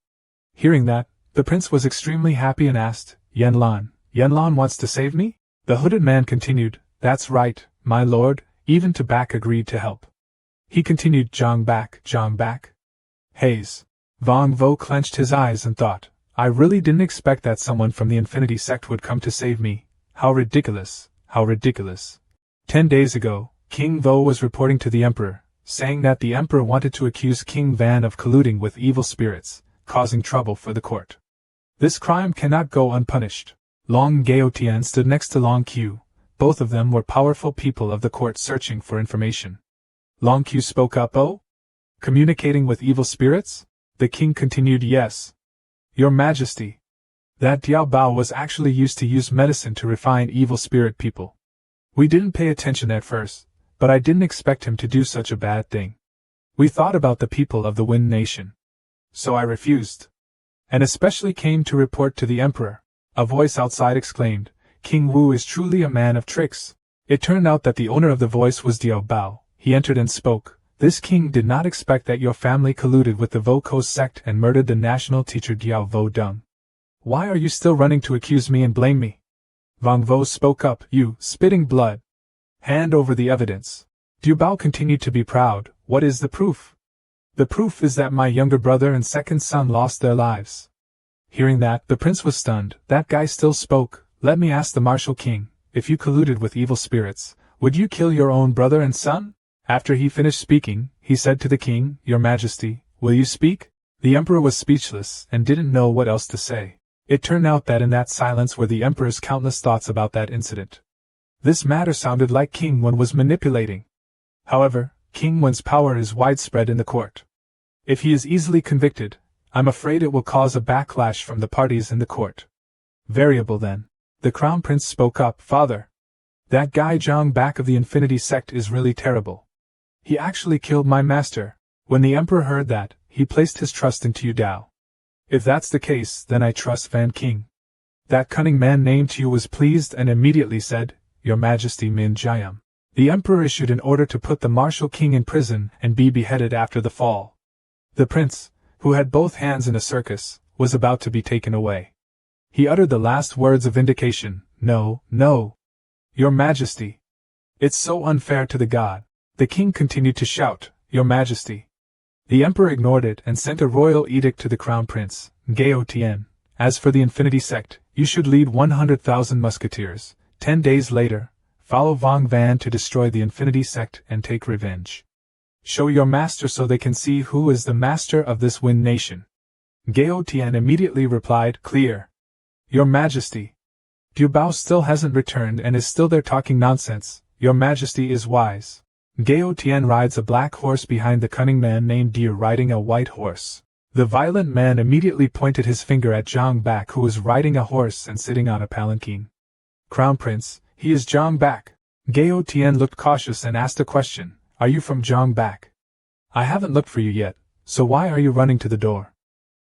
Hearing that, the prince was extremely happy and asked, Yen Lan wants to save me?" The hooded man continued, "That's right, my lord, even to Bak agreed to help." He continued, Zhang Bak. Haze. Vong Vo clenched his eyes and thought, "I really didn't expect that someone from the Infinity sect would come to save me. How ridiculous, how ridiculous. 10 days ago, King Vo was reporting to the Emperor, saying that the Emperor wanted to accuse King Van of colluding with evil spirits, causing trouble for the court. This crime cannot go unpunished. Long Gaotian stood next to Long Q. Both of them were powerful people of the court searching for information. Long Q spoke up. Oh? Communicating with evil spirits? The king continued. Yes. Your Majesty. That Diao Bao was actually used to use medicine to refine evil spirit people. We didn't pay attention at first, but I didn't expect him to do such a bad thing. We thought about the people of the Wind Nation. So I refused. And especially came to report to the Emperor. A voice outside exclaimed, King Wu is truly a man of tricks. It turned out that the owner of the voice was Diao Bao. He entered and spoke. This king did not expect that your family colluded with the Vo-Ko sect and murdered the national teacher Diao Vo Dung. Why are you still running to accuse me and blame me? Vang Vo spoke up. You, spitting blood. Hand over the evidence. Diao Bao continued to be proud. What is the proof? The proof is that my younger brother and second son lost their lives. Hearing that, the prince was stunned. That guy still spoke. Let me ask the martial king, if you colluded with evil spirits, would you kill your own brother and son? After he finished speaking, he said to the king, Your Majesty, will you speak? The emperor was speechless and didn't know what else to say. It turned out that in that silence were the emperor's countless thoughts about that incident. This matter sounded like King Wen was manipulating. However, King Wen's power is widespread in the court. If he is easily convicted, I'm afraid it will cause a backlash from the parties in the court. Variable then. The crown prince spoke up. Father. That guy Zhang Bak of the Infinity sect is really terrible. He actually killed my master. When the emperor heard that, he placed his trust into you Dao. If that's the case, then I trust Van King. That cunning man named Yu was pleased and immediately said, Your Majesty Min Jiam. The emperor issued an order to put the martial king in prison and be beheaded after the fall. The prince, who had both hands in a circus, was about to be taken away. He uttered the last words of vindication. No, no. Your Majesty. It's so unfair to the god. The king continued to shout, Your Majesty. The emperor ignored it and sent a royal edict to the crown prince, Gao Tian. As for the Infinity sect, you should lead 100,000 musketeers. 10 days later, follow Vong Van to destroy the Infinity sect and take revenge. Show your master so they can see who is the master of this Wind Nation. Gao Tian immediately replied, Clear. Your Majesty. Diao Bao still hasn't returned and is still there talking nonsense. Your Majesty is wise. Gao Tian rides a black horse behind the cunning man named Deer riding a white horse. The violent man immediately pointed his finger at Zhang Bak, who was riding a horse and sitting on a palanquin. Crown Prince, he is Zhang Bak. Gao Tian looked cautious and asked a question. Are you from Zhang Bak? I haven't looked for you yet, so why are you running to the door?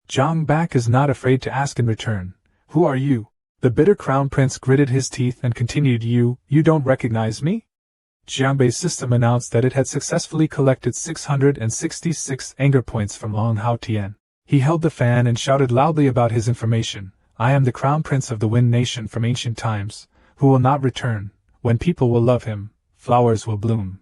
Zhang Bak is not afraid to ask in return. Who are you? The bitter crown prince gritted his teeth and continued. You don't recognize me? Jianbei's system announced that it had successfully collected 666 anger points from Long Hao Tian. He held the fan and shouted loudly about his information. I am the crown prince of the Wind Nation from ancient times, who will not return. When people will love him, flowers will bloom.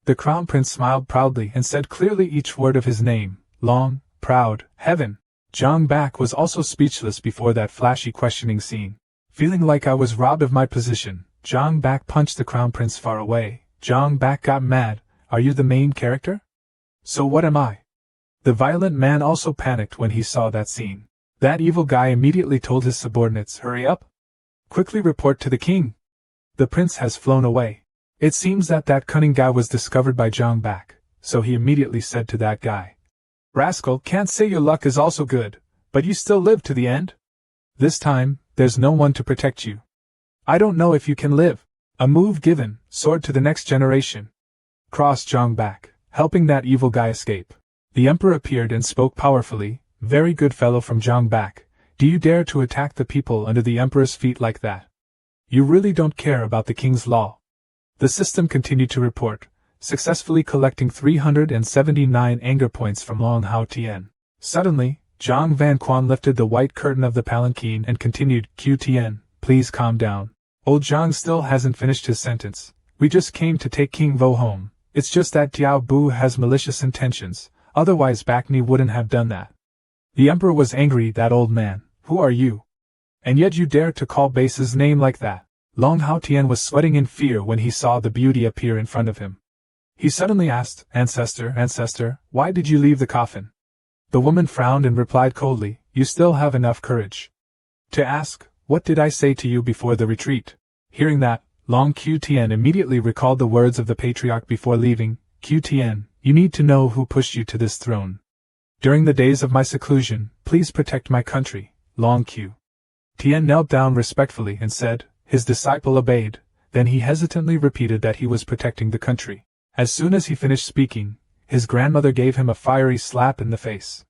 The crown prince smiled proudly and said clearly each word of his name. Long, proud, heaven. Zhang Bak was also speechless before that flashy questioning scene. Feeling like I was robbed of my position, Zhang Bak punched the crown prince far away. Zhang Bak got mad. Are you the main character? So what am I? The violent man also panicked when he saw that scene. That evil guy immediately told his subordinates, Hurry up! Quickly report to the king! The prince has flown away. It seems that cunning guy was discovered by Zhang Bak, so he immediately said to that guy, Rascal, can't say your luck is also good, but you still live to the end? This time, there's no one to protect you. I don't know if you can live. A move given, sword to the next generation. Cross Zhang Bak, helping that evil guy escape. The emperor appeared and spoke powerfully. Very good fellow from Zhang Bak. Do you dare to attack the people under the emperor's feet like that? You really don't care about the king's law. The system continued to report, successfully collecting 379 anger points from Long Hao Tian. Suddenly, Zhang Van Quan lifted the white curtain of the palanquin and continued, Q Tian, please calm down. Old Zhang still hasn't finished his sentence. We just came to take King Vo home. It's just that Diao Bu has malicious intentions, otherwise Bakni wouldn't have done that. The emperor was angry. That old man, who are you? And yet you dare to call Base's name like that. Long Hao Tian was sweating in fear when he saw the beauty appear in front of him. He suddenly asked, Ancestor, why did you leave the coffin? The woman frowned and replied coldly, You still have enough courage to ask, What did I say to you before the retreat? Hearing that, Long Qiu Tian immediately recalled the words of the patriarch before leaving, Qiu Tian, you need to know who pushed you to this throne. During the days of my seclusion, please protect my country. Long Qiu Tian knelt down respectfully and said. His disciple obeyed, then he hesitantly repeated that he was protecting the country. As soon as he finished speaking, his grandmother gave him a fiery slap in the face.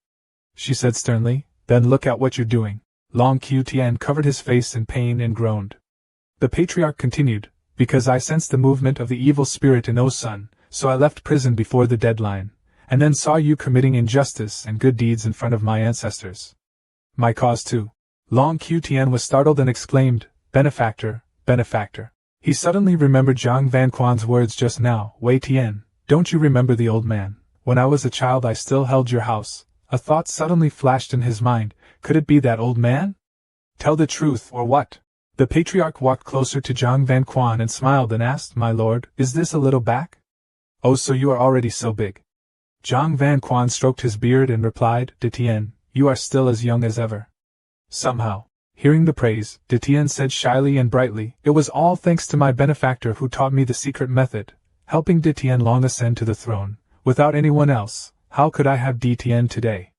She said sternly, Then look at what you're doing. Long Qiu Tian covered his face in pain and groaned. The patriarch continued, Because I sensed the movement of the evil spirit in O Sun, so I left prison before the deadline, and then saw you committing injustice and good deeds in front of my ancestors. My cause too. Long Qiu Tian was startled and exclaimed, Benefactor. He suddenly remembered Zhang Vanquan's words just now, Wei Tian, don't you remember the old man? When I was a child I still held your house. A thought suddenly flashed in his mind, could it be that old man? Tell the truth or what? The patriarch walked closer to Zhang Vanquan and smiled and asked, My lord, is this a little back? Oh, so you are already so big. Zhang Vanquan stroked his beard and replied, De Tian, you are still as young as ever. Somehow, hearing the praise, De Tian said shyly and brightly, It was all thanks to my benefactor who taught me the secret method, helping De Tian long ascend to the throne. Without anyone else, how could I have De Tian today?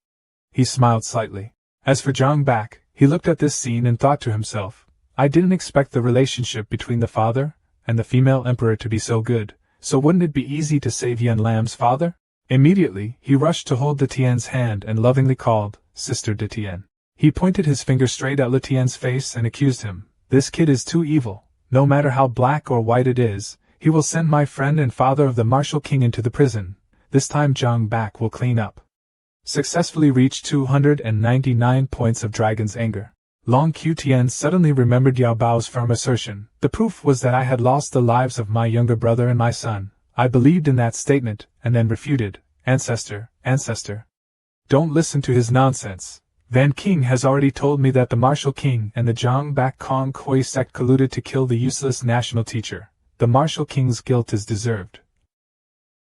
He smiled slightly. As for Zhang Bak, he looked at this scene and thought to himself, I didn't expect the relationship between the father and the female emperor to be so good, so wouldn't it be easy to save Yen Lan's father? Immediately, he rushed to hold De Tian's hand and lovingly called, Sister De Tian. He pointed his finger straight at Le Tian's face and accused him, This kid is too evil, no matter how black or white it is, he will send my friend and father of the martial king into the prison. This time Zhang Bak will clean up. Successfully reached 299 points of dragon's anger. Long Qiu Tian suddenly remembered Yao Bao's firm assertion, The proof was that I had lost the lives of my younger brother and my son. I believed in that statement, and then refuted, Ancestor. Don't listen to his nonsense. Van King has already told me that the martial king and the Zhang Bak Kong Kui sect colluded to kill the useless national teacher. The martial king's guilt is deserved.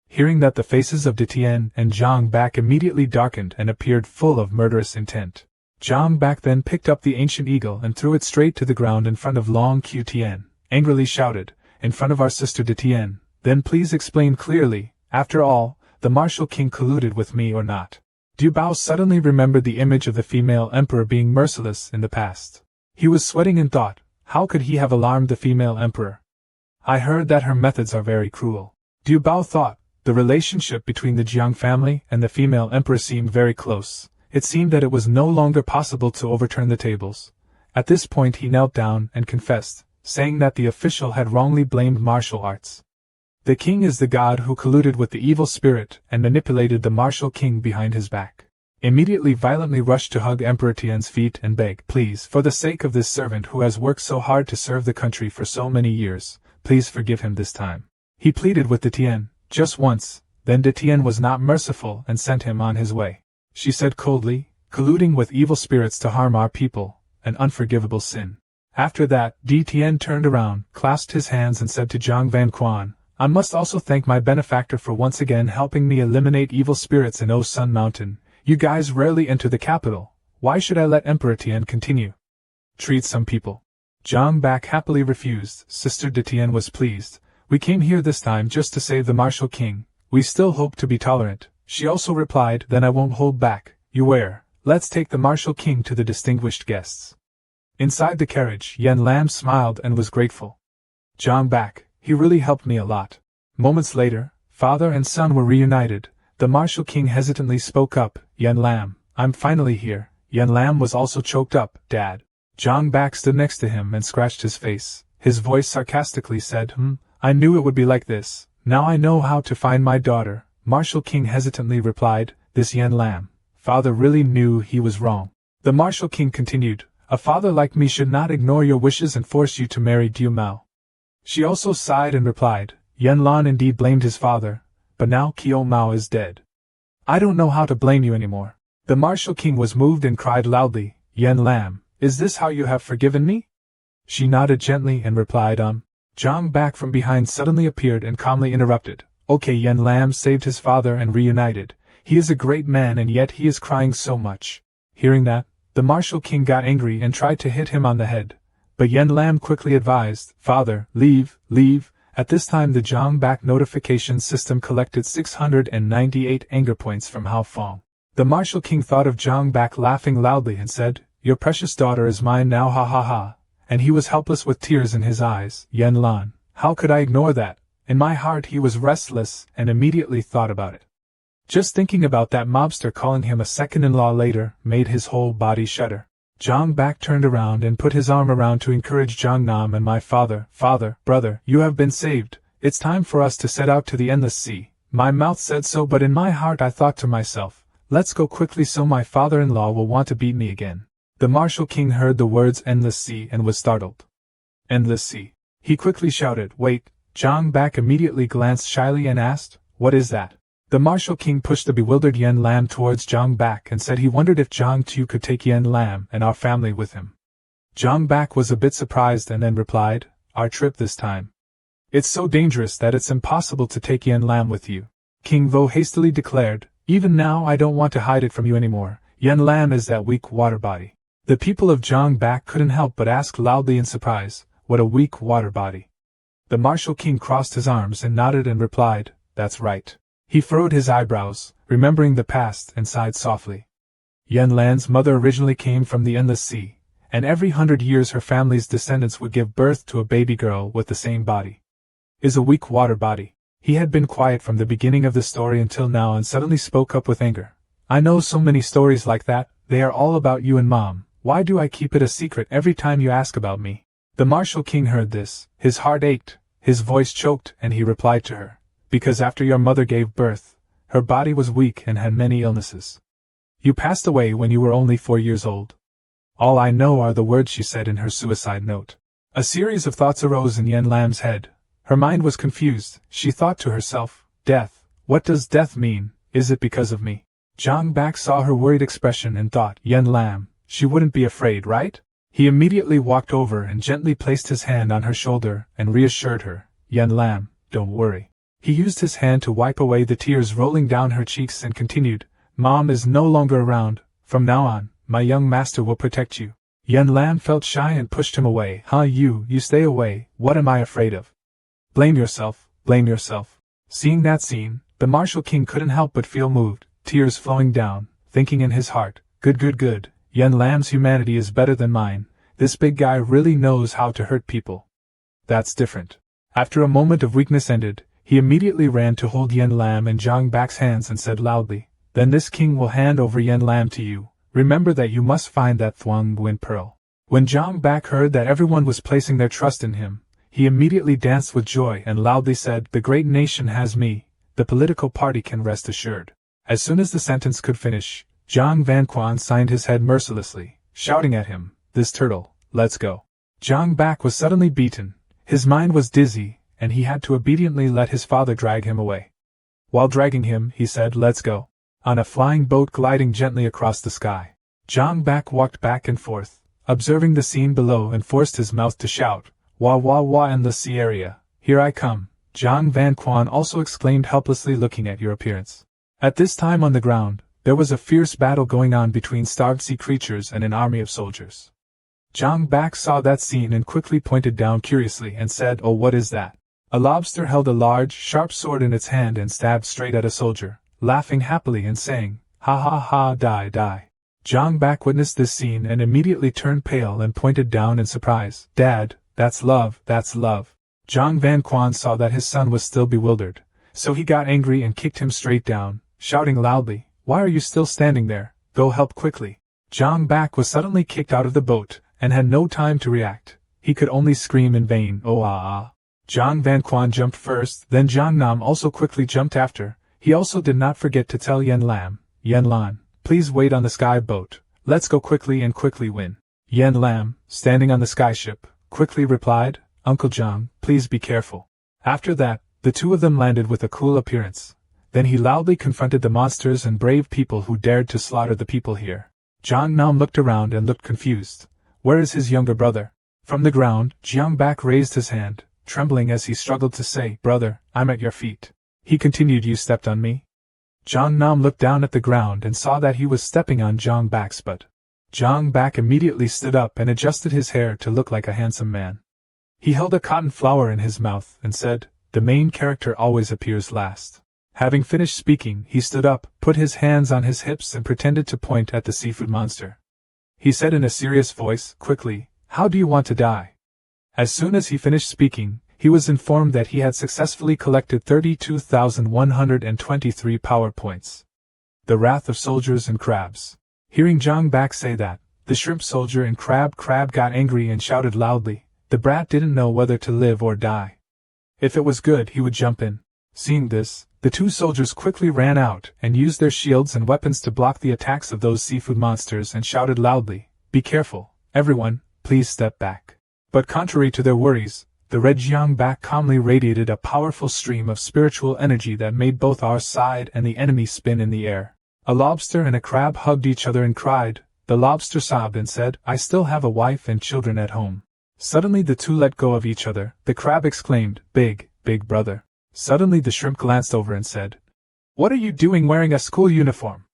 Hearing that, the faces of De Tian and Zhang Bak immediately darkened and appeared full of murderous intent. Zhang Bak then picked up the ancient eagle and threw it straight to the ground in front of Long Qiu Tian, angrily shouted, In front of our sister De Tian, then please explain clearly, after all, the martial king colluded with me or not. Du Bao suddenly remembered the image of the female emperor being merciless in the past. He was sweating in thought, how could he have alarmed the female emperor? I heard that her methods are very cruel. Du Bao thought, the relationship between the Jiang family and the female emperor seemed very close. It seemed that it was no longer possible to overturn the tables. At this point he knelt down and confessed, saying that the official had wrongly blamed martial arts. The king is the god who colluded with the evil spirit and manipulated the martial king behind his back. Immediately violently rushed to hug Emperor Tian's feet and beg, Please, for the sake of this servant who has worked so hard to serve the country for so many years, please forgive him this time. He pleaded with De Tian, just once, then De Tian was not merciful and sent him on his way. She said coldly, Colluding with evil spirits to harm our people, an unforgivable sin. After that, De Tian turned around, clasped his hands and said to Zhang Vanquan, I must also thank my benefactor for once again helping me eliminate evil spirits in O Sun Mountain. You guys rarely enter the capital. Why should I let Emperor Tian continue? Treat some people. Zhang Bak happily refused. Sister De Tian was pleased. We came here this time just to save the martial king. We still hope to be tolerant. She also replied, Then I won't hold back. Let's take the martial king to the distinguished guests. Inside the carriage, Yen Lan smiled and was grateful. Zhang Bak, he really helped me a lot. Moments later, father and son were reunited. The martial king hesitantly spoke up, Yen Lam, I'm finally here. Yen Lam was also choked up, Dad. Zhang Bak stood next to him and scratched his face. His voice sarcastically said, I knew it would be like this. Now I know how to find my daughter. Martial king hesitantly replied, This Yen Lam. Father really knew he was wrong. The martial king continued, A father like me should not ignore your wishes and force you to marry Du Mao. She also sighed and replied, Yen Lan indeed blamed his father, but now Qiu Mao is dead. I don't know how to blame you anymore. The martial king was moved and cried loudly, Yen Lam, is this how you have forgiven me? She nodded gently and replied, Zhang Bak from behind suddenly appeared and calmly interrupted. Okay, Yen Lam saved his father and reunited. He is a great man and yet he is crying so much. Hearing that, the martial king got angry and tried to hit him on the head. But Yen Lam quickly advised, Father, leave. At this time the Zhang Bak notification system collected 698 anger points from Hao Fong. The martial king thought of Zhang Bak laughing loudly and said, Your precious daughter is mine now, ha ha ha. And he was helpless with tears in his eyes. Yen Lan, how could I ignore that? In my heart he was restless and immediately thought about it. Just thinking about that mobster calling him a second-in-law later made his whole body shudder. Zhang Bak turned around and put his arm around to encourage Zhang Nam and my father. Father, brother, you have been saved. It's time for us to set out to the endless sea. My mouth said so, but in my heart I thought to myself, let's go quickly so my father-in-law will want to beat me again. The martial king heard the words endless sea and was startled. Endless sea. He quickly shouted, Wait. Zhang Bak immediately glanced shyly and asked, What is that? The martial king pushed the bewildered Yen Lam towards Zhang Bak and said he wondered if Zhang Tu could take Yen Lam and our family with him. Zhang Bak was a bit surprised and then replied, Our trip this time. It's so dangerous that it's impossible to take Yen Lam with you. King Vo hastily declared, Even now I don't want to hide it from you anymore. Yen Lam is that weak water body. The people of Zhang Bak couldn't help but ask loudly in surprise, What a weak water body. The martial king crossed his arms and nodded and replied, That's right. He furrowed his eyebrows, remembering the past, and sighed softly. Yen Lan's mother originally came from the endless sea, and every 100 years her family's descendants would give birth to a baby girl with the same body. Is a weak water body. He had been quiet from the beginning of the story until now and suddenly spoke up with anger. I know so many stories like that, they are all about you and Mom. Why do I keep it a secret every time you ask about me? The martial king heard this, his heart ached, his voice choked, and he replied to her, Because after your mother gave birth, her body was weak and had many illnesses. You passed away when you were only 4 years old. All I know are the words she said in her suicide note. A series of thoughts arose in Yen Lam's head. Her mind was confused. She thought to herself, Death. What does death mean? Is it because of me? Zhang Bak saw her worried expression and thought, Yen Lam, she wouldn't be afraid, right? He immediately walked over and gently placed his hand on her shoulder and reassured her, Yen Lam, don't worry. He used his hand to wipe away the tears rolling down her cheeks and continued, Mom is no longer around. From now on, my young master will protect you. Yen Lan felt shy and pushed him away. You stay away. What am I afraid of? Blame yourself. Seeing that scene, the martial king couldn't help but feel moved, tears flowing down, thinking in his heart, Good. Yen Lam's humanity is better than mine. This big guy really knows how to hurt people. That's different. After a moment of weakness ended, he immediately ran to hold Yen Lam in Zhang Bak's hands and said loudly, Then this king will hand over Yen Lam to you. Remember that you must find that Thuong Nguyen pearl. When Zhang Bak heard that everyone was placing their trust in him, he immediately danced with joy and loudly said, The great nation has me. The political party can rest assured. As soon as the sentence could finish, Zhang Van Quan signed his head mercilessly, shouting at him, This turtle, let's go. Zhang Bak was suddenly beaten, his mind was dizzy, and he had to obediently let his father drag him away. While dragging him, he said, Let's go. On a flying boat gliding gently across the sky. Zhang Bak walked back and forth, observing the scene below and forced his mouth to shout, Wah in the sea area, here I come. Zhang Van Quan also exclaimed helplessly looking at your appearance. At this time on the ground, there was a fierce battle going on between starved sea creatures and an army of soldiers. Zhang Bak saw that scene and quickly pointed down curiously and said, Oh, what is that? A lobster held a large, sharp sword in its hand and stabbed straight at a soldier, laughing happily and saying, Ha, die. Zhang Bak witnessed this scene and immediately turned pale and pointed down in surprise. Dad, that's love. Zhang Van Quan saw that his son was still bewildered, so he got angry and kicked him straight down, shouting loudly, Why are you still standing there? Go help quickly. Zhang Bak was suddenly kicked out of the boat, and had no time to react. He could only scream in vain, Oh. Zhang Van Quan jumped first, then Zhang Nam also quickly jumped after. He also did not forget to tell Yen Lan, please wait on the sky boat. Let's go quickly and quickly win. Yen Lam, standing on the skyship, quickly replied, Uncle Zhang, please be careful. After that, the two of them landed with a cool appearance. Then he loudly confronted the monsters and brave people who dared to slaughter the people here. Zhang Nam looked around and looked confused. Where is his younger brother? From the ground, Jiang Bak raised his hand, trembling as he struggled to say, "Brother, I'm at your feet." He continued, "You stepped on me?" Jiang Nam looked down at the ground and saw that he was stepping on Jiang Bak's butt. Jiang Bak immediately stood up and adjusted his hair to look like a handsome man. He held a cotton flower in his mouth and said, "The main character always appears last." Having finished speaking, he stood up, put his hands on his hips and pretended to point at the seafood monster. He said in a serious voice, quickly, "How do you want to die?" As soon as he finished speaking, he was informed that he had successfully collected 32,123 power points. The wrath of soldiers and crabs. Hearing Jiang Bak say that, the shrimp soldier and crab got angry and shouted loudly. The brat didn't know whether to live or die. If it was good, he would jump in. Seeing this, the two soldiers quickly ran out and used their shields and weapons to block the attacks of those seafood monsters and shouted loudly, "Be careful, everyone, please step back." But contrary to their worries, the red Jiang Bak calmly radiated a powerful stream of spiritual energy that made both our side and the enemy spin in the air. A lobster and a crab hugged each other and cried. The lobster sobbed and said, "I still have a wife and children at home." Suddenly the two let go of each other. The crab exclaimed, "Big brother." Suddenly the shrimp glanced over and said, "What are you doing wearing a school uniform?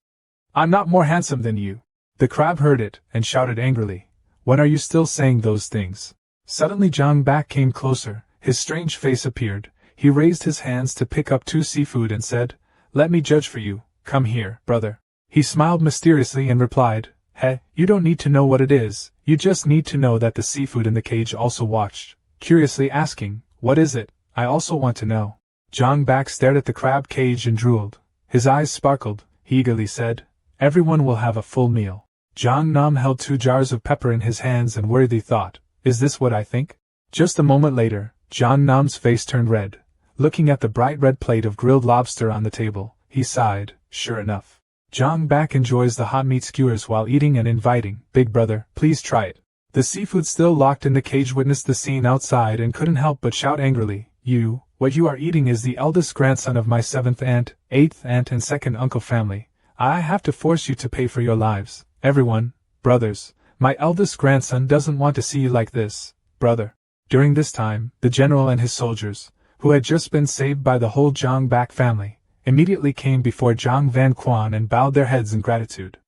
I'm not more handsome than you." The crab heard it and shouted angrily, "When are you still saying those things?" Suddenly Jiang Bak came closer, his strange face appeared, he raised his hands to pick up two seafood and said, "Let me judge for you, come here, brother." He smiled mysteriously and replied, "Hey, you don't need to know what it is, you just need to know that the seafood in the cage also watched," curiously asking, "What is it? I also want to know." Jiang Bak stared at the crab cage and drooled. His eyes sparkled. He eagerly said, "Everyone will have a full meal." Jiang Nam held 2 jars of pepper in his hands and worriedly thought, "Is this what I think?" Just a moment later, Jiang Nam's face turned red. Looking at the bright red plate of grilled lobster on the table, he sighed, "Sure enough. Jiang Bak enjoys the hot meat skewers while eating and inviting, "Big brother, please try it." The seafood still locked in the cage witnessed the scene outside and couldn't help but shout angrily, What you are eating is the eldest grandson of my 7th aunt, 8th aunt and 2nd uncle family. I have to force you to pay for your lives. Everyone, brothers, my eldest grandson doesn't want to see you like this, brother." During this time, the general and his soldiers, who had just been saved by the whole Jiang Bak family, immediately came before Jiang Van Quan and bowed their heads in gratitude.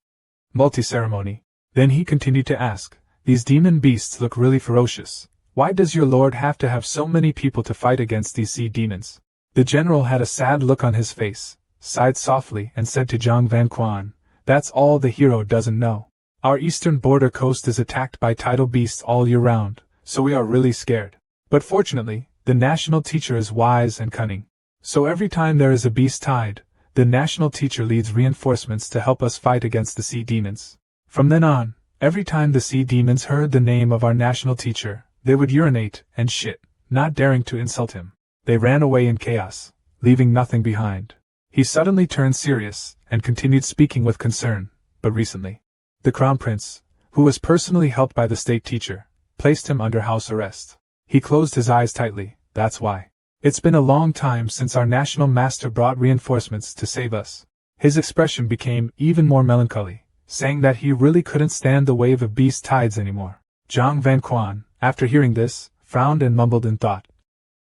Multi-ceremony. Then he continued to ask, "These demon beasts look really ferocious. Why does your lord have to have so many people to fight against these sea demons?" The general had a sad look on his face, sighed softly and said to Jiang Van Quan, "That's all the hero doesn't know. Our eastern border coast is attacked by tidal beasts all year round, so we are really scared. But fortunately, the national teacher is wise and cunning. So every time there is a beast tide, the national teacher leads reinforcements to help us fight against the sea demons. From then on, every time the sea demons heard the name of our national teacher, they would urinate and shit, not daring to insult him. They ran away in chaos, leaving nothing behind." He suddenly turned serious, and continued speaking with concern, "But recently, the crown prince, who was personally helped by the state teacher, placed him under house arrest." He closed his eyes tightly. "That's why. It's been a long time since our national master brought reinforcements to save us." His expression became even more melancholy, saying that he really couldn't stand the wave of beast tides anymore. Jiang Van Quan, after hearing this, frowned and mumbled in thought.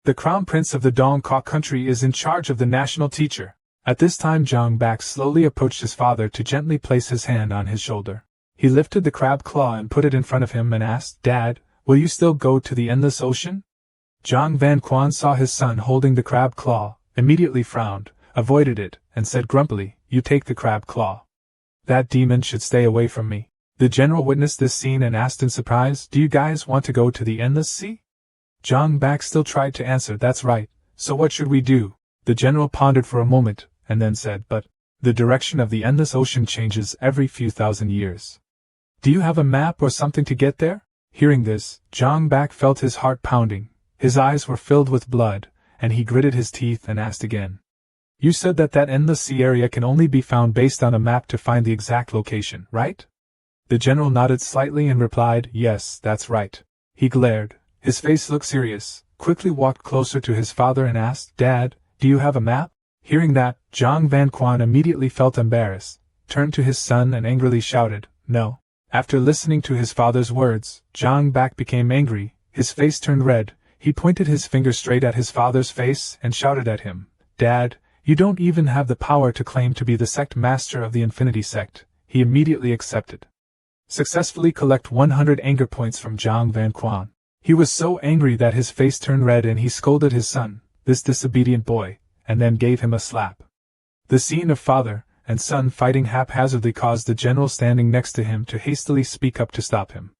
The crown prince of the Dongkok country is in charge of the national teacher. At this time Jiang Bak slowly approached his father to gently place his hand on his shoulder. He lifted the crab claw and put it in front of him and asked, "Dad, will you still go to the endless ocean?" Jiang Van Quan saw his son holding the crab claw, immediately frowned, avoided it, and said grumpily, "You take the crab claw. That demon should stay away from me." The general witnessed this scene and asked in surprise, "Do you guys want to go to the endless sea?" Jiang Bak still tried to answer, "That's right, so what should we do?" The general pondered for a moment, and then said, "But the direction of the endless ocean changes every few thousand years. Do you have a map or something to get there?" Hearing this, Jiang Bak felt his heart pounding, his eyes were filled with blood, and he gritted his teeth and asked again, "You said that endless sea area can only be found based on a map to find the exact location, right?" The general nodded slightly and replied, "Yes, that's right." He glared, his face looked serious, quickly walked closer to his father and asked, "Dad, do you have a map?" Hearing that, Jiang Van Quan immediately felt embarrassed, turned to his son and angrily shouted, "No. After listening to his father's words, Zhang Bak became angry, his face turned red, he pointed his finger straight at his father's face and shouted at him, "Dad, you don't even have the power to claim to be the sect master of the Infinity Sect." He immediately accepted. Successfully collect 100 anger points from Zhang Van Quan. He was so angry that his face turned red and he scolded his son, this disobedient boy, and then gave him a slap. The scene of father and son fighting haphazardly caused the general standing next to him to hastily speak up to stop him.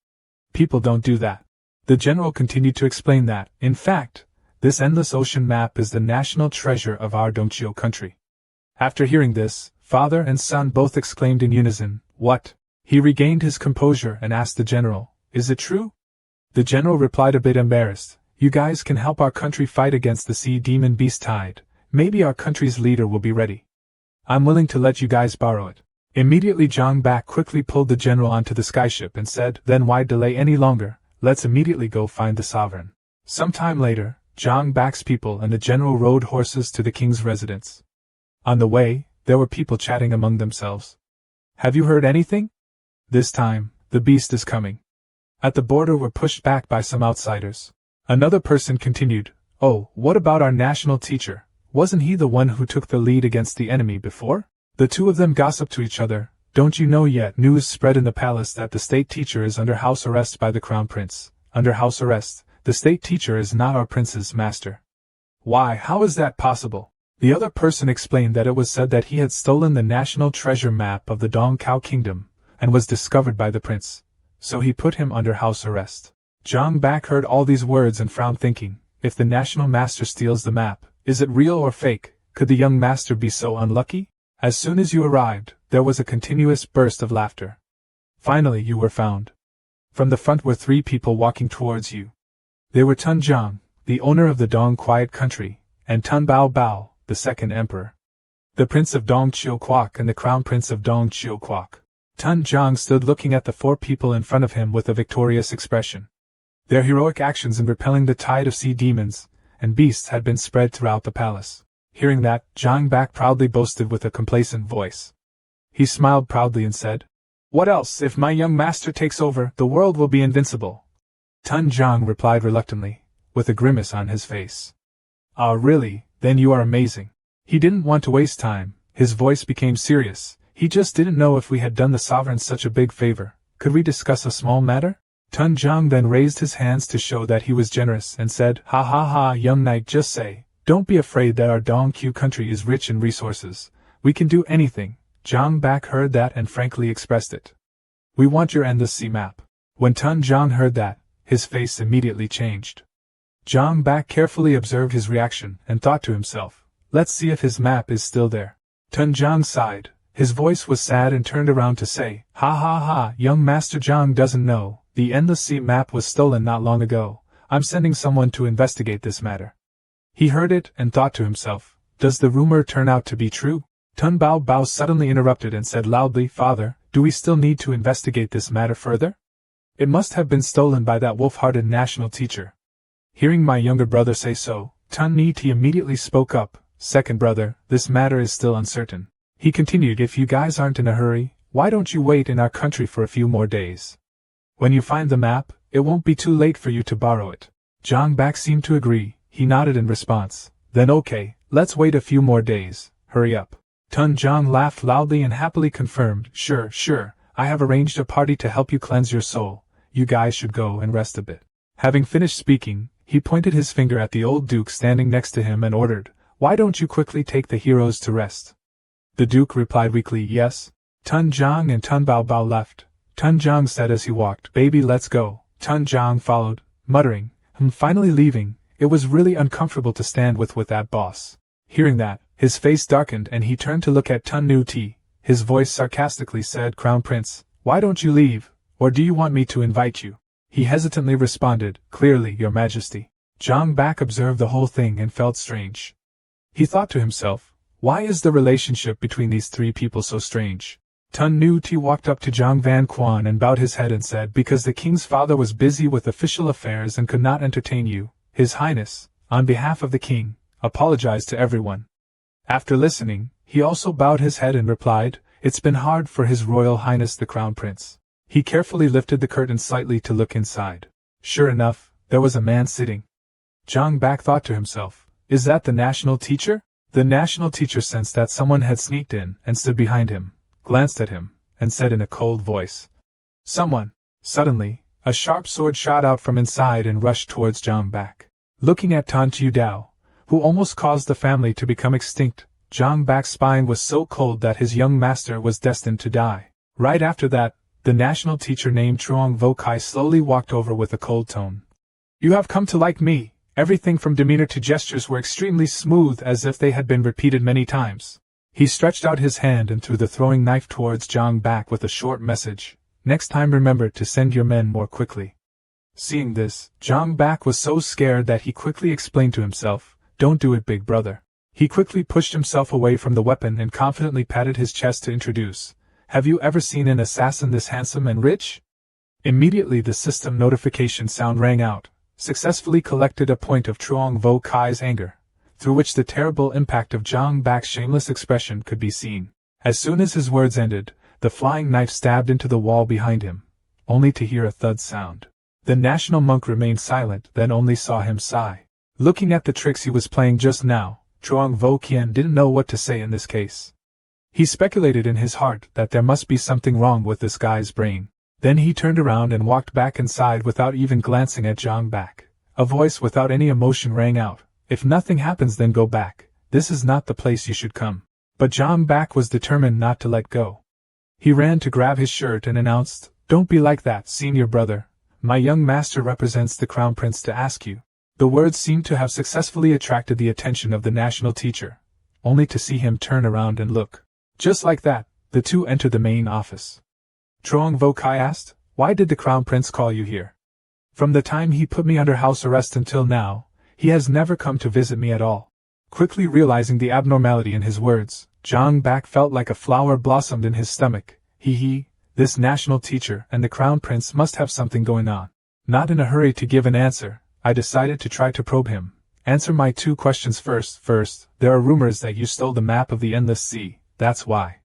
People don't do that. The general continued to explain that, in fact, this endless ocean map is the national treasure of our Dongqiu country. After hearing this, father and son both exclaimed in unison, "What?" He regained his composure and asked the general, "Is it true?" The general replied a bit embarrassed, "You guys can help our country fight against the sea demon beast tide. Maybe our country's leader will be ready. I'm willing to let you guys borrow it." Immediately Zhang Bak quickly pulled the general onto the skyship and said, "Then why delay any longer? Let's immediately go find the sovereign." Some time later, Zhang Bak's people and the general rode horses to the king's residence. On the way, there were people chatting among themselves. "Have you heard anything? This time, the beast is coming." At the border were pushed back by some outsiders. Another person continued, "Oh, what about our national teacher? Wasn't he the one who took the lead against the enemy before?" The two of them gossiped to each other. "Don't you know yet? News spread in the palace that the state teacher is under house arrest by the crown prince." "Under house arrest? The state teacher is not our prince's master." "Why, how is that possible?" The other person explained that it was said that he had stolen the national treasure map of the Dong Cao kingdom, and was discovered by the prince, so he put him under house arrest. Zhang Bak heard all these words and frowned, thinking, if the national master steals the map, is it real or fake? Could the young master be so unlucky? As soon as you arrived, there was a continuous burst of laughter. Finally you were found. From the front were 3 people walking towards you. They were Tun Zhang, the owner of the Dong Quiet Country, and Tun Bao Bao, the second emperor. The prince of Dong Chiu Quoc and the crown prince of Dong Chiu Quoc. Tun Zhang stood looking at the 4 people in front of him with a victorious expression. Their heroic actions in repelling the tide of sea demons and beasts had been spread throughout the palace. Hearing that, Zhang Bak proudly boasted with a complacent voice. He smiled proudly and said, "What else? If my young master takes over, the world will be invincible." Tun Zhang replied reluctantly, with a grimace on his face. "Ah, really? Then you are amazing." He didn't want to waste time. His voice became serious. He just didn't know if we had done the sovereign such a big favor. Could we discuss a small matter? Tun Zhang then raised his hands to show that he was generous and said, "Ha ha ha, young knight, just say, don't be afraid that our Dongqiu country is rich in resources. We can do anything." Zhang Bak heard that and frankly expressed it. "We want your endless sea map." When Tun Zhang heard that, his face immediately changed. Zhang Bak carefully observed his reaction and thought to himself, let's see if his map is still there. Tun Zhang sighed. His voice was sad and turned around to say, "Ha ha ha, young Master Zhang doesn't know, the Endless Sea map was stolen not long ago. I'm sending someone to investigate this matter." He heard it and thought to himself, does the rumor turn out to be true? Tun Bao Bao suddenly interrupted and said loudly, "Father, do we still need to investigate this matter further? It must have been stolen by that wolf-hearted national teacher." Hearing my younger brother say so, Tun Niti immediately spoke up, "Second brother, this matter is still uncertain." He continued, "If you guys aren't in a hurry, why don't you wait in our country for a few more days? When you find the map, it won't be too late for you to borrow it." Zhang Bak seemed to agree. He nodded in response. "Then okay, let's wait a few more days. Hurry up." Tun Zhang laughed loudly and happily confirmed, Sure, I have arranged a party to help you cleanse your soul. You guys should go and rest a bit." Having finished speaking, he pointed his finger at the old duke standing next to him and ordered, "Why don't you quickly take the heroes to rest?" The duke replied weakly, "Yes." Tun Zhang and Tun Bao Bao left. Tun Zhang said as he walked, "Baby, let's go." Tun Zhang followed, muttering, Finally leaving, it was really uncomfortable to stand with that boss." Hearing that, his face darkened and he turned to look at Tun Nu Ti. His voice sarcastically said, "Crown Prince, why don't you leave, or do you want me to invite you?" He hesitantly responded, "Clearly, Your Majesty." Zhang Bak observed the whole thing and felt strange. He thought to himself, why is the relationship between these 3 people so strange? Tun Nu Ti walked up to Zhang Van Quan and bowed his head and said, "Because the king's father was busy with official affairs and could not entertain you, His Highness, on behalf of the king, apologized to everyone." After listening, he also bowed his head and replied, "It's been hard for His Royal Highness the Crown Prince. He carefully lifted the curtain slightly to look inside. Sure enough, there was a man sitting. Zhang Bak thought to himself, is that the national teacher? The national teacher sensed that someone had sneaked in and stood behind him, glanced at him, and said in a cold voice, someone. Suddenly, a sharp sword shot out from inside and rushed towards Zhang Bak. Looking at Tan Qiu Dao, who almost caused the family to become extinct, Zhang Bak's spine was so cold that his young master was destined to die. Right after that, the national teacher named Truong Vo Kai slowly walked over with a cold tone. You have come to like me. Everything from demeanor to gestures were extremely smooth, as if they had been repeated many times. He stretched out his hand and threw the throwing knife towards Zhang Bak with a short message. Next time remember to send your men more quickly. Seeing this, Zhang Bak was so scared that he quickly explained to himself, don't do it, big brother. He quickly pushed himself away from the weapon and confidently patted his chest to introduce, have you ever seen an assassin this handsome and rich? Immediately the system notification sound rang out, successfully collected a point of Truong Vo Kai's anger, through which the terrible impact of Zhang Bak's shameless expression could be seen. As soon as his words ended, the flying knife stabbed into the wall behind him, only to hear a thud sound. The national monk remained silent, then only saw him sigh. Looking at the tricks he was playing just now, Truong Vo Kien didn't know what to say in this case. He speculated in his heart that there must be something wrong with this guy's brain. Then he turned around and walked back inside without even glancing at Zhang Bak. A voice without any emotion rang out, if nothing happens then go back, this is not the place you should come. But Zhang Bak was determined not to let go. He ran to grab his shirt and announced, don't be like that, senior brother. My young master represents the crown prince to ask you. The words seemed to have successfully attracted the attention of the national teacher, only to see him turn around and look. Just like that, the two entered the main office. Truong Vo Kai asked, why did the crown prince call you here? From the time he put me under house arrest until now, he has never come to visit me at all. Quickly realizing the abnormality in his words, Zhang Bak felt like a flower blossomed in his stomach. This national teacher and the crown prince must have something going on. Not in a hurry to give an answer, I decided to try to probe him. Answer my two questions first. First, there are rumors that you stole the map of the Endless Sea, that's why.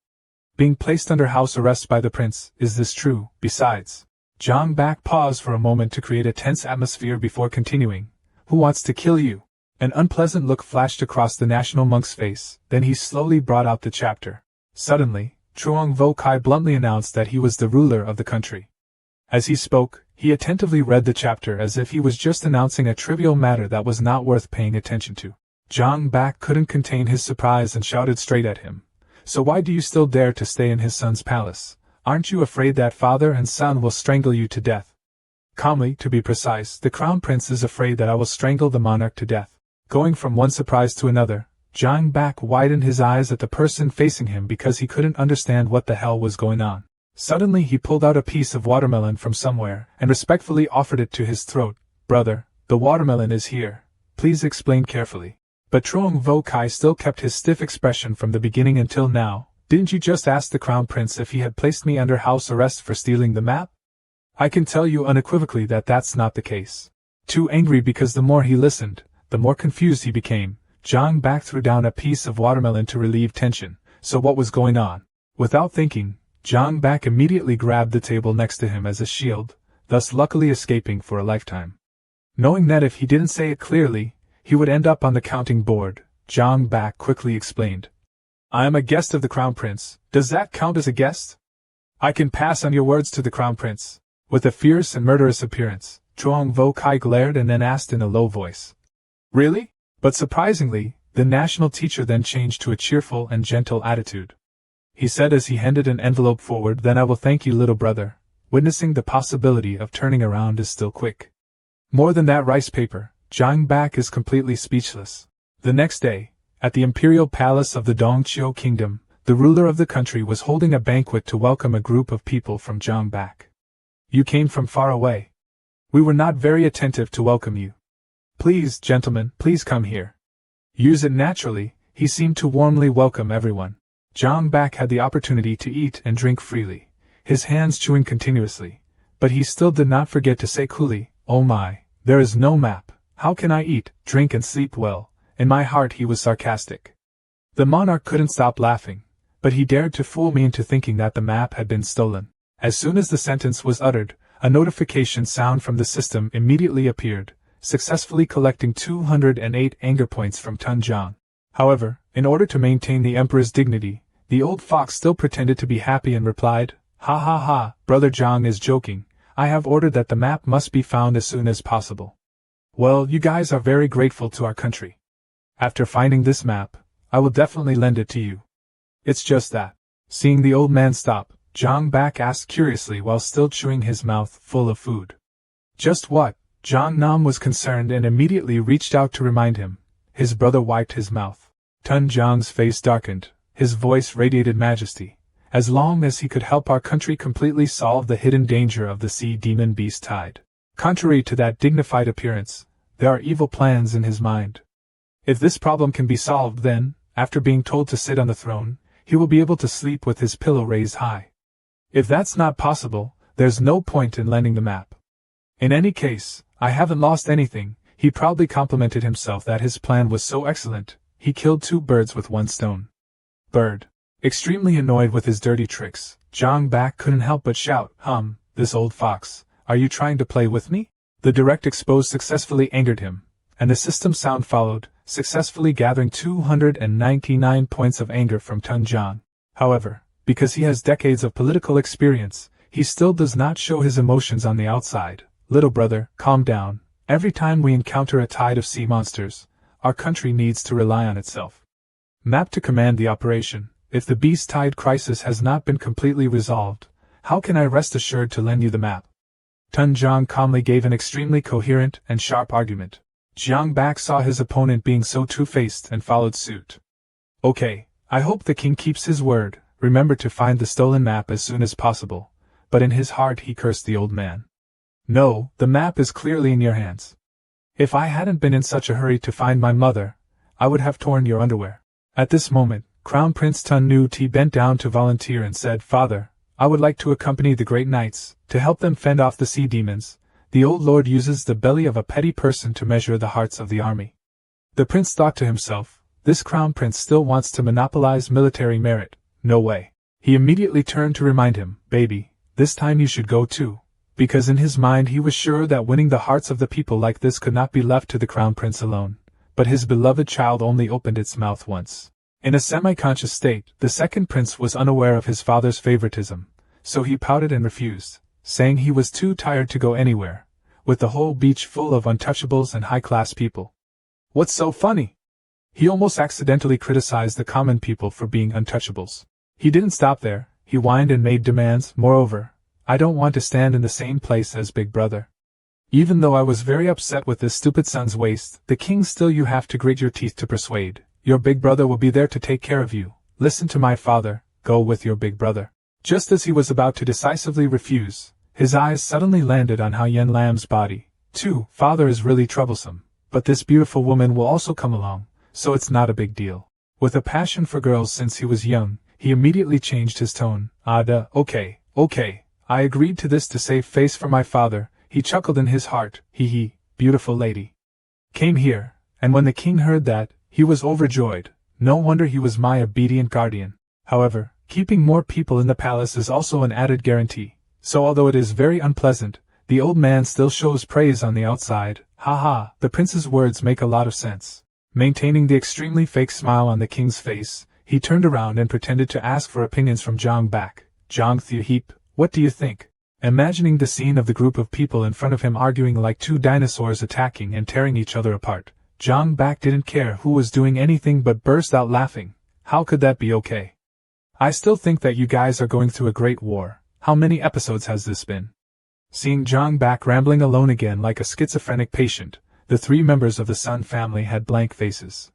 Being placed under house arrest by the prince, is this true? Besides, Zhang Bak paused for a moment to create a tense atmosphere before continuing. Who wants to kill you? An unpleasant look flashed across the national monk's face, then he slowly brought out the chapter. Suddenly, Truong Vo Kai bluntly announced that he was the ruler of the country. As he spoke, he attentively read the chapter as if he was just announcing a trivial matter that was not worth paying attention to. Zhang Bak couldn't contain his surprise and shouted straight at him. So why do you still dare to stay in his son's palace? Aren't you afraid that father and son will strangle you to death? Calmly, to be precise, the crown prince is afraid that I will strangle the monarch to death. Going from one surprise to another, Zhang Bak widened his eyes at the person facing him because he couldn't understand what the hell was going on. Suddenly he pulled out a piece of watermelon from somewhere and respectfully offered it to his throat. Brother, the watermelon is here. Please explain carefully. But Truong Vo Kai still kept his stiff expression from the beginning until now. Didn't you just ask the crown prince if he had placed me under house arrest for stealing the map? I can tell you unequivocally that that's not the case. Too angry because the more he listened, the more confused he became, Zhang Bak threw down a piece of watermelon to relieve tension. So what was going on? Without thinking, Zhang Bak immediately grabbed the table next to him as a shield, thus luckily escaping for a lifetime. Knowing that if he didn't say it clearly, he would end up on the counting board, Zhang Bak quickly explained. I am a guest of the crown prince. Does that count as a guest? I can pass on your words to the crown prince. With a fierce and murderous appearance, Truong Vo Kai glared and then asked in a low voice. Really? But surprisingly, the national teacher then changed to a cheerful and gentle attitude. He said as he handed an envelope forward, then I will thank you, little brother. Witnessing the possibility of turning around is still quick. More than that rice paper, Zhang Bak is completely speechless. The next day, at the imperial palace of the Dongqiu kingdom, the ruler of the country was holding a banquet to welcome a group of people from Zhang Bak. You came from far away. We were not very attentive to welcome you. Please, gentlemen, please come here. Use it naturally, he seemed to warmly welcome everyone. Zhang Bak had the opportunity to eat and drink freely, his hands chewing continuously, but he still did not forget to say coolly, oh my, there is no map, how can I eat, drink and sleep well? In my heart he was sarcastic. The monarch couldn't stop laughing, but he dared to fool me into thinking that the map had been stolen. As soon as the sentence was uttered, a notification sound from the system immediately appeared, successfully collecting 208 anger points from Tun Jiang. However, in order to maintain the emperor's dignity, the old fox still pretended to be happy and replied, "Ha ha ha, Brother Jiang is joking. I have ordered that the map must be found as soon as possible." Well, you guys are very grateful to our country. After finding this map, I will definitely lend it to you. It's just that. Seeing the old man stop, Jiang Bak asked curiously while still chewing his mouth full of food. Just what? Jiang Nam was concerned and immediately reached out to remind him. His brother wiped his mouth. Tun Jiang's face darkened, his voice radiated majesty. As long as he could help our country completely solve the hidden danger of the sea demon beast tide. Contrary to that dignified appearance, there are evil plans in his mind. If this problem can be solved, then, after being told to sit on the throne, he will be able to sleep with his pillow raised high. If that's not possible, there's no point in lending the map. In any case, I haven't lost anything. He proudly complimented himself that his plan was so excellent. He killed 2 birds with 1 stone. Bird. Extremely annoyed with his dirty tricks, Jiang Bak couldn't help but shout, "This old fox, are you trying to play with me?" The direct expose successfully angered him, and the system sound followed, successfully gathering 299 points of anger from Tun Jiang. However, because he has decades of political experience, he still does not show his emotions on the outside. "Little brother, calm down. Every time we encounter a tide of sea monsters, our country needs to rely on itself. Map to command the operation. If the beast tide crisis has not been completely resolved, how can I rest assured to lend you the map?" Tun Jiang calmly gave an extremely coherent and sharp argument. Jiang Bak saw his opponent being so two-faced and followed suit. "Okay, I hope the king keeps his word. Remember to find the stolen map as soon as possible." But in his heart he cursed the old man. "No, the map is clearly in your hands. If I hadn't been in such a hurry to find my mother, I would have torn your underwear." At this moment, Crown Prince Tun Nu Ti bent down to volunteer and said, "Father, I would like to accompany the great knights, to help them fend off the sea demons." The old lord uses the belly of a petty person to measure the hearts of the army. The prince thought to himself, this crown prince still wants to monopolize military merit. No way. He immediately turned to remind him, "Baby, this time you should go too." Because in his mind he was sure that winning the hearts of the people like this could not be left to the crown prince alone. But his beloved child only opened its mouth once. In a semi-conscious state, the second prince was unaware of his father's favoritism, so he pouted and refused, saying he was too tired to go anywhere, with the whole beach full of untouchables and high-class people. What's so funny? He almost accidentally criticized the common people for being untouchables. He didn't stop there, he whined and made demands. "Moreover, I don't want to stand in the same place as Big Brother. Even though I was very upset with this stupid son's waste, the king still you have to grit your teeth to persuade. Your big brother will be there to take care of you. Listen to my father, go with your big brother." Just as he was about to decisively refuse, his eyes suddenly landed on how Yen Lan's body, too. "Father is really troublesome, but this beautiful woman will also come along, so it's not a big deal." With a passion for girls since he was young, he immediately changed his tone. Okay, I agreed to this to save face for my father." He chuckled in his heart. He, beautiful lady, came here, and when the king heard that, he was overjoyed. No wonder he was my obedient guardian. However, keeping more people in the palace is also an added guarantee, so although it is very unpleasant, the old man still shows praise on the outside. Haha, the prince's words make a lot of sense. Maintaining the extremely fake smile on the king's face, he turned around and pretended to ask for opinions from Jiang Bak. "Jiang Theheep, what do you think?" Imagining the scene of the group of people in front of him arguing like two dinosaurs attacking and tearing each other apart, Jiang Bak didn't care who was doing anything but burst out laughing. "How could that be okay? I still think that you guys are going through a great war. How many episodes has this been?" Seeing Jiang Bak rambling alone again like a schizophrenic patient, the 3 members of the Sun family had blank faces.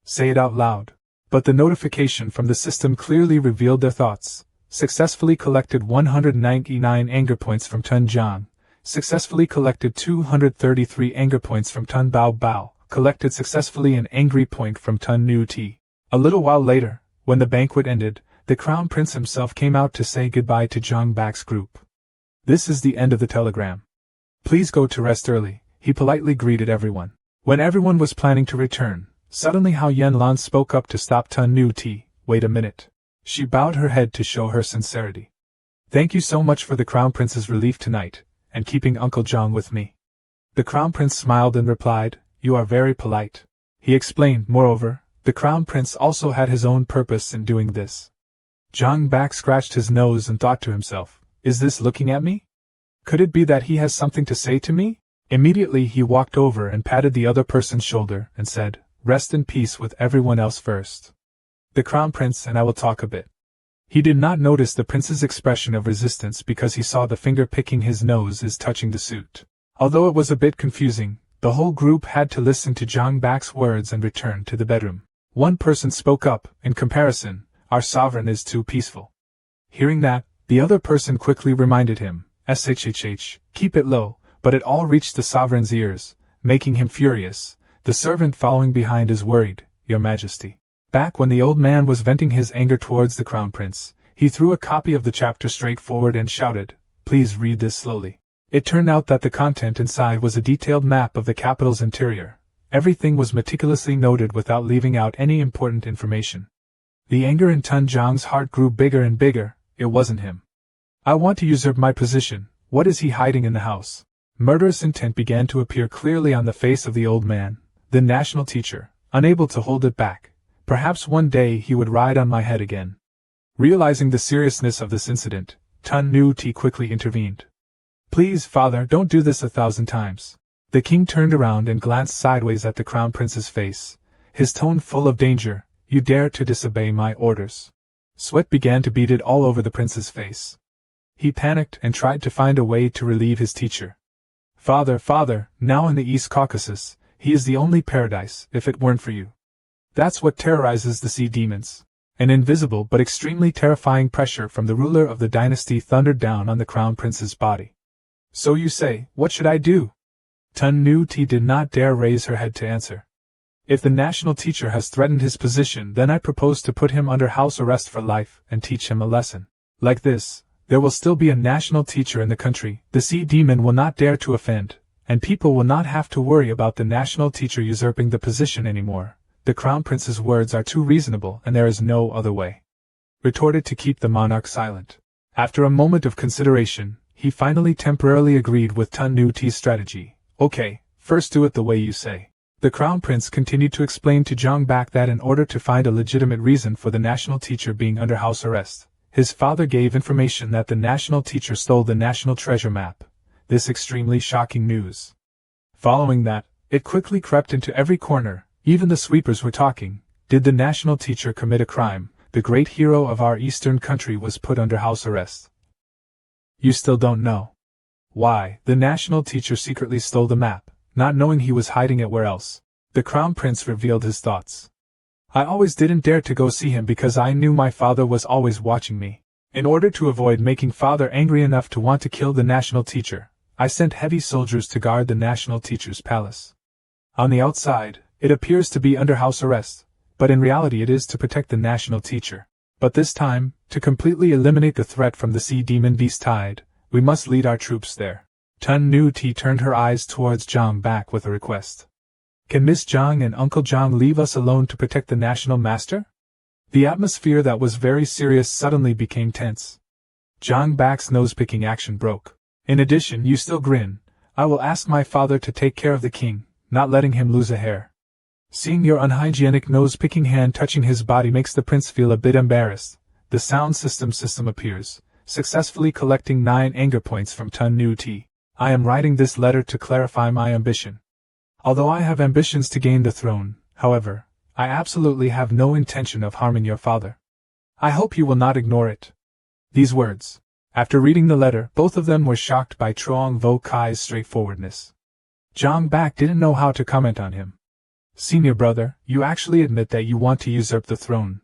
Say it out loud. But the notification from the system clearly revealed their thoughts. Successfully collected 199 anger points from Tun Jiang. Successfully collected 233 anger points from Tun Bao Bao. Collected successfully an angry point from Tun Nu Ti. A little while later, when the banquet ended, the crown prince himself came out to say goodbye to Jiang Bak's group. "This is the end of the telegram. Please go to rest early," he politely greeted everyone. When everyone was planning to return, suddenly Yen Lan spoke up to stop Tun Nu Ti. "Wait a minute." She bowed her head to show her sincerity. Thank you so much for the Crown Prince's relief tonight, and keeping Uncle Zhang with me. The Crown Prince smiled and replied, You are very polite. He explained, moreover, the Crown Prince also had his own purpose in doing this. Zhang Bak scratched his nose and thought to himself, Is this looking at me? Could it be that he has something to say to me? Immediately he walked over and patted the other person's shoulder and said, Rest in peace with everyone else first. The Crown Prince and I will talk a bit. He did not notice the prince's expression of resistance because he saw the finger picking his nose is touching the suit. Although it was a bit confusing, the whole group had to listen to Zhang Bak's words and return to the bedroom. One person spoke up, in comparison, our sovereign is too peaceful. Hearing that, the other person quickly reminded him, SHHH, keep it low, but it all reached the sovereign's ears, making him furious. The servant following behind is worried, Your Majesty. Back when the old man was venting his anger towards the Crown Prince, he threw a copy of the chapter straight forward and shouted, Please read this slowly. It turned out that the content inside was a detailed map of the capital's interior. Everything was meticulously noted without leaving out any important information. The anger in Tun Zhang's heart grew bigger and bigger. It wasn't him. I want to usurp my position. What is he hiding in the house? Murderous intent began to appear clearly on the face of the old man, the national teacher, unable to hold it back. Perhaps one day he would ride on my head again. Realizing the seriousness of this incident, Tun Nu Ti quickly intervened. Please, father, don't do this 1,000 times. The king turned around and glanced sideways at the Crown Prince's face, his tone full of danger. You dare to disobey my orders. Sweat began to bead it all over the prince's face. He panicked and tried to find a way to relieve his teacher. Father, now in the East Caucasus, he is the only paradise, if it weren't for you. That's what terrorizes the sea demons. An invisible but extremely terrifying pressure from the ruler of the dynasty thundered down on the Crown Prince's body. So you say, what should I do? Tun Nu Ti did not dare raise her head to answer. If the national teacher has threatened his position, then I propose to put him under house arrest for life and teach him a lesson. Like this, there will still be a national teacher in the country, the sea demon will not dare to offend, and people will not have to worry about the national teacher usurping the position anymore. The Crown Prince's words are too reasonable and there is no other way. Retorted to keep the monarch silent. After a moment of consideration, he finally temporarily agreed with Tun Nu Ti's strategy. Okay, first do it the way you say. The Crown Prince continued to explain to Zhang Bak that in order to find a legitimate reason for the national teacher being under house arrest, his father gave information that the national teacher stole the national treasure map. This extremely shocking news. Following that, it quickly crept into every corner. Even the sweepers were talking. Did the national teacher commit a crime? The great hero of our eastern country was put under house arrest. You still don't know. Why, the national teacher secretly stole the map, not knowing he was hiding it where else. The Crown Prince revealed his thoughts. I always didn't dare to go see him because I knew my father was always watching me. In order to avoid making father angry enough to want to kill the national teacher, I sent heavy soldiers to guard the national teacher's palace. On the outside, it appears to be under house arrest, but in reality it is to protect the national teacher. But this time, to completely eliminate the threat from the sea demon beast tide, we must lead our troops there. Tun Nu Ti turned her eyes towards Zhang Bak with a request. Can Miss Zhang and Uncle Zhang leave us alone to protect the national master? The atmosphere that was very serious suddenly became tense. Zhang Bak's nose-picking action broke. In addition, you still grin. I will ask my father to take care of the king, not letting him lose a hair. Seeing your unhygienic nose-picking hand touching his body makes the prince feel a bit embarrassed. The sound system appears, successfully collecting 9 anger points from Tun Nu Ti. I am writing this letter to clarify my ambition. Although I have ambitions to gain the throne, however, I absolutely have no intention of harming your father. I hope you will not ignore it. These words. After reading the letter, both of them were shocked by Truong Vo Kai's straightforwardness. Zhang Bak didn't know how to comment on him. Senior brother, you actually admit that you want to usurp the throne.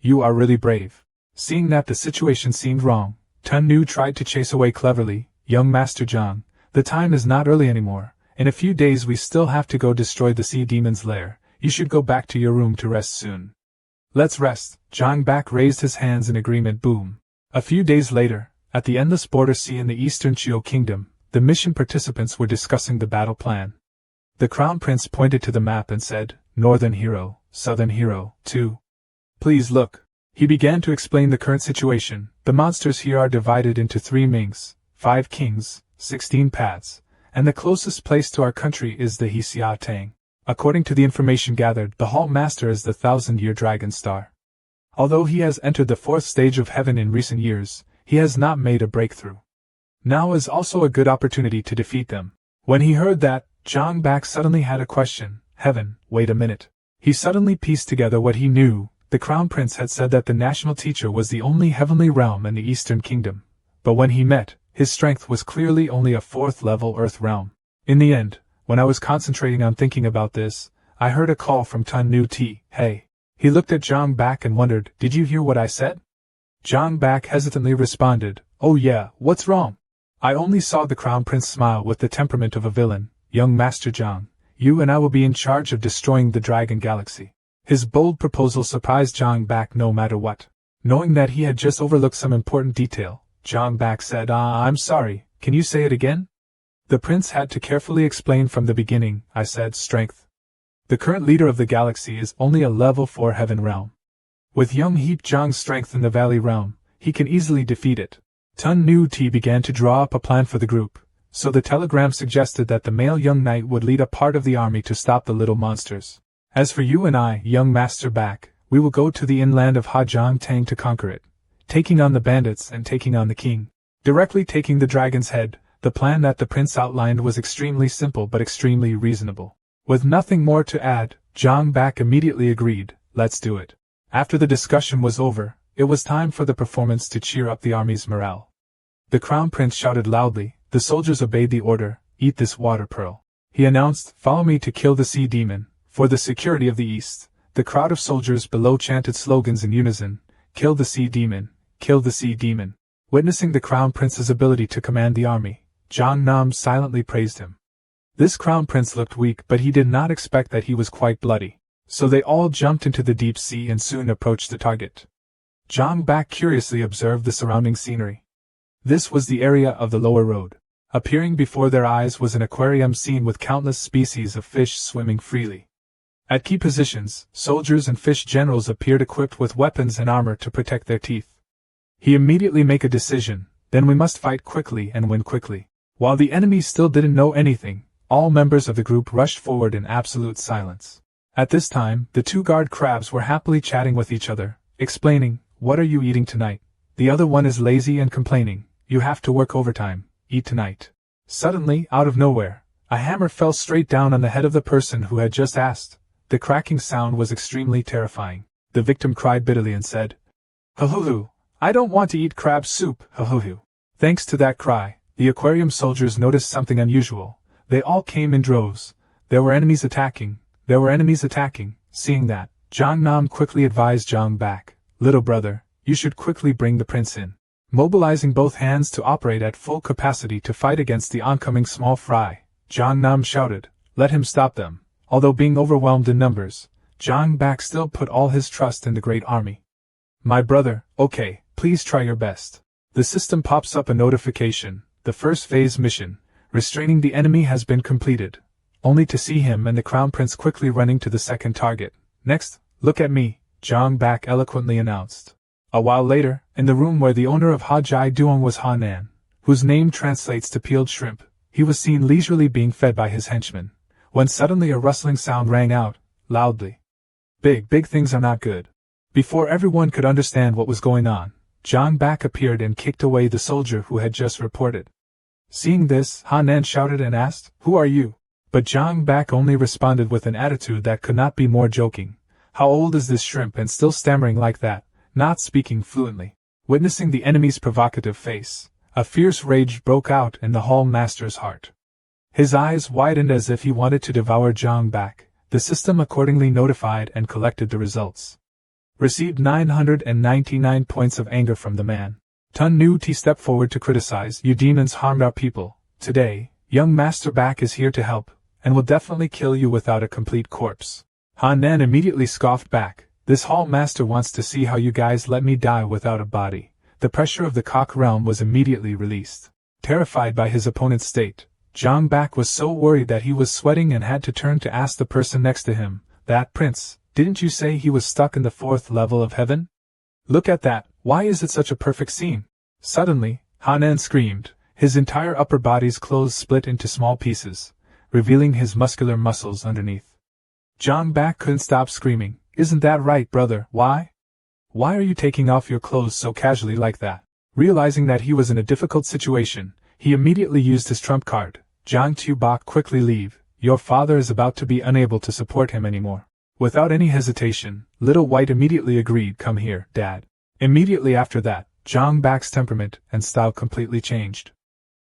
You are really brave. Seeing that the situation seemed wrong, Tun Nu tried to chase away cleverly. Young Master Zhang, the time is not early anymore. In a few days we still have to go destroy the sea demon's lair. You should go back to your room to rest soon. Let's rest. Zhang Bak raised his hands in agreement. Boom. A few days later, at the endless border sea in the eastern Chio kingdom, the mission participants were discussing the battle plan. The Crown Prince pointed to the map and said, Northern Hero, Southern Hero, 2. Please look. He began to explain the current situation. The monsters here are divided into 3 Mings, 5 kings, 16 paths, and the closest place to our country is the Hsia Tang. According to the information gathered, the Hall Master is the 1,000-year Dragon Star. Although he has entered the 4th stage of heaven in recent years, he has not made a breakthrough. Now is also a good opportunity to defeat them. When he heard that, Zhang Bak suddenly had a question. Heaven, wait a minute. He suddenly pieced together what he knew. The Crown Prince had said that the national teacher was the only heavenly realm in the Eastern Kingdom. But when he met, his strength was clearly only a 4th-level Earth realm. In the end, when I was concentrating on thinking about this, I heard a call from Tun Nu Ti. Hey. He looked at Zhang Bak and wondered, did you hear what I said? Zhang Bak hesitantly responded, oh yeah, what's wrong? I only saw the Crown Prince smile with the temperament of a villain. Young Master Zhang, you and I will be in charge of destroying the Dragon Galaxy. His bold proposal surprised Zhang Bak no matter what. Knowing that he had just overlooked some important detail, Zhang Bak said, I'm sorry, can you say it again? The prince had to carefully explain from the beginning. I said, strength. The current leader of the galaxy is only a level 4 heaven realm. With young Heap Zhang's strength in the valley realm, he can easily defeat it. Tun Nu Ti began to draw up a plan for the group, so the telegram suggested that the male young knight would lead a part of the army to stop the little monsters. As for you and I, young Master Bak, we will go to the inland of Hajang Tang to conquer it, taking on the bandits and taking on the king. Directly taking the dragon's head. The plan that the prince outlined was extremely simple but extremely reasonable. With nothing more to add, Zhang Bak immediately agreed, let's do it. After the discussion was over, it was time for the performance to cheer up the army's morale. The Crown Prince shouted loudly, the soldiers obeyed the order, eat this water pearl. He announced, follow me to kill the sea demon. For the security of the East, the crowd of soldiers below chanted slogans in unison, kill the sea demon, kill the sea demon. Witnessing the Crown Prince's ability to command the army, Zhang Nam silently praised him. This Crown Prince looked weak, but he did not expect that he was quite bloody. So they all jumped into the deep sea and soon approached the target. Zhang Bak curiously observed the surrounding scenery. This was the area of the lower road. Appearing before their eyes was an aquarium scene with countless species of fish swimming freely. At key positions, soldiers and fish generals appeared equipped with weapons and armor to protect their teeth. He immediately made a decision, then we must fight quickly and win quickly. While the enemy still didn't know anything, all members of the group rushed forward in absolute silence. At this time, the 2 guard crabs were happily chatting with each other, explaining, what are you eating tonight? The other one is lazy and complaining, you have to work overtime, eat tonight. Suddenly, out of nowhere, a hammer fell straight down on the head of the person who had just asked. The cracking sound was extremely terrifying. The victim cried bitterly and said, "Hoo-hoo-hoo, I don't want to eat crab soup, hoo-hoo-hoo." Thanks to that cry, the aquarium soldiers noticed something unusual. They all came in droves. There were enemies attacking. Seeing that, Zhang Nam quickly advised Zhang Bak, "Little brother, you should quickly bring the prince in." Mobilizing both hands to operate at full capacity to fight against the oncoming small fry, Zhang Nam shouted, "Let him stop them." Although being overwhelmed in numbers, Zhang Bak still put all his trust in the great army. "My brother, okay, please try your best." The system pops up a notification, the first phase mission, restraining the enemy has been completed, only to see him and the Crown Prince quickly running to the second target. "Next, look at me," Zhang Bak eloquently announced. A while later, in the room where the owner of Hajai Duong was Han Nan, whose name translates to peeled shrimp, he was seen leisurely being fed by his henchmen, when suddenly a rustling sound rang out, loudly. Big things are not good. Before everyone could understand what was going on, Zhang Bak appeared and kicked away the soldier who had just reported. Seeing this, Han Nan shouted and asked, "Who are you?" But Zhang Bak only responded with an attitude that could not be more joking. "How old is this shrimp?" and still stammering like that, not speaking fluently. Witnessing the enemy's provocative face, a fierce rage broke out in the Hall Master's heart. His eyes widened as if he wanted to devour Zhang Bak. The system accordingly notified and collected the results. Received 999 points of anger from the man. Tun Nu Ti stepped forward to criticize. "You demons harmed our people. Today, young Master Bak is here to help, and will definitely kill you without a complete corpse." Han Nan immediately scoffed back. "This Hall Master wants to see how you guys let me die without a body." The pressure of the cock realm was immediately released. Terrified by his opponent's state, Zhang Bak was so worried that he was sweating and had to turn to ask the person next to him, "That prince, didn't you say he was stuck in the 4th level of heaven?" Look at that, why is it such a perfect scene? Suddenly, Hanan screamed, his entire upper body's clothes split into small pieces, revealing his muscular muscles underneath. Zhang Bak couldn't stop screaming, "Isn't that right, brother? Why? Why are you taking off your clothes so casually like that?" Realizing that he was in a difficult situation, he immediately used his trump card. "Zhang Tu Bak, quickly leave, your father is about to be unable to support him anymore." Without any hesitation, Little White immediately agreed. "Come here, Dad." Immediately after that, Zhang Bak's temperament and style completely changed.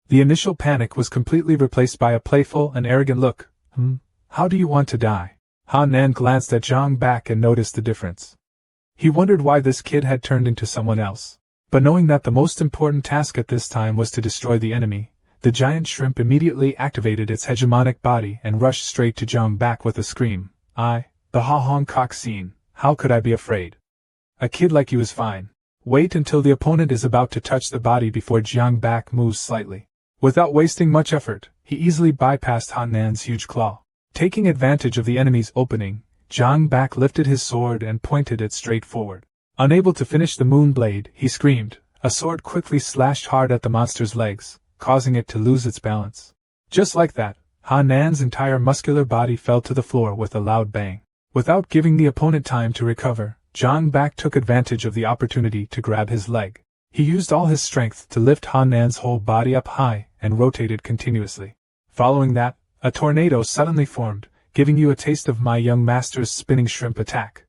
The initial panic was completely replaced by a playful and arrogant look. How do you want to die?" Hanan glanced at Zhang Bak and noticed the difference. He wondered why this kid had turned into someone else. But knowing that the most important task at this time was to destroy the enemy, the giant shrimp immediately activated its hegemonic body and rushed straight to Zhang Bak with a scream. The Ha Hong Kok scene, how could I be afraid? A kid like you is fine. Wait until the opponent is about to touch the body before Zhang Bak moves slightly. Without wasting much effort, he easily bypassed Hanan's huge claw. Taking advantage of the enemy's opening, Zhang Bak lifted his sword and pointed it straight forward. Unable to finish the moon blade, he screamed. A sword quickly slashed hard at the monster's legs, causing it to lose its balance. Just like that, Hanan's entire muscular body fell to the floor with a loud bang. Without giving the opponent time to recover, Zhang Bak took advantage of the opportunity to grab his leg. He used all his strength to lift Hanan's whole body up high and rotated continuously. Following that, a tornado suddenly formed, giving you a taste of my young master's spinning shrimp attack.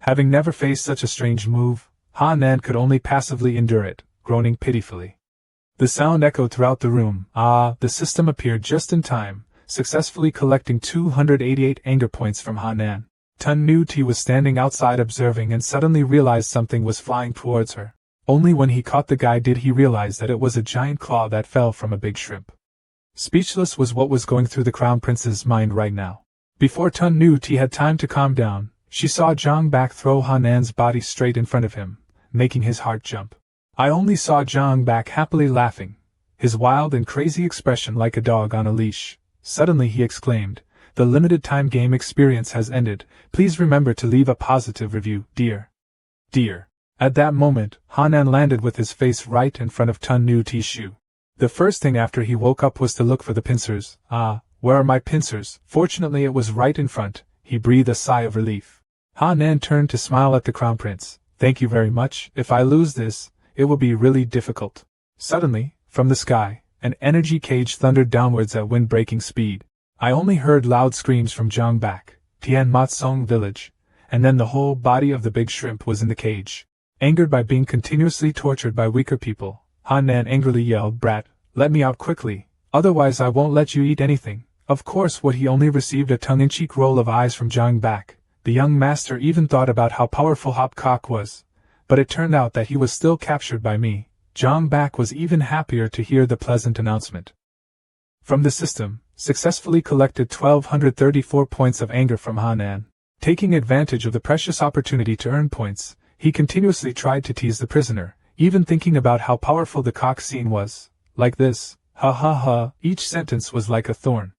Having never faced such a strange move, Hanan could only passively endure it, groaning pitifully. The sound echoed throughout the room. The system appeared just in time, successfully collecting 288 anger points from Hanan. Tun Nu Ti was standing outside observing and suddenly realized something was flying towards her. Only when he caught the guy did he realize that it was a giant claw that fell from a big shrimp. Speechless was what was going through the Crown Prince's mind right now. Before Tun Nu Ti had time to calm down, she saw Zhang Bak throw Hanan's body straight in front of him, making his heart jump. I only saw Zhang Bak happily laughing, his wild and crazy expression like a dog on a leash. Suddenly he exclaimed, "The limited time game experience has ended. Please remember to leave a positive review, dear." Dear. At that moment, Hanan landed with his face right in front of Tun Nu Ti's shoe. The first thing after he woke up was to look for the pincers. Where are my pincers? Fortunately it was right in front. He breathed a sigh of relief. Hanan turned to smile at the Crown Prince. "Thank you very much. If I lose this, it will be really difficult." Suddenly, from the sky, an energy cage thundered downwards at wind-breaking speed. I only heard loud screams from Zhang Bak, Tian Matsong village, and then the whole body of the big shrimp was in the cage. Angered by being continuously tortured by weaker people, Hanan angrily yelled, "Brat, let me out quickly, otherwise I won't let you eat anything." Of course he only received a tongue-in-cheek roll of eyes from Zhang Bak. The young master even thought about how powerful Hop Kok was, but it turned out that he was still captured by me. Zhang Bak was even happier to hear the pleasant announcement. From the system, successfully collected 1234 points of anger from Hanan. Taking advantage of the precious opportunity to earn points, he continuously tried to tease the prisoner, even thinking about how powerful the cock scene was. Like this, ha ha ha, each sentence was like a thorn.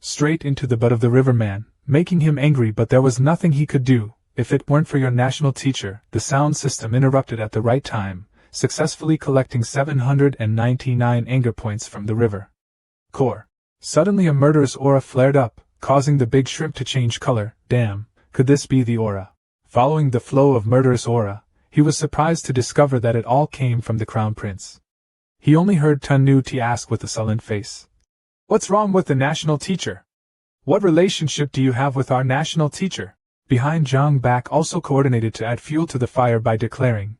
Straight into the butt of the riverman, making him angry, but there was nothing he could do. If it weren't for your national teacher, the sound system interrupted at the right time, successfully collecting 799 anger points from the river. Core. Suddenly a murderous aura flared up, causing the big shrimp to change color. Damn, could this be the aura? Following the flow of murderous aura, he was surprised to discover that it all came from the Crown Prince. He only heard Tun Nu Ti ask with a sullen face, "What's wrong with the national teacher? What relationship do you have with our national teacher?" Behind, Zhang Bak also coordinated to add fuel to the fire by declaring,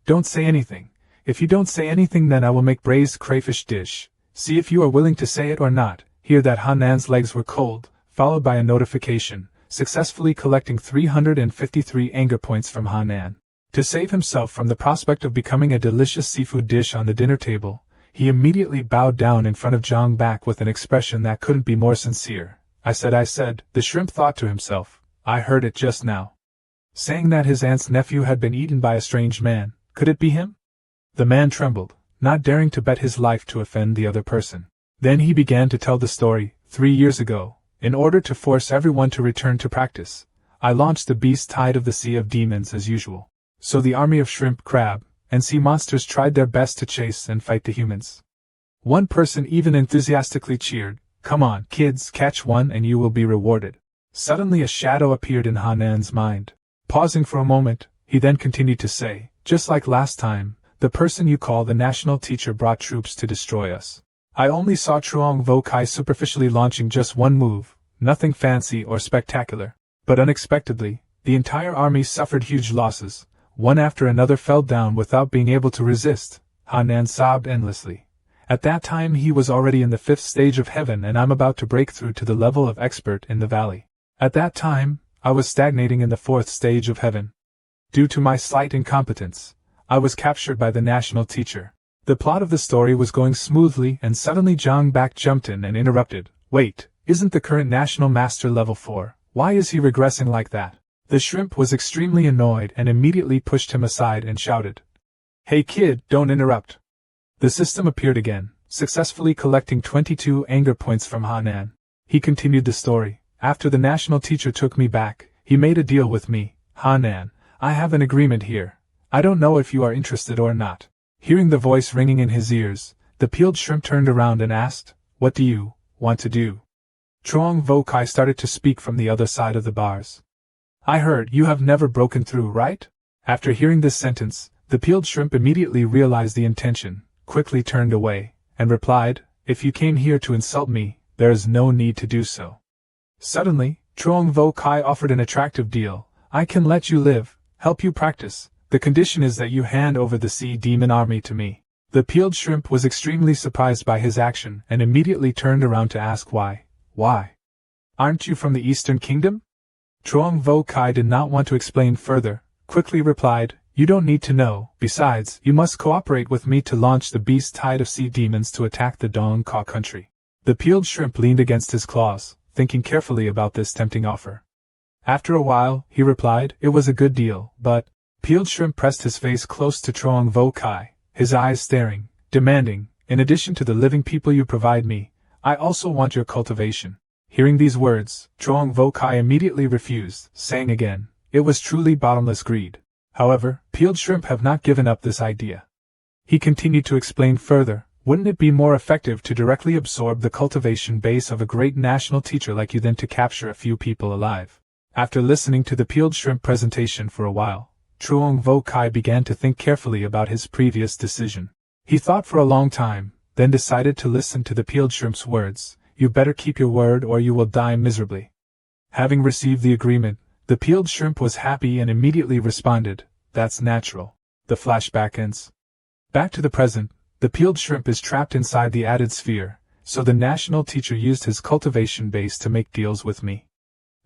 Don't say anything. If you don't say anything, then I will make braised crayfish dish. See if you are willing to say it or not." Hear that Hanan's legs were cold, followed by a notification, successfully collecting 353 anger points from Hanan. To save himself from the prospect of becoming a delicious seafood dish on the dinner table, he immediately bowed down in front of Zhang Bak with an expression that couldn't be more sincere. I said, the shrimp thought to himself, "I heard it just now." Saying that his aunt's nephew had been eaten by a strange man, could it be him? The man trembled, not daring to bet his life to offend the other person. Then he began to tell the story. 3 years ago, in order to force everyone to return to practice, I launched the beast tide of the Sea of Demons as usual. So the army of shrimp, crab, and sea monsters tried their best to chase and fight the humans. One person even enthusiastically cheered, "Come on, kids, catch one and you will be rewarded." Suddenly a shadow appeared in Hanan's mind. Pausing for a moment, he then continued to say, "Just like last time, the person you call the national teacher brought troops to destroy us. I only saw Truong Vo Kai superficially launching just one move, nothing fancy or spectacular. But unexpectedly, the entire army suffered huge losses. One after another fell down without being able to resist." Hanan sobbed endlessly. "At that time he was already in the 5th stage of heaven and I'm about to break through to the level of expert in the valley. At that time, I was stagnating in the 4th stage of heaven. Due to my slight incompetence, I was captured by the national teacher." The plot of the story was going smoothly and suddenly Zhang Bak jumped in and interrupted. "Wait, isn't the current national master level 4? Why is he regressing like that?" The shrimp was extremely annoyed and immediately pushed him aside and shouted, "Hey kid, don't interrupt." The system appeared again, successfully collecting 22 anger points from Hanan. He continued the story. "After the national teacher took me back, he made a deal with me. Hanan, I have an agreement here. I don't know if you are interested or not." Hearing the voice ringing in his ears, the peeled shrimp turned around and asked, "What do you want to do?" Truong Vo Kai started to speak from the other side of the bars. "I heard you have never broken through, right?" After hearing this sentence, the peeled shrimp immediately realized the intention, quickly turned away, and replied, "If you came here to insult me, there is no need to do so." Suddenly, Truong Vo Kai offered an attractive deal. "I can let you live, help you practice. The condition is that you hand over the sea demon army to me." The peeled shrimp was extremely surprised by his action and immediately turned around to ask why. "Why? Aren't you from the Eastern Kingdom?" Truong Vo Kai did not want to explain further, quickly replied, "You don't need to know. Besides, you must cooperate with me to launch the beast tide of sea demons to attack the Dong Ka country." The peeled shrimp leaned against his claws, thinking carefully about this tempting offer. After a while, he replied, "It was a good deal, but..." Peeled shrimp pressed his face close to Truong Vo Kai, his eyes staring, demanding, "In addition to the living people you provide me, I also want your cultivation." Hearing these words, Truong Vo Kai immediately refused, saying again, "It was truly bottomless greed." However, peeled shrimp have not given up this idea. He continued to explain further, "Wouldn't it be more effective to directly absorb the cultivation base of a great national teacher like you than to capture a few people alive?" After listening to the peeled shrimp presentation for a while, Truong Vo Kai began to think carefully about his previous decision. He thought for a long time, then decided to listen to the peeled shrimp's words. "You better keep your word or you will die miserably." Having received the agreement, the peeled shrimp was happy and immediately responded, "That's natural." The flashback ends. Back to the present, the peeled shrimp is trapped inside the added sphere, so the national teacher used his cultivation base to make deals with me.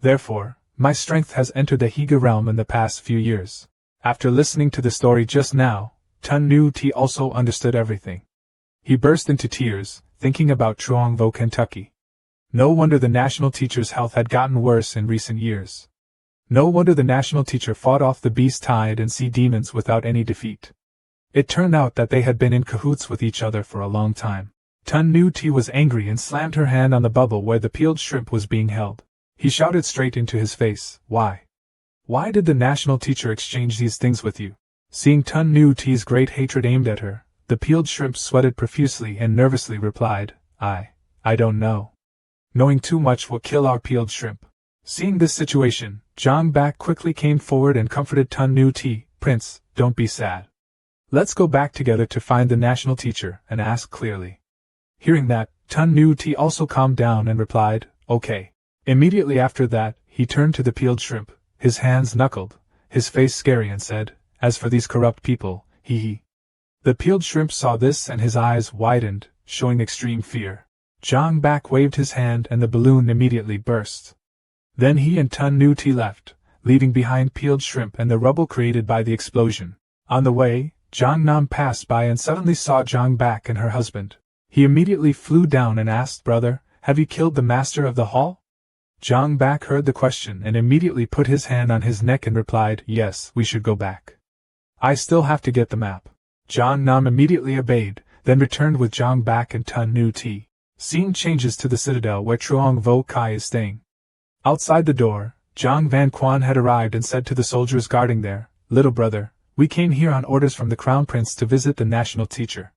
Therefore, my strength has entered the Higa realm in the past few years. After listening to the story just now, Tun Nu Ti also understood everything. He burst into tears, thinking about Truong Vo Kentucky. No wonder the national teacher's health had gotten worse in recent years. No wonder the national teacher fought off the beast tide and sea demons without any defeat. It turned out that they had been in cahoots with each other for a long time. Tun Nu Ti was angry and slammed her hand on the bubble where the peeled shrimp was being held. He shouted straight into his face, "Why? Why did the national teacher exchange these things with you?" Seeing Tun Nu Ti's great hatred aimed at her, the peeled shrimp sweated profusely and nervously replied, I don't know. Knowing too much will kill our peeled shrimp." Seeing this situation, Zhang Bak quickly came forward and comforted Tun Nu Ti. "Prince, don't be sad. Let's go back together to find the national teacher and ask clearly." Hearing that, Tun Nu Ti also calmed down and replied, "Okay." Immediately after that, he turned to the peeled shrimp, his hands knuckled, his face scary and said, "As for these corrupt people, hee." The peeled shrimp saw this and his eyes widened, showing extreme fear. Zhang Bak waved his hand and the balloon immediately burst. Then he and Tun Nu Ti left, leaving behind peeled shrimp and the rubble created by the explosion. On the way, Zhang Nam passed by and suddenly saw Zhang Bak and her husband. He immediately flew down and asked, "Brother, have you killed the master of the hall?" Zhang Bak heard the question and immediately put his hand on his neck and replied, "Yes, we should go back. I still have to get the map." Zhang Nam immediately obeyed, then returned with Zhang Bak and Tun Nu Ti. Scene changes to the citadel where Truong Vo Kai is staying. Outside the door, Zhang Van Quan had arrived and said to the soldiers guarding there, "Little brother, We came here on orders from the Crown Prince to visit the national teacher.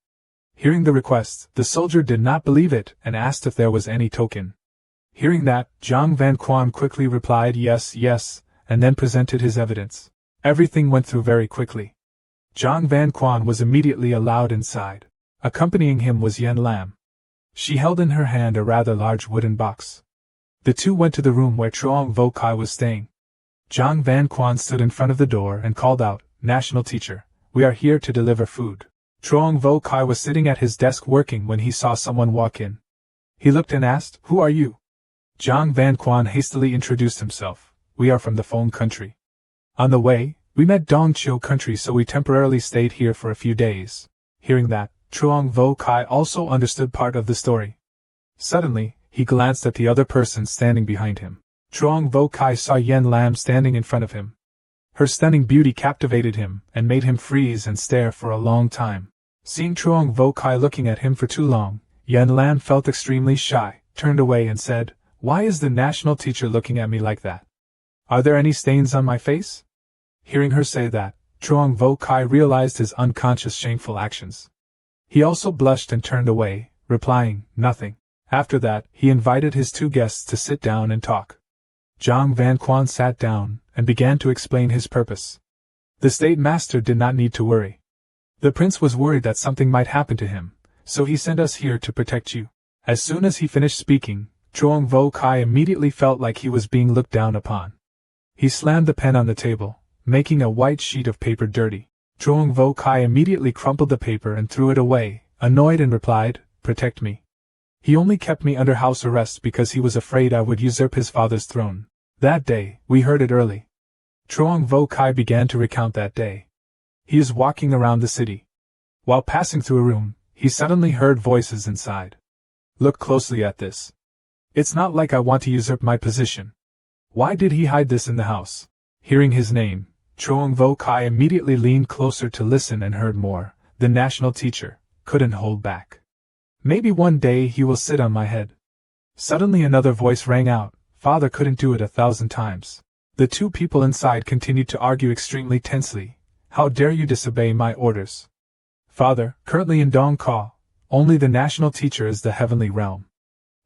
Hearing the request, the soldier did not believe it and asked if there was any token. Hearing that, Zhang Van Quan quickly replied yes, yes, and then presented his evidence. Everything went through very quickly. Zhang Van Quan was immediately allowed inside. Accompanying him was Yen Lan. She held in her hand a rather large wooden box. The two went to the room where Truong Vo Kai was staying. Zhang Van Quan stood in front of the door and called out, "National teacher, we are here to deliver food." Truong Vo Kai was sitting at his desk working when he saw someone walk in. He looked and asked, "Who are you?" Zhang Van Quan hastily introduced himself. "We are from the Feng country. On the way, we met Dongqiu country, so we temporarily stayed here for a few days." Hearing that, Truong Vo Kai also understood part of the story. Suddenly, he glanced at the other person standing behind him. Truong Vo Kai saw Yen Lan standing in front of him. Her stunning beauty captivated him and made him freeze and stare for a long time. Seeing Truong Vo Kai looking at him for too long, Yen Lan felt extremely shy, turned away and said, "Why is the national teacher looking at me like that? Are there any stains on my face?" Hearing her say that, Truong Vo Kai realized his unconscious shameful actions. He also blushed and turned away, replying, "Nothing." After that, he invited his two guests to sit down and talk. Zhang Van Quan sat down and began to explain his purpose. The state master did not need to worry. The prince was worried that something might happen to him, so he sent us here to protect you. As soon as he finished speaking, Truong Vo Kai immediately felt like he was being looked down upon. He slammed the pen on the table, making a white sheet of paper dirty. Truong Vo Kai immediately crumpled the paper and threw it away, annoyed, and replied, "Protect me. He only kept me under house arrest because he was afraid I would usurp his father's throne." That day, we heard it early. Truong Vo Kai began to recount that day. He is walking around the city. While passing through a room, he suddenly heard voices inside. "Look closely at this. It's not like I want to usurp my position. Why did he hide this in the house?" Hearing his name, Truong Vo Kai immediately leaned closer to listen and heard more. The national teacher couldn't hold back. "Maybe one day he will sit on my head." Suddenly another voice rang out, "Father couldn't do it 1,000 times. The two people inside continued to argue extremely tensely. "How dare you disobey my orders? Father, currently in Dongka, only the national teacher is the heavenly realm.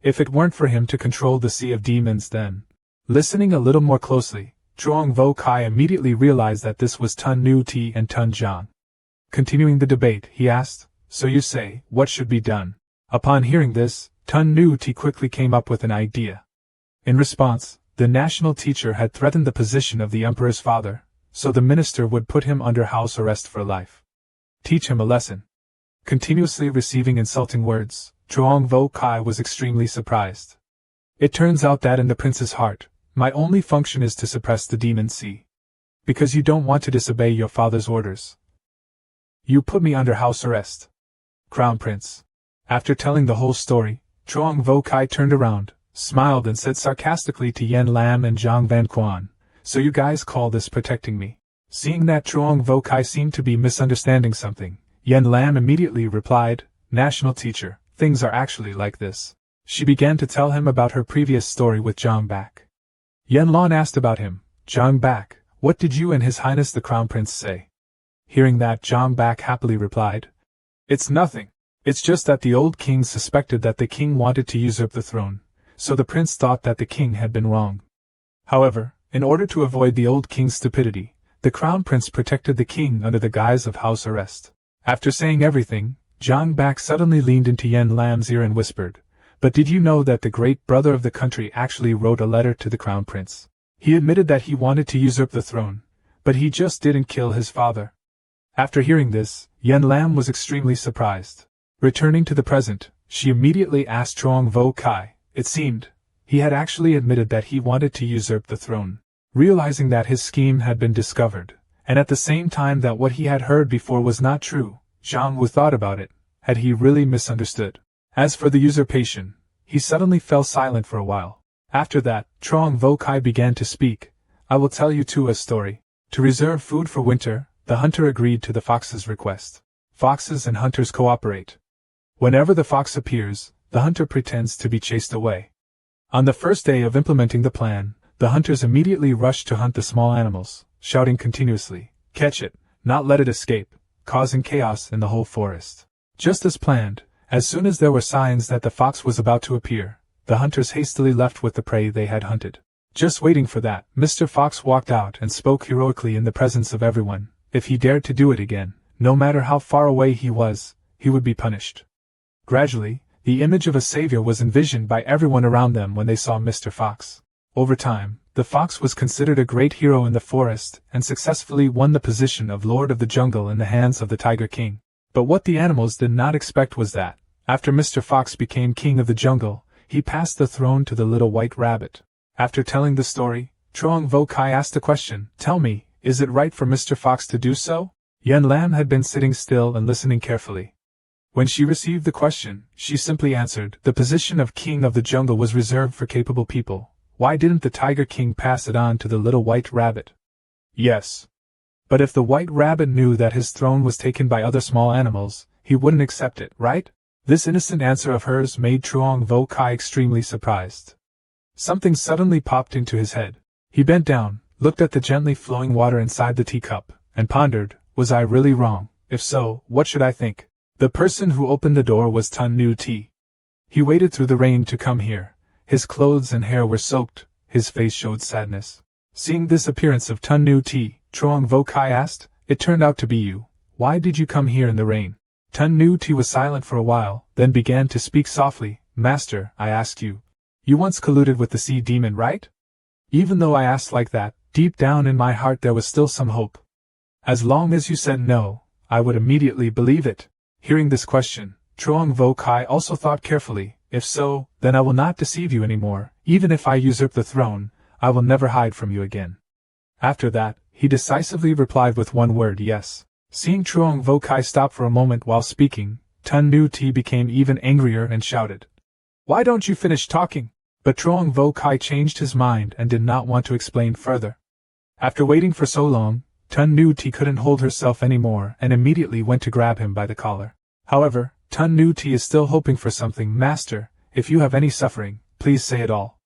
If it weren't for him to control the sea of demons, then..." Listening a little more closely, Truong Vo Kai immediately realized that this was Tun Nu Ti and Tun Zhang. Continuing the debate, he asked, "So you say, what should be done?" Upon hearing this, Tun Nu Ti quickly came up with an idea. In response, the national teacher had threatened the position of the emperor's father, so the minister would put him under house arrest for life. Teach him a lesson. Continuously receiving insulting words, Truong Vo Kai was extremely surprised. It turns out that in the prince's heart, my only function is to suppress the demon sea. Because you don't want to disobey your father's orders, you put me under house arrest. Crown Prince. After telling the whole story, Truong Vo Kai turned around, smiled and said sarcastically to Yen Lan and Zhang Van Quan, "So you guys call this protecting me?" Seeing that Truong Vo Kai seemed to be misunderstanding something, Yen Lan immediately replied, "National teacher, things are actually like this." She began to tell him about her previous story with Zhang Bak. Yen Lan asked about him. "Zhang Bak, what did you and His Highness the Crown Prince say?" Hearing that, Zhang Bak happily replied, "It's nothing. It's just that the old king suspected that the king wanted to usurp the throne, so the prince thought that the king had been wrong. However, in order to avoid the old king's stupidity, the crown prince protected the king under the guise of house arrest." After saying everything, Zhang Bak suddenly leaned into Yen Lan's ear and whispered, "But did you know that the great brother of the country actually wrote a letter to the crown prince? He admitted that he wanted to usurp the throne, but he just didn't kill his father." After hearing this, Yen Lan was extremely surprised. Returning to the present, she immediately asked Truong Vo Kai. It seemed, he had actually admitted that he wanted to usurp the throne. Realizing that his scheme had been discovered, and at the same time that what he had heard before was not true, Zhang Wu thought about it. Had he really misunderstood? As for the usurpation, he suddenly fell silent for a while. After that, Truong Vo Kai began to speak. "I will tell you too a story. To reserve food for winter, the hunter agreed to the fox's request. Foxes and hunters cooperate. Whenever the fox appears, the hunter pretends to be chased away. On the first day of implementing the plan, the hunters immediately rushed to hunt the small animals, shouting continuously, 'Catch it! not let it escape, causing chaos in the whole forest. Just as planned, as soon as there were signs that the fox was about to appear, the hunters hastily left with the prey they had hunted. Just waiting for that, Mr. Fox walked out and spoke heroically in the presence of everyone. If he dared to do it again, no matter how far away he was, he would be punished. Gradually, the image of a savior was envisioned by everyone around them when they saw Mr. Fox. Over time, the fox was considered a great hero in the forest and successfully won the position of Lord of the Jungle in the hands of the Tiger King. But what the animals did not expect was that, after Mr. Fox became king of the jungle, he passed the throne to the little white rabbit. After telling the story, Truong Vo Kai asked a question. Tell me, is it right for Mr. Fox to do so? Yen Lan had been sitting still and listening carefully. When she received the question, she simply answered, the position of king of the jungle was reserved for capable people. Why didn't the Tiger King pass it on to the little white rabbit? Yes. But if the white rabbit knew that his throne was taken by other small animals, he wouldn't accept it, right? This innocent answer of hers made Truong Vo Kai extremely surprised. Something suddenly popped into his head. He bent down, looked at the gently flowing water inside the teacup, and pondered, was I really wrong? If so, what should I think? The person who opened the door was Tun Nu Ti. He waited through the rain to come here. His clothes and hair were soaked, his face showed sadness. Seeing this appearance of Tun Nu Ti, Truong Vo Kai asked, it turned out to be you. Why did you come here in the rain? Tun Nu Ti was silent for a while, then began to speak softly. Master, I ask you. You once colluded with the sea demon, right? Even though I asked like that, deep down in my heart there was still some hope. As long as you said no, I would immediately believe it. Hearing this question, Truong Vo Kai also thought carefully. If so, then I will not deceive you anymore. Even if I usurp the throne, I will never hide from you again. After that, he decisively replied with one word, yes. Seeing Truong Vo Kai stop for a moment while speaking, Tun Nu Ti became even angrier and shouted, why don't you finish talking? But Truong Vo Kai changed his mind and did not want to explain further. After waiting for so long, Tun Nu Ti couldn't hold herself anymore and immediately went to grab him by the collar. However, Tun Nu Ti is still hoping for something. Master, if you have any suffering, please say it all.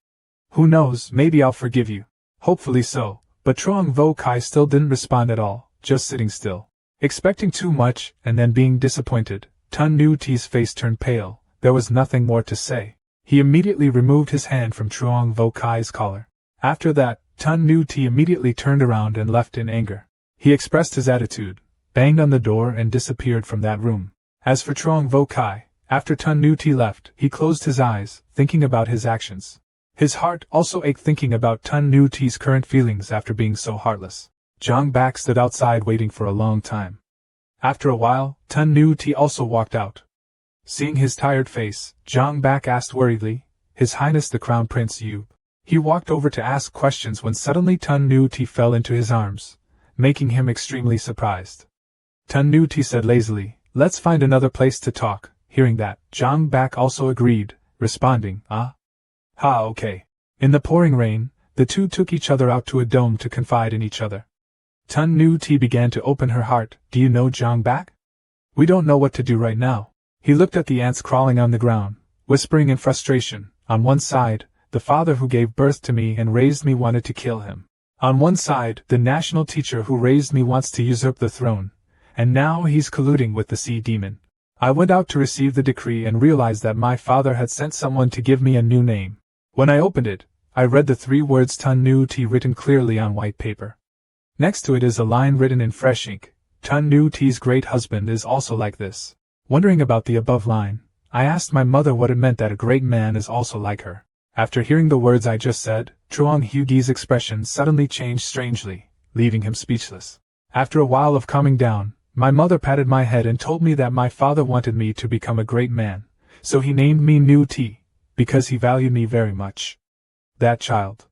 Who knows, maybe I'll forgive you. Hopefully so, but Truong Vo Kai still didn't respond at all, just sitting still. Expecting too much and then being disappointed, Tun Nu Ti's face turned pale. There was nothing more to say. He immediately removed his hand from Truong Vo Kai's collar. After that, Tun Nu Ti immediately turned around and left in anger. He expressed his attitude, banged on the door and disappeared from that room. As for Truong Vo Kai, after Tun Nu Ti left, he closed his eyes, thinking about his actions. His heart also ached thinking about Tun Nu Ti's current feelings after being so heartless. Zhang Bak stood outside waiting for a long time. After a while, Tun Nu Ti also walked out. Seeing his tired face, Zhang Bak asked worriedly, His Highness the Crown Prince Yu. He walked over to ask questions when suddenly Tun Nu Ti fell into his arms, making him extremely surprised. Tun Nu Ti said lazily, let's find another place to talk. Hearing that, Zhang Bak also agreed, responding, okay. In the pouring rain, the two took each other out to a dome to confide in each other. Tun Nu Ti began to open her heart. Do you know Zhang Bak? We don't know what to do right now. He looked at the ants crawling on the ground, whispering in frustration. On one side, the father who gave birth to me and raised me wanted to kill him. On one side, the national teacher who raised me wants to usurp the throne. And now he's colluding with the sea demon. I went out to receive the decree and realized that my father had sent someone to give me a new name. When I opened it, I read the 3 words Tun Nu Ti written clearly on white paper. Next to it is a line written in fresh ink. Tun Nu Ti's great husband is also like this. Wondering about the above line, I asked my mother what it meant that a great man is also like her. After hearing the words I just said, Truong Hugi's expression suddenly changed strangely, leaving him speechless. After a while of calming down, my mother patted my head and told me that my father wanted me to become a great man, so he named me Nu Ti, because he valued me very much. That child.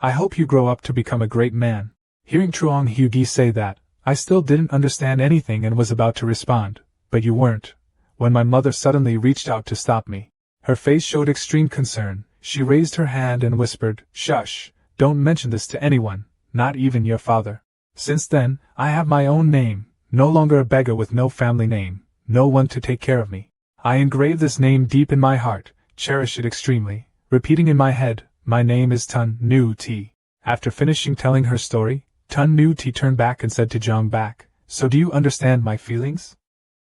I hope you grow up to become a great man. Hearing Truong Hugi say that, I still didn't understand anything and was about to respond, but you weren't, when my mother suddenly reached out to stop me. Her face showed extreme concern. She raised her hand and whispered, Shush, don't mention this to anyone, not even your father. Since then, I have my own name. No longer a beggar with no family name, no one to take care of me. I engrave this name deep in my heart, cherish it extremely, repeating in my head, my name is Tun Nu Ti. After finishing telling her story, Tun Nu Ti turned back and said to Zhang Bak, So do you understand my feelings?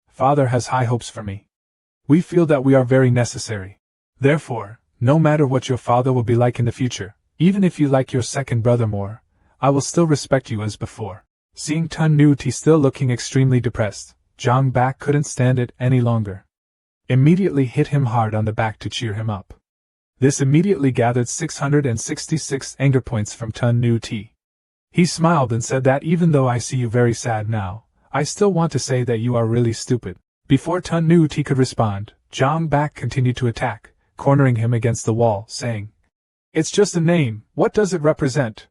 Father has high hopes for me. We feel that we are very necessary. Therefore, no matter what your father will be like in the future, even if you like your second brother more, I will still respect you as before. Seeing Tun Nuti still looking extremely depressed, Zhang Bak couldn't stand it any longer. Immediately hit him hard on the back to cheer him up. This immediately gathered 666 anger points from Tun Nuti. He smiled and said that even though I see you very sad now, I still want to say that you are really stupid. Before Tun Nuti could respond, Zhang Bak continued to attack, cornering him against the wall, saying, "It's just a name, what does it represent?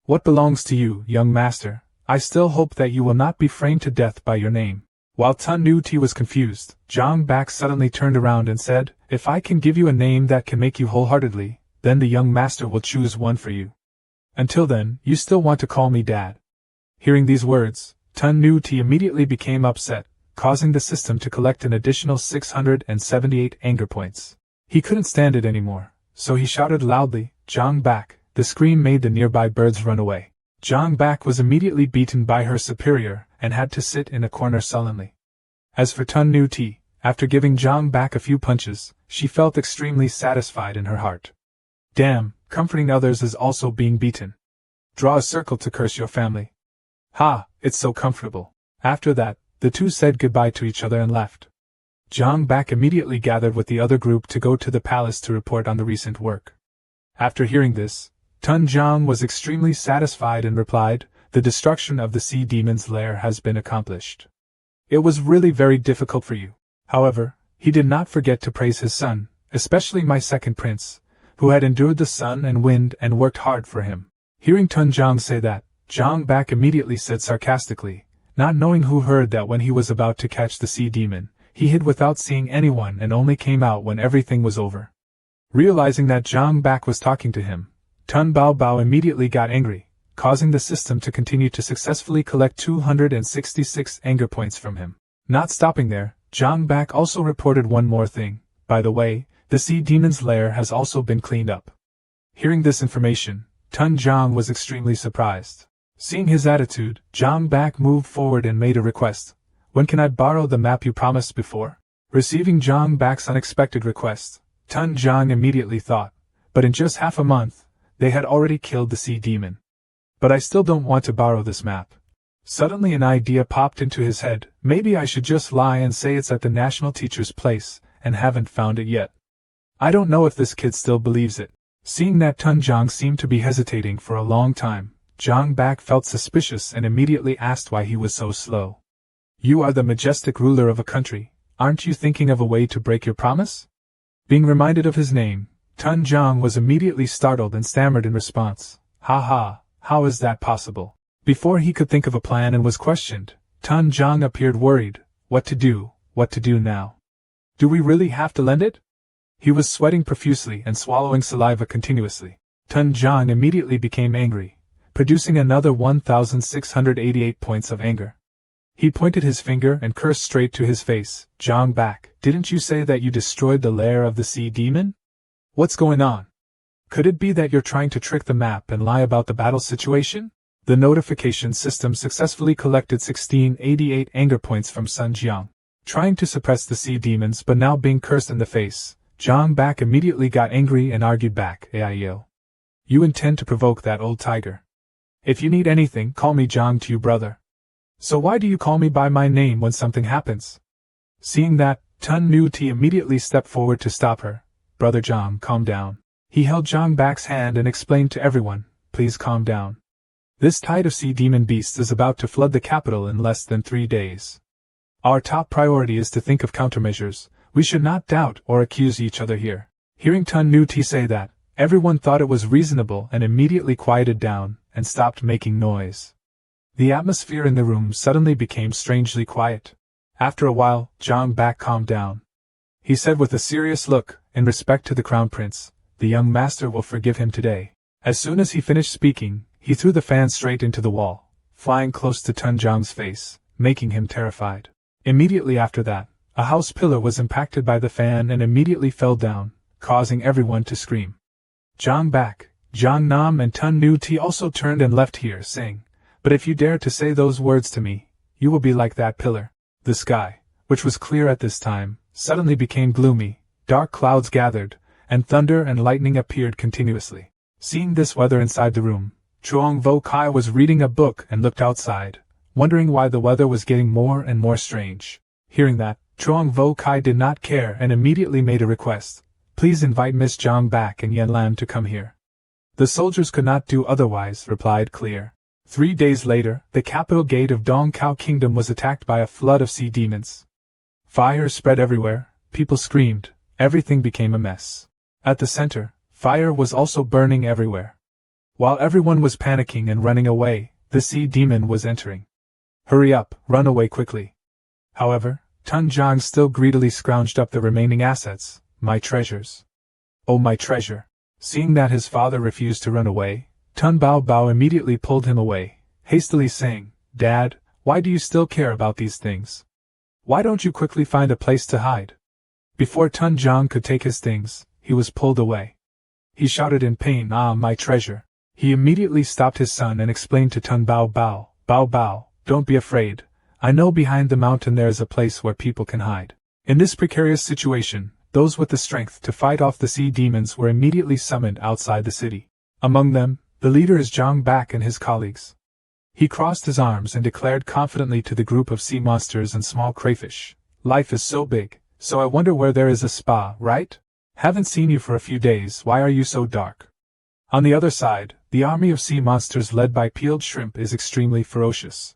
What belongs to you, young master? I still hope that you will not be framed to death by your name." While Tun Nuti was confused, Zhang Bak suddenly turned around and said, "If I can give you a name that can make you wholeheartedly, then the young master will choose one for you. Until then, you still want to call me Dad." Hearing these words, Tun Nuti immediately became upset, causing the system to collect an additional 678 anger points. He couldn't stand it anymore, so he shouted loudly, "Zhang Bak!" The scream made the nearby birds run away. Zhang Bak was immediately beaten by her superior and had to sit in a corner sullenly. As for Tun Nuti, after giving Zhang Bak a few punches, she felt extremely satisfied in her heart. Damn, comforting others is also being beaten. Draw a circle to curse your family. Ha, it's so comfortable. After that, the two said goodbye to each other and left. Zhang Bak immediately gathered with the other group to go to the palace to report on the recent work. After hearing this, Tun Zhang was extremely satisfied and replied, "The destruction of the sea demon's lair has been accomplished. It was really very difficult for you." However, he did not forget to praise his son, especially my second prince, who had endured the sun and wind and worked hard for him. Hearing Tun Zhang say that, Zhang Bak immediately said sarcastically, not knowing who heard that when he was about to catch the sea demon, he hid without seeing anyone and only came out when everything was over. Realizing that Zhang Bak was talking to him, Tun Bao Bao immediately got angry, causing the system to continue to successfully collect 266 anger points from him. Not stopping there, Zhang Bak also reported one more thing. By the way, the sea demon's lair has also been cleaned up. Hearing this information, Tun Zhang was extremely surprised. Seeing his attitude, Zhang Bak moved forward and made a request. "When can I borrow the map you promised before?" Receiving Zhang Bak's unexpected request, Tun Zhang immediately thought, but in just half a month, they had already killed the sea demon. "But I still don't want to borrow this map." Suddenly an idea popped into his head. Maybe I should just lie and say it's at the national teacher's place, and haven't found it yet. I don't know if this kid still believes it. Seeing that Tun Zhang seemed to be hesitating for a long time, Zhang Bak felt suspicious and immediately asked why he was so slow. "You are the majestic ruler of a country, aren't you thinking of a way to break your promise?" Being reminded of his name, Tun Zhang was immediately startled and stammered in response, "Ha ha, how is that possible?" Before he could think of a plan and was questioned, Tun Zhang appeared worried. What to do now? Do we really have to lend it? He was sweating profusely and swallowing saliva continuously. Tun Zhang immediately became angry, producing another 1,688 points of anger. He pointed his finger and cursed straight to his face. "Zhang Bak, didn't you say that you destroyed the lair of the sea demon? What's going on? Could it be that you're trying to trick the map and lie about the battle situation?" The notification system successfully collected 1688 anger points from Sun Jiang. Trying to suppress the sea demons but now being cursed in the face, Zhang Bak immediately got angry and argued back, "Aio. You intend to provoke that old tiger. If you need anything, call me Zhang to you, brother. So why do you call me by my name when something happens?" Seeing that, Tun Nuti immediately stepped forward to stop her. "Brother Zhang, calm down." He held Zhang Bak's hand and explained to everyone, "Please calm down. This tide of sea demon beasts is about to flood the capital in less than 3 days. Our top priority is to think of countermeasures. We should not doubt or accuse each other here." Hearing Tun Nuti say that, everyone thought it was reasonable and immediately quieted down and stopped making noise. The atmosphere in the room suddenly became strangely quiet. After a while, Zhang Bak calmed down. He said with a serious look, "In respect to the crown prince, the young master will forgive him today." As soon as he finished speaking, he threw the fan straight into the wall, flying close to Tun Zhang's face, making him terrified. Immediately after that, a house pillar was impacted by the fan and immediately fell down, causing everyone to scream. Zhang Bak, Zhang Nam and Tun Nuti also turned and left here, saying, "But if you dare to say those words to me, you will be like that pillar. The sky, which was clear at this time, suddenly became gloomy, dark clouds gathered, and thunder and lightning appeared continuously. Seeing this weather inside the room, Chuang Vo Kai was reading a book and looked outside, wondering why the weather was getting more and more strange. Hearing that, Chuang Vo Kai did not care and immediately made a request. Please invite Miss Zhang back and Yen Lan to come here. The soldiers could not do otherwise, replied Clear. 3 days later, the capital gate of Dong Cao Kingdom was attacked by a flood of sea demons. Fire spread everywhere, people screamed, everything became a mess. At the center, fire was also burning everywhere. While everyone was panicking and running away, the sea demon was entering. Hurry up, run away quickly. However, Tun Zhang still greedily scrounged up the remaining assets, my treasures. Oh, my treasure. Seeing that his father refused to run away, Tun Bao Bao immediately pulled him away, hastily saying, Dad, why do you still care about these things? Why don't you quickly find a place to hide? Before Tun Zhang could take his things, he was pulled away. He shouted in pain, Ah, my treasure. He immediately stopped his son and explained to Tun Bao Bao, Bao Bao, don't be afraid. I know behind the mountain there is a place where people can hide. In this precarious situation, those with the strength to fight off the sea demons were immediately summoned outside the city. Among them, the leader is Zhang Bak and his colleagues. He crossed his arms and declared confidently to the group of sea monsters and small crayfish, Life is so big, so I wonder where there is a spa, right? Haven't seen you for a few days, why are you so dark? On the other side, the army of sea monsters led by Peeled Shrimp is extremely ferocious.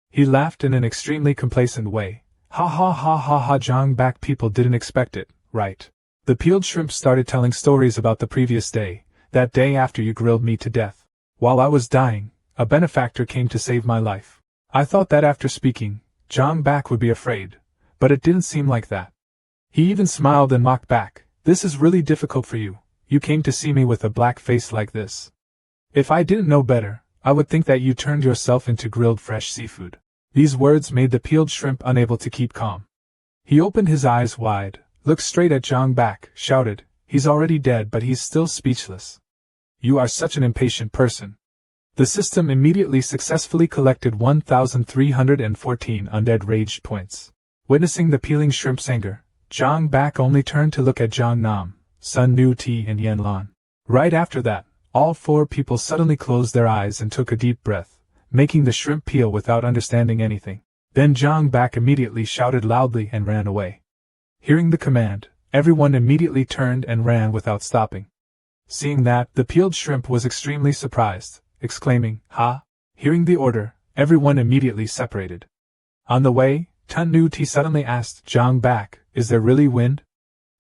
He laughed in an extremely complacent way. Ha ha ha ha ha, Zhang Bak, people didn't expect it, right? The Peeled Shrimp started telling stories about the previous day, that day after you grilled me to death. While I was dying, a benefactor came to save my life. I thought that after speaking, Zhang Bak would be afraid, but it didn't seem like that. He even smiled and mocked back. This is really difficult for you. You came to see me with a black face like this. If I didn't know better, I would think that you turned yourself into grilled fresh seafood. These words made the Peeled Shrimp unable to keep calm. He opened his eyes wide, looked straight at Zhang Bak, shouted, He's already dead, but he's still speechless. You are such an impatient person. The system immediately successfully collected 1,314 undead rage points. Witnessing the Peeling Shrimp's anger, Zhang Bak only turned to look at Zhang Nam, Sun Nu Ti and Yen Lan. Right after that, all 4 people suddenly closed their eyes and took a deep breath, making the shrimp peel without understanding anything. Then Zhang Bak immediately shouted loudly and ran away. Hearing the command, everyone immediately turned and ran without stopping. Seeing that, the Peeled Shrimp was extremely surprised, exclaiming, Ha! Hearing the order, everyone immediately separated. On the way, Tun Nu Ti suddenly asked Zhang Bak, Is there really wind?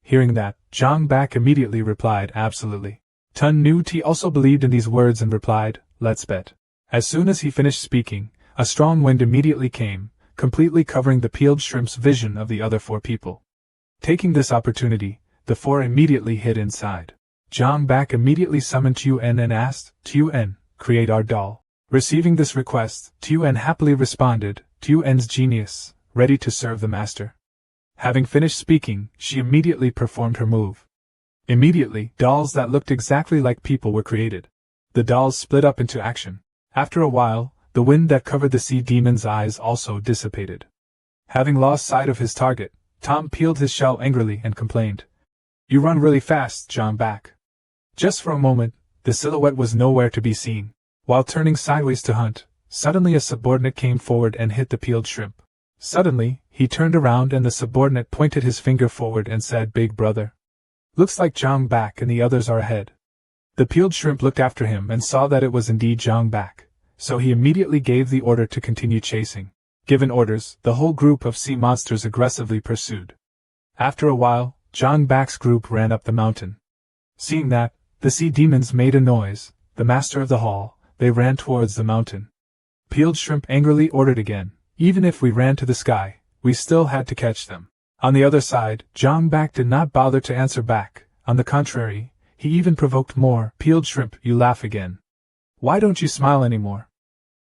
Hearing that, Zhang Bak immediately replied, Absolutely. Tun Nu Ti also believed in these words and replied, Let's bet. As soon as he finished speaking, a strong wind immediately came, completely covering the Peeled Shrimp's vision of the other 4 people. Taking this opportunity, the 4 immediately hid inside. Zhang Bak immediately summoned Tuen and asked, Tuen, create our doll. Receiving this request, Tuen happily responded, Tuen's genius, ready to serve the master. Having finished speaking, she immediately performed her move. Immediately, dolls that looked exactly like people were created. The dolls split up into action. After a while, the wind that covered the sea demon's eyes also dissipated. Having lost sight of his target, Tom peeled his shell angrily and complained, You run really fast, Zhang Bak. Just for a moment, the silhouette was nowhere to be seen. While turning sideways to hunt, suddenly a subordinate came forward and hit the Peeled Shrimp. Suddenly, he turned around and the subordinate pointed his finger forward and said, Big brother. Looks like Zhang Bak and the others are ahead. The Peeled Shrimp looked after him and saw that it was indeed Zhang Bak, so he immediately gave the order to continue chasing. Given orders, the whole group of sea monsters aggressively pursued. After a while, Zhang Bak's group ran up the mountain. Seeing that, the sea demons made a noise, the master of the hall, they ran towards the mountain. Peeled Shrimp angrily ordered again, Even if we ran to the sky, we still had to catch them. On the other side, Zhang Bak did not bother to answer back. On the contrary, he even provoked more. Peeled Shrimp, you laugh again. Why don't you smile anymore?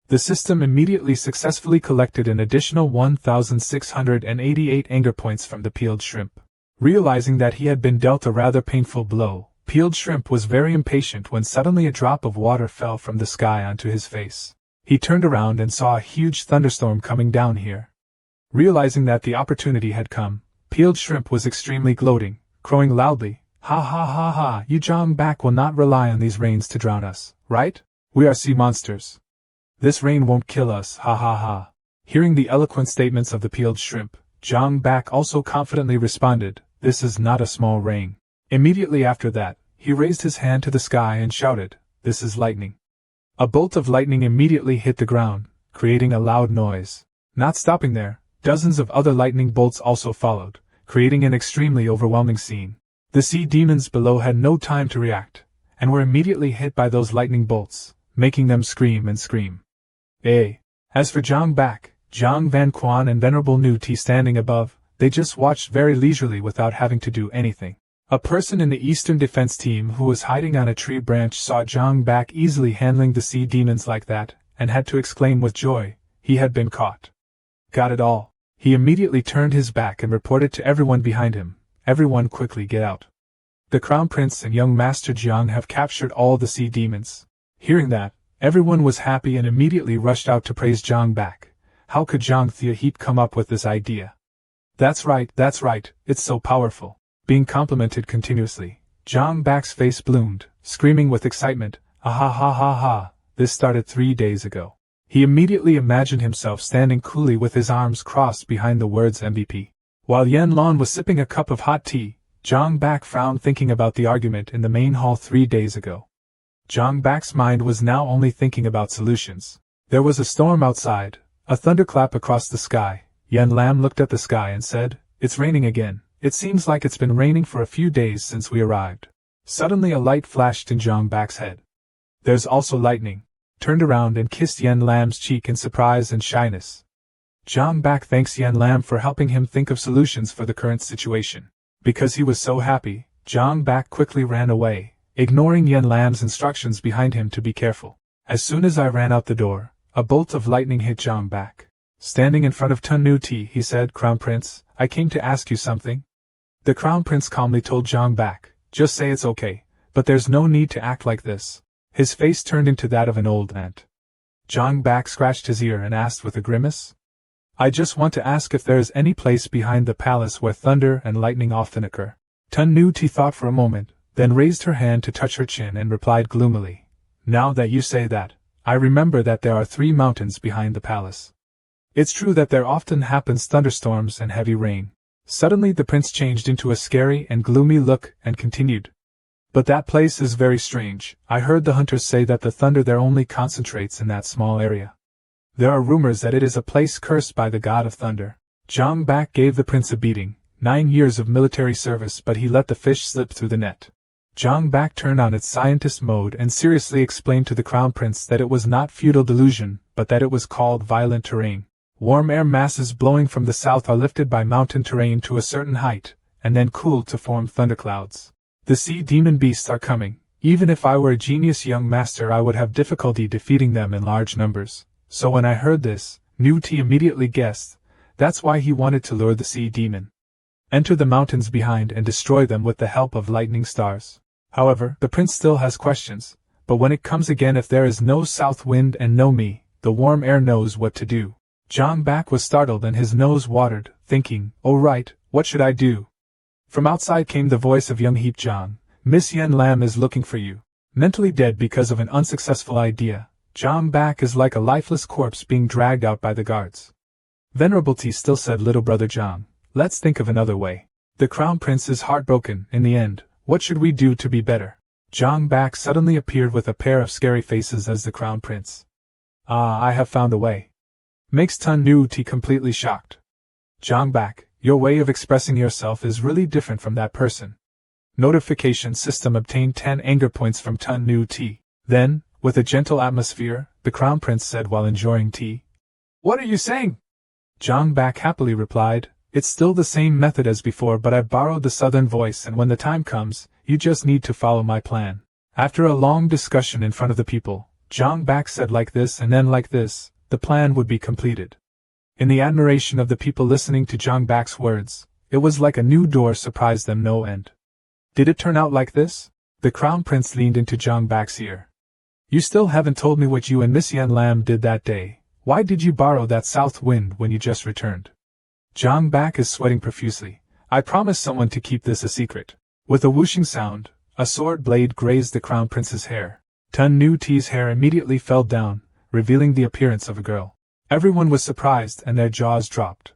The system immediately successfully collected an additional 1,688 anger points from the Peeled Shrimp. Realizing that he had been dealt a rather painful blow, Peeled Shrimp was very impatient when suddenly a drop of water fell from the sky onto his face. He turned around and saw a huge thunderstorm coming down here. Realizing that the opportunity had come, Peeled Shrimp was extremely gloating, crowing loudly, "Ha ha ha ha, you Zhang will not rely on these rains to drown us, right? We are sea monsters. This rain won't kill us, ha ha ha." Hearing the eloquent statements of the Peeled Shrimp, Zhang also confidently responded, "This is not a small rain." Immediately after that, he raised his hand to the sky and shouted, "This is lightning." A bolt of lightning immediately hit the ground, creating a loud noise. Not stopping there, dozens of other lightning bolts also followed, creating an extremely overwhelming scene. The sea demons below had no time to react, and were immediately hit by those lightning bolts, making them scream and scream. As for Zhang Van Quan and Venerable Nu Ti standing above, they just watched very leisurely without having to do anything. A person in the Eastern Defense Team who was hiding on a tree branch saw Zhang easily handling the sea demons like that, and had to exclaim with joy, he had been caught. Got it all. He immediately turned his back and reported to everyone behind him, "Everyone quickly get out. The Crown Prince and young Master Jiang have captured all the sea demons." Hearing that, everyone was happy and immediately rushed out to praise Zhang. How could Zhang Thea come up with this idea? That's right, it's so powerful. Being complimented continuously, Zhang face bloomed, screaming with excitement, "Ah ha ha ha ha, this started 3 days ago." He immediately imagined himself standing coolly with his arms crossed behind the words MVP. While Yen Lan was sipping a cup of hot tea, Zhang frowned thinking about the argument in the main hall 3 days ago. Zhang mind was now only thinking about solutions. There was a storm outside, a thunderclap across the sky. Yen Lan looked at the sky and said, "It's raining again. It seems like it's been raining for a few days since we arrived." Suddenly a light flashed in Zhang head. "There's also lightning." Turned around and kissed Yen Lan's cheek in surprise and shyness. Zhang thanks Yen Lan for helping him think of solutions for the current situation. Because he was so happy, Zhang quickly ran away, ignoring Yen Lan's instructions behind him to be careful. "As soon as I ran out the door, a bolt of lightning hit Zhang Standing in front of Tun Nu Ti, he said, "Crown Prince, I came to ask you something." The Crown Prince calmly told Zhang "Just say it's okay, but there's no need to act like this." His face turned into that of an old ant. Zhang scratched his ear and asked with a grimace, "I just want to ask if there is any place behind the palace where thunder and lightning often occur." Tun Nu Ti thought for a moment, then raised her hand to touch her chin and replied gloomily, "Now that you say that, I remember that there are 3 mountains behind the palace. It's true that there often happens thunderstorms and heavy rain." Suddenly the prince changed into a scary and gloomy look and continued, "But that place is very strange. I heard the hunters say that the thunder there only concentrates in that small area. There are rumors that it is a place cursed by the god of thunder." Zhang gave the prince a beating, 9 years of military service, but he let the fish slip through the net. Zhang turned on its scientist mode and seriously explained to the crown prince that it was not feudal delusion, but that it was called violent terrain. Warm air masses blowing from the south are lifted by mountain terrain to a certain height, and then cooled to form thunderclouds. The sea demon beasts are coming. Even if I were a genius young master, I would have difficulty defeating them in large numbers. So when I heard this, Nu Ti immediately guessed, that's why he wanted to lure the sea demon. Enter the mountains behind and destroy them with the help of lightning stars. However, the prince still has questions, but when it comes again, if there is no south wind and no me, the warm air knows what to do. Zhang was startled and his nose watered, thinking, "Oh right, what should I do?" From outside came the voice of young Heap Zhang, "Miss Yen Lam is looking for you." Mentally dead because of an unsuccessful idea, Zhang is like a lifeless corpse being dragged out by the guards. Venerable T still said, "Little brother Zhang, let's think of another way. The crown prince is heartbroken in the end. What should we do to be better?" Zhang suddenly appeared with a pair of scary faces as the crown prince. "Ah, I have found a way." Makes Tun Nu Ti completely shocked. "Zhang your way of expressing yourself is really different from that person." Notification system obtained 10 anger points from Tun Nu Ti. Then, with a gentle atmosphere, the crown prince said while enjoying tea, "What are you saying?" Zhang happily replied, "It's still the same method as before, but I've borrowed the southern voice, and when the time comes, you just need to follow my plan." After a long discussion in front of the people, Zhang said like this and then like this, the plan would be completed. In the admiration of the people listening to Zhang words, it was like a new door surprised them no end. Did it turn out like this? The crown prince leaned into Zhang ear. You still haven't told me what you and Miss Yen Lam did that day. Why did you borrow that south wind when you just returned? Zhang Bak is sweating profusely. I promised someone to keep this a secret. With a whooshing sound, a sword blade grazed the crown prince's hair. Tun Nu Ti's hair immediately fell down, revealing the appearance of a girl. Everyone was surprised and their jaws dropped.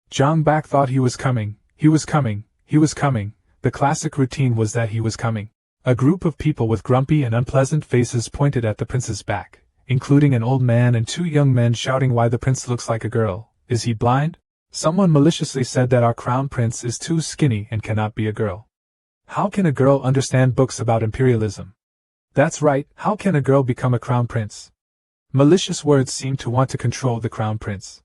Zhang Bak thought he was coming, he was coming, he was coming. The classic routine was that he was coming. A group of people with grumpy and unpleasant faces pointed at the prince's back, including an old man and 2 young men shouting why the prince looks like a girl. Is he blind? Someone maliciously said that our crown prince is too skinny and cannot be a girl. How can a girl understand books about imperialism? That's right, how can a girl become a crown prince? Malicious words seem to want to control the crown prince.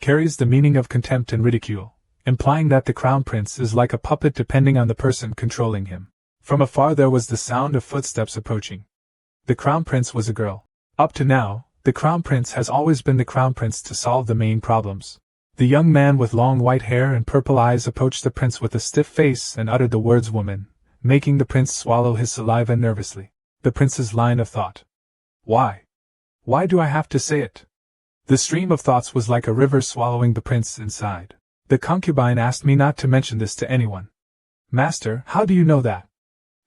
Carries the meaning of contempt and ridicule, implying that the crown prince is like a puppet depending on the person controlling him. From afar there was the sound of footsteps approaching. The crown prince was a girl. Up to now, the crown prince has always been the crown prince to solve the main problems. The young man with long white hair and purple eyes approached the prince with a stiff face and uttered the words woman, making the prince swallow his saliva nervously. The prince's line of thought. Why? Why do I have to say it? The stream of thoughts was like a river swallowing the prince inside. The concubine asked me not to mention this to anyone. Master, how do you know that?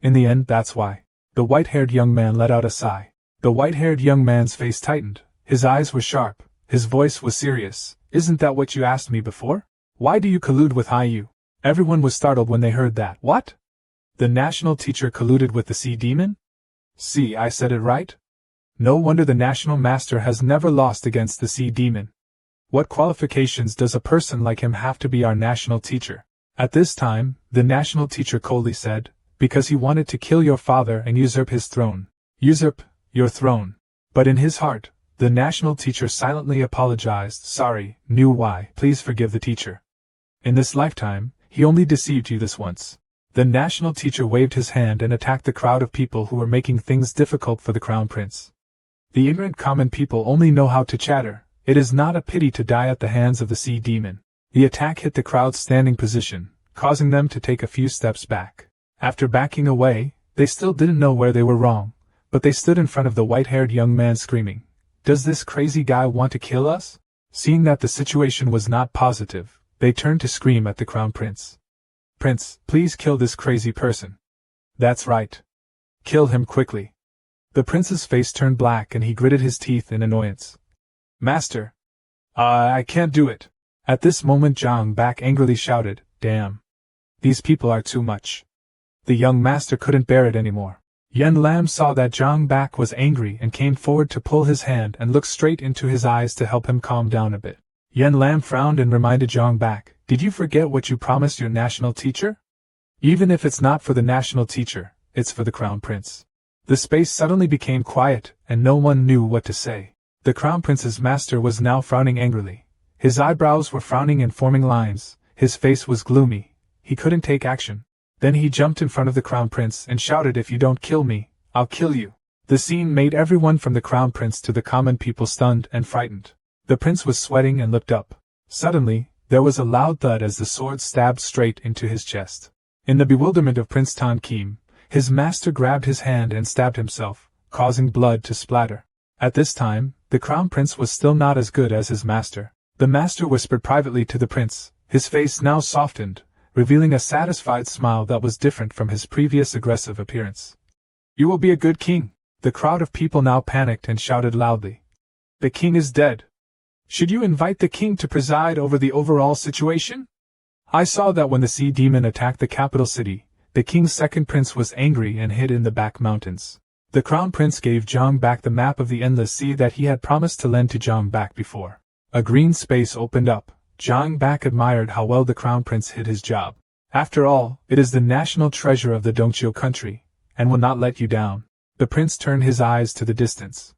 In the end, that's why. The white-haired young man let out a sigh. The white-haired young man's face tightened, his eyes were sharp, his voice was serious. Isn't that what you asked me before? Why do you collude with IU? Everyone was startled when they heard that. What? The national teacher colluded with the sea demon? See, I said it right? No wonder the national master has never lost against the sea demon. What qualifications does a person like him have to be our national teacher? At this time, the national teacher coldly said, because he wanted to kill your father and usurp his throne. Usurp your throne. But in his heart, the national teacher silently apologized. Sorry, knew why. Please forgive the teacher. In this lifetime, he only deceived you this once. The national teacher waved his hand and attacked the crowd of people who were making things difficult for the crown prince. The ignorant common people only know how to chatter. It is not a pity to die at the hands of the sea demon. The attack hit the crowd's standing position, causing them to take a few steps back. After backing away, they still didn't know where they were wrong, but they stood in front of the white-haired young man screaming, "Does this crazy guy want to kill us?" Seeing that the situation was not positive, they turned to scream at the crown prince. Prince, please kill this crazy person. That's right. Kill him quickly. The prince's face turned black and he gritted his teeth in annoyance. Master! I can't do it. At this moment Zhang Bak angrily shouted, Damn! These people are too much. The young master couldn't bear it anymore. Yen Lam saw that Zhang Bak was angry and came forward to pull his hand and look straight into his eyes to help him calm down a bit. Yen Lam frowned and reminded Zhang Bak, Did you forget what you promised your national teacher? Even if it's not for the national teacher, it's for the crown prince. The space suddenly became quiet, and no one knew what to say. The crown prince's master was now frowning angrily. His eyebrows were frowning and forming lines, his face was gloomy, he couldn't take action. Then he jumped in front of the crown prince and shouted, If you don't kill me, I'll kill you. The scene made everyone from the crown prince to the common people stunned and frightened. The prince was sweating and looked up. Suddenly, there was a loud thud as the sword stabbed straight into his chest. In the bewilderment of Prince Tan Kim, his master grabbed his hand and stabbed himself, causing blood to splatter. At this time, the crown prince was still not as good as his master. The master whispered privately to the prince, his face now softened, revealing a satisfied smile that was different from his previous aggressive appearance. You will be a good king. The crowd of people now panicked and shouted loudly. The king is dead. Should you invite the king to preside over the overall situation? I saw that when the sea demon attacked the capital city, the king's second prince was angry and hid in the back mountains. The crown prince gave Zhang Bak the map of the endless sea that he had promised to lend to Zhang Bak before. A green space opened up. Zhang Bak admired how well the crown prince hid his job. After all, it is the national treasure of the Dongqiu country, and will not let you down. The prince turned his eyes to the distance.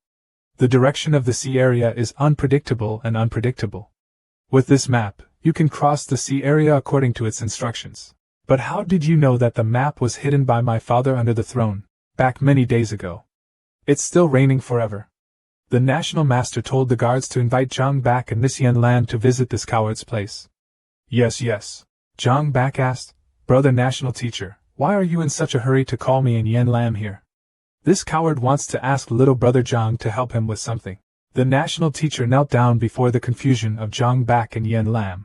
The direction of the sea area is unpredictable and unpredictable. With this map, you can cross the sea area according to its instructions. But how did you know that the map was hidden by my father under the throne, back many days ago? It's still raining forever. The national master told the guards to invite Zhang Bak and Miss Yen Lan to visit this coward's place. Yes. Zhang Bak asked, Brother national teacher, why are you in such a hurry to call me and Yen Lam here? This coward wants to ask little brother Zhang to help him with something. The national teacher knelt down before the confusion of Zhang Bak and Yen Lan.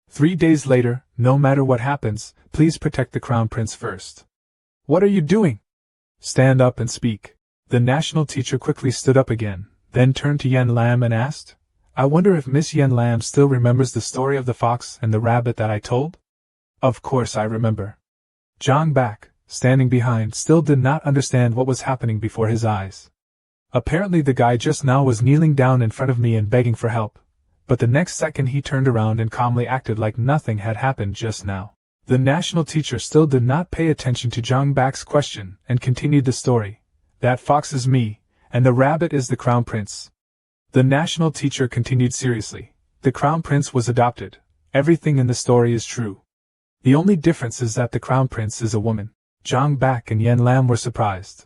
3 days later, no matter what happens, please protect the crown prince first. What are you doing? Stand up and speak. The national teacher quickly stood up again, then turned to Yen Lam and asked, I wonder if Miss Yen Lam still remembers the story of the fox and the rabbit that I told? Of course I remember. Zhang Bak, standing behind, still did not understand what was happening before his eyes. Apparently the guy just now was kneeling down in front of me and begging for help, but the next second he turned around and calmly acted like nothing had happened just now. The national teacher still did not pay attention to Zhang Bak's question and continued the story. That fox is me, and the rabbit is the crown prince. The national teacher continued seriously. The crown prince was adopted. Everything in the story is true. The only difference is that the crown prince is a woman. Zhang Bak and Yen Lam were surprised.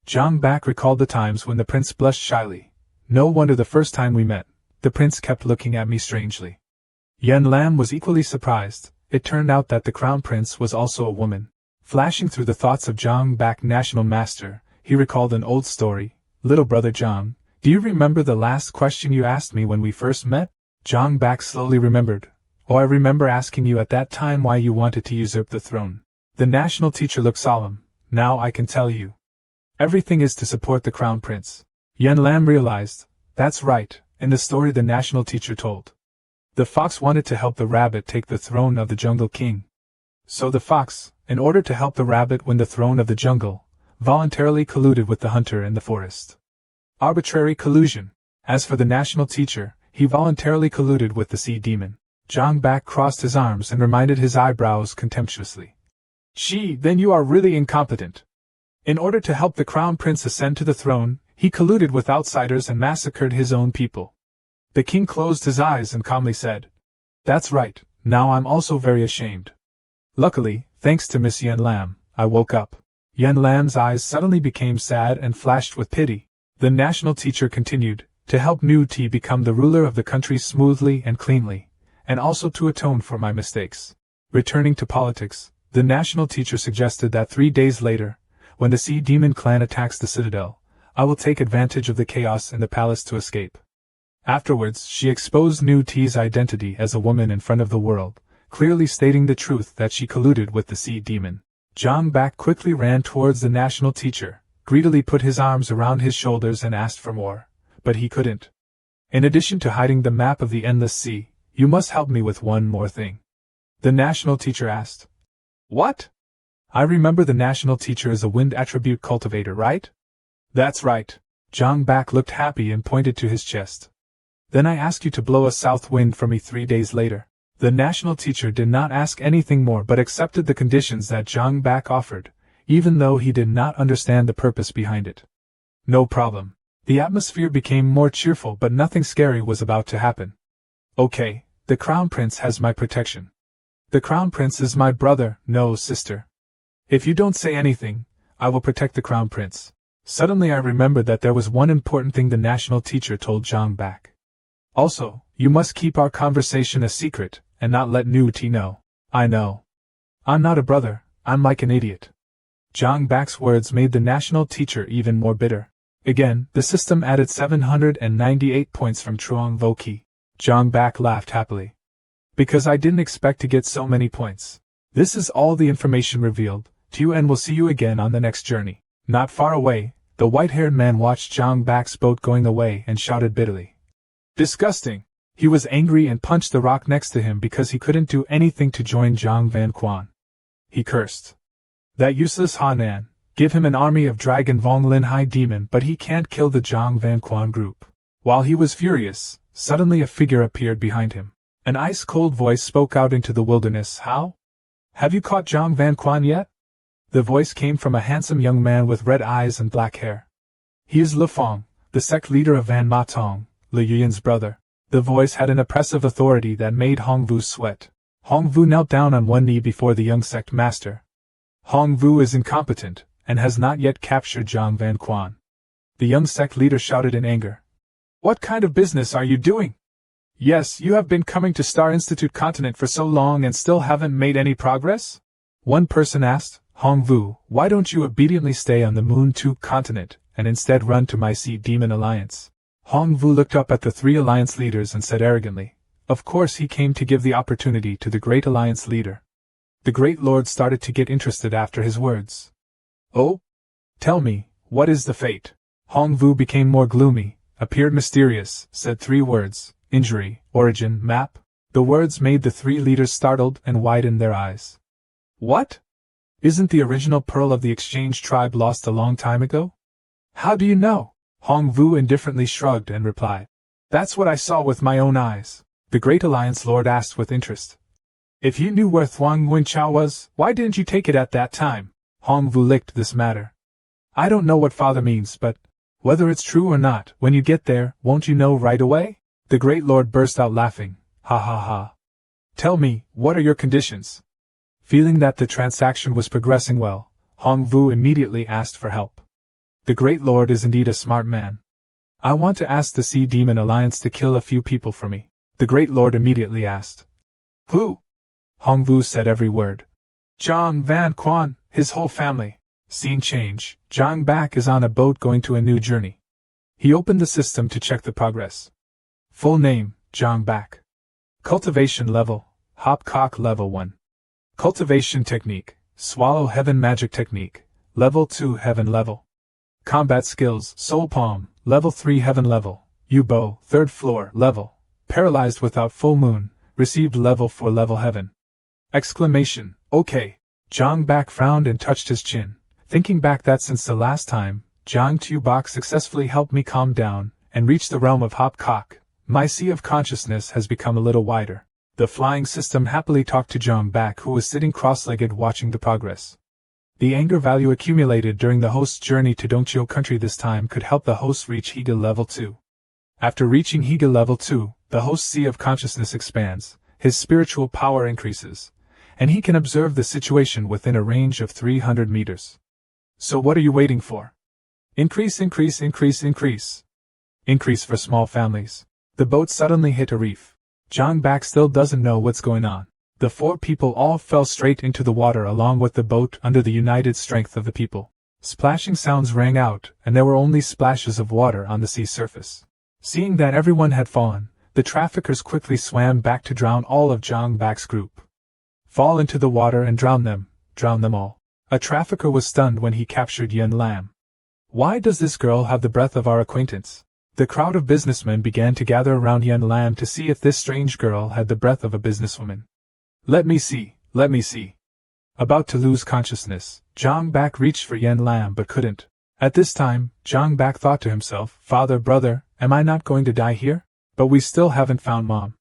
Zhang Bak recalled the times when the prince blushed shyly. No wonder the first time we met, the prince kept looking at me strangely. Yen Lam was equally surprised. It turned out that the crown prince was also a woman. Flashing through the thoughts of Zhang Bak, national master, he recalled an old story. Little brother Zhang, do you remember the last question you asked me when we first met? Zhang Bak slowly remembered. Oh, I remember asking you at that time why you wanted to usurp the throne. The national teacher looked solemn. Now I can tell you. Everything is to support the crown prince. Yen Lam realized. That's right, in the story the national teacher told. The fox wanted to help the rabbit take the throne of the jungle king. So the fox, in order to help the rabbit win the throne of the jungle, voluntarily colluded with the hunter in the forest. Arbitrary collusion. As for the national teacher, he voluntarily colluded with the sea demon. Zhang Bak crossed his arms and reminded his eyebrows contemptuously. Gee, then you are really incompetent. In order to help the crown prince ascend to the throne, he colluded with outsiders and massacred his own people. The king closed his eyes and calmly said, That's right, now I'm also very ashamed. Luckily, thanks to Miss Yen Lam, I woke up. Yen Lam's eyes suddenly became sad and flashed with pity. The national teacher continued, to help New Tea become the ruler of the country smoothly and cleanly, and also to atone for my mistakes. Returning to politics, the national teacher suggested that 3 days later, when the Sea Demon clan attacks the citadel, I will take advantage of the chaos in the palace to escape. Afterwards, she exposed New Tea's identity as a woman in front of the world, clearly stating the truth that she colluded with the Sea Demon. Zhang Bak quickly ran towards the national teacher, greedily put his arms around his shoulders and asked for more, but he couldn't. In addition to hiding the map of the endless sea, you must help me with one more thing. The national teacher asked. What? I remember the national teacher is a wind attribute cultivator, right? That's right. Zhang Bak looked happy and pointed to his chest. Then I ask you to blow a south wind for me 3 days later. The national teacher did not ask anything more but accepted the conditions that Zhang Bak offered, even though he did not understand the purpose behind it. No problem. The atmosphere became more cheerful, but nothing scary was about to happen. Okay, the crown prince has my protection. The crown prince is my brother, no sister. If you don't say anything, I will protect the crown prince. Suddenly I remembered that there was one important thing the national teacher told Zhang Bak. Also, you must keep our conversation a secret, and not let New Tea know. I know. I'm not a brother, I'm like an idiot. Zhang Bak's words made the national teacher even more bitter. Again, the system added 798 points from Truong Vo Ki. Zhang Bak laughed happily. Because I didn't expect to get so many points. This is all the information revealed to you, and we'll see you again on the next journey. Not far away, the white-haired man watched Zhang Bak's boat going away and shouted bitterly. Disgusting! He was angry and punched the rock next to him because he couldn't do anything to join Zhang Van Quan. He cursed. That useless Hanan, give him an army of Dragon Vong Lin Hai Demon, but he can't kill the Zhang Van Quan group. While he was furious, suddenly a figure appeared behind him. An ice-cold voice spoke out into the wilderness. How? Have you caught Zhang Van Quan yet? The voice came from a handsome young man with red eyes and black hair. He is Le Fong, the sect leader of Van Ma Tong, Le Yuyan's brother. The voice had an oppressive authority that made Hong Vu sweat. Hong Vu knelt down on one knee before the young sect master. Hong Vu is incompetent, and has not yet captured Zhang Van Quan. The young sect leader shouted in anger. What kind of business are you doing? Yes, you have been coming to Star Institute Continent for so long and still haven't made any progress? One person asked. Hongvu, why don't you obediently stay on the Moon 2 continent, and instead run to my Sea Demon Alliance? Hongvu looked up at the 3 alliance leaders and said arrogantly, of course he came to give the opportunity to the Great Alliance leader. The Great Lord started to get interested after his words. Oh? Tell me, what is the fate? Hongvu became more gloomy, appeared mysterious, said 3 words, injury, origin, map. The words made the 3 leaders startled and widened their eyes. What? Isn't the original pearl of the exchange tribe lost a long time ago? How do you know? Hongvu indifferently shrugged and replied. That's what I saw with my own eyes. The Great Alliance Lord asked with interest. If you knew where Thuong Wenchao was, why didn't you take it at that time? Hongvu licked this matter. I don't know what father means, but whether it's true or not, when you get there, won't you know right away? The Great Lord burst out laughing. Ha ha ha. Tell me, what are your conditions? Feeling that the transaction was progressing well, Hongvu immediately asked for help. The Great Lord is indeed a smart man. I want to ask the Sea Demon Alliance to kill a few people for me. The Great Lord immediately asked. Who? Hongvu said every word. Zhang Van Quan, his whole family. Scene change, Zhang Bak is on a boat going to a new journey. He opened the system to check the progress. Full name, Zhang Bak. Cultivation level, Hopcock level 1. Cultivation technique, Swallow Heaven Magic Technique, level 2 Heaven level. Combat skills, Soul Palm, level 3 Heaven level. U-Bow, 3rd floor, level. Paralyzed without full moon, received level 4 level Heaven. Exclamation, okay. Zhang Bak frowned and touched his chin, thinking back that since the last time, Zhang Tubok successfully helped me calm down and reach the realm of Hopcock, my sea of consciousness has become a little wider. The flying system happily talked to Zhang Bak, who was sitting cross-legged watching the progress. The anger value accumulated during the host's journey to Dongqiu country this time could help the host reach Higa level 2. After reaching Higa level 2, the host's sea of consciousness expands, his spiritual power increases, and he can observe the situation within a range of 300 meters. So what are you waiting for? Increase, increase, increase, increase. Increase for small families. The boat suddenly hit a reef. Zhang Bak still doesn't know what's going on. The 4 people all fell straight into the water along with the boat under the united strength of the people. Splashing sounds rang out, and there were only splashes of water on the sea surface. Seeing that everyone had fallen, the traffickers quickly swam back to drown all of Zhang Bak's group. Fall into the water and drown them all. A trafficker was stunned when he captured Yen Lan. Why does this girl have the breath of our acquaintance? The crowd of businessmen began to gather around Yen Lan to see if this strange girl had the breath of a businesswoman. Let me see. About to lose consciousness, Zhang Bak reached for Yen Lan but couldn't. At this time, Zhang Bak thought to himself, Father, brother, am I not going to die here? But we still haven't found Mom.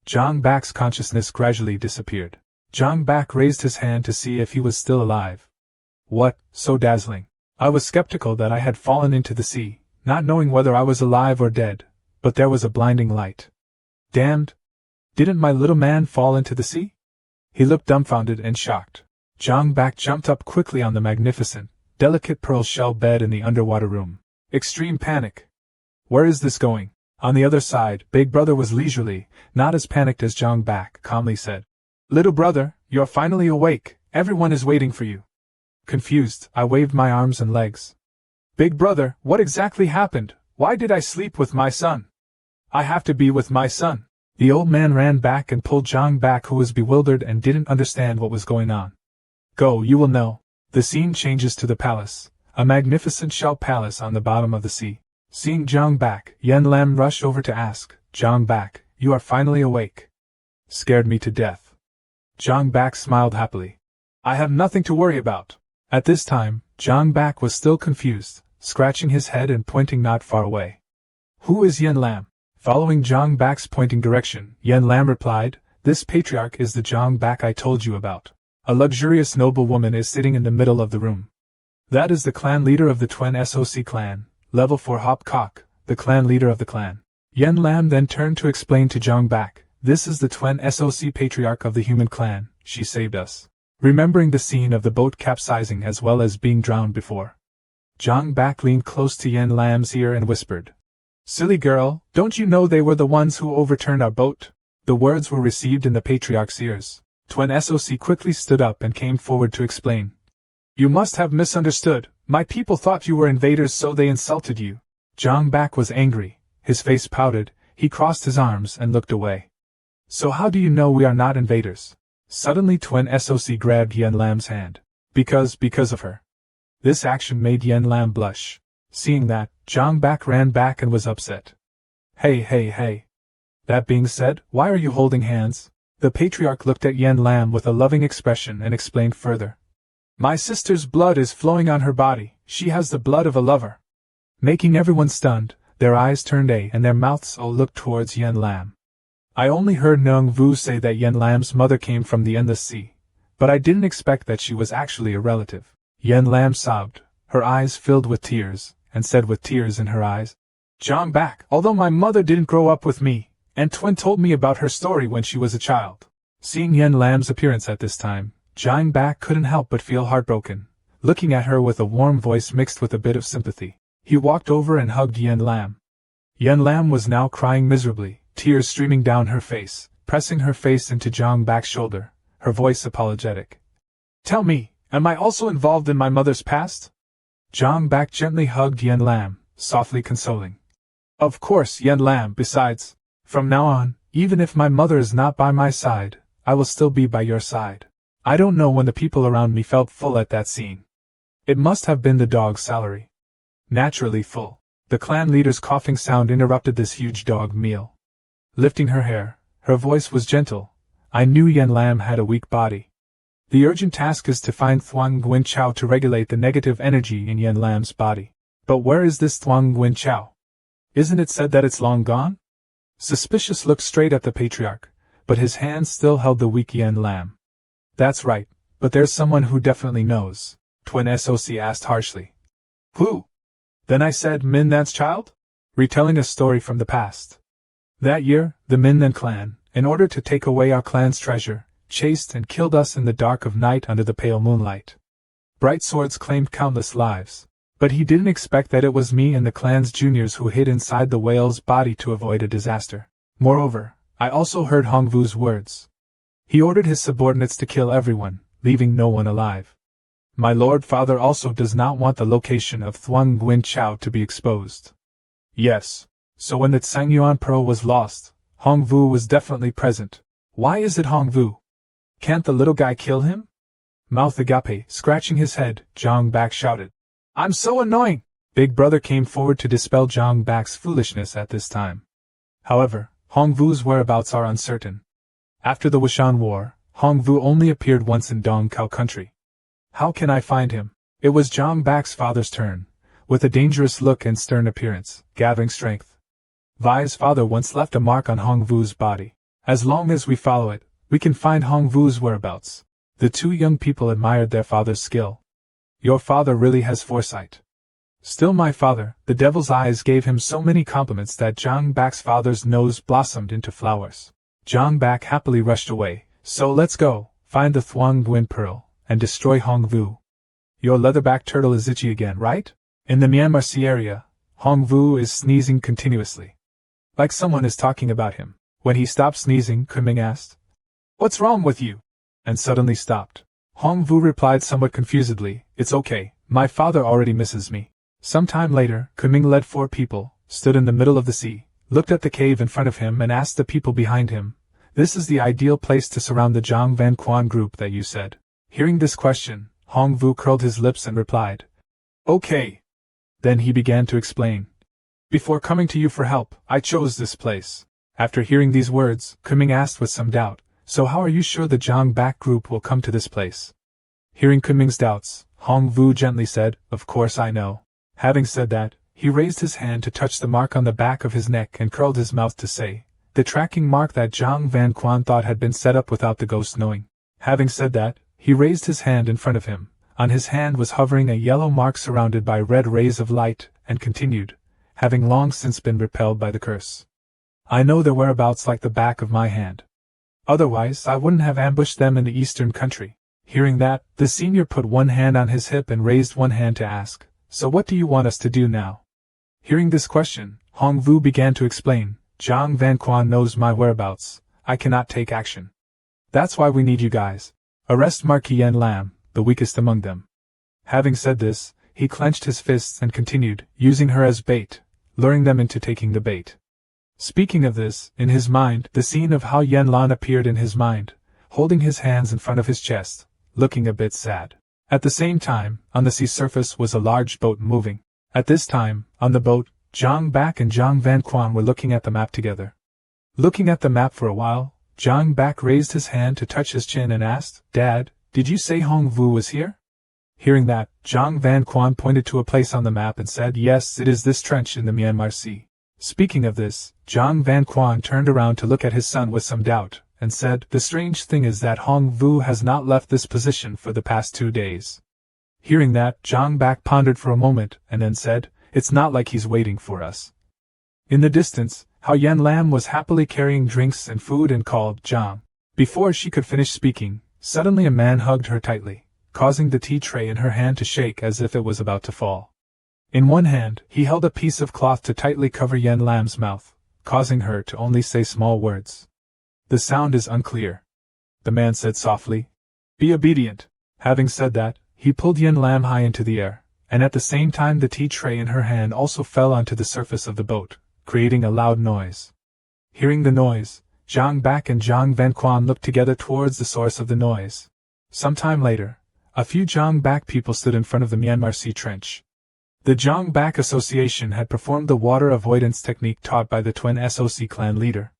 Zhang Bak's consciousness gradually disappeared. Zhang Bak raised his hand to see if he was still alive. What, so dazzling? I was skeptical that I had fallen into the sea, not knowing whether I was alive or dead, but there was a blinding light. Damned! Didn't my little man fall into the sea? He looked dumbfounded and shocked. Zhang Bak jumped up quickly on the magnificent, delicate pearl shell bed in the underwater room. Extreme panic. Where is this going? On the other side, Big Brother was leisurely, not as panicked as Zhang Bak, calmly said. Little brother, you're finally awake, everyone is waiting for you. Confused, I waved my arms and legs. Big Brother, what exactly happened? Why did I sleep with my son? I have to be with my son. The old man ran back and pulled Zhang Bak, who was bewildered and didn't understand what was going on. Go, you will know. The scene changes to the palace, a magnificent shell palace on the bottom of the sea. Seeing Zhang Bak, Yen Lan rushed over to ask, Zhang Bak, you are finally awake. Scared me to death. Zhang Bak smiled happily. I have nothing to worry about. At this time, Zhang Bak was still confused, scratching his head and pointing not far away. Who is Yen Lan? Following Zhang Bak's pointing direction, Yen Lan replied, This patriarch is the Zhang Bak I told you about. A luxurious noble woman is sitting in the middle of the room. That is the clan leader of the Twen SOC clan, level 4 Hopcock, the clan leader of the clan. Yen Lan then turned to explain to Zhang Bak, This is the Twen SOC patriarch of the human clan, she saved us. Remembering the scene of the boat capsizing as well as being drowned before, Zhang Bak leaned close to Yen Lan's ear and whispered, Silly girl, don't you know they were the ones who overturned our boat? The words were received in the patriarch's ears. Twen SOC quickly stood up and came forward to explain. You must have misunderstood. My people thought you were invaders, so they insulted you. Zhang Bak was angry, his face pouted, he crossed his arms and looked away. So how do you know we are not invaders? Suddenly Twin SOC grabbed Yen Lam's hand. Because of her. This action made Yen Lam blush. Seeing that, Zhang Bak ran back and was upset. Hey. That being said, why are you holding hands? The patriarch looked at Yen Lam with a loving expression and explained further. My sister's blood is flowing on her body, she has the blood of a lover. Making everyone stunned, their eyes turned and their mouths all looked towards Yen Lam. I only heard Nung Vu say that Yen Lam's mother came from the endless sea, but I didn't expect that she was actually a relative. Yen Lam sobbed, her eyes filled with tears, and said with tears in her eyes, Zhang Bak, although my mother didn't grow up with me, and Twin told me about her story when she was a child. Seeing Yen Lam's appearance at this time, Zhang Bak couldn't help but feel heartbroken, looking at her with a warm voice mixed with a bit of sympathy. He walked over and hugged Yen Lam. Yen Lam was now crying miserably, tears streaming down her face, pressing her face into Zhang Bak's shoulder, her voice apologetic. Tell me, am I also involved in my mother's past? Zhang Bak gently hugged Yen Lam, softly consoling. Of course, Yen Lam, besides, from now on, even if my mother is not by my side, I will still be by your side. I don't know when the people around me felt full at that scene. It must have been the dog's salary. Naturally full. The clan leader's coughing sound interrupted this huge dog meal. Lifting her hair, her voice was gentle. I knew Yen Lam had a weak body. The urgent task is to find Thuong Nguyen Chao to regulate the negative energy in Yen Lam's body. But where is this Thuong Nguyen Chao? Isn't it said that it's long gone? Suspicious looked straight at the patriarch, but his hand still held the weak Yen Lam. That's right, but there's someone who definitely knows, Twin SOC asked harshly. Who? Then I said Min Nan's child? Retelling a story from the past. That year, the Min Nan clan, in order to take away our clan's treasure, chased and killed us in the dark of night under the pale moonlight. Bright swords claimed countless lives, but he didn't expect that it was me and the clan's juniors who hid inside the whale's body to avoid a disaster. Moreover, I also heard Hong Vu's words. He ordered his subordinates to kill everyone, leaving no one alive. My Lord Father also does not want the location of Thuong Nguyen Chao to be exposed. Yes, so when the Tsangyuan pearl was lost, Hong Vu was definitely present. Why is it Hong Vu? Can't the little guy kill him? Mouth agape, scratching his head, Zhang Bak shouted. I'm so annoying! Big Brother came forward to dispel Zhang Bak's foolishness at this time. However, Hong Vu's whereabouts are uncertain. After the Wushan War, Hong Vu only appeared once in Dong Cao country. How can I find him? It was Zhang Bak's father's turn, with a dangerous look and stern appearance, gathering strength. Vai's father once left a mark on Hong Vu's body. As long as we follow it, we can find Hong Vu's whereabouts. The two young people admired their father's skill. Your father really has foresight. Still my father, the devil's eyes gave him so many compliments that Zhang Bak's father's nose blossomed into flowers. Zhang Bak happily rushed away. So let's go, find the Thuong Nguyen pearl, and destroy Hong Vu. Your leatherback turtle is itchy again, right? In the Myanmar Sea area, Hong Vu is sneezing continuously. Like someone is talking about him. When he stopped sneezing, Kunming asked, What's wrong with you? And suddenly stopped. Hong Vu replied somewhat confusedly, It's okay, my father already misses me. Some time later, Kunming led 4 people, stood in the middle of the sea, looked at the cave in front of him and asked the people behind him, This is the ideal place to surround the Zhang Van Quan group that you said. Hearing this question, Hong Vu curled his lips and replied, Okay. Then he began to explain. Before coming to you for help, I chose this place. After hearing these words, Kunming asked with some doubt, So how are you sure the Zhang Bak group will come to this place? Hearing Kunming's doubts, Hong Vu gently said, Of course I know. Having said that, he raised his hand to touch the mark on the back of his neck and curled his mouth to say, The tracking mark that Zhang Van Quan thought had been set up without the ghost knowing. Having said that, he raised his hand in front of him. On his hand was hovering a yellow mark surrounded by red rays of light, and continued, having long since been repelled by the curse. I know their whereabouts like the back of my hand. Otherwise I wouldn't have ambushed them in the eastern country. Hearing that, the senior put one hand on his hip and raised one hand to ask, So what do you want us to do now? Hearing this question, Hong Vu began to explain, Zhang Van Quan knows my whereabouts. I cannot take action. That's why we need you guys. Arrest Marquis Yen Lam, the weakest among them. Having said this, he clenched his fists and continued, using her as bait, luring them into taking the bait. Speaking of this, in his mind, the scene of how Yen Lan appeared in his mind, holding his hands in front of his chest, looking a bit sad. At the same time, on the sea surface was a large boat moving. At this time, on the boat, Zhang Bak and Zhang Van Quan were looking at the map together. Looking at the map for a while, Zhang Bak raised his hand to touch his chin and asked, "Dad, did you say Hong Vu was here?" Hearing that, Zhang Van Quan pointed to a place on the map and said, "Yes, it is this trench in the Myanmar Sea." Speaking of this, Zhang Van Quan turned around to look at his son with some doubt, and said, "The strange thing is that Hong Vu has not left this position for the past 2 days. Hearing that, Zhang Bak pondered for a moment, and then said, "It's not like he's waiting for us." In the distance, Yen Lan was happily carrying drinks and food and called, "Zhang." Before she could finish speaking, suddenly a man hugged her tightly, causing the tea tray in her hand to shake as if it was about to fall. In one hand, he held a piece of cloth to tightly cover Yen Lan's mouth, causing her to only say small words. "The sound is unclear," the man said softly. "Be obedient." Having said that, he pulled Yen Lan high into the air, and at the same time the tea tray in her hand also fell onto the surface of the boat, creating a loud noise. Hearing the noise, Zhang Bak and Zhang Van Quan looked together towards the source of the noise. Some time later, a few Zhang Bak people stood in front of the Myanmar Sea Trench. The Zhang Bak Association had performed the water avoidance technique taught by the twin SOC clan leader.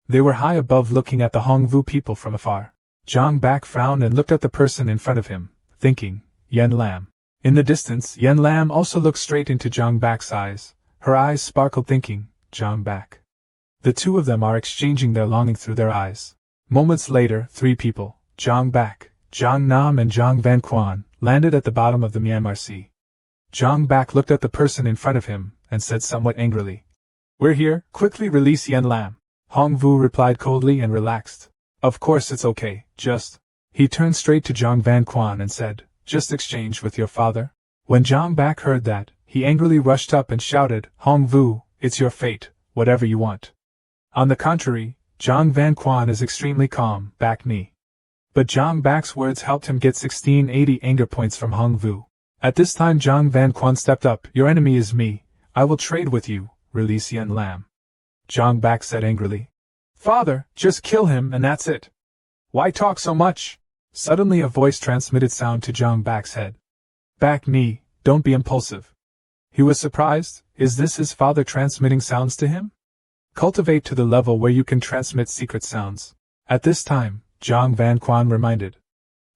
They were high above looking at the Hongvu people from afar. Zhang Bak frowned and looked at the person in front of him, thinking, Yen Lam. In the distance, Yen Lam also looked straight into Zhang Bak's eyes. Her eyes sparkled, thinking, Zhang Bak. The two of them are exchanging their longing through their eyes. Moments later, 3 people, Zhang Bak, Zhang Nam and Zhang Van Quan, landed at the bottom of the Myanmar Sea. Zhang Bak looked at the person in front of him, and said somewhat angrily, "We're here, quickly release Yen Lam." Hong Vu replied coldly and relaxed. "Of course it's okay, just..." He turned straight to Zhang Van Quan and said, "Just exchange with your father?" When Zhang Bak heard that, he angrily rushed up and shouted, "Hong Vu, it's your fate, whatever you want." On the contrary, Zhang Van Quan is extremely calm, back me. But Zhang Bak's words helped him get 1680 anger points from Hong Vu. At this time Zhang Van Quan stepped up. "Your enemy is me. I will trade with you. Release Yen Lam." Zhang Bak said angrily, "Father, just kill him and that's it. Why talk so much?" Suddenly a voice transmitted sound to Zhang Bak's head. "Back me, don't be impulsive." He was surprised. Is this his father transmitting sounds to him? Cultivate to the level where you can transmit secret sounds. At this time, Zhang Van Quan reminded.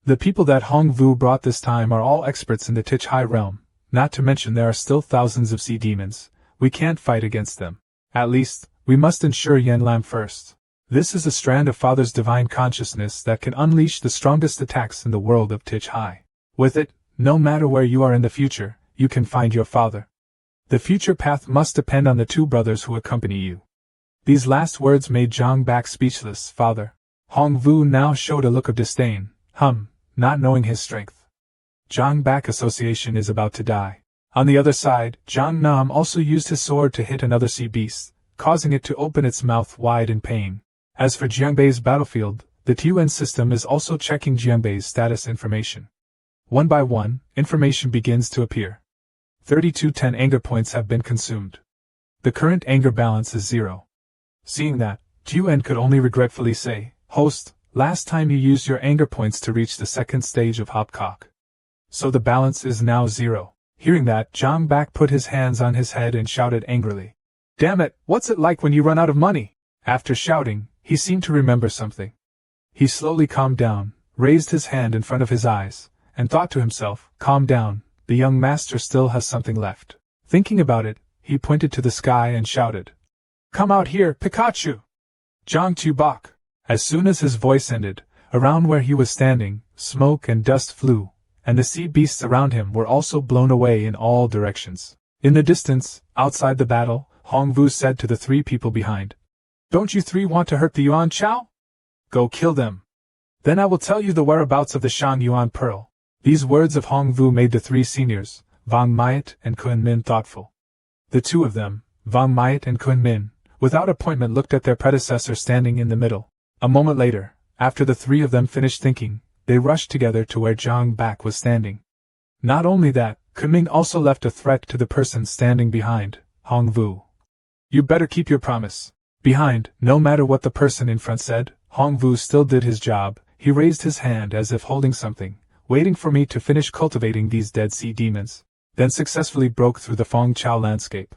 The people that Hong Vu brought this time are all experts in the Tich High realm, not to mention there are still thousands of sea demons. We can't fight against them. At least, we must ensure Yen Lam first. This is a strand of Father's divine consciousness that can unleash the strongest attacks in the world of Tich High. With it, no matter where you are in the future, you can find your father. The future path must depend on the 2 brothers who accompany you. These last words made Zhang Bak speechless. Father. Hong Vu now showed a look of disdain, not knowing his strength. Zhang Bak Association is about to die. On the other side, Zhang Nam also used his sword to hit another sea beast, causing it to open its mouth wide in pain. As for Jiangbei's battlefield, the TUN system is also checking Jiangbei's status information. One by one, information begins to appear. 3210 anger points have been consumed. The current anger balance is 0. Seeing that, TUN could only regretfully say, "Host, last time you used your anger points to reach the 2nd stage of Hopcock. So the balance is now 0. Hearing that, Zhang Bak put his hands on his head and shouted angrily, "Damn it, what's it like when you run out of money?" After shouting, he seemed to remember something. He slowly calmed down, raised his hand in front of his eyes, and thought to himself, "Calm down, the young master still has something left." Thinking about it, he pointed to the sky and shouted, "Come out here, Pikachu! Zhang Tu Bak!" As soon as his voice ended, around where he was standing, smoke and dust flew, and the sea beasts around him were also blown away in all directions. In the distance, outside the battle, Hong Vu said to the 3 people behind, "Don't you 3 want to hurt the Yuan Chao? Go kill them. Then I will tell you the whereabouts of the Shan Yuan Pearl." These words of Hong Vu made the 3 seniors, Vang Mayat and Kun Min, thoughtful. The 2 of them, Vang Mayat and Kun Min, without appointment looked at their predecessor standing in the middle. A moment later, after the 3 of them finished thinking, they rushed together to where Zhang Bak was standing. Not only that, Kunming also left a threat to the person standing behind, Hongvu. You better keep your promise. Behind, no matter what the person in front said, Hongvu still did his job. He raised his hand as if holding something, waiting for me to finish cultivating these Dead Sea demons, then successfully broke through the Feng Chao landscape.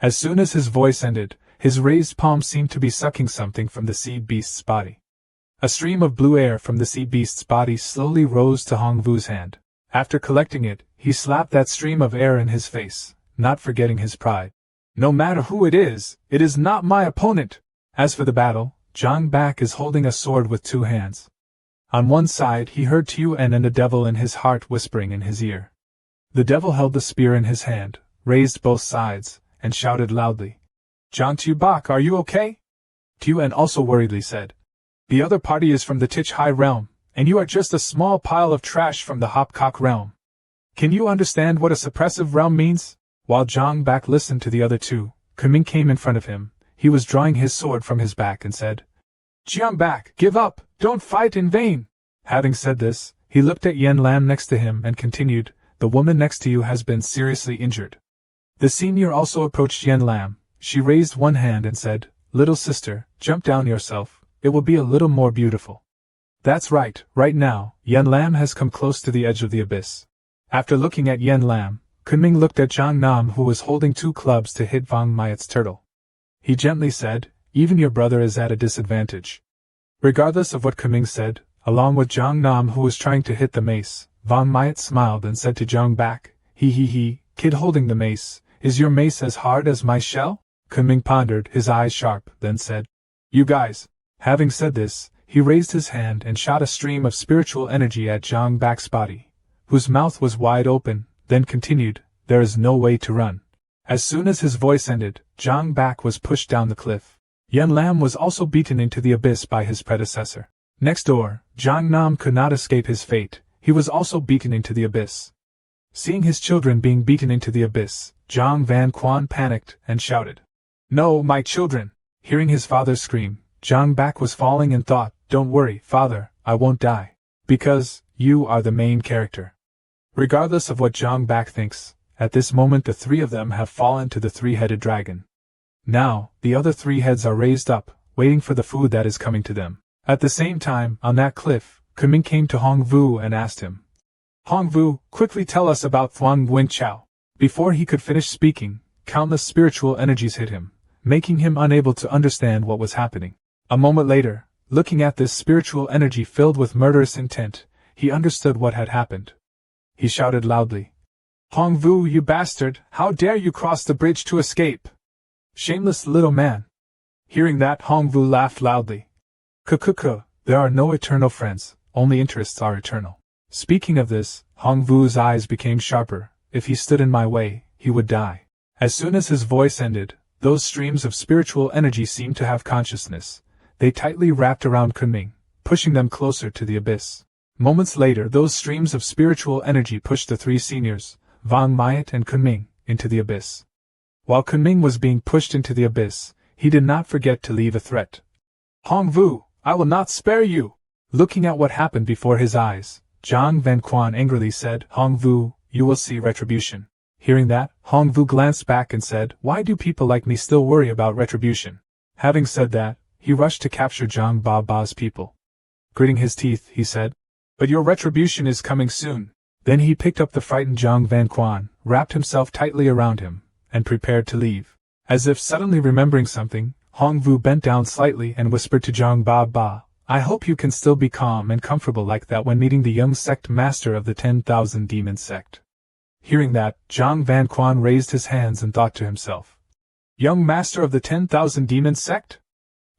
As soon as his voice ended, his raised palm seemed to be sucking something from the sea beast's body. A stream of blue air from the sea beast's body slowly rose to Hongvu's hand. After collecting it, he slapped that stream of air in his face, not forgetting his pride. No matter who it is not my opponent! As for the battle, Zhang Bak is holding a sword with two hands. On one side he heard Tuan and the devil in his heart whispering in his ear. The devil held the spear in his hand, raised both sides, and shouted loudly. Zhang Tubak, are you okay? Tuan also worriedly said. The other party is from the Tich High realm, and you are just a small pile of trash from the Hopcock realm. Can you understand what a suppressive realm means? While Zhang Bak listened to the other two, Kunming came in front of him. He was drawing his sword from his back and said, Jiang Bak, give up, don't fight in vain. Having said this, he looked at Yen Lan next to him and continued, the woman next to you has been seriously injured. The senior also approached Yen Lan. She raised one hand and said, little sister, jump down yourself, it will be a little more beautiful. That's right now, Yen Lam has come close to the edge of the abyss. After looking at Yen Lam, Kunming looked at Zhang Nam who was holding two clubs to hit Vang Mayat's turtle. He gently said, even your brother is at a disadvantage. Regardless of what Kunming said, along with Zhang Nam who was trying to hit the mace, Vang Mayat smiled and said to Zhang Bak, kid holding the mace, is your mace as hard as my shell? Kunming pondered, his eyes sharp, then said, you guys. Having said this, he raised his hand and shot a stream of spiritual energy at Zhang Bak's body, whose mouth was wide open, then continued, there is no way to run. As soon as his voice ended, Zhang Bak was pushed down the cliff. Yen Lam was also beaten into the abyss by his predecessor. Next door, Zhang Nam could not escape his fate, he was also beaten into the abyss. Seeing his children being beaten into the abyss, Zhang Van Quan panicked and shouted, no, my children! Hearing his father scream, Zhang Bak was falling and thought, don't worry, father, I won't die. Because, you are the main character. Regardless of what Zhang Bak thinks, at this moment the three of them have fallen to the three-headed dragon. Now, the other three heads are raised up, waiting for the food that is coming to them. At the same time, on that cliff, Kunming came to Hongvu and asked him, Hongvu, quickly tell us about Thuang Nguyen Chao. Before he could finish speaking, countless spiritual energies hit him, making him unable to understand what was happening. A moment later, looking at this spiritual energy filled with murderous intent, he understood what had happened. He shouted loudly, Hongvu, you bastard, how dare you cross the bridge to escape? Shameless little man. Hearing that, Hongvu laughed loudly. Kukuku, there are no eternal friends, only interests are eternal. Speaking of this, Hongvu's eyes became sharper. If he stood in my way, he would die. As soon as his voice ended, those streams of spiritual energy seemed to have consciousness. They tightly wrapped around Kunming, pushing them closer to the abyss. Moments later, those streams of spiritual energy pushed the three seniors, Vang Mayat and Kunming, into the abyss. While Kunming was being pushed into the abyss, he did not forget to leave a threat. Hongvu, I will not spare you! Looking at what happened before his eyes, Zhang Van Quan angrily said, Hongvu, you will see retribution. Hearing that, Hongvu glanced back and said, why do people like me still worry about retribution? Having said that, he rushed to capture Zhang Ba Ba's people. Gritting his teeth, he said, but your retribution is coming soon. Then he picked up the frightened Zhang Van Quan, wrapped himself tightly around him, and prepared to leave. As if suddenly remembering something, Hongvu bent down slightly and whispered to Zhang Ba Ba, I hope you can still be calm and comfortable like that when meeting the young sect master of the 10,000 demon sect. Hearing that, Zhang Van Quan raised his hands and thought to himself, young master of the 10,000 demon sect?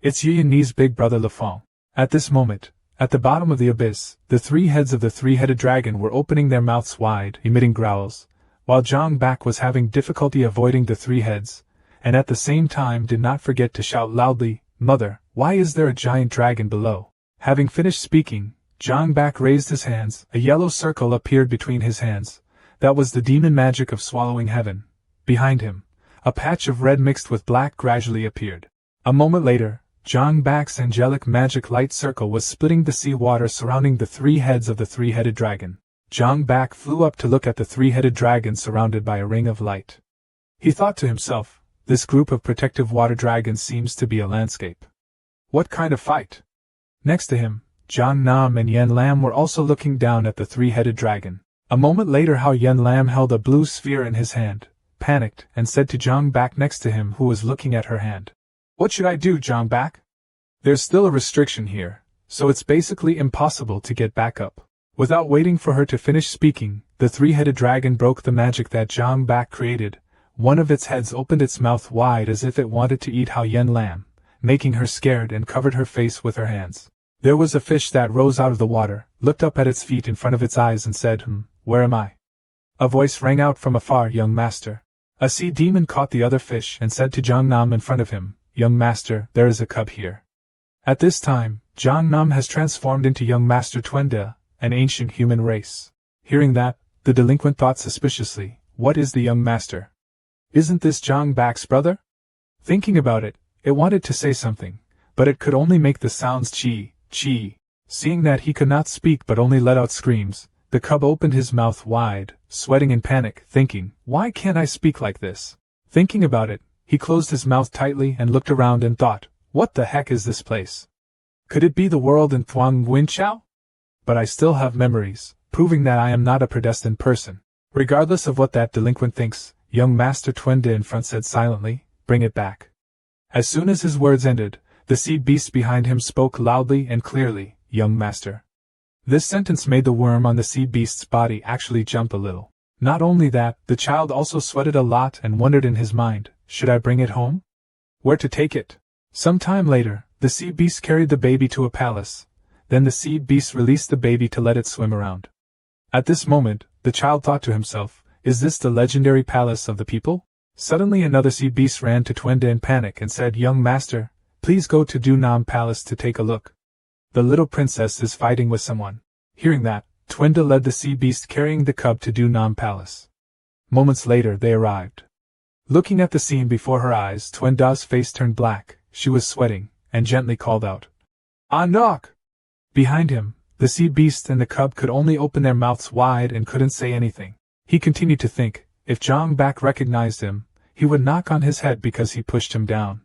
It's Yi's big brother Lafong. At this moment, at the bottom of the abyss, the three heads of the three-headed dragon were opening their mouths wide, emitting growls, while Zhang Bak was having difficulty avoiding the three heads, and at the same time did not forget to shout loudly, Mother, why is there a giant dragon below? Having finished speaking, Zhang Bak raised his hands, a yellow circle appeared between his hands. That was the demon magic of swallowing heaven. Behind him, a patch of red mixed with black gradually appeared. A moment later, Zhang Bak's angelic magic light circle was splitting the sea water surrounding the three heads of the three-headed dragon. Zhang Bak flew up to look at the three-headed dragon surrounded by a ring of light. He thought to himself, this group of protective water dragons seems to be a landscape. What kind of fight? Next to him, Jiang Nam and Yen Lan were also looking down at the three-headed dragon. A moment later Yen Lan held a blue sphere in his hand, panicked, and said to Zhang Bak next to him who was looking at her hand. What should I do, Zhang Bak? There's still a restriction here, so it's basically impossible to get back up. Without waiting for her to finish speaking, the three-headed dragon broke the magic that Zhang Bak created. One of its heads opened its mouth wide as if it wanted to eat Yen Lan, making her scared and covered her face with her hands. There was a fish that rose out of the water, looked up at its feet in front of its eyes and said, where am I? A voice rang out from afar, young master. A sea demon caught the other fish and said to Jiang Nam in front of him, young master, there is a cub here. At this time, Jiang Nam has transformed into young master Twende, an ancient human race. Hearing that, the delinquent thought suspiciously, what is the young master? Isn't this Zhang Bak's brother? Thinking about it, it wanted to say something, but it could only make the sounds chi, chi. Seeing that he could not speak but only let out screams, the cub opened his mouth wide, sweating in panic, thinking, why can't I speak like this? Thinking about it, he closed his mouth tightly and looked around and thought, what the heck is this place? Could it be the world in Thuong Nguyen Chao? But I still have memories, proving that I am not a predestined person. Regardless of what that delinquent thinks, young Master Twende in front said silently, bring it back. As soon as his words ended, the sea beast behind him spoke loudly and clearly, young master. This sentence made the worm on the sea beast's body actually jump a little. Not only that, the child also sweated a lot and wondered in his mind, should I bring it home? Where to take it? Some time later, the sea beast carried the baby to a palace. Then the sea beast released the baby to let it swim around. At this moment, the child thought to himself, is this the legendary palace of the people? Suddenly another sea beast ran to Twende in panic and said, young master, please go to Dunam Palace to take a look. The little princess is fighting with someone. Hearing that, Twende led the sea beast carrying the cub to Dunam Palace. Moments later they arrived. Looking at the scene before her eyes, Twende's face turned black, she was sweating, and gently called out, Anak! Behind him, the sea beast and the cub could only open their mouths wide and couldn't say anything. He continued to think, if Zhang Bak recognized him, he would knock on his head because he pushed him down.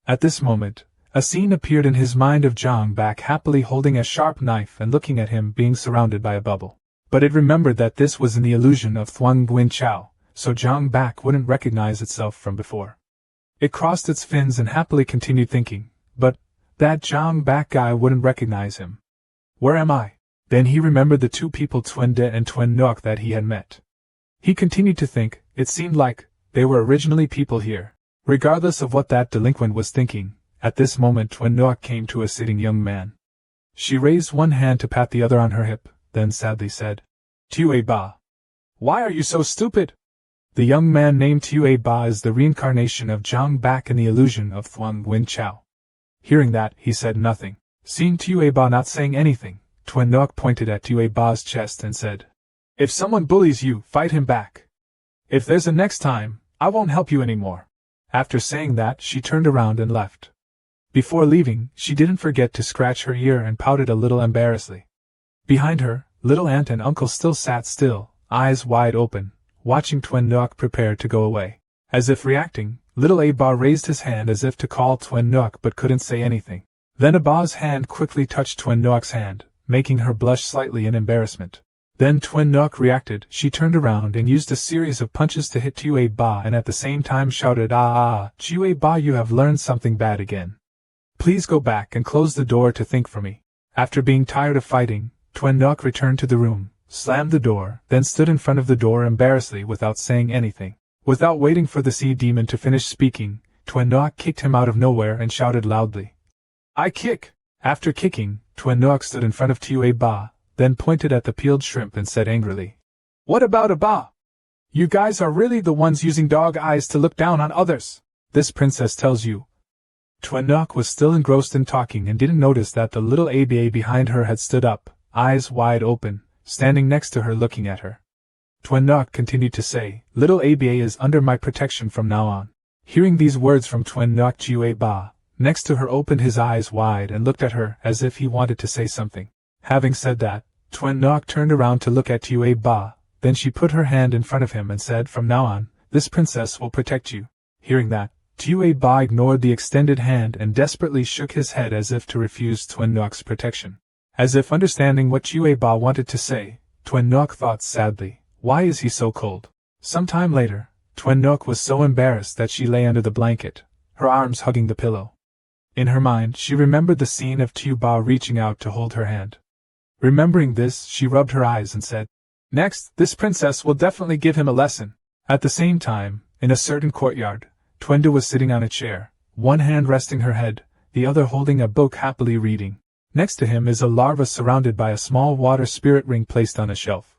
At this moment, a scene appeared in his mind of Zhang Bak happily holding a sharp knife and looking at him being surrounded by a bubble. But it remembered that this was in the illusion of Thuong Nguyen Chao, so Zhang Bak wouldn't recognize itself from before. It crossed its fins and happily continued thinking, but that Zhang Bak guy wouldn't recognize him. Where am I? Then he remembered the two people Twende and Twen Nuoc that he had met. He continued to think, it seemed like they were originally people here. Regardless of what that delinquent was thinking, at this moment Twen Nuoc came to a sitting young man. She raised one hand to pat the other on her hip, then sadly said, Tue Ba. Why are you so stupid? The young man named Tue Ba is the reincarnation of Zhang Bak in the illusion of Thuong Nguyen Chao. Hearing that, he said nothing. Seeing Tue Ba not saying anything, Twen Nuoc pointed at Tue Ba's chest and said, if someone bullies you, fight him back. If there's a next time, I won't help you anymore. After saying that, she turned around and left. Before leaving, she didn't forget to scratch her ear and pouted a little embarrassedly. Behind her, little aunt and uncle still sat still, eyes wide open, watching Twen Nuoc prepare to go away. As if reacting, little Aba raised his hand as if to call Twen Nuoc but couldn't say anything. Then Aba's hand quickly touched Twen Nuoc's hand, making her blush slightly in embarrassment. Then Twen Nuoc reacted, she turned around and used a series of punches to hit Tue Ba and at the same time shouted, Tue Ba, you have learned something bad again. Please go back and close the door to think for me. After being tired of fighting, Twen Nuoc returned to the room, slammed the door, then stood in front of the door embarrassedly without saying anything. Without waiting for the sea demon to finish speaking, Twen Nuoc kicked him out of nowhere and shouted loudly, I kick! After kicking, Twen Nuoc stood in front of Tue Ba, then pointed at the peeled shrimp and said angrily, What about Aba? You guys are really the ones using dog eyes to look down on others. This princess tells you. Twen Nuoc was still engrossed in talking and didn't notice that the little Aba behind her had stood up, eyes wide open, standing next to her looking at her. Twen Nuoc continued to say, Little Aba is under my protection from now on. Hearing these words from Twen Nuoc, Tue Ba, next to her, opened his eyes wide and looked at her as if he wanted to say something. Having said that, Tuen Nok turned around to look at Tue Ba, then she put her hand in front of him and said, "From now on, this princess will protect you." Hearing that, Tue Ba ignored the extended hand and desperately shook his head as if to refuse Tuen Nok's protection. As if understanding what Tue Ba wanted to say, Tuen Nok thought sadly, "Why is he so cold?" Some time later, Tuen Nok was so embarrassed that she lay under the blanket, her arms hugging the pillow. In her mind, she remembered the scene of Tue Ba reaching out to hold her hand. Remembering this, she rubbed her eyes and said, "Next, this princess will definitely give him a lesson." At the same time, in a certain courtyard, Twenda was sitting on a chair, one hand resting her head, the other holding a book happily reading. Next to him is a larva surrounded by a small water spirit ring placed on a shelf.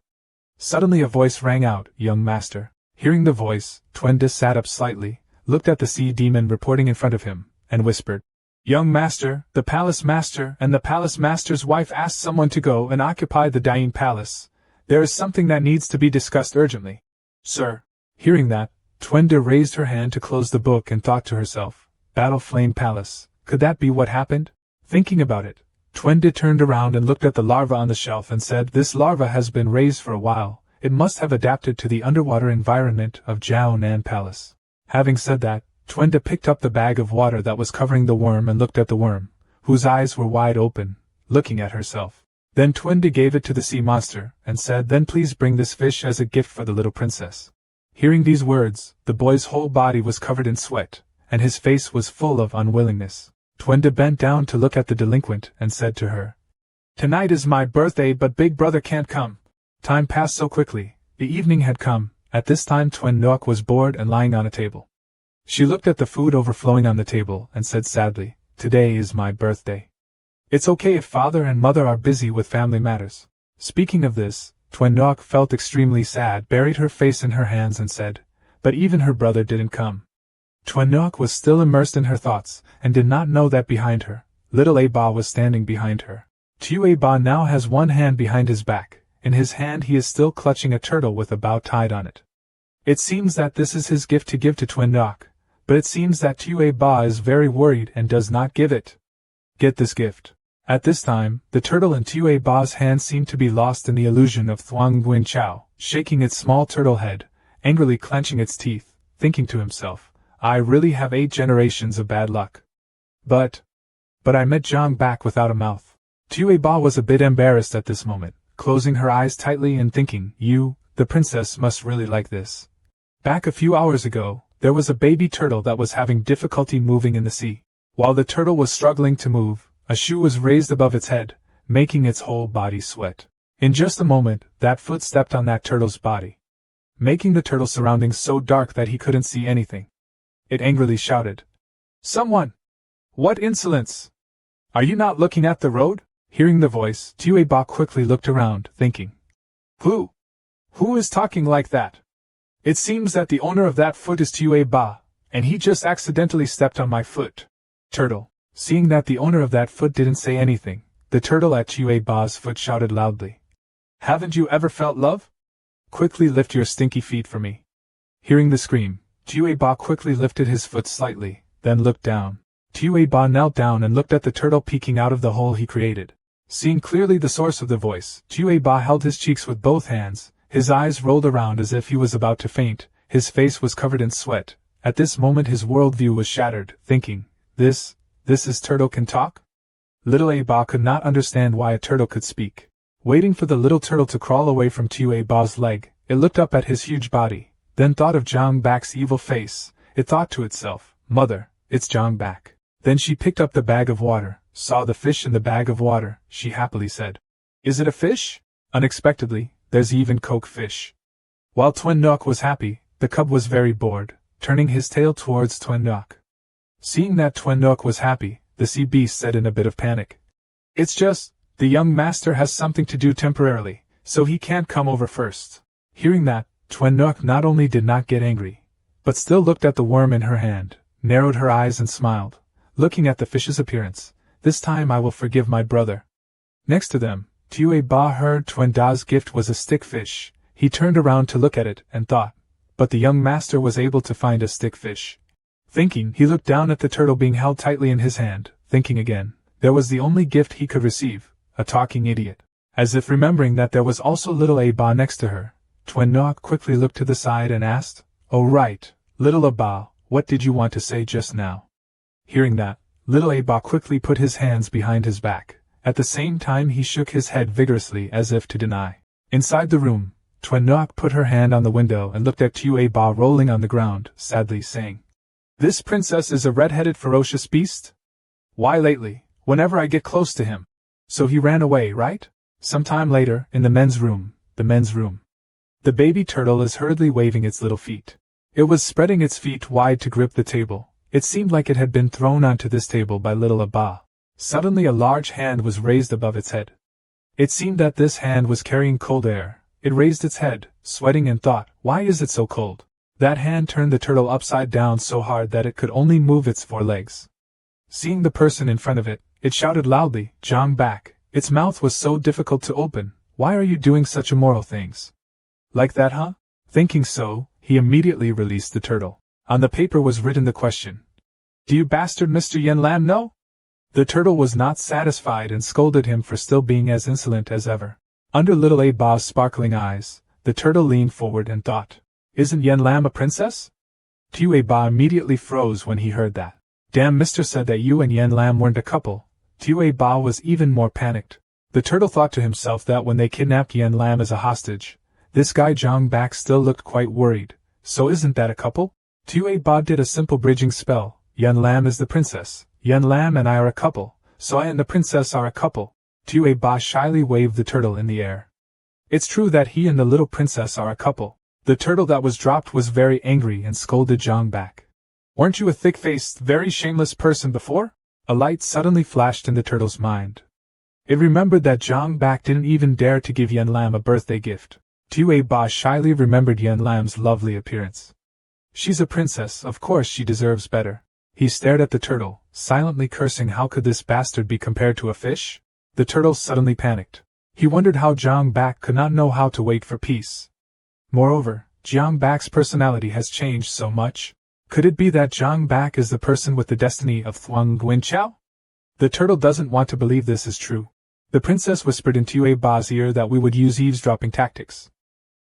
Suddenly a voice rang out, "Young master." Hearing the voice, Twenda sat up slightly, looked at the sea demon reporting in front of him, and whispered, "Young master, the palace master and the palace master's wife asked someone to go and occupy the dying palace. There is something that needs to be discussed urgently." "Sir." Hearing that, Twenda raised her hand to close the book and thought to herself, "Battle Flame Palace, could that be what happened?" Thinking about it, Twenda turned around and looked at the larva on the shelf and said, "This larva has been raised for a while. It must have adapted to the underwater environment of Jiao Nan Palace." Having said that, Twenda picked up the bag of water that was covering the worm and looked at the worm, whose eyes were wide open, looking at herself. Then Twenda gave it to the sea monster, and said, "Then please bring this fish as a gift for the little princess." Hearing these words, the boy's whole body was covered in sweat, and his face was full of unwillingness. Twenda bent down to look at the delinquent and said to her, "Tonight is my birthday, but Big Brother can't come." Time passed so quickly, the evening had come. At this time Tuen Nok was bored and lying on a table. She looked at the food overflowing on the table and said sadly, "Today is my birthday. It's okay if father and mother are busy with family matters." Speaking of this, Tuen Nok felt extremely sad, buried her face in her hands and said, "But even her brother didn't come." Tuen Nok was still immersed in her thoughts, and did not know that behind her, little A-Ba was standing behind her. Tue A-Ba now has one hand behind his back. In his hand he is still clutching a turtle with a bow tied on it. It seems that this is his gift to give to Tuen Nok, but it seems that Tue A-Ba is very worried and does not give it. Get this gift. At this time, the turtle in Tue A-Ba's hand seemed to be lost in the illusion of Thuong Nguyen Chao, shaking its small turtle head, angrily clenching its teeth, thinking to himself, "I really have 8 generations of bad luck. But I met Zhang back without a mouth." Tue A-Ba was a bit embarrassed at this moment, closing her eyes tightly and thinking, the princess must really like this. Back a few hours ago, there was a baby turtle that was having difficulty moving in the sea. While the turtle was struggling to move, a shoe was raised above its head, making its whole body sweat. In just a moment, that foot stepped on that turtle's body, making the turtle's surroundings so dark that he couldn't see anything. It angrily shouted, "Someone! What insolence! Are you not looking at the road?" Hearing the voice, Tue A-Ba quickly looked around, thinking, Who is talking like that? It seems that the owner of that foot is Tue A-Ba, and he just accidentally stepped on my foot." Turtle. Seeing that the owner of that foot didn't say anything, the turtle at Tue A-Ba's foot shouted loudly, "Haven't you ever felt love? Quickly lift your stinky feet for me." Hearing the scream, Tue A-Ba quickly lifted his foot slightly, then looked down. Tue A-Ba knelt down and looked at the turtle peeking out of the hole he created. Seeing clearly the source of the voice, Tue A-Ba held his cheeks with both hands, his eyes rolled around as if he was about to faint, his face was covered in sweat. At this moment his worldview was shattered, thinking, This is turtle can talk? Little A-Ba could not understand why a turtle could speak. Waiting for the little turtle to crawl away from Tue A-Ba's leg, it looked up at his huge body, then thought of Zhang Bak's evil face. It thought to itself, "Mother, it's Zhang Bak." Then she picked up the bag of water, saw the fish in the bag of water, she happily said, "Is it a fish? Unexpectedly, there's even coke fish." While Tuen Nok was happy, the cub was very bored, turning his tail towards Tuen Nok. Seeing that Tuen Nok was happy, the sea beast said in a bit of panic, "It's just, the young master has something to do temporarily, so he can't come over first." Hearing that, Tuen Nok not only did not get angry, but still looked at the worm in her hand, narrowed her eyes and smiled, looking at the fish's appearance. "This time I will forgive my brother." Next to them, Tue A-Ba heard Tuen Da's gift was a stick fish. He turned around to look at it and thought, but the young master was able to find a stick fish. Thinking, he looked down at the turtle being held tightly in his hand, thinking again, there was the only gift he could receive, a talking idiot. As if remembering that there was also little Aba next to her, Tuen Ngoc quickly looked to the side and asked, "Oh right, little Aba, what did you want to say just now?" Hearing that, little Aba quickly put his hands behind his back. At the same time he shook his head vigorously as if to deny. Inside the room, Tuen Ngoc put her hand on the window and looked at Tu Aba rolling on the ground, sadly saying, "This princess is a red-headed ferocious beast? Why lately, whenever I get close to him." So he ran away, right? Some time later, in the men's room. The baby turtle is hurriedly waving its little feet. It was spreading its feet wide to grip the table. It seemed like it had been thrown onto this table by little Aba. Suddenly a large hand was raised above its head. It seemed that this hand was carrying cold air. It raised its head, sweating, and thought, "Why is it so cold?" That hand turned the turtle upside down so hard that it could only move its 4 legs. Seeing the person in front of it, it shouted loudly, "Jong back." Its mouth was so difficult to open. "Why are you doing such immoral things? Like that, huh?" Thinking so, he immediately released the turtle. On the paper was written the question, "Do you bastard Mr. Yen Lan know?" The turtle was not satisfied and scolded him for still being as insolent as ever. Under little Aba's sparkling eyes, the turtle leaned forward and thought, "Isn't Yen Lam a princess?" Tu Aba immediately froze when he heard that. "Damn, Mister said that you and Yen Lam weren't a couple." Tu Aba was even more panicked. The turtle thought to himself that when they kidnapped Yen Lam as a hostage, this guy Jong Bak still looked quite worried. So isn't that a couple? Tu Aba did a simple bridging spell. Yen Lam is the princess. Yen Lam and I are a couple, so I and the princess are a couple. Tu Aba shyly waved the turtle in the air. It's true that he and the little princess are a couple. The turtle that was dropped was very angry and scolded Jong Bak. "Weren't you a thick-faced, very shameless person before?" A light suddenly flashed in the turtle's mind. It remembered that Jong Bak didn't even dare to give Yen Lam a birthday gift. Tu Aba shyly remembered Yen Lam's lovely appearance. "She's a princess, of course she deserves better." He stared at the turtle, silently cursing how could this bastard be compared to a fish? The turtle suddenly panicked. He wondered how Jong Bak could not know how to wait for peace. Moreover, Jong Bak's personality has changed so much. Could it be that Jong Bak is the person with the destiny of Thuong Nguyen Chao? The turtle doesn't want to believe this is true. The princess whispered in Tu Aba's ear that we would use eavesdropping tactics.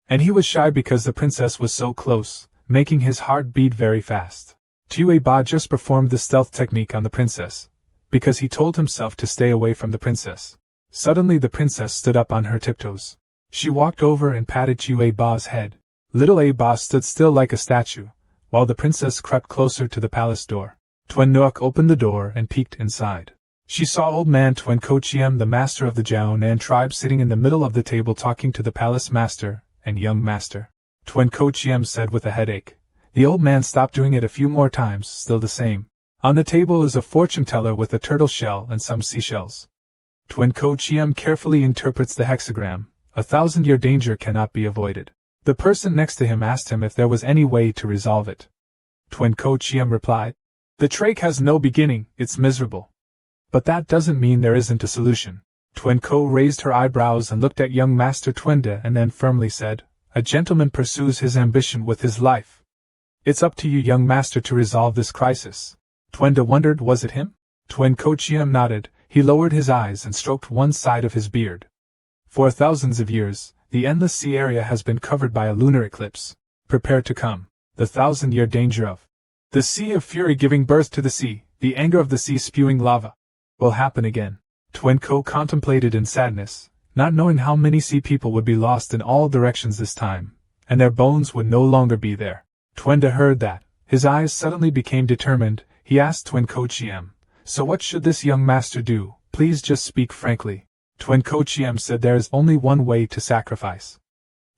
And he was shy because the princess was so close, making his heart beat very fast. Tu Aba just performed the stealth technique on the princess, because he told himself to stay away from the princess. Suddenly the princess stood up on her tiptoes. She walked over and patted Tu Aba's head. Little Aba stood still like a statue, while the princess crept closer to the palace door. Tuen Ngoc opened the door and peeked inside. She saw old man Tuen Ko Chiem, the master of the Jiao Nan tribe, sitting in the middle of the table talking to the palace master and young master. Tuen Ko Chiem said with a headache. The old man stopped doing it a few more times, still the same. On the table is a fortune teller with a turtle shell and some seashells. Tuen Ko Chiem carefully interprets the hexagram. 1,000-year danger cannot be avoided. The person next to him asked him if there was any way to resolve it. Tuen Ko Chiem replied, "The trach has no beginning, it's miserable. But that doesn't mean there isn't a solution." Tuen Ko raised her eyebrows and looked at young Master Twende and then firmly said, "A gentleman pursues his ambition with his life. It's up to you, young master, to resolve this crisis." Twende wondered, was it him? Tuen Ko Chiem nodded. He lowered his eyes and stroked one side of his beard. "For thousands of years, the endless sea area has been covered by a lunar eclipse. Prepare to come. The 1,000-year danger of the sea of fury giving birth to the sea, the anger of the sea spewing lava, will happen again." Tuen Ko contemplated in sadness, not knowing how many sea people would be lost in all directions this time, and their bones would no longer be there. Twende heard that. His eyes suddenly became determined. He asked Tuen Ko Chiem, "So what should this young master do? Please just speak frankly." Tuen Ko Chiem said there is only one way to sacrifice.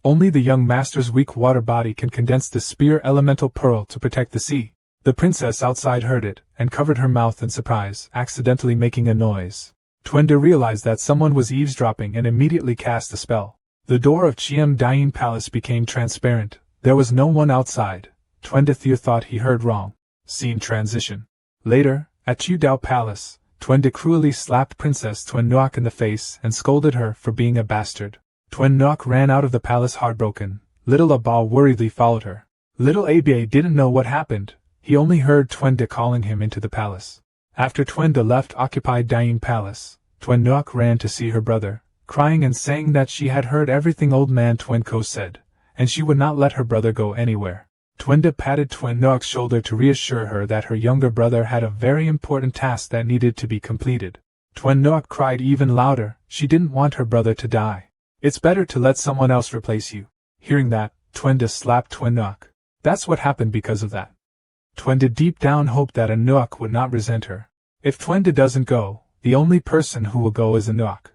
Only the young master's weak water body can condense the spear elemental pearl to protect the sea. The princess outside heard it, and covered her mouth in surprise, accidentally making a noise. Twende realized that someone was eavesdropping and immediately cast a spell. The door of Chiem Dayin Palace became transparent. There was no one outside. Twende thought he heard wrong. Scene transition. Later, at Chu Dao Palace, Twende cruelly slapped Princess Tuen Ngoc in the face and scolded her for being a bastard. Tuen Ngoc ran out of the palace heartbroken. Little Aba worriedly followed her. Little Aba didn't know what happened. He only heard Twende calling him into the palace. After Twende left occupied Dayin Palace, Tuen Ngoc ran to see her brother, crying and saying that she had heard everything old man Twenko said, and she would not let her brother go anywhere. Twenda patted Twen Nook's shoulder to reassure her that her younger brother had a very important task that needed to be completed. Twen Nook cried even louder. She didn't want her brother to die. It's better to let someone else replace you. Hearing that, Twenda slapped Twen Nook. That's what happened because of that. Twenda deep down hoped that a Nook would not resent her. If Twenda doesn't go, the only person who will go is a Nook.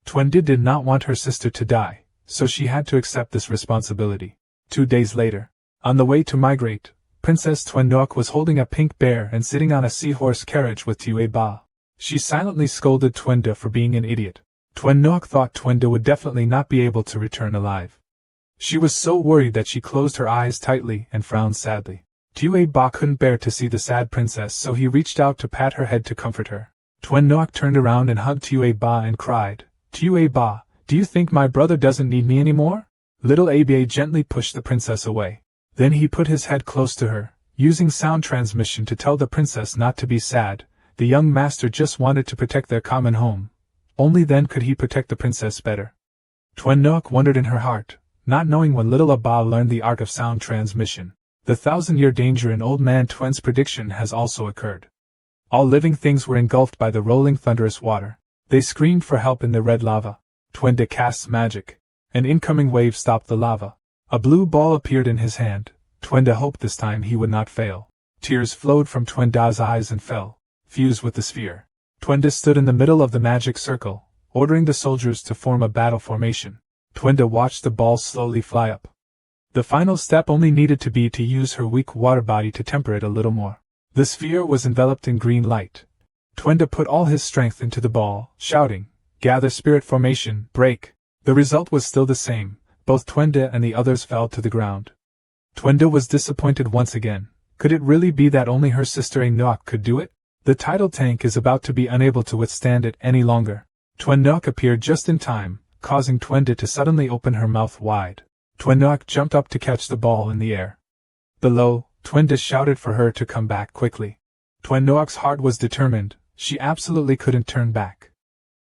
Twenda did not want her sister to die, so she had to accept this responsibility. 2 days later, on the way to migrate, Princess Twen Nook was holding a pink bear and sitting on a seahorse carriage with Tue Ba. She silently scolded Twenda for being an idiot. Twen Nook thought Twenda would definitely not be able to return alive. She was so worried that she closed her eyes tightly and frowned sadly. Tue Ba couldn't bear to see the sad princess, so he reached out to pat her head to comfort her. Twen Nook turned around and hugged Tue Ba and cried, "Tue Ba, do you think my brother doesn't need me anymore?" Little Aba gently pushed the princess away. Then he put his head close to her, using sound transmission to tell the princess not to be sad. The young master just wanted to protect their common home. Only then could he protect the princess better. Twen Nook wondered in her heart, not knowing when little Aba learned the art of sound transmission. The 1,000-year danger in Old Man Twen's prediction has also occurred. All living things were engulfed by the rolling thunderous water. They screamed for help in the red lava. Twenda cast magic. An incoming wave stopped the lava. A blue ball appeared in his hand. Twenda hoped this time he would not fail. Tears flowed from Twenda's eyes and fell, fused with the sphere. Twenda stood in the middle of the magic circle, ordering the soldiers to form a battle formation. Twenda watched the ball slowly fly up. The final step only needed to be to use her weak water body to temper it a little more. The sphere was enveloped in green light. Twenda put all his strength into the ball, shouting, "Gather spirit formation, break!" The result was still the same. Both Twenda and the others fell to the ground. Twenda was disappointed once again. Could it really be that only her sister Nook could do it? The tidal tank is about to be unable to withstand it any longer. Twen Nook appeared just in time, causing Twenda to suddenly open her mouth wide. Twen Nook jumped up to catch the ball in the air. Below, Twenda shouted for her to come back quickly. Twen Nook's heart was determined. She absolutely couldn't turn back.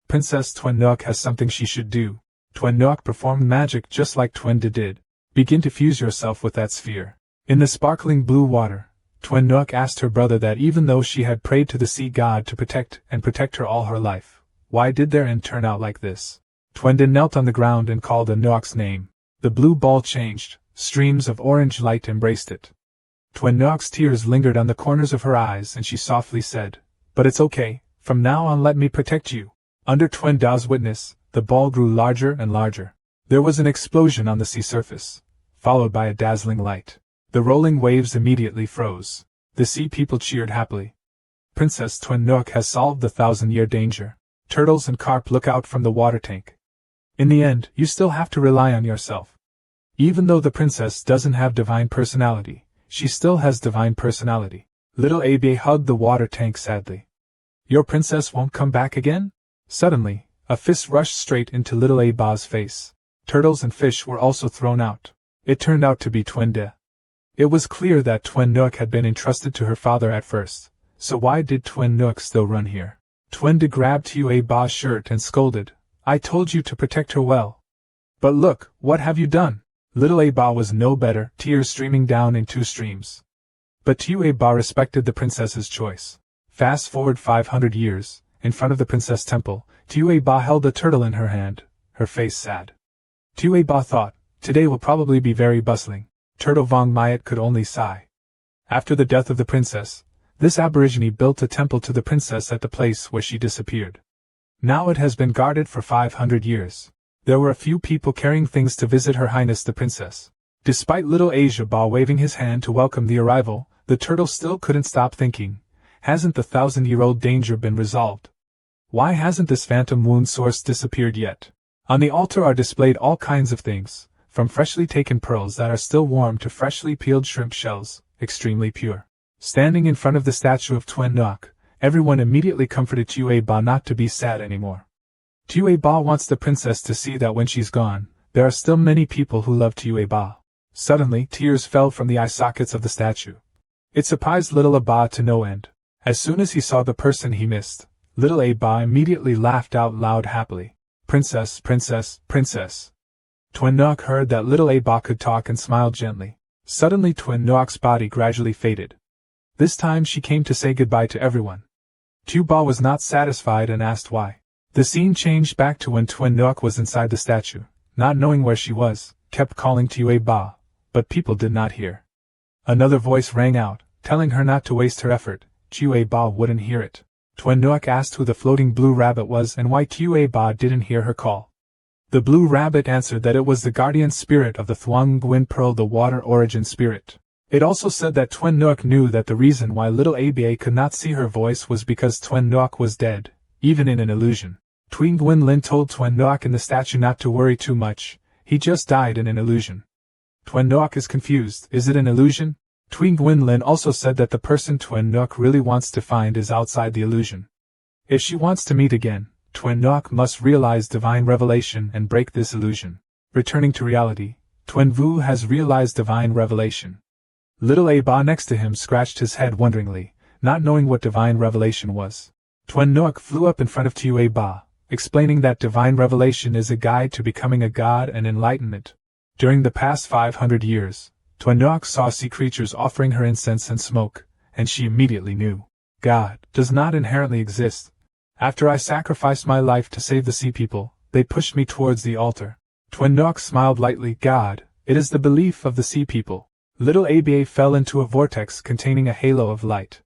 Princess Twen Nook has something she should do. Twen Nook performed magic just like Twenda did. Begin to fuse yourself with that sphere. In the sparkling blue water, Twen Nook asked her brother that even though she had prayed to the sea god to protect her all her life, why did their end turn out like this? Twenda knelt on the ground and called a Nook's name. The blue ball changed, streams of orange light embraced it. Twen Nook's tears lingered on the corners of her eyes and she softly said, "But it's okay, from now on let me protect you." Under Twenda's witness, the ball grew larger and larger. There was an explosion on the sea surface, followed by a dazzling light. The rolling waves immediately froze. The sea people cheered happily. Princess Twen Nook has solved the 1,000-year danger. Turtles and carp look out from the water tank. In the end, you still have to rely on yourself. Even though the princess doesn't have divine personality, she still has divine personality. Little Abe hugged the water tank sadly. Your princess won't come back again? Suddenly, a fist rushed straight into little Abe's face. Turtles and fish were also thrown out. It turned out to be Twenda. It was clear that Twen Nook had been entrusted to her father at first, so why did Twen Nook still run here? Twenda grabbed Tue Ba's shirt and scolded, "I told you to protect her well. But look, what have you done?" Little Aba was no better, tears streaming down in 2 streams. But Tue Ba respected the princess's choice. Fast forward 500 years, in front of the princess temple, Tue Ba held a turtle in her hand, her face sad. Tue Ba thought, today will probably be very bustling. Turtle Vong Mayat could only sigh. After the death of the princess, this aborigine built a temple to the princess at the place where she disappeared. Now it has been guarded for 500 years. There were a few people carrying things to visit Her Highness the Princess. Despite little Asia Ba waving his hand to welcome the arrival, the turtle still couldn't stop thinking, hasn't the 1,000-year-old danger been resolved? Why hasn't this phantom wound source disappeared yet? On the altar are displayed all kinds of things, from freshly taken pearls that are still warm to freshly peeled shrimp shells, extremely pure. Standing in front of the statue of Twen Nook, everyone immediately comforted Tue Ba not to be sad anymore. Tue Ba wants the princess to see that when she's gone, there are still many people who love Tue Ba. Suddenly, tears fell from the eye sockets of the statue. It surprised little Aba to no end. As soon as he saw the person he missed, little Aba immediately laughed out loud happily. Princess, princess, princess. Twin Nook heard that little Aba could talk and smiled gently. Suddenly Twin Nook's body gradually faded. This time she came to say goodbye to everyone. Ba was not satisfied and asked why. The scene changed back to when Twin Nook was inside the statue, not knowing where she was, kept calling Ba, but people did not hear. Another voice rang out, telling her not to waste her effort. Ba wouldn't hear it. Twin Nook asked who the floating blue rabbit was and why Ba didn't hear her call. The blue rabbit answered that it was the guardian spirit of the Thuong Nguyen Pearl, the water origin spirit. It also said that Twin Nook knew that the reason why little Aba could not see her voice was because Twin Nook was dead, even in an illusion. Thuong Nguyen Lin told Twin Nook in the statue not to worry too much, he just died in an illusion. Twin Nook is confused, is it an illusion? Thuong Nguyen Lin also said that the person Twin Nook really wants to find is outside the illusion. If she wants to meet again, Twin Nook must realize divine revelation and break this illusion. Returning to reality, Twin Vu has realized divine revelation. Little Aba next to him scratched his head wonderingly, not knowing what divine revelation was. Twin Nook flew up in front of Aba, explaining that divine revelation is a guide to becoming a god and enlightenment. During the past 500 years, Twin Nook saw sea creatures offering her incense and smoke, and she immediately knew. God does not inherently exist. After I sacrificed my life to save the sea people, they pushed me towards the altar. Twin Nook smiled lightly. God, it is the belief of the sea people. Little Aba fell into a vortex containing a halo of light.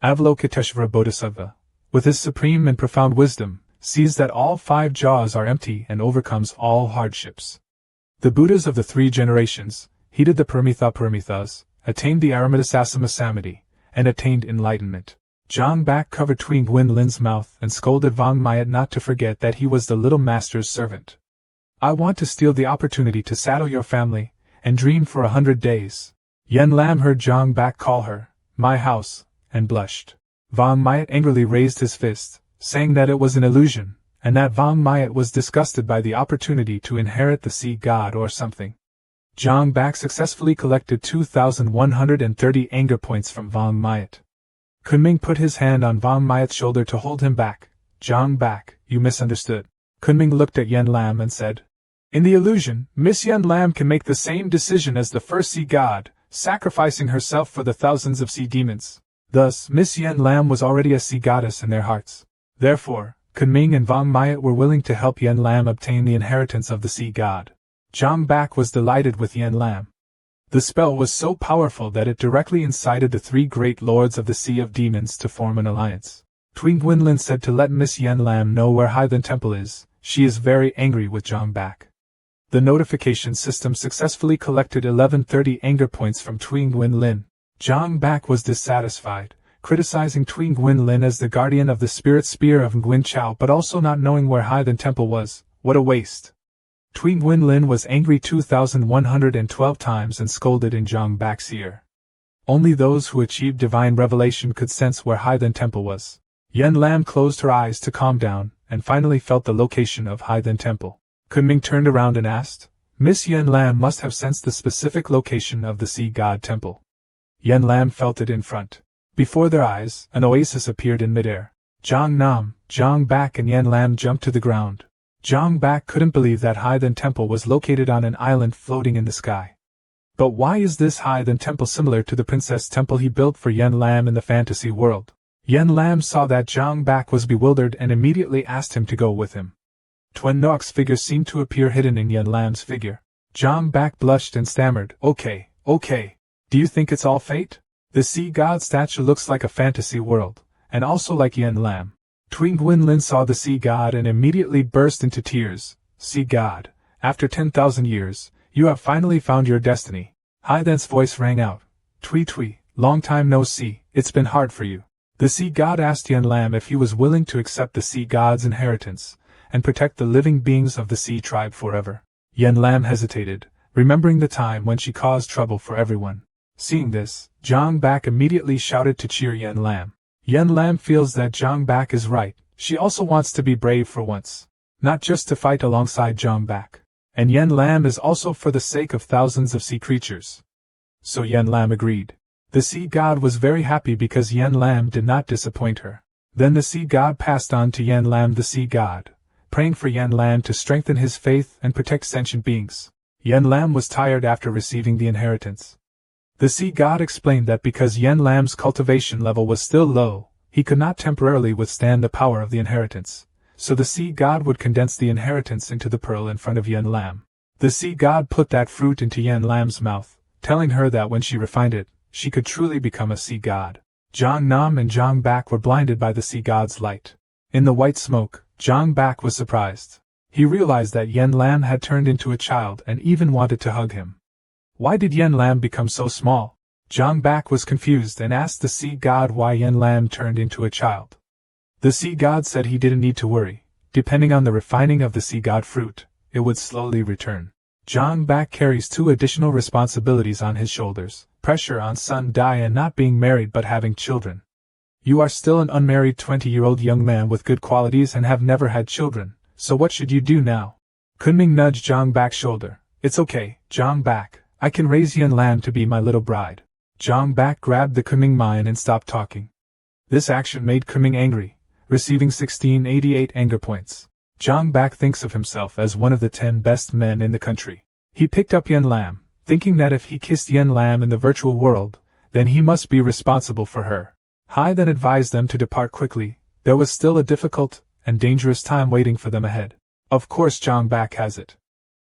Avalokiteshvara Bodhisattva, with his supreme and profound wisdom, sees that all 5 jaws are empty and overcomes all hardships. The Buddhas of the 3 generations heeded the Paramithas, attained the Aramidasasama Samadhi, and attained enlightenment. Zhang Bak covered Thuong Nguyen Lin's mouth and scolded Vong Mayat not to forget that he was the little master's servant. I want to steal the opportunity to saddle your family, and dream for 100 days. Yen Lam heard Zhang Bak call her, my house, and blushed. Vong Mayat angrily raised his fist, saying that it was an illusion, and that Vong Mayat was disgusted by the opportunity to inherit the sea god or something. Zhang Bak successfully collected 2,130 anger points from Vong Mayat. Kunming put his hand on Vong Mayat's shoulder to hold him back. Zhang Bak, you misunderstood. Kunming looked at Yen Lam and said, in the illusion, Miss Yen Lam can make the same decision as the first sea god, sacrificing herself for the thousands of sea demons. Thus, Miss Yen Lam was already a sea goddess in their hearts. Therefore, Kunming and Vong Mayat were willing to help Yen Lam obtain the inheritance of the sea god. Zhang Bak was delighted with Yen Lam. The spell was so powerful that it directly incited the 3 great lords of the Sea of Demons to form an alliance. Thuong Nguyen Lin said to let Miss Yen Lam know where Haithan Temple is. She is very angry with Zhang Bak. The notification system successfully collected 1130 anger points from Thuong Nguyen Lin. Zhang Bak was dissatisfied, criticizing Thuong Nguyen Lin as the guardian of the spirit spear of Nguyen Chao but also not knowing where Haithan Temple was. What a waste! Thuong Nguyen Lin was angry 2,112 times and scolded in Zhang Bak's ear. Only those who achieved divine revelation could sense where Haithan Temple was. Yen Lam closed her eyes to calm down, and finally felt the location of Haithan Temple. Kunming turned around and asked, Miss Yen Lam must have sensed the specific location of the Sea God Temple. Yen Lam felt it in front. Before their eyes, an oasis appeared in midair. Zhang Nam, Zhang Bak and Yen Lam jumped to the ground. Zhang Bak couldn't believe that Haithan Temple was located on an island floating in the sky. But why is this Haithan Temple similar to the Princess Temple he built for Yen Lam in the fantasy world? Yen Lam saw that Zhang Bak was bewildered and immediately asked him to go with him. Twin Nook's figure seemed to appear hidden in Yen Lam's figure. Zhang Bak blushed and stammered, okay. Do you think it's all fate? The sea god statue looks like a fantasy world, and also like Yen Lam. Thuong Nguyen Lin saw the sea god and immediately burst into tears. Sea god, after 10,000 years, you have finally found your destiny. Haithan's voice rang out. Tui, long time no see, it's been hard for you. The sea god asked Yen Lam if he was willing to accept the sea god's inheritance, and protect the living beings of the sea tribe forever. Yen Lam hesitated, remembering the time when she caused trouble for everyone. Seeing this, Zhang Bak immediately shouted to cheer Yen Lam. Yen Lam feels that Zhang Bak is right. She also wants to be brave for once. Not just to fight alongside Zhang Bak. And Yen Lam is also for the sake of thousands of sea creatures. So Yen Lam agreed. The sea god was very happy because Yen Lam did not disappoint her. Then the sea god passed on to Yen Lam the sea god, praying for Yen Lan to strengthen his faith and protect sentient beings. Yen Lan was tired after receiving the inheritance. The sea god explained that because Yen Lan's cultivation level was still low, he could not temporarily withstand the power of the inheritance, so the sea god would condense the inheritance into the pearl in front of Yen Lan. The sea god put that fruit into Yen Lan's mouth, telling her that when she refined it, she could truly become a sea god. Zhang Nam and Zhang Bak were blinded by the sea god's light. In the white smoke, Zhang Bak was surprised. He realized that Yen Lan had turned into a child and even wanted to hug him. Why did Yen Lan become so small? Zhang Bak was confused and asked the sea god why Yen Lan turned into a child. The sea god said he didn't need to worry. Depending on the refining of the sea god fruit, it would slowly return. Zhang Bak carries 2 additional responsibilities on his shoulders: pressure on Sun Dai and not being married but having children. You are still an unmarried 20-year-old young man with good qualities and have never had children, so what should you do now? Kunming nudged Zhang Bak's shoulder. It's okay, Zhang Bak, I can raise Yen Lan to be my little bride. Zhang Bak grabbed the Kunming mine and stopped talking. This action made Kunming angry, receiving 1688 anger points. Zhang Bak thinks of himself as one of the 10 best men in the country. He picked up Yen Lan, thinking that if he kissed Yen Lan in the virtual world, then he must be responsible for her. Hai then advised them to depart quickly. There was still a difficult and dangerous time waiting for them ahead. Of course Zhang Bak has it.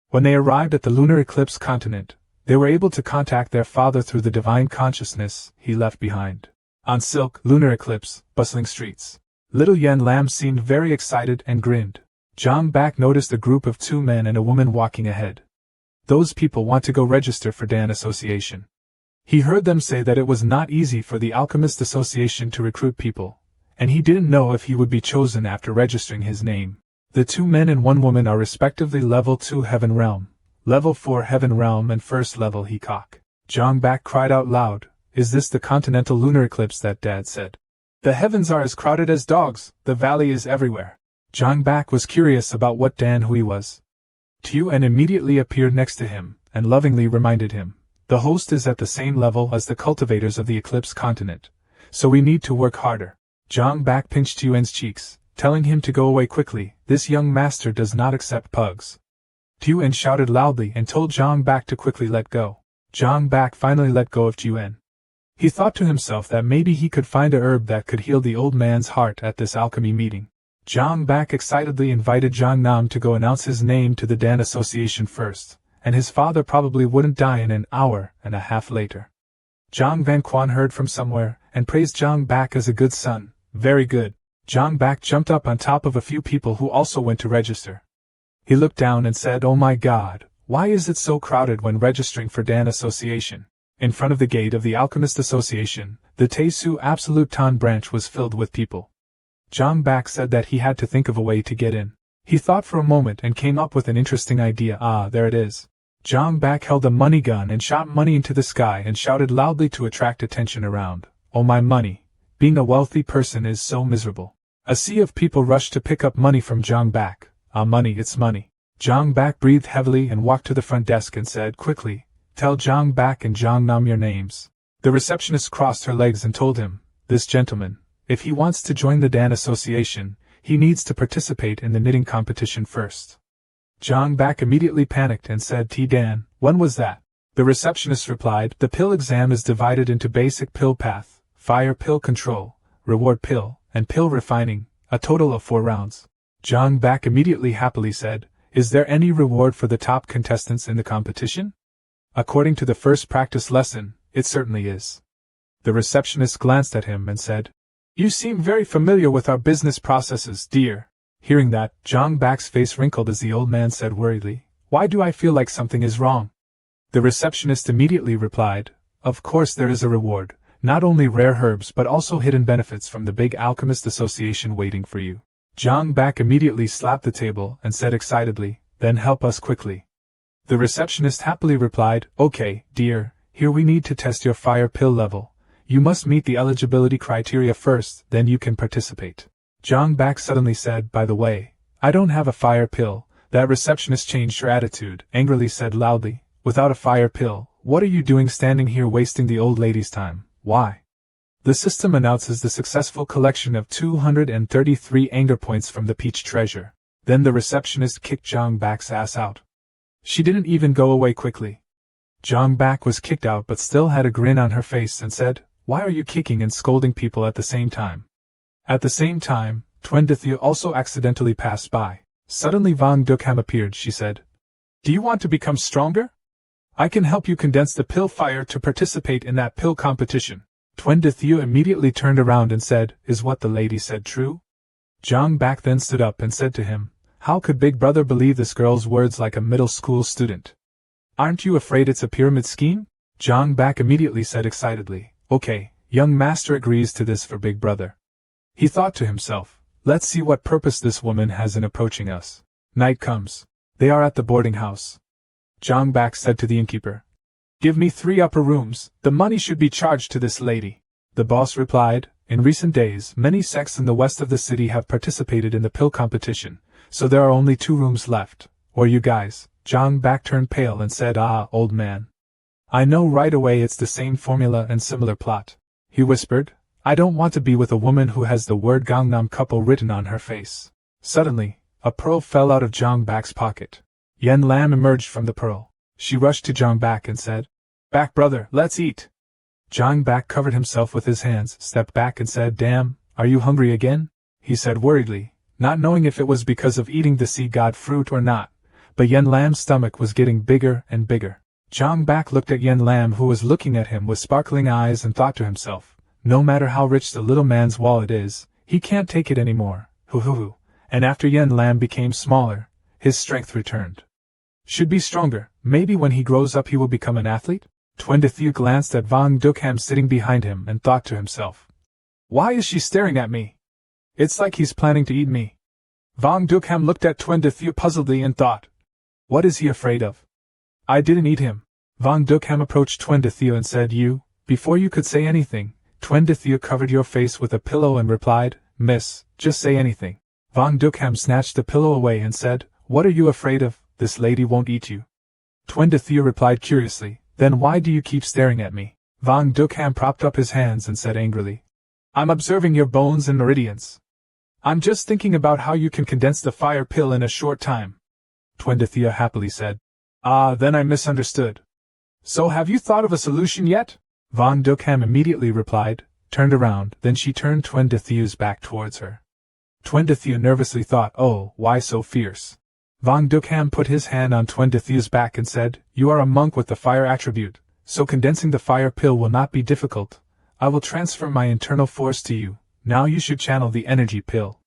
When they arrived at the lunar eclipse continent, they were able to contact their father through the divine consciousness he left behind. On Silk, lunar eclipse, bustling streets. Little Yen Lan seemed very excited and grinned. Zhang Bak noticed a group of 2 men and a woman walking ahead. Those people want to go register for Dan Association. He heard them say that it was not easy for the Alchemist Association to recruit people, and he didn't know if he would be chosen after registering his name. The 2 men and 1 woman are respectively Level 2 Heaven Realm, Level 4 Heaven Realm and First Level Hecock. Zhang Bak cried out loud, "Is this the continental lunar eclipse that Dad said? The heavens are as crowded as dogs, the valley is everywhere." Zhang Bak was curious about what Dan Hui was. Tuan immediately appeared next to him, and lovingly reminded him, "The host is at the same level as the cultivators of the Eclipse continent, so we need to work harder." Zhang Bak pinched Tuan's cheeks, telling him to go away quickly. "This young master does not accept pugs." Tuan shouted loudly and told Zhang Bak to quickly let go. Zhang Bak finally let go of Tuan. He thought to himself that maybe he could find a herb that could heal the old man's heart at this alchemy meeting. Zhang Bak excitedly invited Zhang Nam to go announce his name to the Dan Association first, and his father probably wouldn't die in an hour and a half later. Zhang Van Quan heard from somewhere, and praised Zhang Bak as a good son. Very good. Zhang Bak jumped up on top of a few people who also went to register. He looked down and said, "Oh my God, why is it so crowded when registering for Dan Association?" In front of the gate of the Alchemist Association, the Taesu Absolute Tan branch was filled with people. Zhang Bak said that he had to think of a way to get in. He thought for a moment and came up with an interesting idea. There it is. Zhang Bak held a money gun and shot money into the sky and shouted loudly to attract attention around. "Oh my money. Being a wealthy person is so miserable." A sea of people rushed to pick up money from Zhang Bak. Money, it's money. Zhang Bak breathed heavily and walked to the front desk and said quickly, "Tell Zhang Bak and Zhang Nam your names." The receptionist crossed her legs and told him, "This gentleman, if he wants to join the Dan Association, he needs to participate in the knitting competition first." Zhang Bak immediately panicked and said, "Dan, when was that?" The receptionist replied, "The pill exam is divided into basic pill path, fire pill control, reward pill, and pill refining, a total of 4 rounds. Zhang Bak immediately happily said, "Is there any reward for the top contestants in the competition?" According to the first practice lesson, it certainly is. The receptionist glanced at him and said, "You seem very familiar with our business processes, dear." Hearing that, Zhang Bak's face wrinkled as the old man said worriedly, "Why do I feel like something is wrong?" The receptionist immediately replied, "Of course there is a reward, not only rare herbs but also hidden benefits from the big Alchemist Association waiting for you." Zhang Bak immediately slapped the table and said excitedly, "Then help us quickly." The receptionist happily replied, "Okay, dear, here we need to test your fire pill level. You must meet the eligibility criteria first, then you can participate." Zhang Bak suddenly said, "By the way, I don't have a fire pill." That receptionist changed her attitude, angrily said loudly, "Without a fire pill, what are you doing standing here wasting the old lady's time? Why?" The system announces the successful collection of 233 anger points from the Peach Treasure. Then the receptionist kicked Zhang Bak's ass out. She didn't even go away quickly. Zhang Bak was kicked out but still had a grin on her face and said, "Why are you kicking and scolding people at the same time?" At the same time, Tuen Dethieu also accidentally passed by. Suddenly Vang Dukham appeared. She said, "Do you want to become stronger? I can help you condense the pill fire to participate in that pill competition." Tuen Dethieu immediately turned around and said, "Is what the lady said true?" Zhang Bak then stood up and said to him, "How could Big Brother believe this girl's words like a middle school student? Aren't you afraid it's a pyramid scheme?" Zhang Bak immediately said excitedly, "Okay, young master agrees to this for Big Brother." He thought to himself, "Let's see what purpose this woman has in approaching us." Night comes. They are at the boarding house. Zhang Bak said to the innkeeper, "Give me 3 upper rooms, the money should be charged to this lady." The boss replied, "In recent days, many sects in the west of the city have participated in the pill competition, so there are only 2 rooms left. Or you guys." Zhang Bak turned pale and said, "Ah, old man. I know right away it's the same formula and similar plot." He whispered, "I don't want to be with a woman who has the word Gangnam couple written on her face." Suddenly, a pearl fell out of Zhang Bak's pocket. Yen Lan emerged from the pearl. She rushed to Zhang Bak and said, "Back brother, let's eat." Zhang Bak covered himself with his hands, stepped back and said, "Damn, are you hungry again?" he said worriedly, not knowing if it was because of eating the sea god fruit or not, but Yen Lam's stomach was getting bigger and bigger. Zhang Bak looked at Yen Lam, who was looking at him with sparkling eyes, and thought to himself, no matter how rich the little man's wallet is, he can't take it anymore, hoo. And after Yen Lam became smaller, his strength returned. Should be stronger, maybe when he grows up he will become an athlete? Tuen Dethieu glanced at Vang Dukham sitting behind him and thought to himself, "Why is she staring at me? It's like he's planning to eat me." Vang Dukham looked at Tuen Dethieu puzzledly and thought, "What is he afraid of? I didn't eat him." Vang Dukham approached Tuen Dethieu and said, Before you could say anything, Tuen Dethieu covered your face with a pillow and replied, "Miss, just say anything." Vang Dukham snatched the pillow away and said, "What are you afraid of? This lady won't eat you." Tuen Dethieu replied curiously, "Then why do you keep staring at me?" Vang Dukham propped up his hands and said angrily, "I'm observing your bones and meridians. I'm just thinking about how you can condense the fire pill in a short time." Tuen Dethieu happily said, "Ah, then I misunderstood. So have you thought of a solution yet?" Vang Dukham immediately replied, turned around, then she turned Tuen Dethieu's back towards her. Tuen Dethieu nervously thought, "Oh, why so fierce?" Vang Dukham put his hand on Tuen Dethieu's back and said, "You are a monk with the fire attribute, so condensing the fire pill will not be difficult. I will transfer my internal force to you. Now you should channel the energy pill.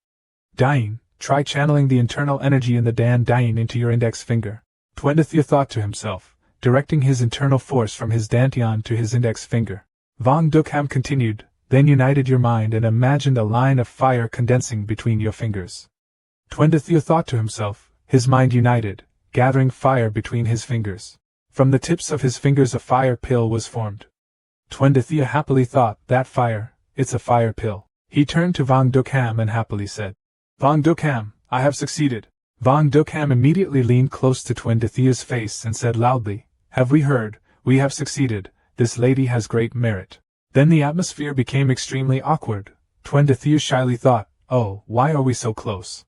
Dying, try channeling the internal energy in the Dan Dying into your index finger." Tuen Dethieu thought to himself, directing his internal force from his dantian to his index finger. Vang Dukham continued, "Then united your mind and imagined a line of fire condensing between your fingers." Tuen Dethieu thought to himself, his mind united, gathering fire between his fingers. From the tips of his fingers a fire pill was formed. Tuen Dethieu happily thought, "That fire, it's a fire pill." He turned to Vang Dukham and happily said, "Vang Dukham, I have succeeded." Vang Dukham immediately leaned close to Tuen Dethieu's face and said loudly, "Have we heard? We have succeeded. This lady has great merit." Then the atmosphere became extremely awkward. Tuen Dethieu shyly thought, "Oh, why are we so close?